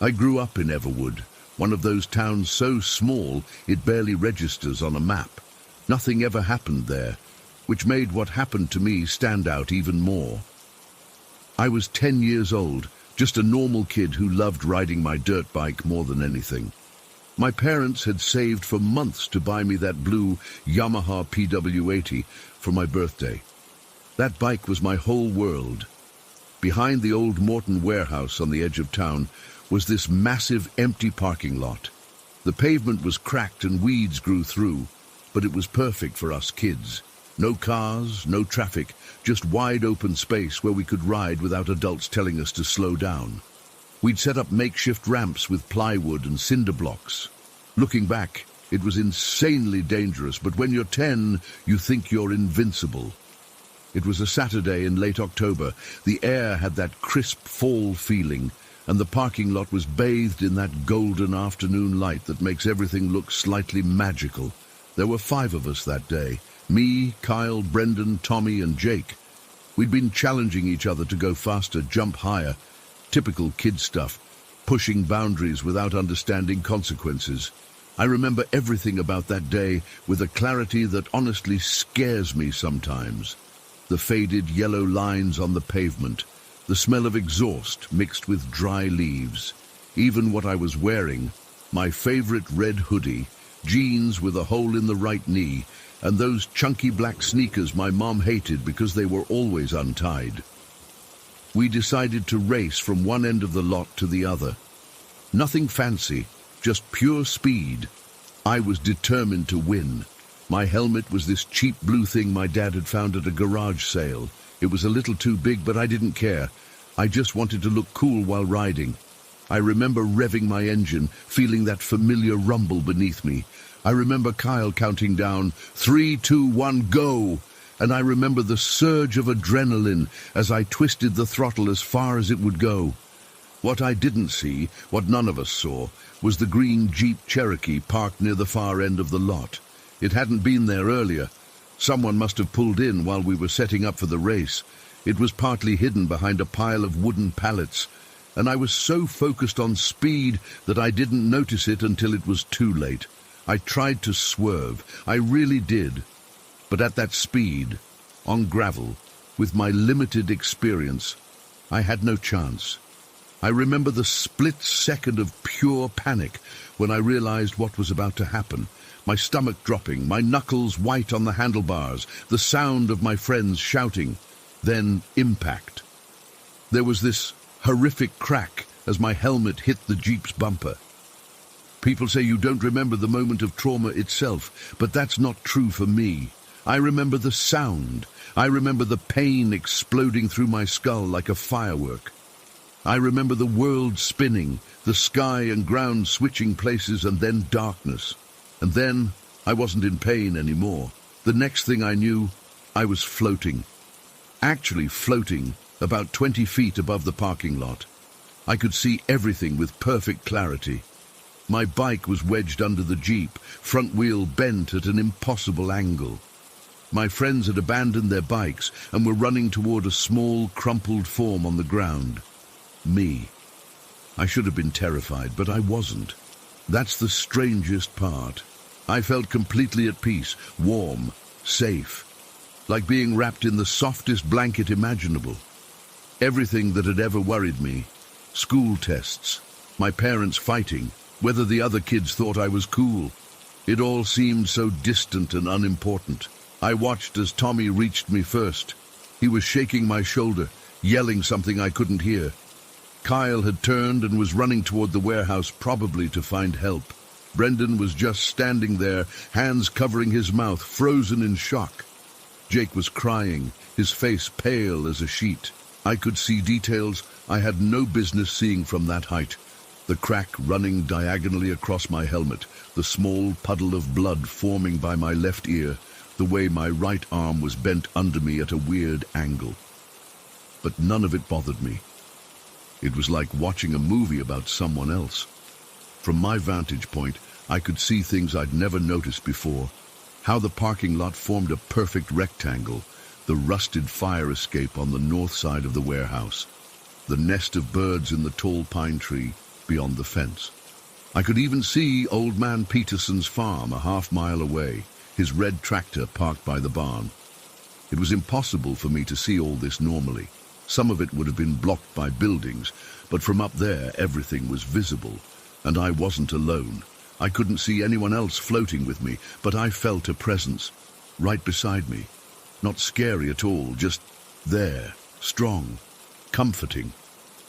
I grew up in Everwood, one of those towns so small it barely registers on a map. Nothing ever happened there, which made what happened to me stand out even more. I was 10 years old, just a normal kid who loved riding my dirt bike more than anything. My parents had saved for months to buy me that blue Yamaha PW80 for my birthday. That bike was my whole world. Behind the old Morton warehouse on the edge of town was this massive empty parking lot. The pavement was cracked and weeds grew through, but it was perfect for us kids. No cars, no traffic, just wide open space where we could ride without adults telling us to slow down. We'd set up makeshift ramps with plywood and cinder blocks. Looking back, it was insanely dangerous, but when you're 10, you think you're invincible. It was a Saturday in late October. The air had that crisp fall feeling, and the parking lot was bathed in that golden afternoon light that makes everything look slightly magical. There were 5 of us that day. Me, Kyle, Brendan, Tommy, and Jake. We'd been challenging each other to go faster, jump higher. Typical kid stuff, pushing boundaries without understanding consequences. I remember everything about that day with a clarity that honestly scares me sometimes. The faded yellow lines on the pavement, the smell of exhaust mixed with dry leaves. Even what I was wearing, my favorite red hoodie, jeans with a hole in the right knee, and those chunky black sneakers my mom hated because they were always untied. We decided to race from one end of the lot to the other. Nothing fancy, just pure speed. I was determined to win. My helmet was this cheap blue thing my dad had found at a garage sale. It was a little too big, but I didn't care. I just wanted to look cool while riding. I remember revving my engine, feeling that familiar rumble beneath me. I remember Kyle counting down, 3, 2, 1, go! And I remember the surge of adrenaline as I twisted the throttle as far as it would go. What I didn't see, what none of us saw, was the green Jeep Cherokee parked near the far end of the lot. It hadn't been there earlier. Someone must have pulled in while we were setting up for the race. It was partly hidden behind a pile of wooden pallets, and I was so focused on speed that I didn't notice it until it was too late. I tried to swerve, I really did. But at that speed, on gravel, with my limited experience, I had no chance. I remember the split second of pure panic when I realized what was about to happen. My stomach dropping, my knuckles white on the handlebars, the sound of my friends shouting. Then impact. There was this horrific crack as my helmet hit the Jeep's bumper. People say you don't remember the moment of trauma itself, but that's not true for me. I remember the sound. I remember the pain exploding through my skull like a firework. I remember the world spinning, the sky and ground switching places, and then darkness. And then I wasn't in pain anymore. The next thing I knew, I was floating. Actually floating about 20 feet above the parking lot. I could see everything with perfect clarity. My bike was wedged under the Jeep, front wheel bent at an impossible angle. My friends had abandoned their bikes and were running toward a small, crumpled form on the ground. Me. I should have been terrified, but I wasn't. That's the strangest part. I felt completely at peace, warm, safe, like being wrapped in the softest blanket imaginable. Everything that had ever worried me, school tests, my parents fighting, whether the other kids thought I was cool, it all seemed so distant and unimportant. I watched as Tommy reached me first. He was shaking my shoulder, yelling something I couldn't hear. Kyle had turned and was running toward the warehouse, probably to find help. Brendan was just standing there, hands covering his mouth, frozen in shock. Jake was crying, his face pale as a sheet. I could see details I had no business seeing from that height. The crack running diagonally across my helmet, the small puddle of blood forming by my left ear, the way my right arm was bent under me at a weird angle. But none of it bothered me. It was like watching a movie about someone else. From my vantage point, I could see things I'd never noticed before. How the parking lot formed a perfect rectangle, the rusted fire escape on the north side of the warehouse, the nest of birds in the tall pine tree beyond the fence. I could even see Old Man Peterson's farm a half-mile away, his red tractor parked by the barn. It was impossible for me to see all this normally. Some of it would have been blocked by buildings, but from up there everything was visible, and I wasn't alone. I couldn't see anyone else floating with me, but I felt a presence right beside me. Not scary at all, just there, strong, comforting.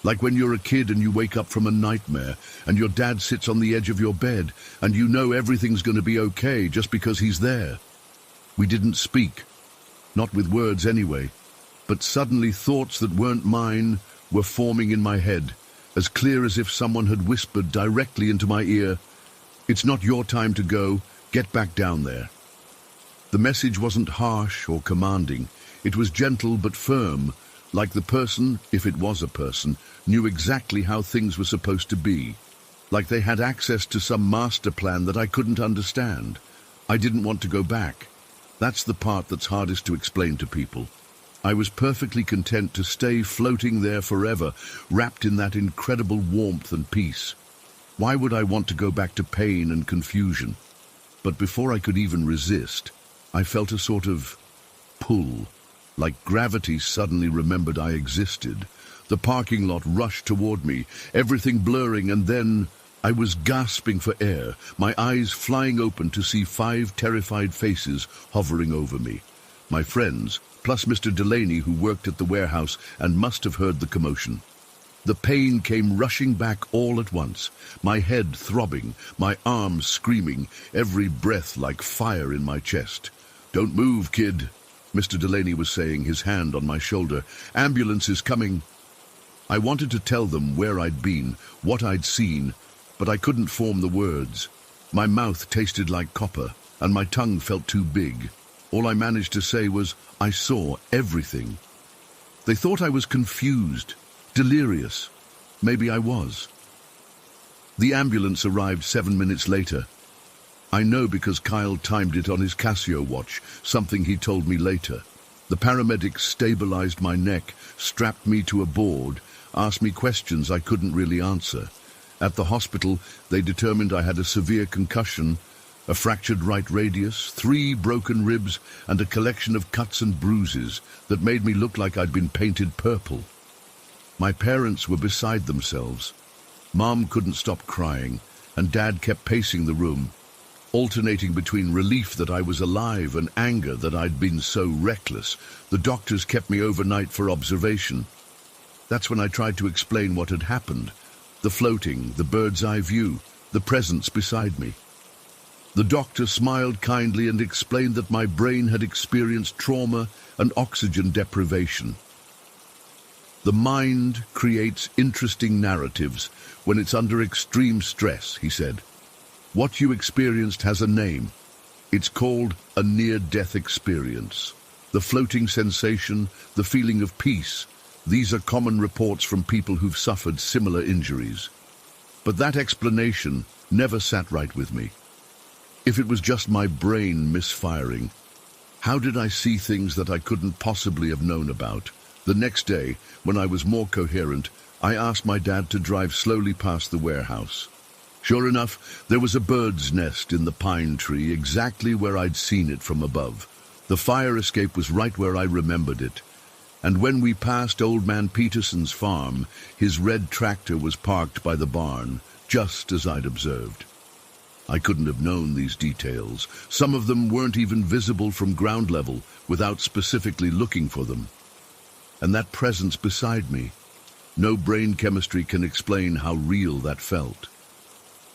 Like when you're a kid and you wake up from a nightmare and your dad sits on the edge of your bed and you know everything's going to be okay just because he's there. We didn't speak, not with words anyway, but suddenly thoughts that weren't mine were forming in my head, as clear as if someone had whispered directly into my ear, "It's not your time to go, get back down there." The message wasn't harsh or commanding. It was gentle but firm, like the person, if it was a person, knew exactly how things were supposed to be. Like they had access to some master plan that I couldn't understand. I didn't want to go back. That's the part that's hardest to explain to people. I was perfectly content to stay floating there forever, wrapped in that incredible warmth and peace. Why would I want to go back to pain and confusion? But before I could even resist, I felt a sort of pull, like gravity suddenly remembered I existed. The parking lot rushed toward me, everything blurring, and then I was gasping for air, my eyes flying open to see 5 terrified faces hovering over me. My friends, plus Mr. Delaney, who worked at the warehouse and must have heard the commotion. The pain came rushing back all at once, my head throbbing, my arms screaming, every breath like fire in my chest. "Don't move, kid," Mr. Delaney was saying, his hand on my shoulder. "Ambulance is coming." I wanted to tell them where I'd been, what I'd seen, but I couldn't form the words. My mouth tasted like copper, and my tongue felt too big. All I managed to say was, "I saw everything." They thought I was confused, delirious. Maybe I was. The ambulance arrived 7 minutes later. I know because Kyle timed it on his Casio watch, something he told me later. The paramedics stabilized my neck, strapped me to a board, asked me questions I couldn't really answer. At the hospital, they determined I had a severe concussion, a fractured right radius, 3 broken ribs, and a collection of cuts and bruises that made me look like I'd been painted purple. My parents were beside themselves. Mom couldn't stop crying, and Dad kept pacing the room, alternating between relief that I was alive and anger that I'd been so reckless. The doctors kept me overnight for observation. That's when I tried to explain what had happened. The floating, the bird's eye view, the presence beside me. The doctor smiled kindly and explained that my brain had experienced trauma and oxygen deprivation. The mind creates interesting narratives when it's under extreme stress, he said. What you experienced has a name. It's called a near-death experience. The floating sensation, the feeling of peace, these are common reports from people who've suffered similar injuries. But that explanation never sat right with me. If it was just my brain misfiring, how did I see things that I couldn't possibly have known about? The next day, when I was more coherent, I asked my dad to drive slowly past the warehouse. Sure enough, there was a bird's nest in the pine tree, exactly where I'd seen it from above. The fire escape was right where I remembered it. And when we passed Old Man Peterson's farm, his red tractor was parked by the barn, just as I'd observed. I couldn't have known these details. Some of them weren't even visible from ground level without specifically looking for them. And that presence beside me, no brain chemistry can explain how real that felt.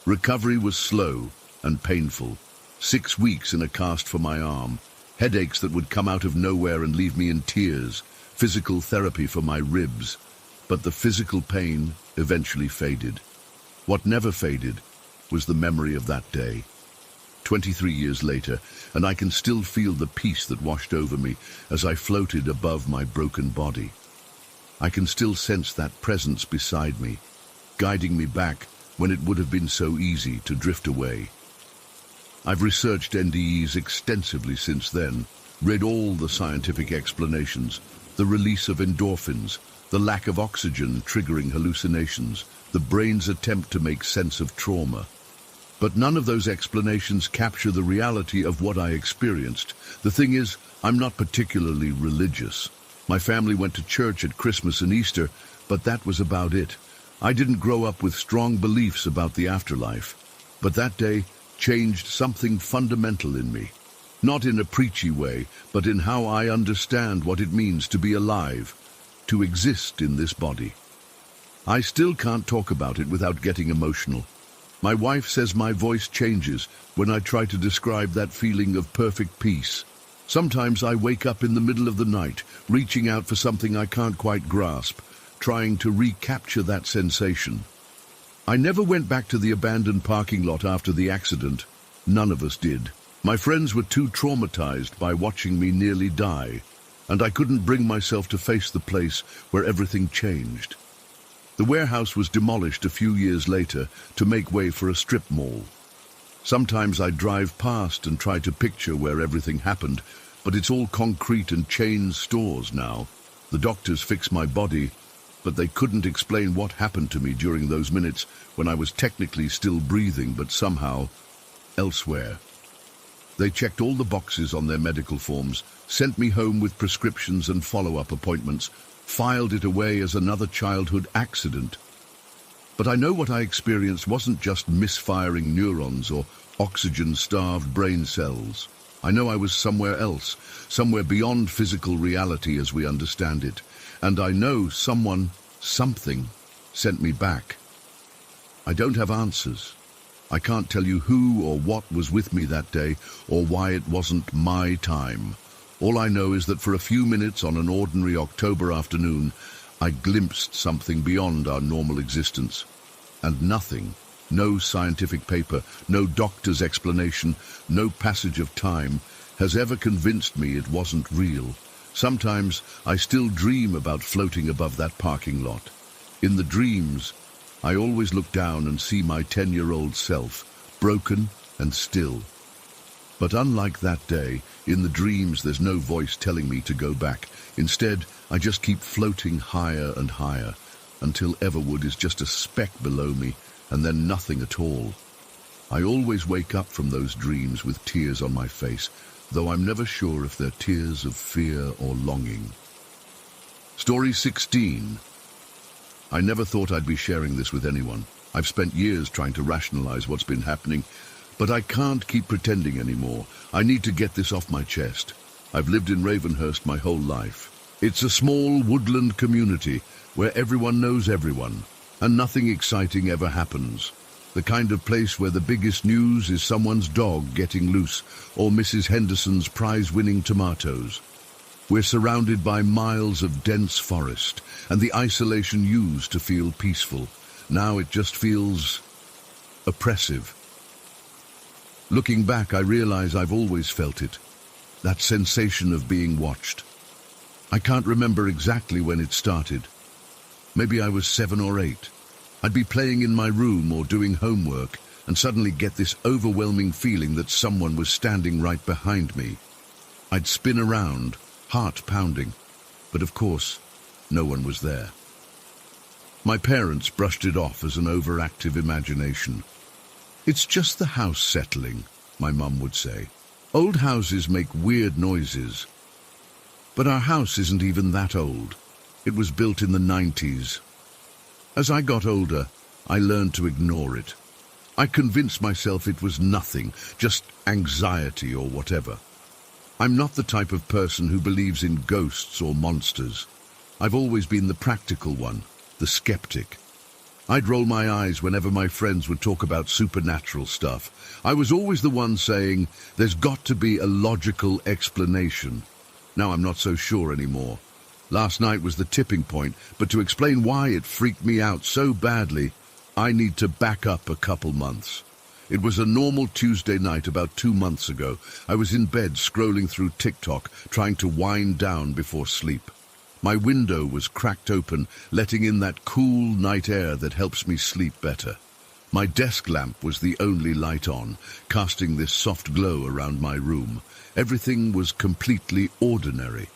Recovery was slow and painful. 6 weeks in a cast for my arm, headaches that would come out of nowhere and leave me in tears, physical therapy for my ribs. But the physical pain eventually faded. What never faded was the memory of that day. 23 years later, and I can still feel the peace that washed over me as I floated above my broken body. I can still sense that presence beside me, guiding me back when it would have been so easy to drift away. I've researched NDEs extensively since then, read all the scientific explanations, the release of endorphins, the lack of oxygen triggering hallucinations, the brain's attempt to make sense of trauma. But none of those explanations capture the reality of what I experienced. The thing is, I'm not particularly religious. My family went to church at Christmas and Easter, but that was about it. I didn't grow up with strong beliefs about the afterlife. But that day changed something fundamental in me. Not in a preachy way, but in how I understand what it means to be alive, to exist in this body. I still can't talk about it without getting emotional. My wife says my voice changes when I try to describe that feeling of perfect peace. Sometimes I wake up in the middle of the night, reaching out for something I can't quite grasp, trying to recapture that sensation. I never went back to the abandoned parking lot after the accident. None of us did. My friends were too traumatized by watching me nearly die, and I couldn't bring myself to face the place where everything changed. The warehouse was demolished a few years later to make way for a strip mall. Sometimes I drive past and try to picture where everything happened, but it's all concrete and chain stores now. The doctors fixed my body, but they couldn't explain what happened to me during those minutes when I was technically still breathing, but somehow elsewhere. They checked all the boxes on their medical forms, sent me home with prescriptions and follow-up appointments, filed it away as another childhood accident. But I know what I experienced wasn't just misfiring neurons or oxygen-starved brain cells. I know I was somewhere else, somewhere beyond physical reality as we understand it. And I know someone, something, sent me back. I don't have answers. I can't tell you who or what was with me that day, or why it wasn't my time. All I know is that for a few minutes on an ordinary October afternoon, I glimpsed something beyond our normal existence. And nothing, no scientific paper, no doctor's explanation, no passage of time, has ever convinced me it wasn't real. Sometimes I still dream about floating above that parking lot. In the dreams, I always look down and see my 10-year-old self, broken and still. But unlike that day, in the dreams there's no voice telling me to go back. Instead, I just keep floating higher and higher, until Everwood is just a speck below me, and then nothing at all. I always wake up from those dreams with tears on my face, though I'm never sure if they're tears of fear or longing. Story 16. I never thought I'd be sharing this with anyone. I've spent years trying to rationalize what's been happening, but I can't keep pretending anymore. I need to get this off my chest. I've lived in Ravenhurst my whole life. It's a small woodland community where everyone knows everyone, and nothing exciting ever happens. The kind of place where the biggest news is someone's dog getting loose or Mrs. Henderson's prize-winning tomatoes. We're surrounded by miles of dense forest and the isolation used to feel peaceful. Now it just feels oppressive. Looking back, I realize I've always felt it, that sensation of being watched. I can't remember exactly when it started. Maybe I was 7 or 8. I'd be playing in my room or doing homework and suddenly get this overwhelming feeling that someone was standing right behind me. I'd spin around, heart pounding, but of course, no one was there. My parents brushed it off as an overactive imagination. "It's just the house settling," my mum would say. "Old houses make weird noises." But our house isn't even that old. It was built in the 90s. As I got older, I learned to ignore it. I convinced myself it was nothing, just anxiety or whatever. I'm not the type of person who believes in ghosts or monsters. I've always been the practical one, the skeptic. I'd roll my eyes whenever my friends would talk about supernatural stuff. I was always the one saying, there's got to be a logical explanation. Now I'm not so sure anymore. Last night was the tipping point, but to explain why it freaked me out so badly, I need to back up a couple months. It was a normal Tuesday night about 2 months ago. I was in bed scrolling through TikTok, trying to wind down before sleep. My window was cracked open, letting in that cool night air that helps me sleep better. My desk lamp was the only light on, casting this soft glow around my room. Everything was completely ordinary.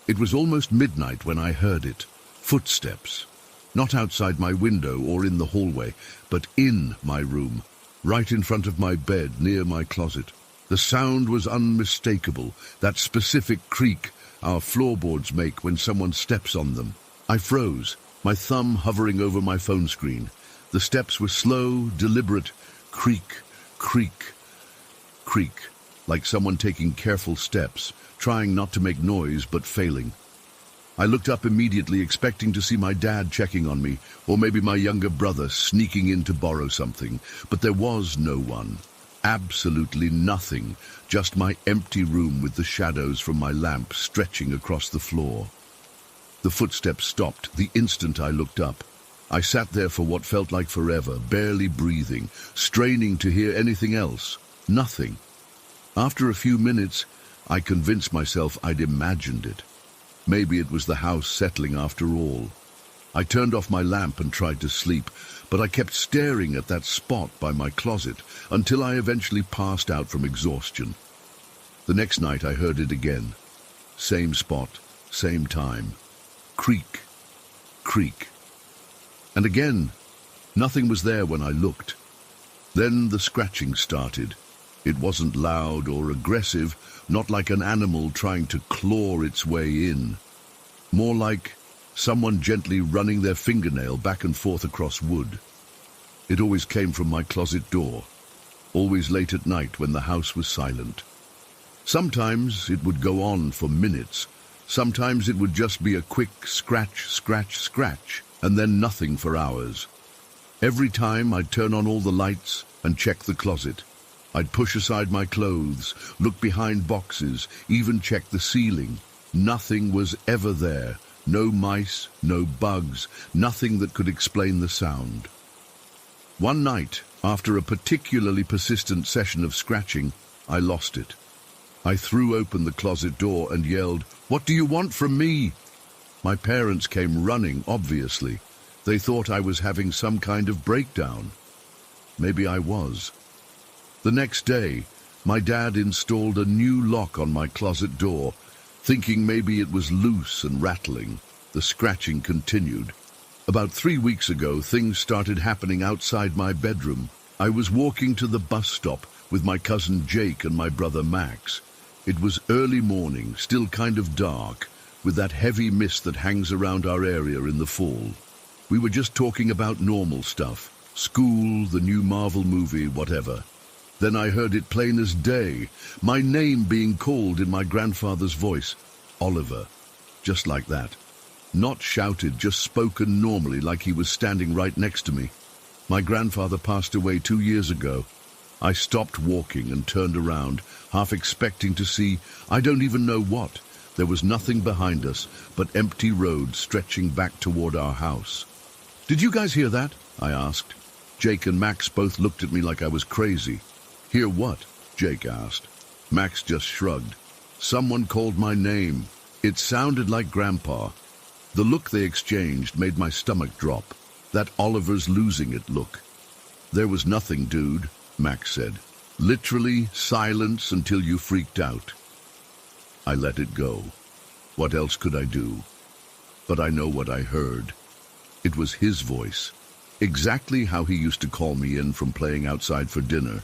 It was almost midnight when I heard it. Footsteps. Not outside my window or in the hallway, but in my room, right in front of my bed, near my closet. The sound was unmistakable, that specific creak our floorboards make when someone steps on them. I froze, my thumb hovering over my phone screen. The steps were slow, deliberate, creak, creak, creak, like someone taking careful steps, trying not to make noise but failing. I looked up immediately, expecting to see my dad checking on me, or maybe my younger brother sneaking in to borrow something. But there was no one. Absolutely nothing. Just my empty room with the shadows from my lamp stretching across the floor. The footsteps stopped the instant I looked up. I sat there for what felt like forever, barely breathing, straining to hear anything else. Nothing. After a few minutes, I convinced myself I'd imagined it. Maybe it was the house settling after all. I turned off my lamp and tried to sleep, but I kept staring at that spot by my closet until I eventually passed out from exhaustion. The next night I heard it again. Same spot, same time. Creak, creak. And again, nothing was there when I looked. Then the scratching started. It wasn't loud or aggressive, not like an animal trying to claw its way in. More like someone gently running their fingernail back and forth across wood. It always came from my closet door, always late at night when the house was silent. Sometimes it would go on for minutes. Sometimes it would just be a quick scratch, scratch, scratch, and then nothing for hours. Every time I'd turn on all the lights and check the closet. I'd push aside my clothes, look behind boxes, even check the ceiling. Nothing was ever there. No mice, no bugs, nothing that could explain the sound. One night, after a particularly persistent session of scratching, I lost it. I threw open the closet door and yelled, "What do you want from me?" My parents came running, obviously. They thought I was having some kind of breakdown. Maybe I was. The next day, my dad installed a new lock on my closet door, thinking maybe it was loose and rattling. The scratching continued. About 3 weeks ago, things started happening outside my bedroom. I was walking to the bus stop with my cousin Jake and my brother Max. It was early morning, still kind of dark, with that heavy mist that hangs around our area in the fall. We were just talking about normal stuff, school, the new Marvel movie, whatever. Then I heard it plain as day, my name being called in my grandfather's voice, Oliver, just like that. Not shouted, just spoken normally like he was standing right next to me. My grandfather passed away 2 years ago. I stopped walking and turned around, half expecting to see, I don't even know what. There was nothing behind us but empty road stretching back toward our house. "Did you guys hear that?" I asked. Jake and Max both looked at me like I was crazy. "Hear what?" Jake asked. Max just shrugged. "Someone called my name. It sounded like Grandpa." The look they exchanged made my stomach drop. That Oliver's losing it look. "There was nothing, dude," Max said. "Literally silence until you freaked out." I let it go. What else could I do? But I know what I heard. It was his voice. Exactly how he used to call me in from playing outside for dinner.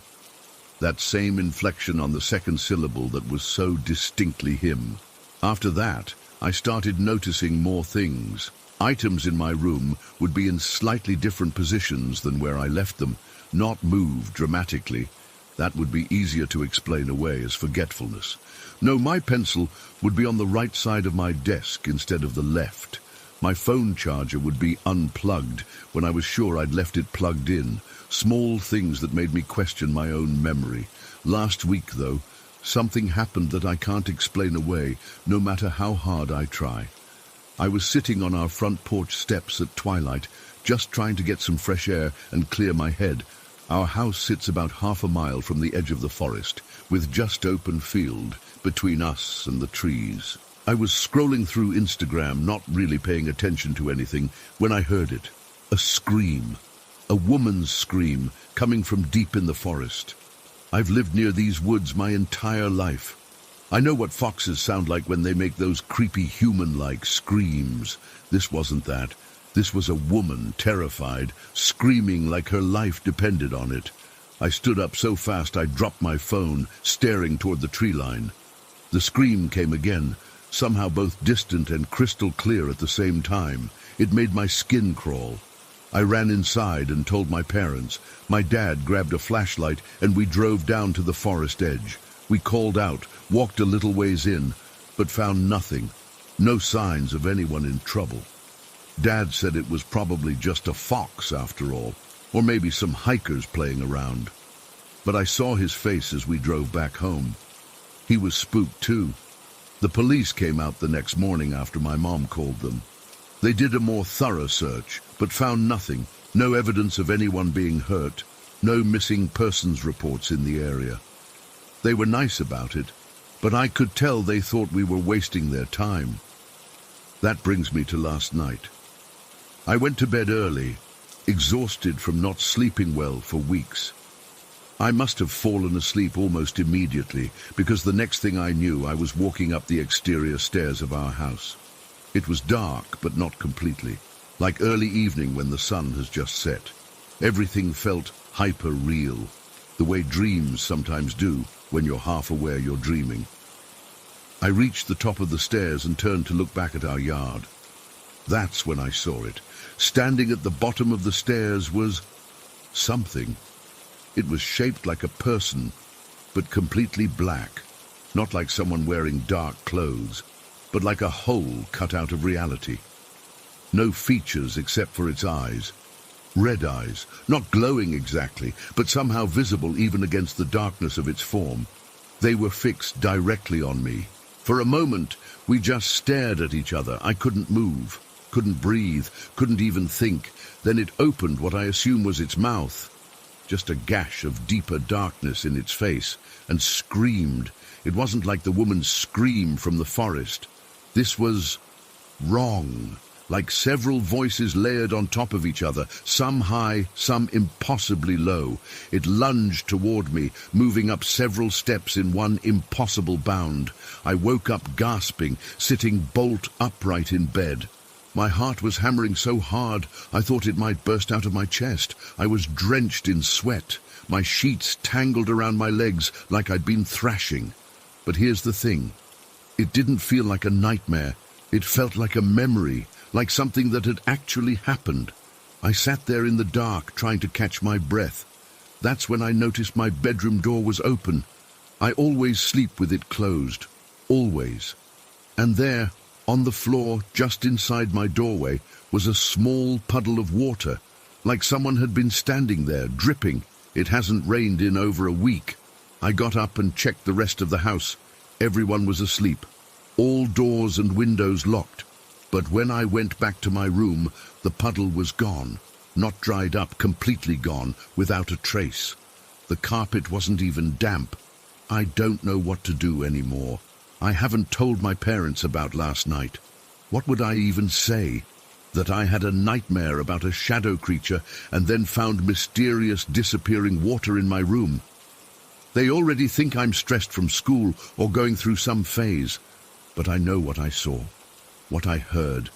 That same inflection on the second syllable that was so distinctly him. After that, I started noticing more things. Items in my room would be in slightly different positions than where I left them, not moved dramatically. That would be easier to explain away as forgetfulness. No, my pencil would be on the right side of my desk instead of the left. My phone charger would be unplugged when I was sure I'd left it plugged in. Small things that made me question my own memory. Last week, though, something happened that I can't explain away, no matter how hard I try. I was sitting on our front porch steps at twilight, just trying to get some fresh air and clear my head, Our house sits about half a mile from the edge of the forest, with just open field between us and the trees. I was scrolling through Instagram, not really paying attention to anything, when I heard it. A scream. A woman's scream, coming from deep in the forest. I've lived near these woods my entire life. I know what foxes sound like when they make those creepy human-like screams. This wasn't that. This was a woman, terrified, screaming like her life depended on it. I stood up so fast I dropped my phone, staring toward the tree line. The scream came again, somehow both distant and crystal clear at the same time. It made my skin crawl. I ran inside and told my parents. My dad grabbed a flashlight and we drove down to the forest edge. We called out, walked a little ways in, but found nothing. No signs of anyone in trouble. Dad said it was probably just a fox after all, or maybe some hikers playing around. But I saw his face as we drove back home. He was spooked too. The police came out the next morning after my mom called them. They did a more thorough search, but found nothing. No evidence of anyone being hurt. No missing persons reports in the area. They were nice about it, but I could tell they thought we were wasting their time. That brings me to last night. I went to bed early, exhausted from not sleeping well for weeks. I must have fallen asleep almost immediately, because the next thing I knew I was walking up the exterior stairs of our house. It was dark, but not completely, like early evening when the sun has just set. Everything felt hyper-real, the way dreams sometimes do when you're half aware you're dreaming. I reached the top of the stairs and turned to look back at our yard. That's when I saw it. Standing at the bottom of the stairs was something. It was shaped like a person, but completely black, not like someone wearing dark clothes, but like a hole cut out of reality. No features except for its eyes. Red eyes, not glowing exactly, but somehow visible even against the darkness of its form. They were fixed directly on me. For a moment, we just stared at each other. I couldn't move, couldn't breathe, couldn't even think. Then it opened what I assume was its mouth, just a gash of deeper darkness in its face, and screamed. It wasn't like the woman's scream from the forest. This was wrong, like several voices layered on top of each other, some high, some impossibly low. It lunged toward me, moving up several steps in one impossible bound. I woke up gasping, sitting bolt upright in bed. My heart was hammering so hard I thought it might burst out of my chest. I was drenched in sweat, my sheets tangled around my legs like I'd been thrashing. But here's the thing. It didn't feel like a nightmare. It felt like a memory, like something that had actually happened. I sat there in the dark trying to catch my breath. That's when I noticed my bedroom door was open. I always sleep with it closed. Always. And there, on the floor, just inside my doorway, was a small puddle of water, like someone had been standing there, dripping. It hasn't rained in over a week. I got up and checked the rest of the house. Everyone was asleep, all doors and windows locked. But when I went back to my room, the puddle was gone, not dried up, completely gone, without a trace. The carpet wasn't even damp. I don't know what to do anymore. I haven't told my parents about last night. What would I even say? That I had a nightmare about a shadow creature and then found mysterious disappearing water in my room. They already think I'm stressed from school or going through some phase. But I know what I saw, what I heard,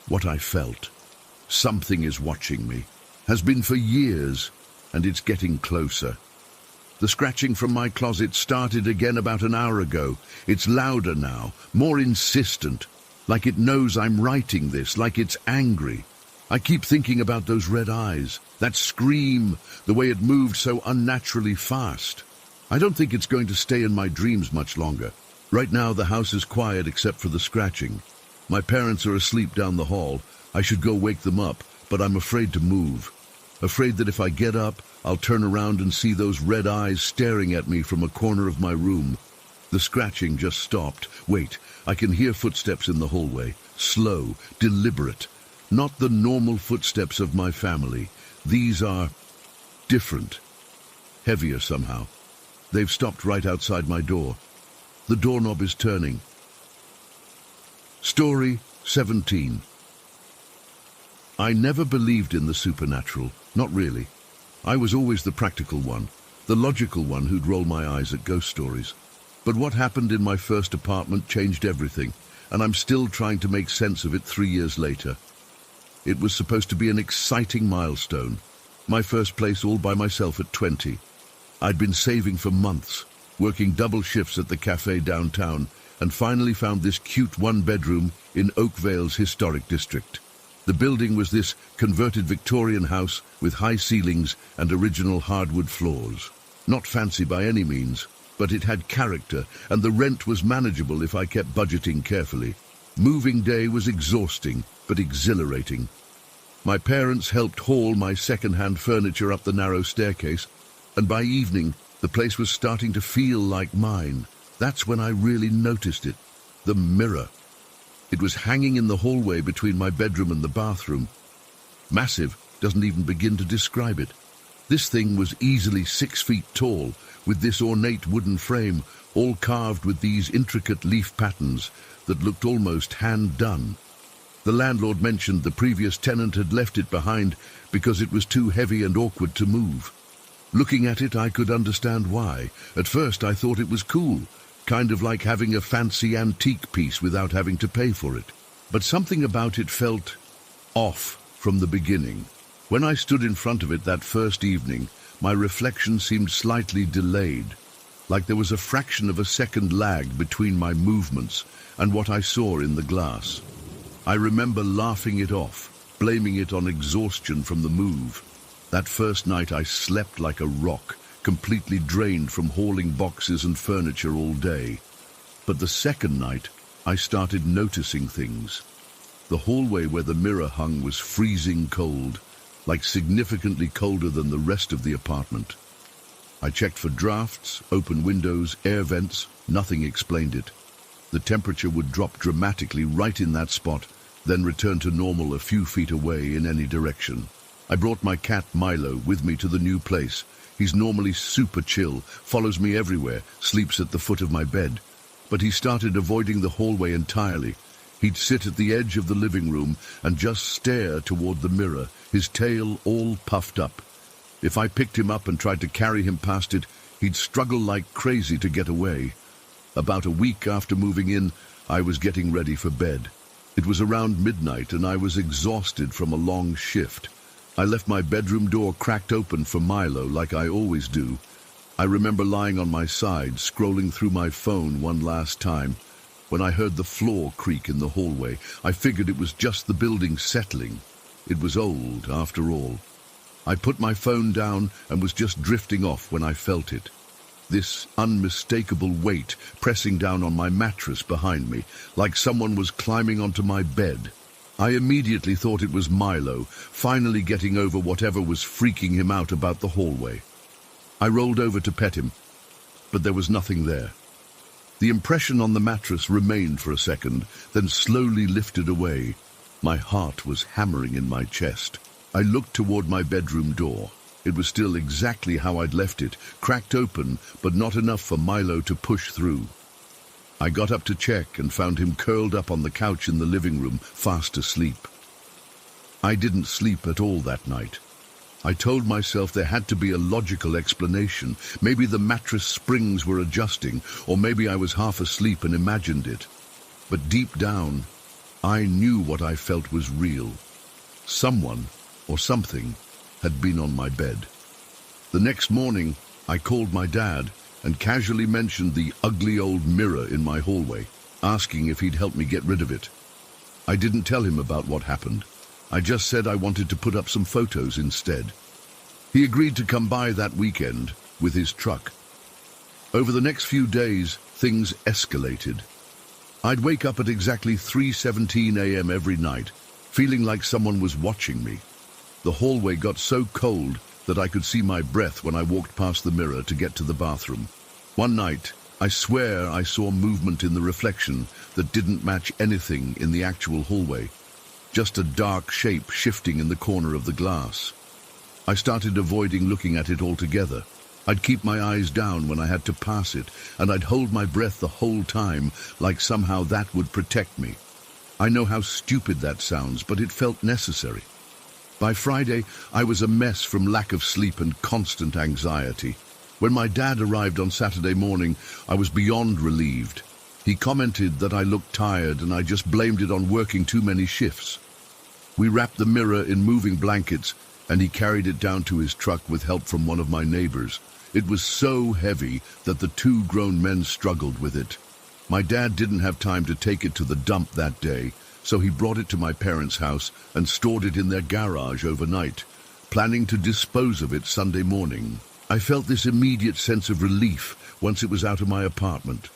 what I felt. Something is watching me, has been for years, and it's getting closer. The scratching from my closet started again about an hour ago. It's louder now, more insistent, like it knows I'm writing this, like it's angry. I keep thinking about those red eyes, that scream, the way it moved so unnaturally fast. I don't think it's going to stay in my dreams much longer. Right now the house is quiet except for the scratching. My parents are asleep down the hall. I should go wake them up, but I'm afraid to move. Afraid that if I get up, I'll turn around and see those red eyes staring at me from a corner of my room. The scratching just stopped. Wait, I can hear footsteps in the hallway. Slow, deliberate. Not the normal footsteps of my family. These are different. heavier somehow. They've stopped right outside my door. The doorknob is turning. Story 17. I never believed in the supernatural, not really. I was always the practical one, the logical one who'd roll my eyes at ghost stories. But what happened in my first apartment changed everything, and I'm still trying to make sense of it 3 years later. It was supposed to be an exciting milestone. My first place all by myself at 20. I'd been saving for months, working double shifts at the cafe downtown, and finally found this cute one-bedroom in Oakvale's historic district. The building was this converted Victorian house with high ceilings and original hardwood floors. Not fancy by any means, but it had character, and the rent was manageable if I kept budgeting carefully. Moving day was exhausting, but exhilarating. My parents helped haul my second-hand furniture up the narrow staircase, and by evening, the place was starting to feel like mine. That's when I really noticed it. The mirror. It was hanging in the hallway between my bedroom and the bathroom. Massive, doesn't even begin to describe it. This thing was easily 6 feet tall, with this ornate wooden frame, all carved with these intricate leaf patterns that looked almost hand-done. The landlord mentioned the previous tenant had left it behind because it was too heavy and awkward to move. Looking at it, I could understand why. At first, I thought it was cool, kind of like having a fancy antique piece without having to pay for it. But something about it felt off from the beginning. When I stood in front of it that first evening, my reflection seemed slightly delayed, like there was a fraction of a second lag between my movements and what I saw in the glass. I remember laughing it off, blaming it on exhaustion from the move. That first night I slept like a rock, completely drained from hauling boxes and furniture all day. But the second night, I started noticing things. The hallway where the mirror hung was freezing cold, like significantly colder than the rest of the apartment. I checked for drafts, open windows, air vents. Nothing explained it. The temperature would drop dramatically right in that spot, then return to normal a few feet away in any direction. I brought my cat Milo with me to the new place. He's normally super chill, follows me everywhere, sleeps at the foot of my bed. But he started avoiding the hallway entirely. He'd sit at the edge of the living room and just stare toward the mirror, his tail all puffed up. If I picked him up and tried to carry him past it, he'd struggle like crazy to get away. About a week after moving in, I was getting ready for bed. It was around midnight and I was exhausted from a long shift. I left my bedroom door cracked open for Milo like I always do. I remember lying on my side, scrolling through my phone one last time. When I heard the floor creak in the hallway, I figured it was just the building settling. It was old, after all. I put my phone down and was just drifting off when I felt it. This unmistakable weight pressing down on my mattress behind me, like someone was climbing onto my bed. I immediately thought it was Milo, finally getting over whatever was freaking him out about the hallway. I rolled over to pet him, but there was nothing there. The impression on the mattress remained for a second, then slowly lifted away. My heart was hammering in my chest. I looked toward my bedroom door. It was still exactly how I'd left it, cracked open, but not enough for Milo to push through. I got up to check and found him curled up on the couch in the living room, fast asleep. I didn't sleep at all that night. I told myself there had to be a logical explanation. Maybe the mattress springs were adjusting, or maybe I was half asleep and imagined it. But deep down, I knew what I felt was real. Someone, or something, had been on my bed. The next morning, I called my dad and casually mentioned the ugly old mirror in my hallway, asking if he'd help me get rid of it. I didn't tell him about what happened. I just said I wanted to put up some photos instead. He agreed to come by that weekend with his truck. Over the next few days, things escalated. I'd wake up at exactly 3:17 a.m. every night, feeling like someone was watching me. The hallway got so cold that I could see my breath when I walked past the mirror to get to the bathroom. One night, I swear I saw movement in the reflection that didn't match anything in the actual hallway. Just a dark shape shifting in the corner of the glass. I started avoiding looking at it altogether. I'd keep my eyes down when I had to pass it, and I'd hold my breath the whole time, like somehow that would protect me. I know how stupid that sounds, but it felt necessary. By Friday, I was a mess from lack of sleep and constant anxiety. When my dad arrived on Saturday morning, I was beyond relieved. He commented that I looked tired and I just blamed it on working too many shifts. We wrapped the mirror in moving blankets and he carried it down to his truck with help from one of my neighbors. It was so heavy that the two grown men struggled with it. My dad didn't have time to take it to the dump that day, so he brought it to my parents' house and stored it in their garage overnight, planning to dispose of it Sunday morning. I felt this immediate sense of relief once it was out of my apartment,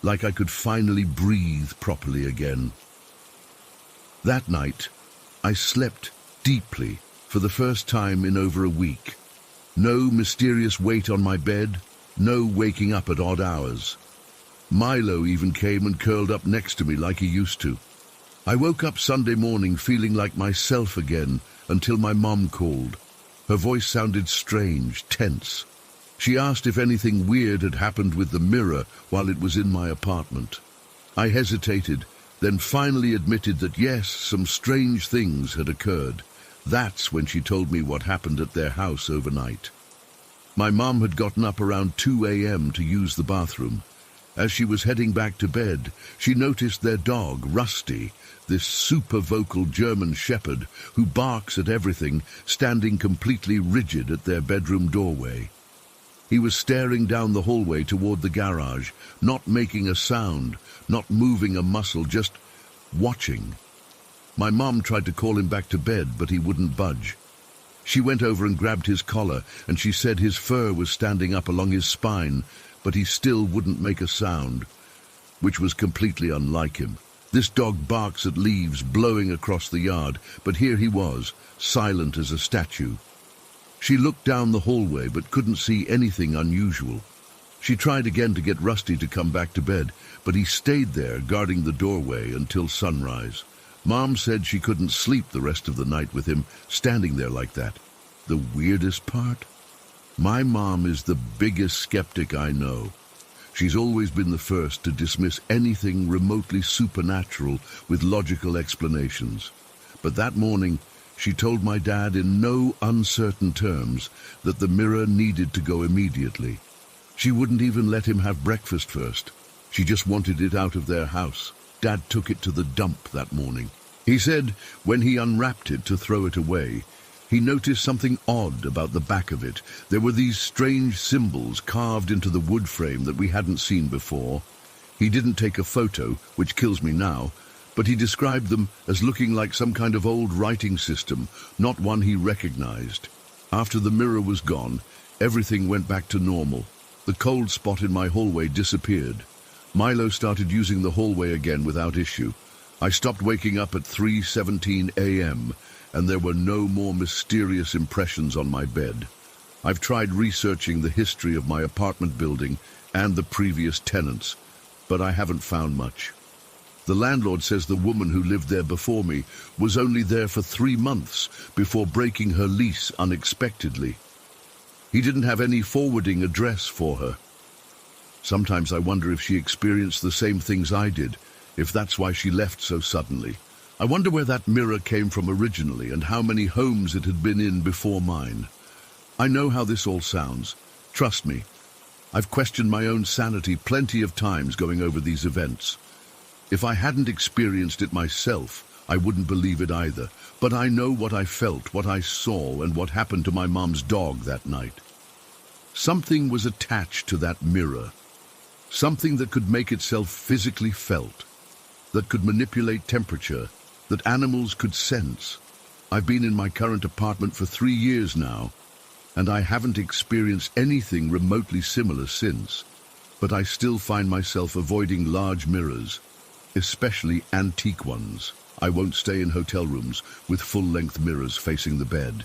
like I could finally breathe properly again. That night, I slept deeply for the first time in over a week. No mysterious weight on my bed, no waking up at odd hours. Milo even came and curled up next to me like he used to. I woke up Sunday morning feeling like myself again until my mom called. Her voice sounded strange, tense. She asked if anything weird had happened with the mirror while it was in my apartment. I hesitated, then finally admitted that yes, some strange things had occurred. That's when she told me what happened at their house overnight. My mom had gotten up around 2 a.m. to use the bathroom. As she was heading back to bed, she noticed their dog, Rusty, this super vocal German shepherd who barks at everything, standing completely rigid at their bedroom doorway. He was staring down the hallway toward the garage, not making a sound, not moving a muscle, just watching. My mom tried to call him back to bed, but he wouldn't budge. She went over and grabbed his collar, and she said his fur was standing up along his spine, but he still wouldn't make a sound, which was completely unlike him. This dog barks at leaves blowing across the yard, but here he was, silent as a statue. She looked down the hallway but couldn't see anything unusual. She tried again to get Rusty to come back to bed, but he stayed there guarding the doorway until sunrise. Mom said she couldn't sleep the rest of the night with him standing there like that. The weirdest part? My mom is the biggest skeptic I know. She's always been the first to dismiss anything remotely supernatural with logical explanations. But that morning, she told my dad in no uncertain terms that the mirror needed to go immediately. She wouldn't even let him have breakfast first. She just wanted it out of their house. Dad took it to the dump that morning. He said when he unwrapped it to throw it away, he noticed something odd about the back of it. There were these strange symbols carved into the wood frame that we hadn't seen before. He didn't take a photo, which kills me now, but he described them as looking like some kind of old writing system, not one he recognized. After the mirror was gone, everything went back to normal. The cold spot in my hallway disappeared. Milo started using the hallway again without issue. I stopped waking up at 3:17 a.m., and there were no more mysterious impressions on my bed. I've tried researching the history of my apartment building and the previous tenants, but I haven't found much. The landlord says the woman who lived there before me was only there for 3 months before breaking her lease unexpectedly. He didn't have any forwarding address for her. Sometimes I wonder if she experienced the same things I did, if that's why she left so suddenly. I wonder where that mirror came from originally and how many homes it had been in before mine. I know how this all sounds. Trust me, I've questioned my own sanity plenty of times going over these events. If I hadn't experienced it myself, I wouldn't believe it either. But I know what I felt, what I saw, and what happened to my mom's dog that night. Something was attached to that mirror. Something that could make itself physically felt, that could manipulate temperature, that animals could sense. I've been in my current apartment for 3 years now, and I haven't experienced anything remotely similar since. But I still find myself avoiding large mirrors, especially antique ones. I won't stay in hotel rooms with full-length mirrors facing the bed.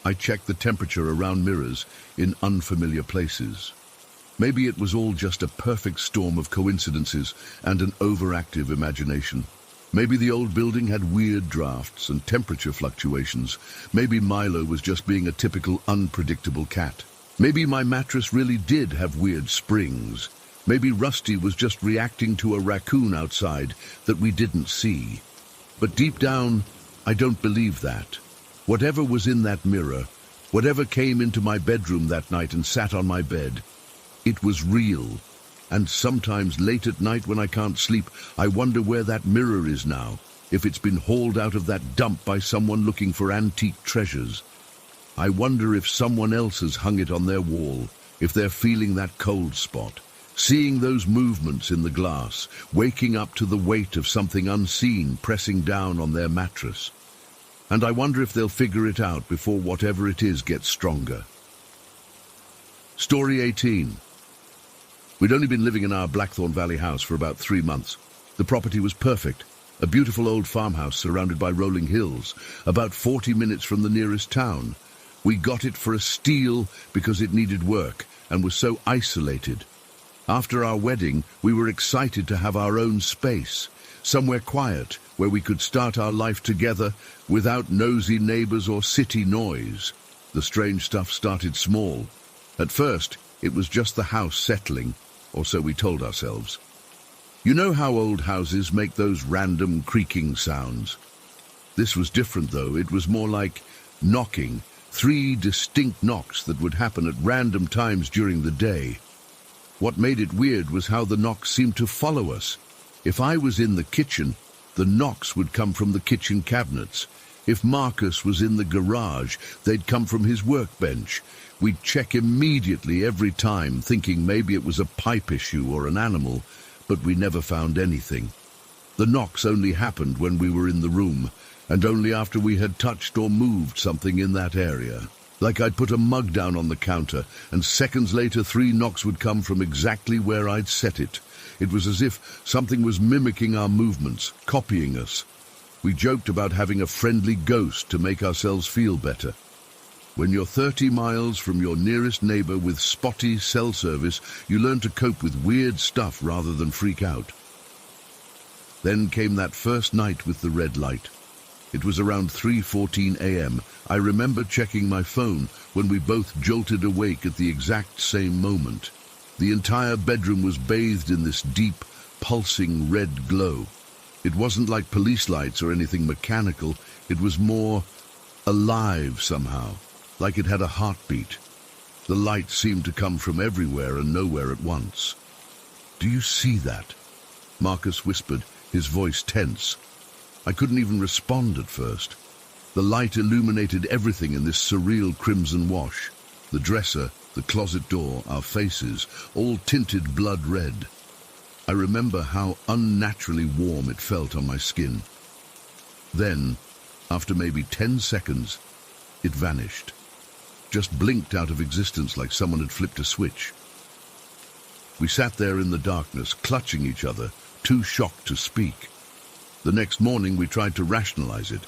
I check the temperature around mirrors in unfamiliar places. Maybe it was all just a perfect storm of coincidences and an overactive imagination. Maybe the old building had weird drafts and temperature fluctuations. Maybe Milo was just being a typical unpredictable cat. Maybe my mattress really did have weird springs. Maybe Rusty was just reacting to a raccoon outside that we didn't see. But deep down, I don't believe that. Whatever was in that mirror, whatever came into my bedroom that night and sat on my bed, it was real. And sometimes late at night when I can't sleep, I wonder where that mirror is now, if it's been hauled out of that dump by someone looking for antique treasures. I wonder if someone else has hung it on their wall, if they're feeling that cold spot, seeing those movements in the glass, waking up to the weight of something unseen pressing down on their mattress. And I wonder if they'll figure it out before whatever it is gets stronger. Story 18. We'd only been living in our Blackthorn Valley house for about 3 months. The property was perfect, a beautiful old farmhouse surrounded by rolling hills, about 40 minutes from the nearest town. We got it for a steal because it needed work and was so isolated. After our wedding, we were excited to have our own space, somewhere quiet where we could start our life together without nosy neighbors or city noise. The strange stuff started small. At first, it was just the house settling, or so we told ourselves. You know how old houses make those random creaking sounds? This was different, though. It was more like knocking, 3 distinct knocks that would happen at random times during the day. What made it weird was how the knocks seemed to follow us. If I was in the kitchen, the knocks would come from the kitchen cabinets. If Marcus was in the garage, they'd come from his workbench. We'd check immediately every time, thinking maybe it was a pipe issue or an animal, but we never found anything. The knocks only happened when we were in the room, and only after we had touched or moved something in that area. Like I'd put a mug down on the counter, and seconds later 3 knocks would come from exactly where I'd set it. It was as if something was mimicking our movements, copying us. We joked about having a friendly ghost to make ourselves feel better. When you're 30 miles from your nearest neighbor with spotty cell service, you learn to cope with weird stuff rather than freak out. Then came that first night with the red light. It was around 3:14 a.m. I remember checking my phone when we both jolted awake at the exact same moment. The entire bedroom was bathed in this deep, pulsing red glow. It wasn't like police lights or anything mechanical. It was more alive somehow, like it had a heartbeat. The light seemed to come from everywhere and nowhere at once. "Do you see that?" Marcus whispered, his voice tense. I couldn't even respond at first. The light illuminated everything in this surreal crimson wash. The dresser, the closet door, our faces, all tinted blood red. I remember how unnaturally warm it felt on my skin. Then, after maybe 10 seconds, it vanished. Just blinked out of existence like someone had flipped a switch. We sat there in the darkness, clutching each other, too shocked to speak. The next morning we tried to rationalize it.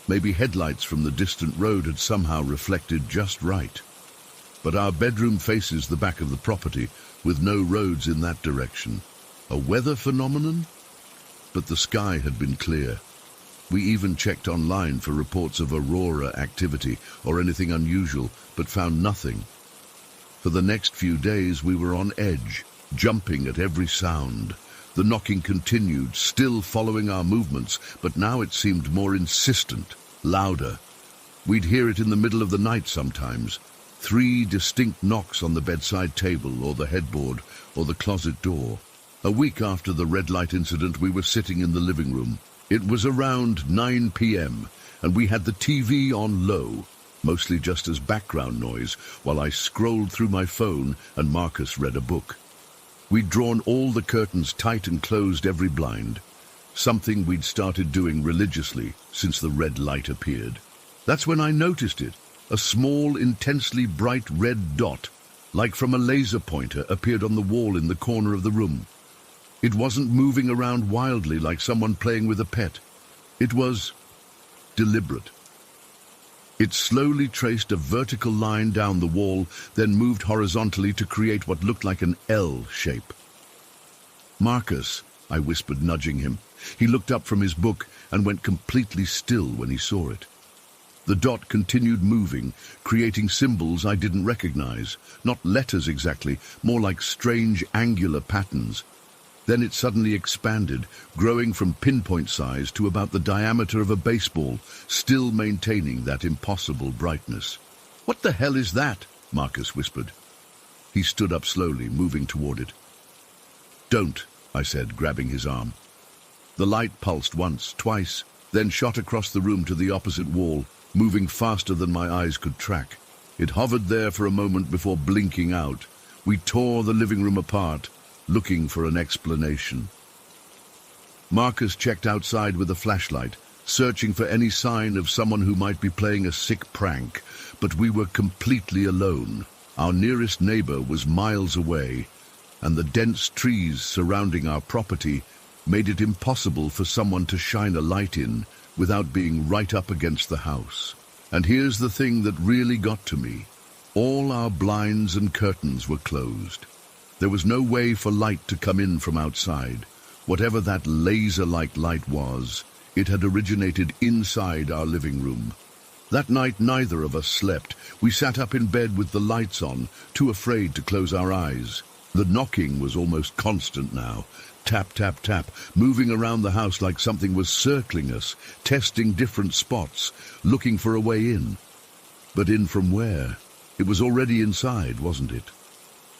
Maybe headlights from the distant road had somehow reflected just right. But our bedroom faces the back of the property, with no roads in that direction. A weather phenomenon? But the sky had been clear. We even checked online for reports of aurora activity or anything unusual, but found nothing. For the next few days we were on edge, jumping at every sound. The knocking continued, still following our movements, but now it seemed more insistent, louder. We'd hear it in the middle of the night sometimes. 3 distinct knocks on the bedside table or the headboard or the closet door. A week after the red light incident, we were sitting in the living room. It was around 9 p.m., and we had the TV on low, mostly just as background noise, while I scrolled through my phone and Marcus read a book. We'd drawn all the curtains tight and closed every blind, something we'd started doing religiously since the red light appeared. That's when I noticed it. A small, intensely bright red dot, like from a laser pointer, appeared on the wall in the corner of the room. It wasn't moving around wildly like someone playing with a pet. It was deliberate. It slowly traced a vertical line down the wall, then moved horizontally to create what looked like an L shape. "Marcus," I whispered, nudging him. He looked up from his book and went completely still when he saw it. The dot continued moving, creating symbols I didn't recognize. Not letters exactly, more like strange angular patterns. Then it suddenly expanded, growing from pinpoint size to about the diameter of a baseball, still maintaining that impossible brightness. "What the hell is that?" Marcus whispered. He stood up slowly, moving toward it. "Don't," I said, grabbing his arm. The light pulsed once, twice, then shot across the room to the opposite wall, moving faster than my eyes could track. It hovered there for a moment before blinking out. We tore the living room apart, looking for an explanation. Marcus checked outside with a flashlight, searching for any sign of someone who might be playing a sick prank, but we were completely alone. Our nearest neighbor was miles away, and the dense trees surrounding our property made it impossible for someone to shine a light in without being right up against the house. And here's the thing that really got to me. All our blinds and curtains were closed. There was no way for light to come in from outside. Whatever that laser-like light was, it had originated inside our living room. That night, neither of us slept. We sat up in bed with the lights on, too afraid to close our eyes. The knocking was almost constant now. Tap, tap, tap, moving around the house like something was circling us, testing different spots, looking for a way in. But in from where? It was already inside, wasn't it?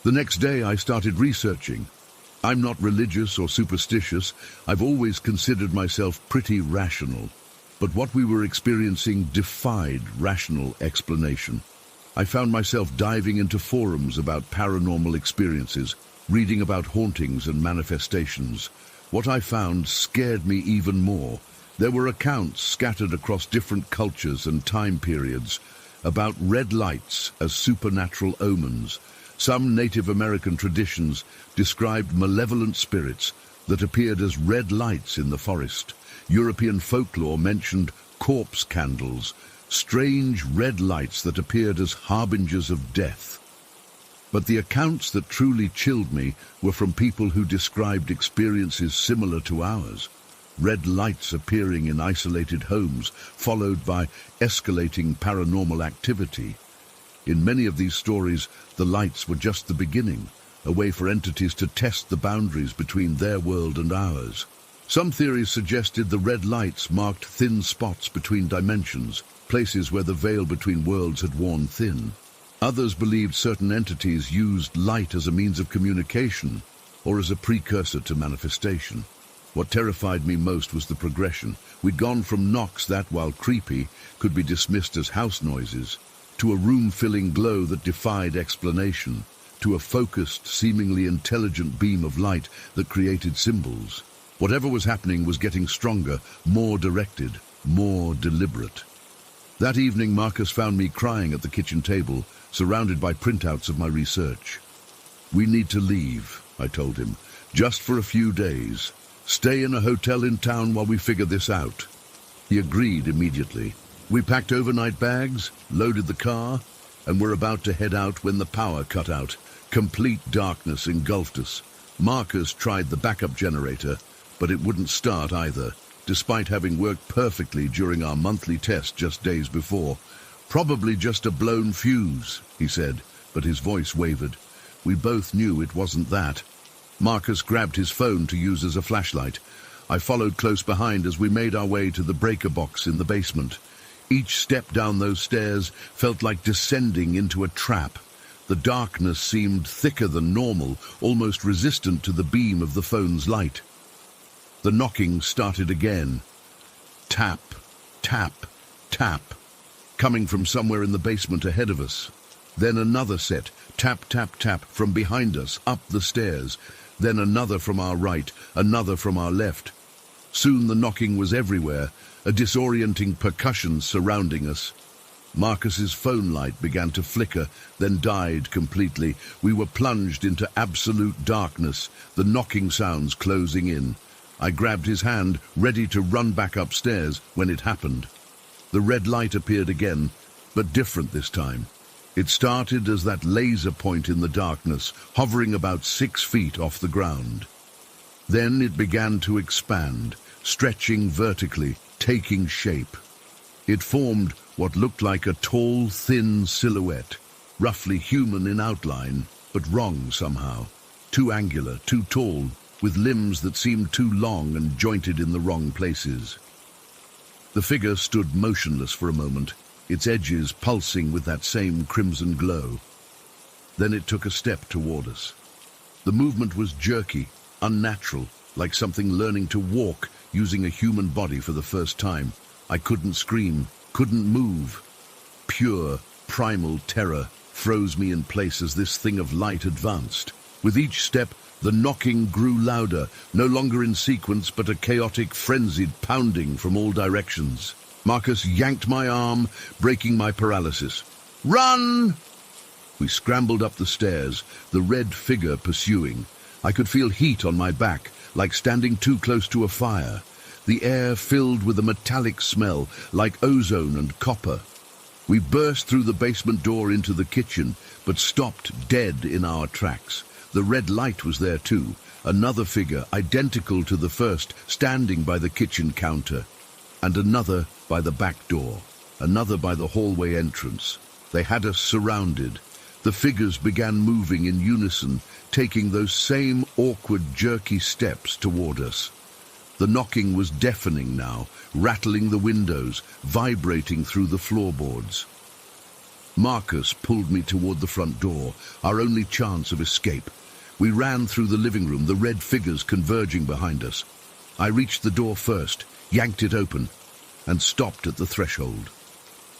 The next day I started researching. I'm not religious or superstitious. I've always considered myself pretty rational. But what we were experiencing defied rational explanation. I found myself diving into forums about paranormal experiences, reading about hauntings and manifestations. What I found scared me even more. There were accounts scattered across different cultures and time periods about red lights as supernatural omens. Some Native American traditions described malevolent spirits that appeared as red lights in the forest. European folklore mentioned corpse candles, strange red lights that appeared as harbingers of death. But the accounts that truly chilled me were from people who described experiences similar to ours. Red lights appearing in isolated homes, followed by escalating paranormal activity. In many of these stories, the lights were just the beginning, a way for entities to test the boundaries between their world and ours. Some theories suggested the red lights marked thin spots between dimensions, places where the veil between worlds had worn thin. Others believed certain entities used light as a means of communication or as a precursor to manifestation. What terrified me most was the progression. We'd gone from knocks that, while creepy, could be dismissed as house noises, to a room-filling glow that defied explanation, to a focused, seemingly intelligent beam of light that created symbols. Whatever was happening was getting stronger, more directed, more deliberate. That evening, Marcus found me crying at the kitchen table, surrounded by printouts of my research. "We need to leave," I told him, "just for a few days. Stay in a hotel in town while we figure this out." He agreed immediately. We packed overnight bags, loaded the car, and were about to head out when the power cut out. Complete darkness engulfed us. Marcus tried the backup generator, but it wouldn't start either, despite having worked perfectly during our monthly test just days before. "Probably just a blown fuse," he said, but his voice wavered. We both knew it wasn't that. Marcus grabbed his phone to use as a flashlight. I followed close behind as we made our way to the breaker box in the basement. Each step down those stairs felt like descending into a trap. The darkness seemed thicker than normal, almost resistant to the beam of the phone's light. The knocking started again. Tap, tap, tap, coming from somewhere in the basement ahead of us. Then another set, tap, tap, tap, from behind us, up the stairs. Then another from our right, another from our left. Soon the knocking was everywhere, a disorienting percussion surrounding us. Marcus's phone light began to flicker, then died completely. We were plunged into absolute darkness, the knocking sounds closing in. I grabbed his hand, ready to run back upstairs, when it happened. The red light appeared again, but different this time. It started as that laser point in the darkness, hovering about 6 feet off the ground. Then it began to expand, stretching vertically, taking shape. It formed what looked like a tall, thin silhouette, roughly human in outline, but wrong somehow. Too angular, too tall, with limbs that seemed too long and jointed in the wrong places. The figure stood motionless for a moment, its edges pulsing with that same crimson glow. Then it took a step toward us. The movement was jerky, unnatural, like something learning to walk using a human body for the first time. I couldn't scream, couldn't move. Pure, primal terror froze me in place as this thing of light advanced. With each step, the knocking grew louder, no longer in sequence but a chaotic, frenzied pounding from all directions. Marcus yanked my arm, breaking my paralysis. "Run!" We scrambled up the stairs, the red figure pursuing. I could feel heat on my back, like standing too close to a fire. The air filled with a metallic smell, like ozone and copper. We burst through the basement door into the kitchen, but stopped dead in our tracks. The red light was there too, another figure identical to the first standing by the kitchen counter, and another by the back door, another by the hallway entrance. They had us surrounded. The figures began moving in unison, taking those same awkward, jerky steps toward us. The knocking was deafening now, rattling the windows, vibrating through the floorboards. Marcus pulled me toward the front door, our only chance of escape. We ran through the living room, the red figures converging behind us. I reached the door first, yanked it open, and stopped at the threshold.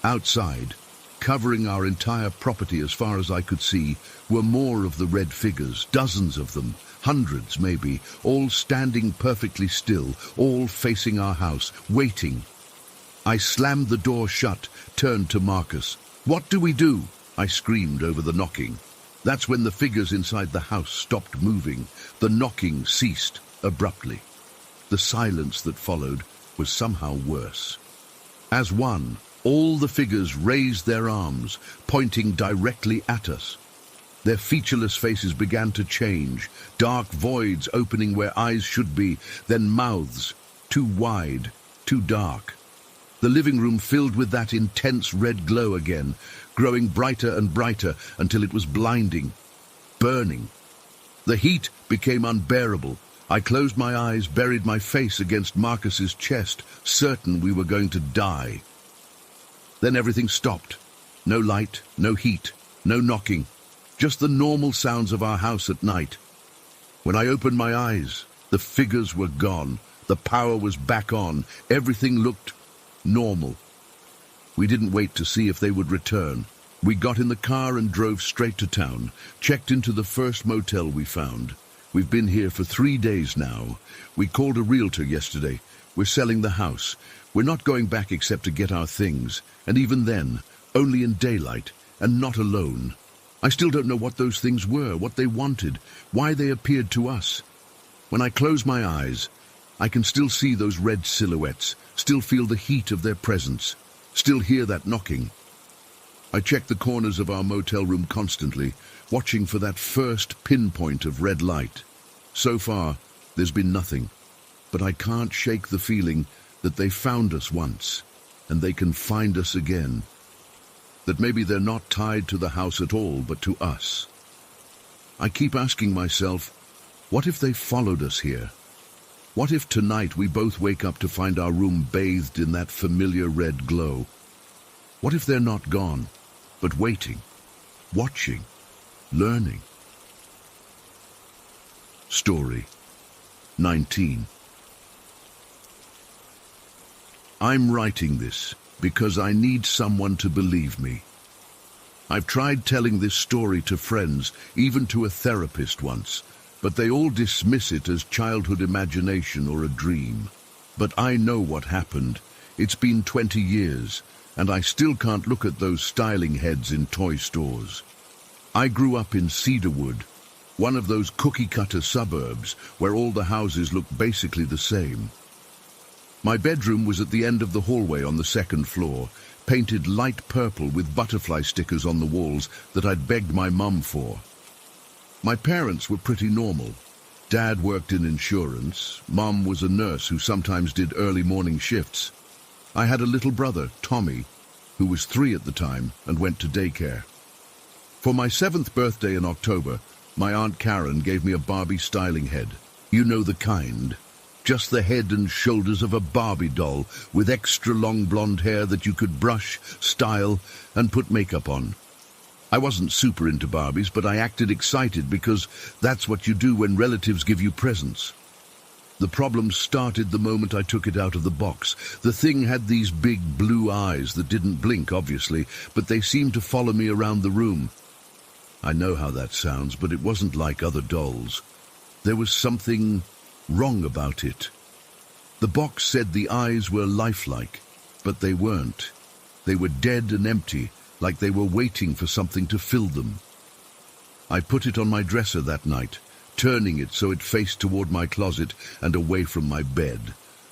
Outside, covering our entire property as far as I could see, were more of the red figures, dozens of them, hundreds maybe, all standing perfectly still, all facing our house, waiting. I slammed the door shut, turned to Marcus. "What do we do?" I screamed over the knocking. That's when the figures inside the house stopped moving. The knocking ceased abruptly. The silence that followed was somehow worse. As one, all the figures raised their arms, pointing directly at us. Their featureless faces began to change, dark voids opening where eyes should be, then mouths, too wide, too dark. The living room filled with that intense red glow again, growing brighter and brighter until it was blinding, burning. The heat became unbearable. I closed my eyes, buried my face against Marcus's chest, certain we were going to die. Then everything stopped. No light, no heat, no knocking, just the normal sounds of our house at night. When I opened my eyes, the figures were gone. The power was back on. Everything looked normal. We didn't wait to see if they would return. We got in the car and drove straight to town, checked into the first motel we found. We've been here for 3 days now. We called a realtor yesterday. We're selling the house. We're not going back except to get our things, and even then, only in daylight, and not alone. I still don't know what those things were, what they wanted, why they appeared to us. When I close my eyes, I can still see those red silhouettes, still feel the heat of their presence, still hear that knocking. I check the corners of our motel room constantly, watching for that first pinpoint of red light. So far, there's been nothing, but I can't shake the feeling that they found us once, and they can find us again. That maybe they're not tied to the house at all, but to us. I keep asking myself, what if they followed us here? What if tonight we both wake up to find our room bathed in that familiar red glow? What if they're not gone, but waiting, watching, learning? Story 19. I'm writing this because I need someone to believe me. I've tried telling this story to friends, even to a therapist once, but they all dismiss it as childhood imagination or a dream. But I know what happened. It's been 20 years, and I still can't look at those styling heads in toy stores. I grew up in Cedarwood, one of those cookie-cutter suburbs where all the houses look basically the same. My bedroom was at the end of the hallway on the second floor, painted light purple with butterfly stickers on the walls that I'd begged my mum for. My parents were pretty normal. Dad worked in insurance. Mum was a nurse who sometimes did early morning shifts. I had a little brother, Tommy. who was 3 at the time and went to daycare. For my 7th birthday in October, my Aunt Karen gave me a Barbie styling head. You know the kind. Just the head and shoulders of a Barbie doll with extra long blonde hair that you could brush, style, and put makeup on. I wasn't super into Barbies, but I acted excited because that's what you do when relatives give you presents. The problem started the moment I took it out of the box. The thing had these big blue eyes that didn't blink, obviously, but they seemed to follow me around the room. I know how that sounds, but it wasn't like other dolls. There was something wrong about it. The box said the eyes were lifelike, but they weren't. They were dead and empty, like they were waiting for something to fill them. I put it on my dresser that night, turning it so it faced toward my closet and away from my bed.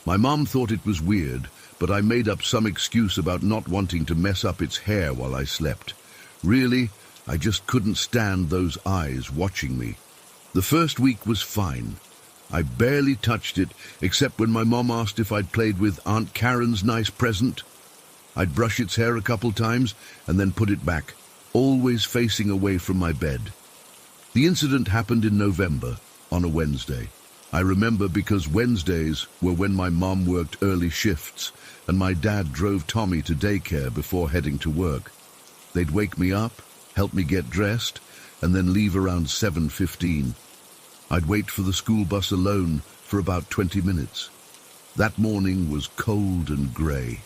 My mom thought it was weird, but I made up some excuse about not wanting to mess up its hair while I slept. Really, I just couldn't stand those eyes watching me. The first week was fine. I barely touched it, except when my mom asked if I'd played with Aunt Karen's nice present. I'd brush its hair a couple times and then put it back, always facing away from my bed. The incident happened in November, on a Wednesday. I remember because Wednesdays were when my mom worked early shifts and my dad drove Tommy to daycare before heading to work. They'd wake me up, help me get dressed, and then leave around 7:15. I'd wait for the school bus alone for about 20 minutes. That morning was cold and grey.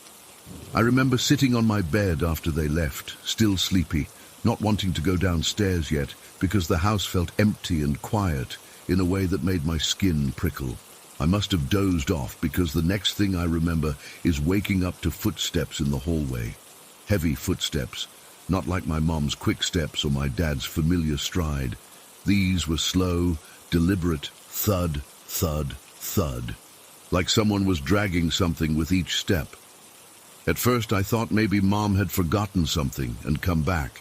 I remember sitting on my bed after they left, still sleepy, not wanting to go downstairs yet because the house felt empty and quiet in a way that made my skin prickle. I must have dozed off because the next thing I remember is waking up to footsteps in the hallway. Heavy footsteps, not like my mom's quick steps or my dad's familiar stride. These were slow, deliberate, thud, thud, thud, like someone was dragging something with each step. At first I thought maybe Mom had forgotten something and come back.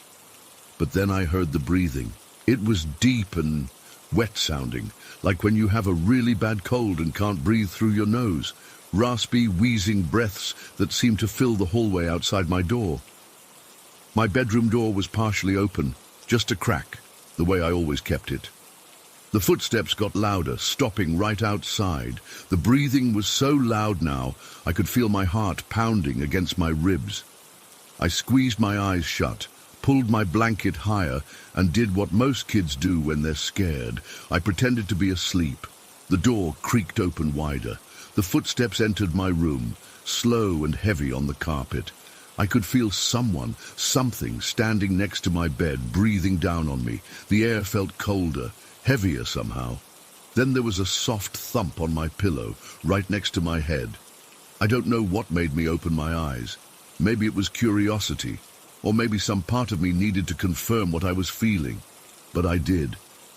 But then I heard the breathing. It was deep and wet sounding, like when you have a really bad cold and can't breathe through your nose. Raspy, wheezing breaths that seemed to fill the hallway outside my door. My bedroom door was partially open, just a crack, the way I always kept it. The footsteps got louder, stopping right outside. The breathing was so loud now, I could feel my heart pounding against my ribs. I squeezed my eyes shut, pulled my blanket higher, and did what most kids do when they're scared. I pretended to be asleep. The door creaked open wider. The footsteps entered my room, slow and heavy on the carpet. I could feel something standing next to my bed, breathing down on me. The air felt colder, heavier somehow. Then there was a soft thump on my pillow, right next to my head. I don't know what made me open my eyes. Maybe it was curiosity, or maybe some part of me needed to confirm what I was feeling. But I did.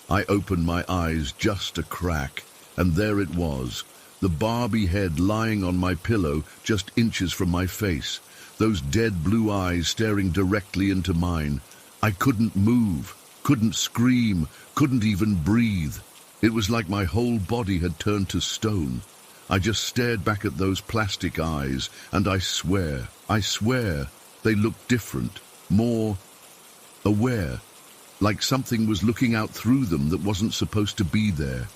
I opened my eyes just a crack, and there it was, the Barbie head lying on my pillow just inches from my face, those dead blue eyes staring directly into mine. I couldn't move, couldn't scream, couldn't even breathe. It was like my whole body had turned to stone. I just stared back at those plastic eyes, and I swear, they looked different, more aware, like something was looking out through them that wasn't supposed to be there.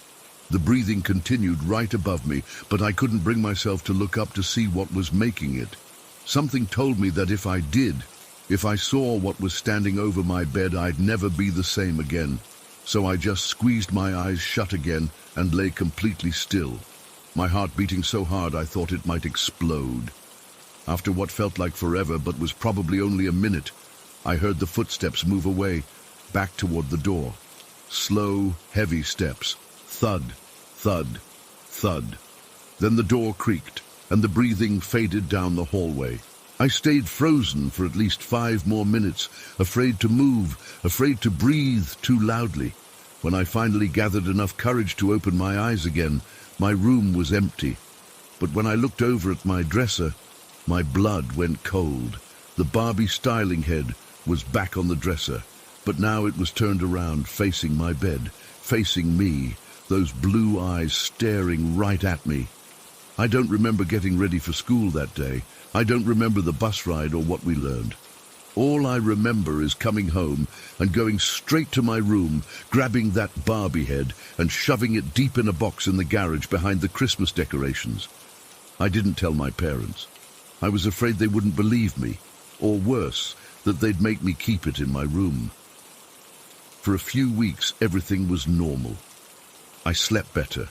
The breathing continued right above me, but I couldn't bring myself to look up to see what was making it. Something told me that if I did, if I saw what was standing over my bed, I'd never be the same again. So I just squeezed my eyes shut again and lay completely still, my heart beating so hard I thought it might explode. After what felt like forever, but was probably only a minute, I heard the footsteps move away, back toward the door. Slow, heavy steps. Thud, thud, thud. Then the door creaked, and the breathing faded down the hallway. I stayed frozen for at least 5 more minutes, afraid to move, afraid to breathe too loudly. When I finally gathered enough courage to open my eyes again, my room was empty. But when I looked over at my dresser, my blood went cold. The Barbie styling head was back on the dresser, but now it was turned around, facing my bed, facing me, those blue eyes staring right at me. I don't remember getting ready for school that day. I don't remember the bus ride or what we learned. All I remember is coming home and going straight to my room, grabbing that Barbie head and shoving it deep in a box in the garage behind the Christmas decorations. I didn't tell my parents. I was afraid they wouldn't believe me, or worse, that they'd make me keep it in my room. For a few weeks, everything was normal. I slept better.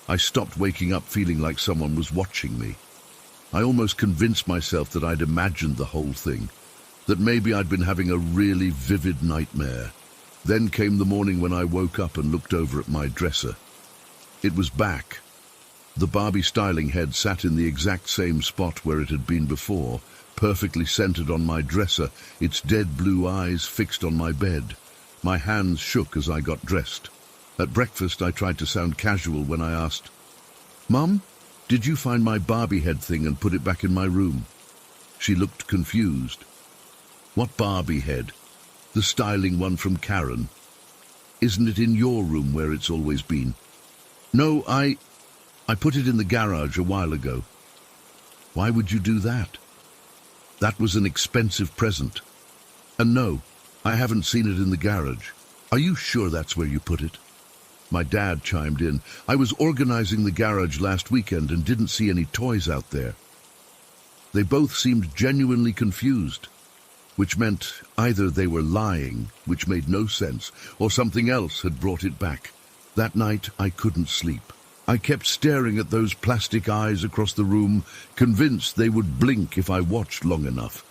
I stopped waking up feeling like someone was watching me. I almost convinced myself that I'd imagined the whole thing, that maybe I'd been having a really vivid nightmare. Then came the morning when I woke up and looked over at my dresser. It was back. The Barbie styling head sat in the exact same spot where it had been before, perfectly centered on my dresser, its dead blue eyes fixed on my bed. My hands shook as I got dressed. At breakfast, I tried to sound casual when I asked, "Mum, did you find my Barbie head thing and put it back in my room?" She looked confused. "What Barbie head?" "The styling one from Karen." "Isn't it in your room where it's always been?" "No, I put it in the garage a while ago." "Why would you do that?" "That was an expensive present. And no, I haven't seen it in the garage." "Are you sure that's where you put it?" My dad chimed in. "I was organizing the garage last weekend and didn't see any toys out there." They both seemed genuinely confused, which meant either they were lying, which made no sense, or something else had brought it back. That night, I couldn't sleep. I kept staring at those plastic eyes across the room, convinced they would blink if I watched long enough.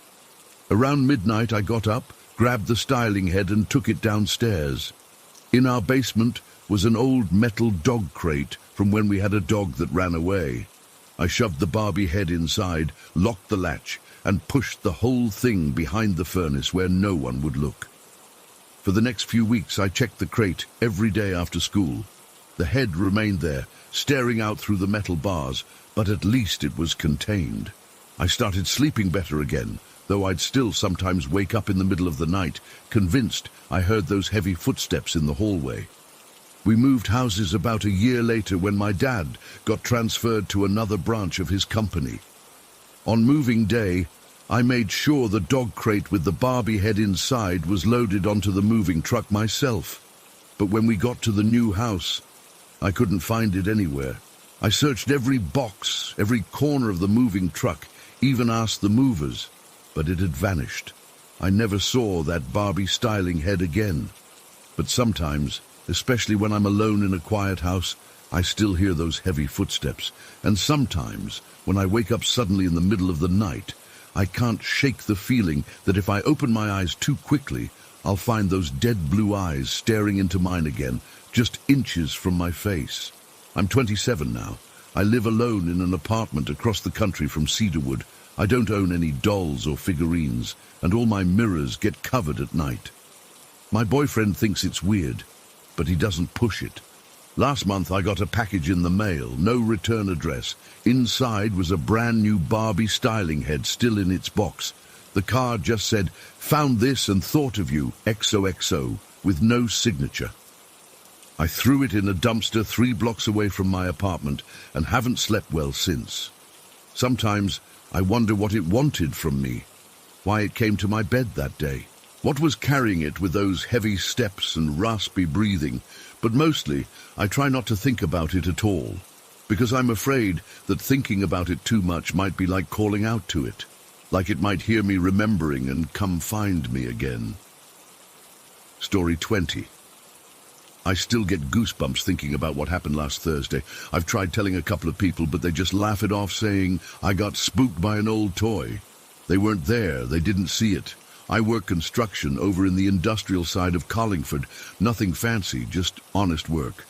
Around midnight, I got up, grabbed the styling head and took it downstairs. In our basement was an old metal dog crate from when we had a dog that ran away. I shoved the Barbie head inside, locked the latch, and pushed the whole thing behind the furnace where no one would look. For the next few weeks, I checked the crate every day after school. The head remained there, staring out through the metal bars, but at least it was contained. I started sleeping better again, though I'd still sometimes wake up in the middle of the night, convinced I heard those heavy footsteps in the hallway. We moved houses about a year later when my dad got transferred to another branch of his company. On moving day, I made sure the dog crate with the Barbie head inside was loaded onto the moving truck myself. But when we got to the new house, I couldn't find it anywhere. I searched every box, every corner of the moving truck, even asked the movers, but it had vanished. I never saw that Barbie styling head again. But sometimes, especially when I'm alone in a quiet house, I still hear those heavy footsteps. And sometimes, when I wake up suddenly in the middle of the night, I can't shake the feeling that if I open my eyes too quickly, I'll find those dead blue eyes staring into mine again, just inches from my face. I'm 27 now. I live alone in an apartment across the country from Cedarwood. I don't own any dolls or figurines, and all my mirrors get covered at night. My boyfriend thinks it's weird, but he doesn't push it. Last month I got a package in the mail, no return address. Inside was a brand new Barbie styling head still in its box. The card just said, "Found this and thought of you, XOXO," with no signature. I threw it in a dumpster 3 blocks away from my apartment and haven't slept well since. Sometimes I wonder what it wanted from me, why it came to my bed that day. What was carrying it with those heavy steps and raspy breathing? But mostly, I try not to think about it at all, because I'm afraid that thinking about it too much might be like calling out to it, like it might hear me remembering and come find me again. Story 20. I still get goosebumps thinking about what happened last Thursday. I've tried telling a couple of people, but they just laugh it off, saying I got spooked by an old toy. They weren't there, they didn't see it. I work construction over in the industrial side of Collingford. Nothing fancy, just honest work.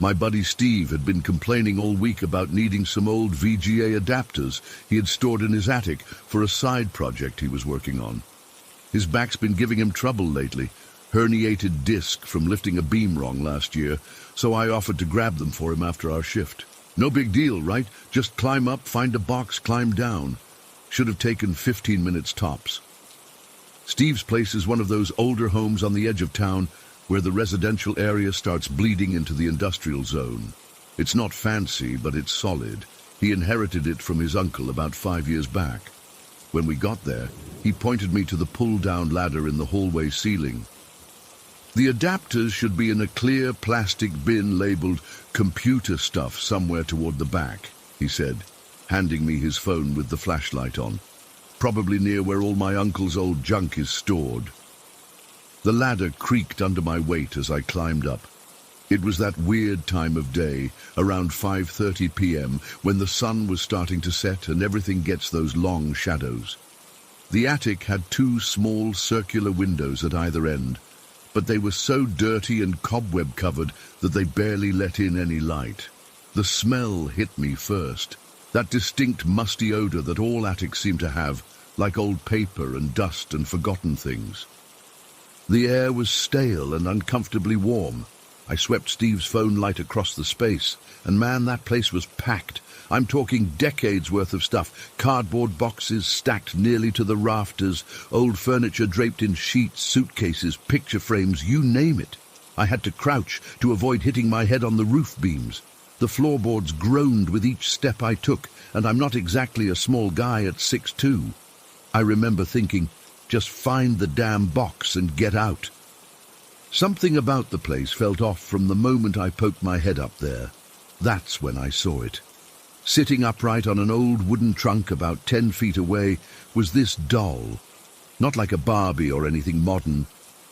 My buddy Steve had been complaining all week about needing some old VGA adapters he had stored in his attic for a side project he was working on. His back's been giving him trouble lately, herniated disc from lifting a beam wrong last year, so I offered to grab them for him after our shift. No big deal, right? Just climb up, find a box, climb down. Should have taken 15 minutes tops. Steve's place is one of those older homes on the edge of town where the residential area starts bleeding into the industrial zone. It's not fancy, but it's solid. He inherited it from his uncle about 5 years back. When we got there, he pointed me to the pull-down ladder in the hallway ceiling. The adapters should be in a clear plastic bin labeled computer stuff somewhere toward the back, he said, handing me his phone with the flashlight on. Probably near where all my uncle's old junk is stored. The ladder creaked under my weight as I climbed up. It was that weird time of day, around 5:30 p.m., when the sun was starting to set and everything gets those long shadows. The attic had 2 small circular windows at either end, but they were so dirty and cobweb-covered that they barely let in any light. The smell hit me first, that distinct musty odor that all attics seem to have, like old paper and dust and forgotten things. The air was stale and uncomfortably warm. I swept Steve's phone light across the space, and man, that place was packed. I'm talking decades worth of stuff, cardboard boxes stacked nearly to the rafters, old furniture draped in sheets, suitcases, picture frames, you name it. I had to crouch to avoid hitting my head on the roof beams. The floorboards groaned with each step I took, and I'm not exactly a small guy at 6'2". I remember thinking, just find the damn box and get out. Something about the place felt off from the moment I poked my head up there. That's when I saw it. Sitting upright on an old wooden trunk about 10 feet away was this doll. Not like a Barbie or anything modern,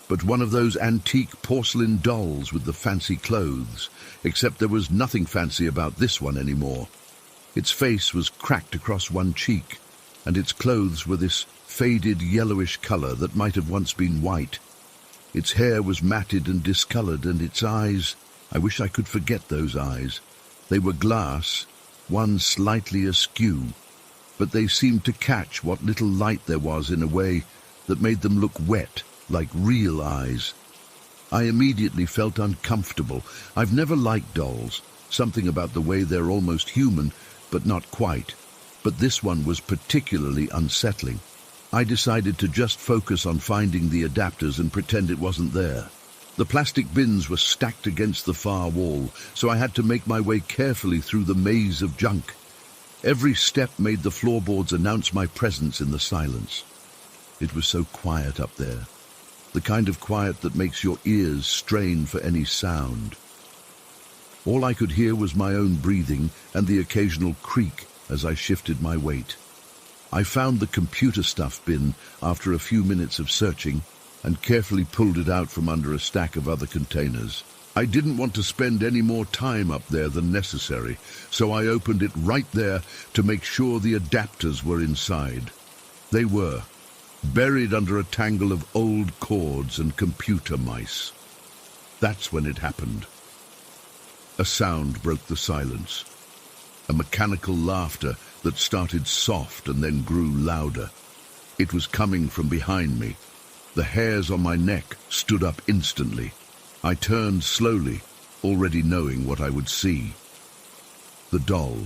but one of those antique porcelain dolls with the fancy clothes, except there was nothing fancy about this one anymore. Its face was cracked across one cheek, and its clothes were this faded yellowish color that might have once been white. Its hair was matted and discolored, and its eyes, I wish I could forget those eyes. They were glass, one slightly askew, but they seemed to catch what little light there was in a way that made them look wet, like real eyes. I immediately felt uncomfortable. I've never liked dolls, something about the way they're almost human, but not quite. But this one was particularly unsettling. I decided to just focus on finding the adapters and pretend it wasn't there. The plastic bins were stacked against the far wall, so I had to make my way carefully through the maze of junk. Every step made the floorboards announce my presence in the silence. It was so quiet up there, the kind of quiet that makes your ears strain for any sound. All I could hear was my own breathing and the occasional creak as I shifted my weight. I found the computer stuff bin after a few minutes of searching and carefully pulled it out from under a stack of other containers. I didn't want to spend any more time up there than necessary, so I opened it right there to make sure the adapters were inside. They were, buried under a tangle of old cords and computer mice. That's when it happened. A sound broke the silence. A mechanical laughter that started soft and then grew louder. It was coming from behind me. The hairs on my neck stood up instantly. I turned slowly, already knowing what I would see. The doll.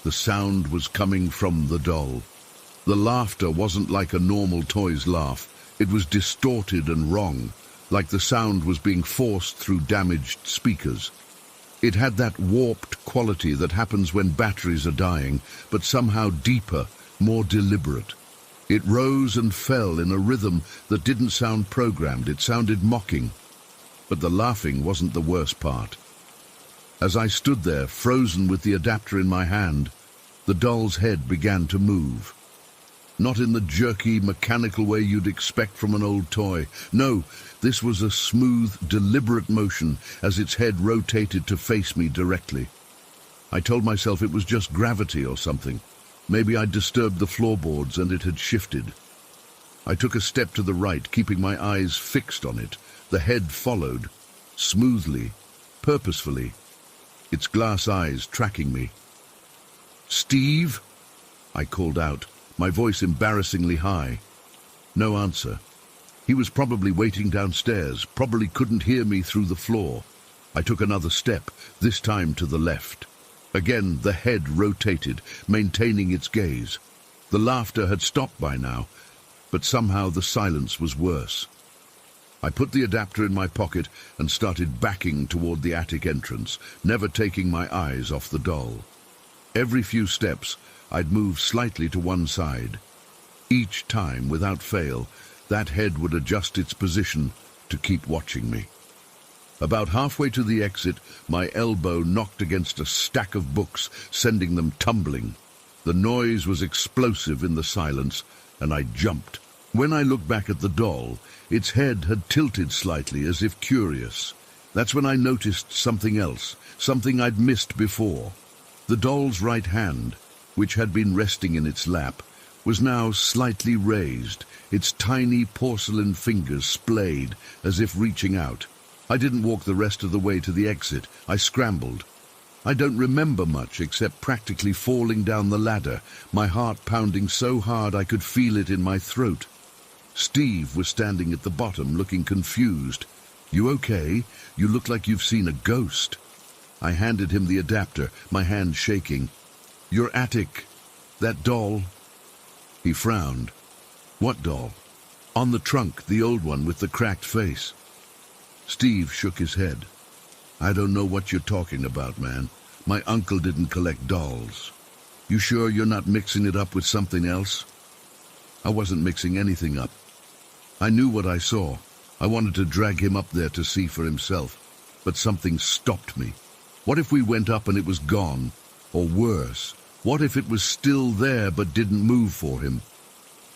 The sound was coming from the doll. The laughter wasn't like a normal toy's laugh. It was distorted and wrong, like the sound was being forced through damaged speakers. It had that warped quality that happens when batteries are dying, but somehow deeper, more deliberate. It rose and fell in a rhythm that didn't sound programmed. It sounded mocking. But the laughing wasn't the worst part. As I stood there, frozen with the adapter in my hand, the doll's head began to move. Not in the jerky, mechanical way you'd expect from an old toy. No, this was a smooth, deliberate motion as its head rotated to face me directly. I told myself it was just gravity or something. Maybe I'd disturbed the floorboards and it had shifted. I took a step to the right, keeping my eyes fixed on it. The head followed, smoothly, purposefully, its glass eyes tracking me. "Steve?" I called out, my voice embarrassingly high. No answer. He was probably waiting downstairs, probably couldn't hear me through the floor. I took another step, this time to the left. Again, the head rotated, maintaining its gaze. The laughter had stopped by now, but somehow the silence was worse. I put the adapter in my pocket and started backing toward the attic entrance, never taking my eyes off the doll. Every few steps, I'd move slightly to one side. Each time, without fail, that head would adjust its position to keep watching me. About halfway to the exit, my elbow knocked against a stack of books, sending them tumbling. The noise was explosive in the silence, and I jumped. When I looked back at the doll, its head had tilted slightly as if curious. That's when I noticed something else, something I'd missed before. The doll's right hand, which had been resting in its lap, was now slightly raised, its tiny porcelain fingers splayed as if reaching out. I didn't walk the rest of the way to the exit. I scrambled. I don't remember much except practically falling down the ladder, my heart pounding so hard I could feel it in my throat. Steve was standing at the bottom, looking confused. "You okay? You look like you've seen a ghost." I handed him the adapter, my hand shaking. "Your attic. That doll." He frowned. "What doll?" "On the trunk, the old one with the cracked face." Steve shook his head. "I don't know what you're talking about, man. My uncle didn't collect dolls." "You sure you're not mixing it up with something else?" I wasn't mixing anything up. I knew what I saw. I wanted to drag him up there to see for himself, but something stopped me. What if we went up and it was gone? Or worse, what if it was still there but didn't move for him?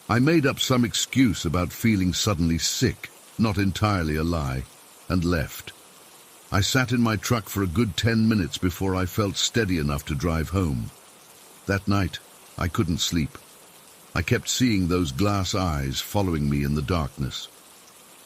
I made up some excuse about feeling suddenly sick, not entirely a lie, and left. I sat in my truck for a good 10 minutes before I felt steady enough to drive home. That night, I couldn't sleep. I kept seeing those glass eyes following me in the darkness.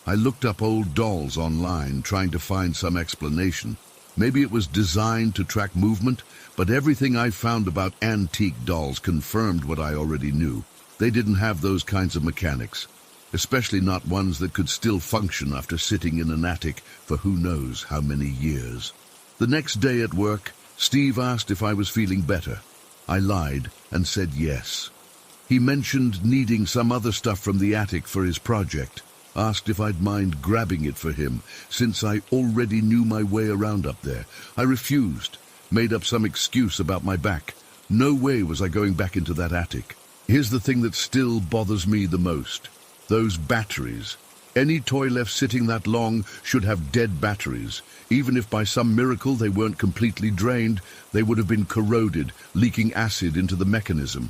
I looked up old dolls online, trying to find some explanation. Maybe it was designed to track movement, but everything I found about antique dolls confirmed what I already knew. They didn't have those kinds of mechanics, especially not ones that could still function after sitting in an attic for who knows how many years. The next day at work, Steve asked if I was feeling better. I lied and said yes. He mentioned needing some other stuff from the attic for his project, asked if I'd mind grabbing it for him, since I already knew my way around up there. I refused, made up some excuse about my back. No way was I going back into that attic. Here's the thing that still bothers me the most. Those batteries. Any toy left sitting that long should have dead batteries. Even if by some miracle they weren't completely drained, they would have been corroded, leaking acid into the mechanism.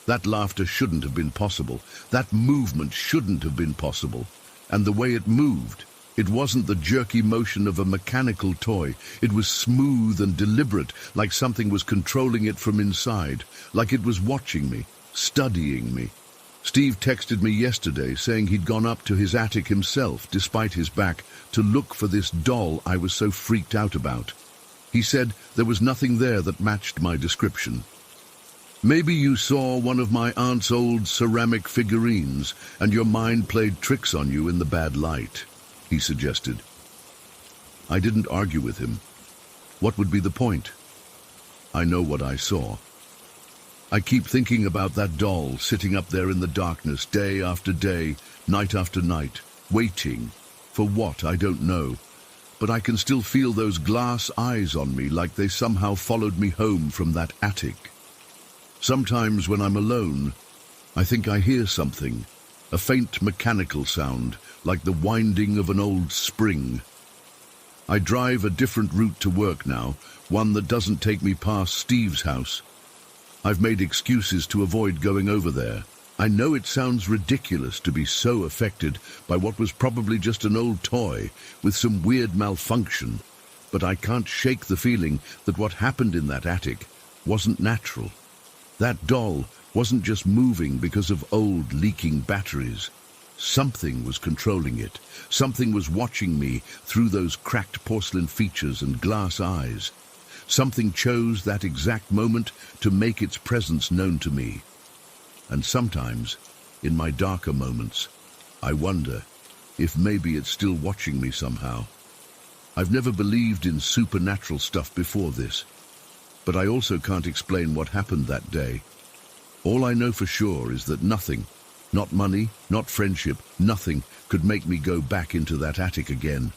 That laughter shouldn't have been possible. That movement shouldn't have been possible. And the way it moved, it wasn't the jerky motion of a mechanical toy. It was smooth and deliberate, like something was controlling it from inside, like it was watching me, studying me. Steve texted me yesterday saying he'd gone up to his attic himself, despite his back, to look for this doll I was so freaked out about. He said there was nothing there that matched my description. "Maybe you saw one of my aunt's old ceramic figurines, and your mind played tricks on you in the bad light," he suggested. I didn't argue with him. What would be the point? I know what I saw. I keep thinking about that doll sitting up there in the darkness, day after day, night after night, waiting. For what, I don't know. But I can still feel those glass eyes on me, like they somehow followed me home from that attic. Sometimes when I'm alone, I think I hear something, a faint mechanical sound, like the winding of an old spring. I drive a different route to work now, one that doesn't take me past Steve's house. I've made excuses to avoid going over there. I know it sounds ridiculous to be so affected by what was probably just an old toy with some weird malfunction, but I can't shake the feeling that what happened in that attic wasn't natural. That doll wasn't just moving because of old leaking batteries. Something was controlling it. Something was watching me through those cracked porcelain features and glass eyes. Something chose that exact moment to make its presence known to me. And sometimes, in my darker moments, I wonder if maybe it's still watching me somehow. I've never believed in supernatural stuff before this, but I also can't explain what happened that day. All I know for sure is that nothing, not money, not friendship, nothing could make me go back into that attic again.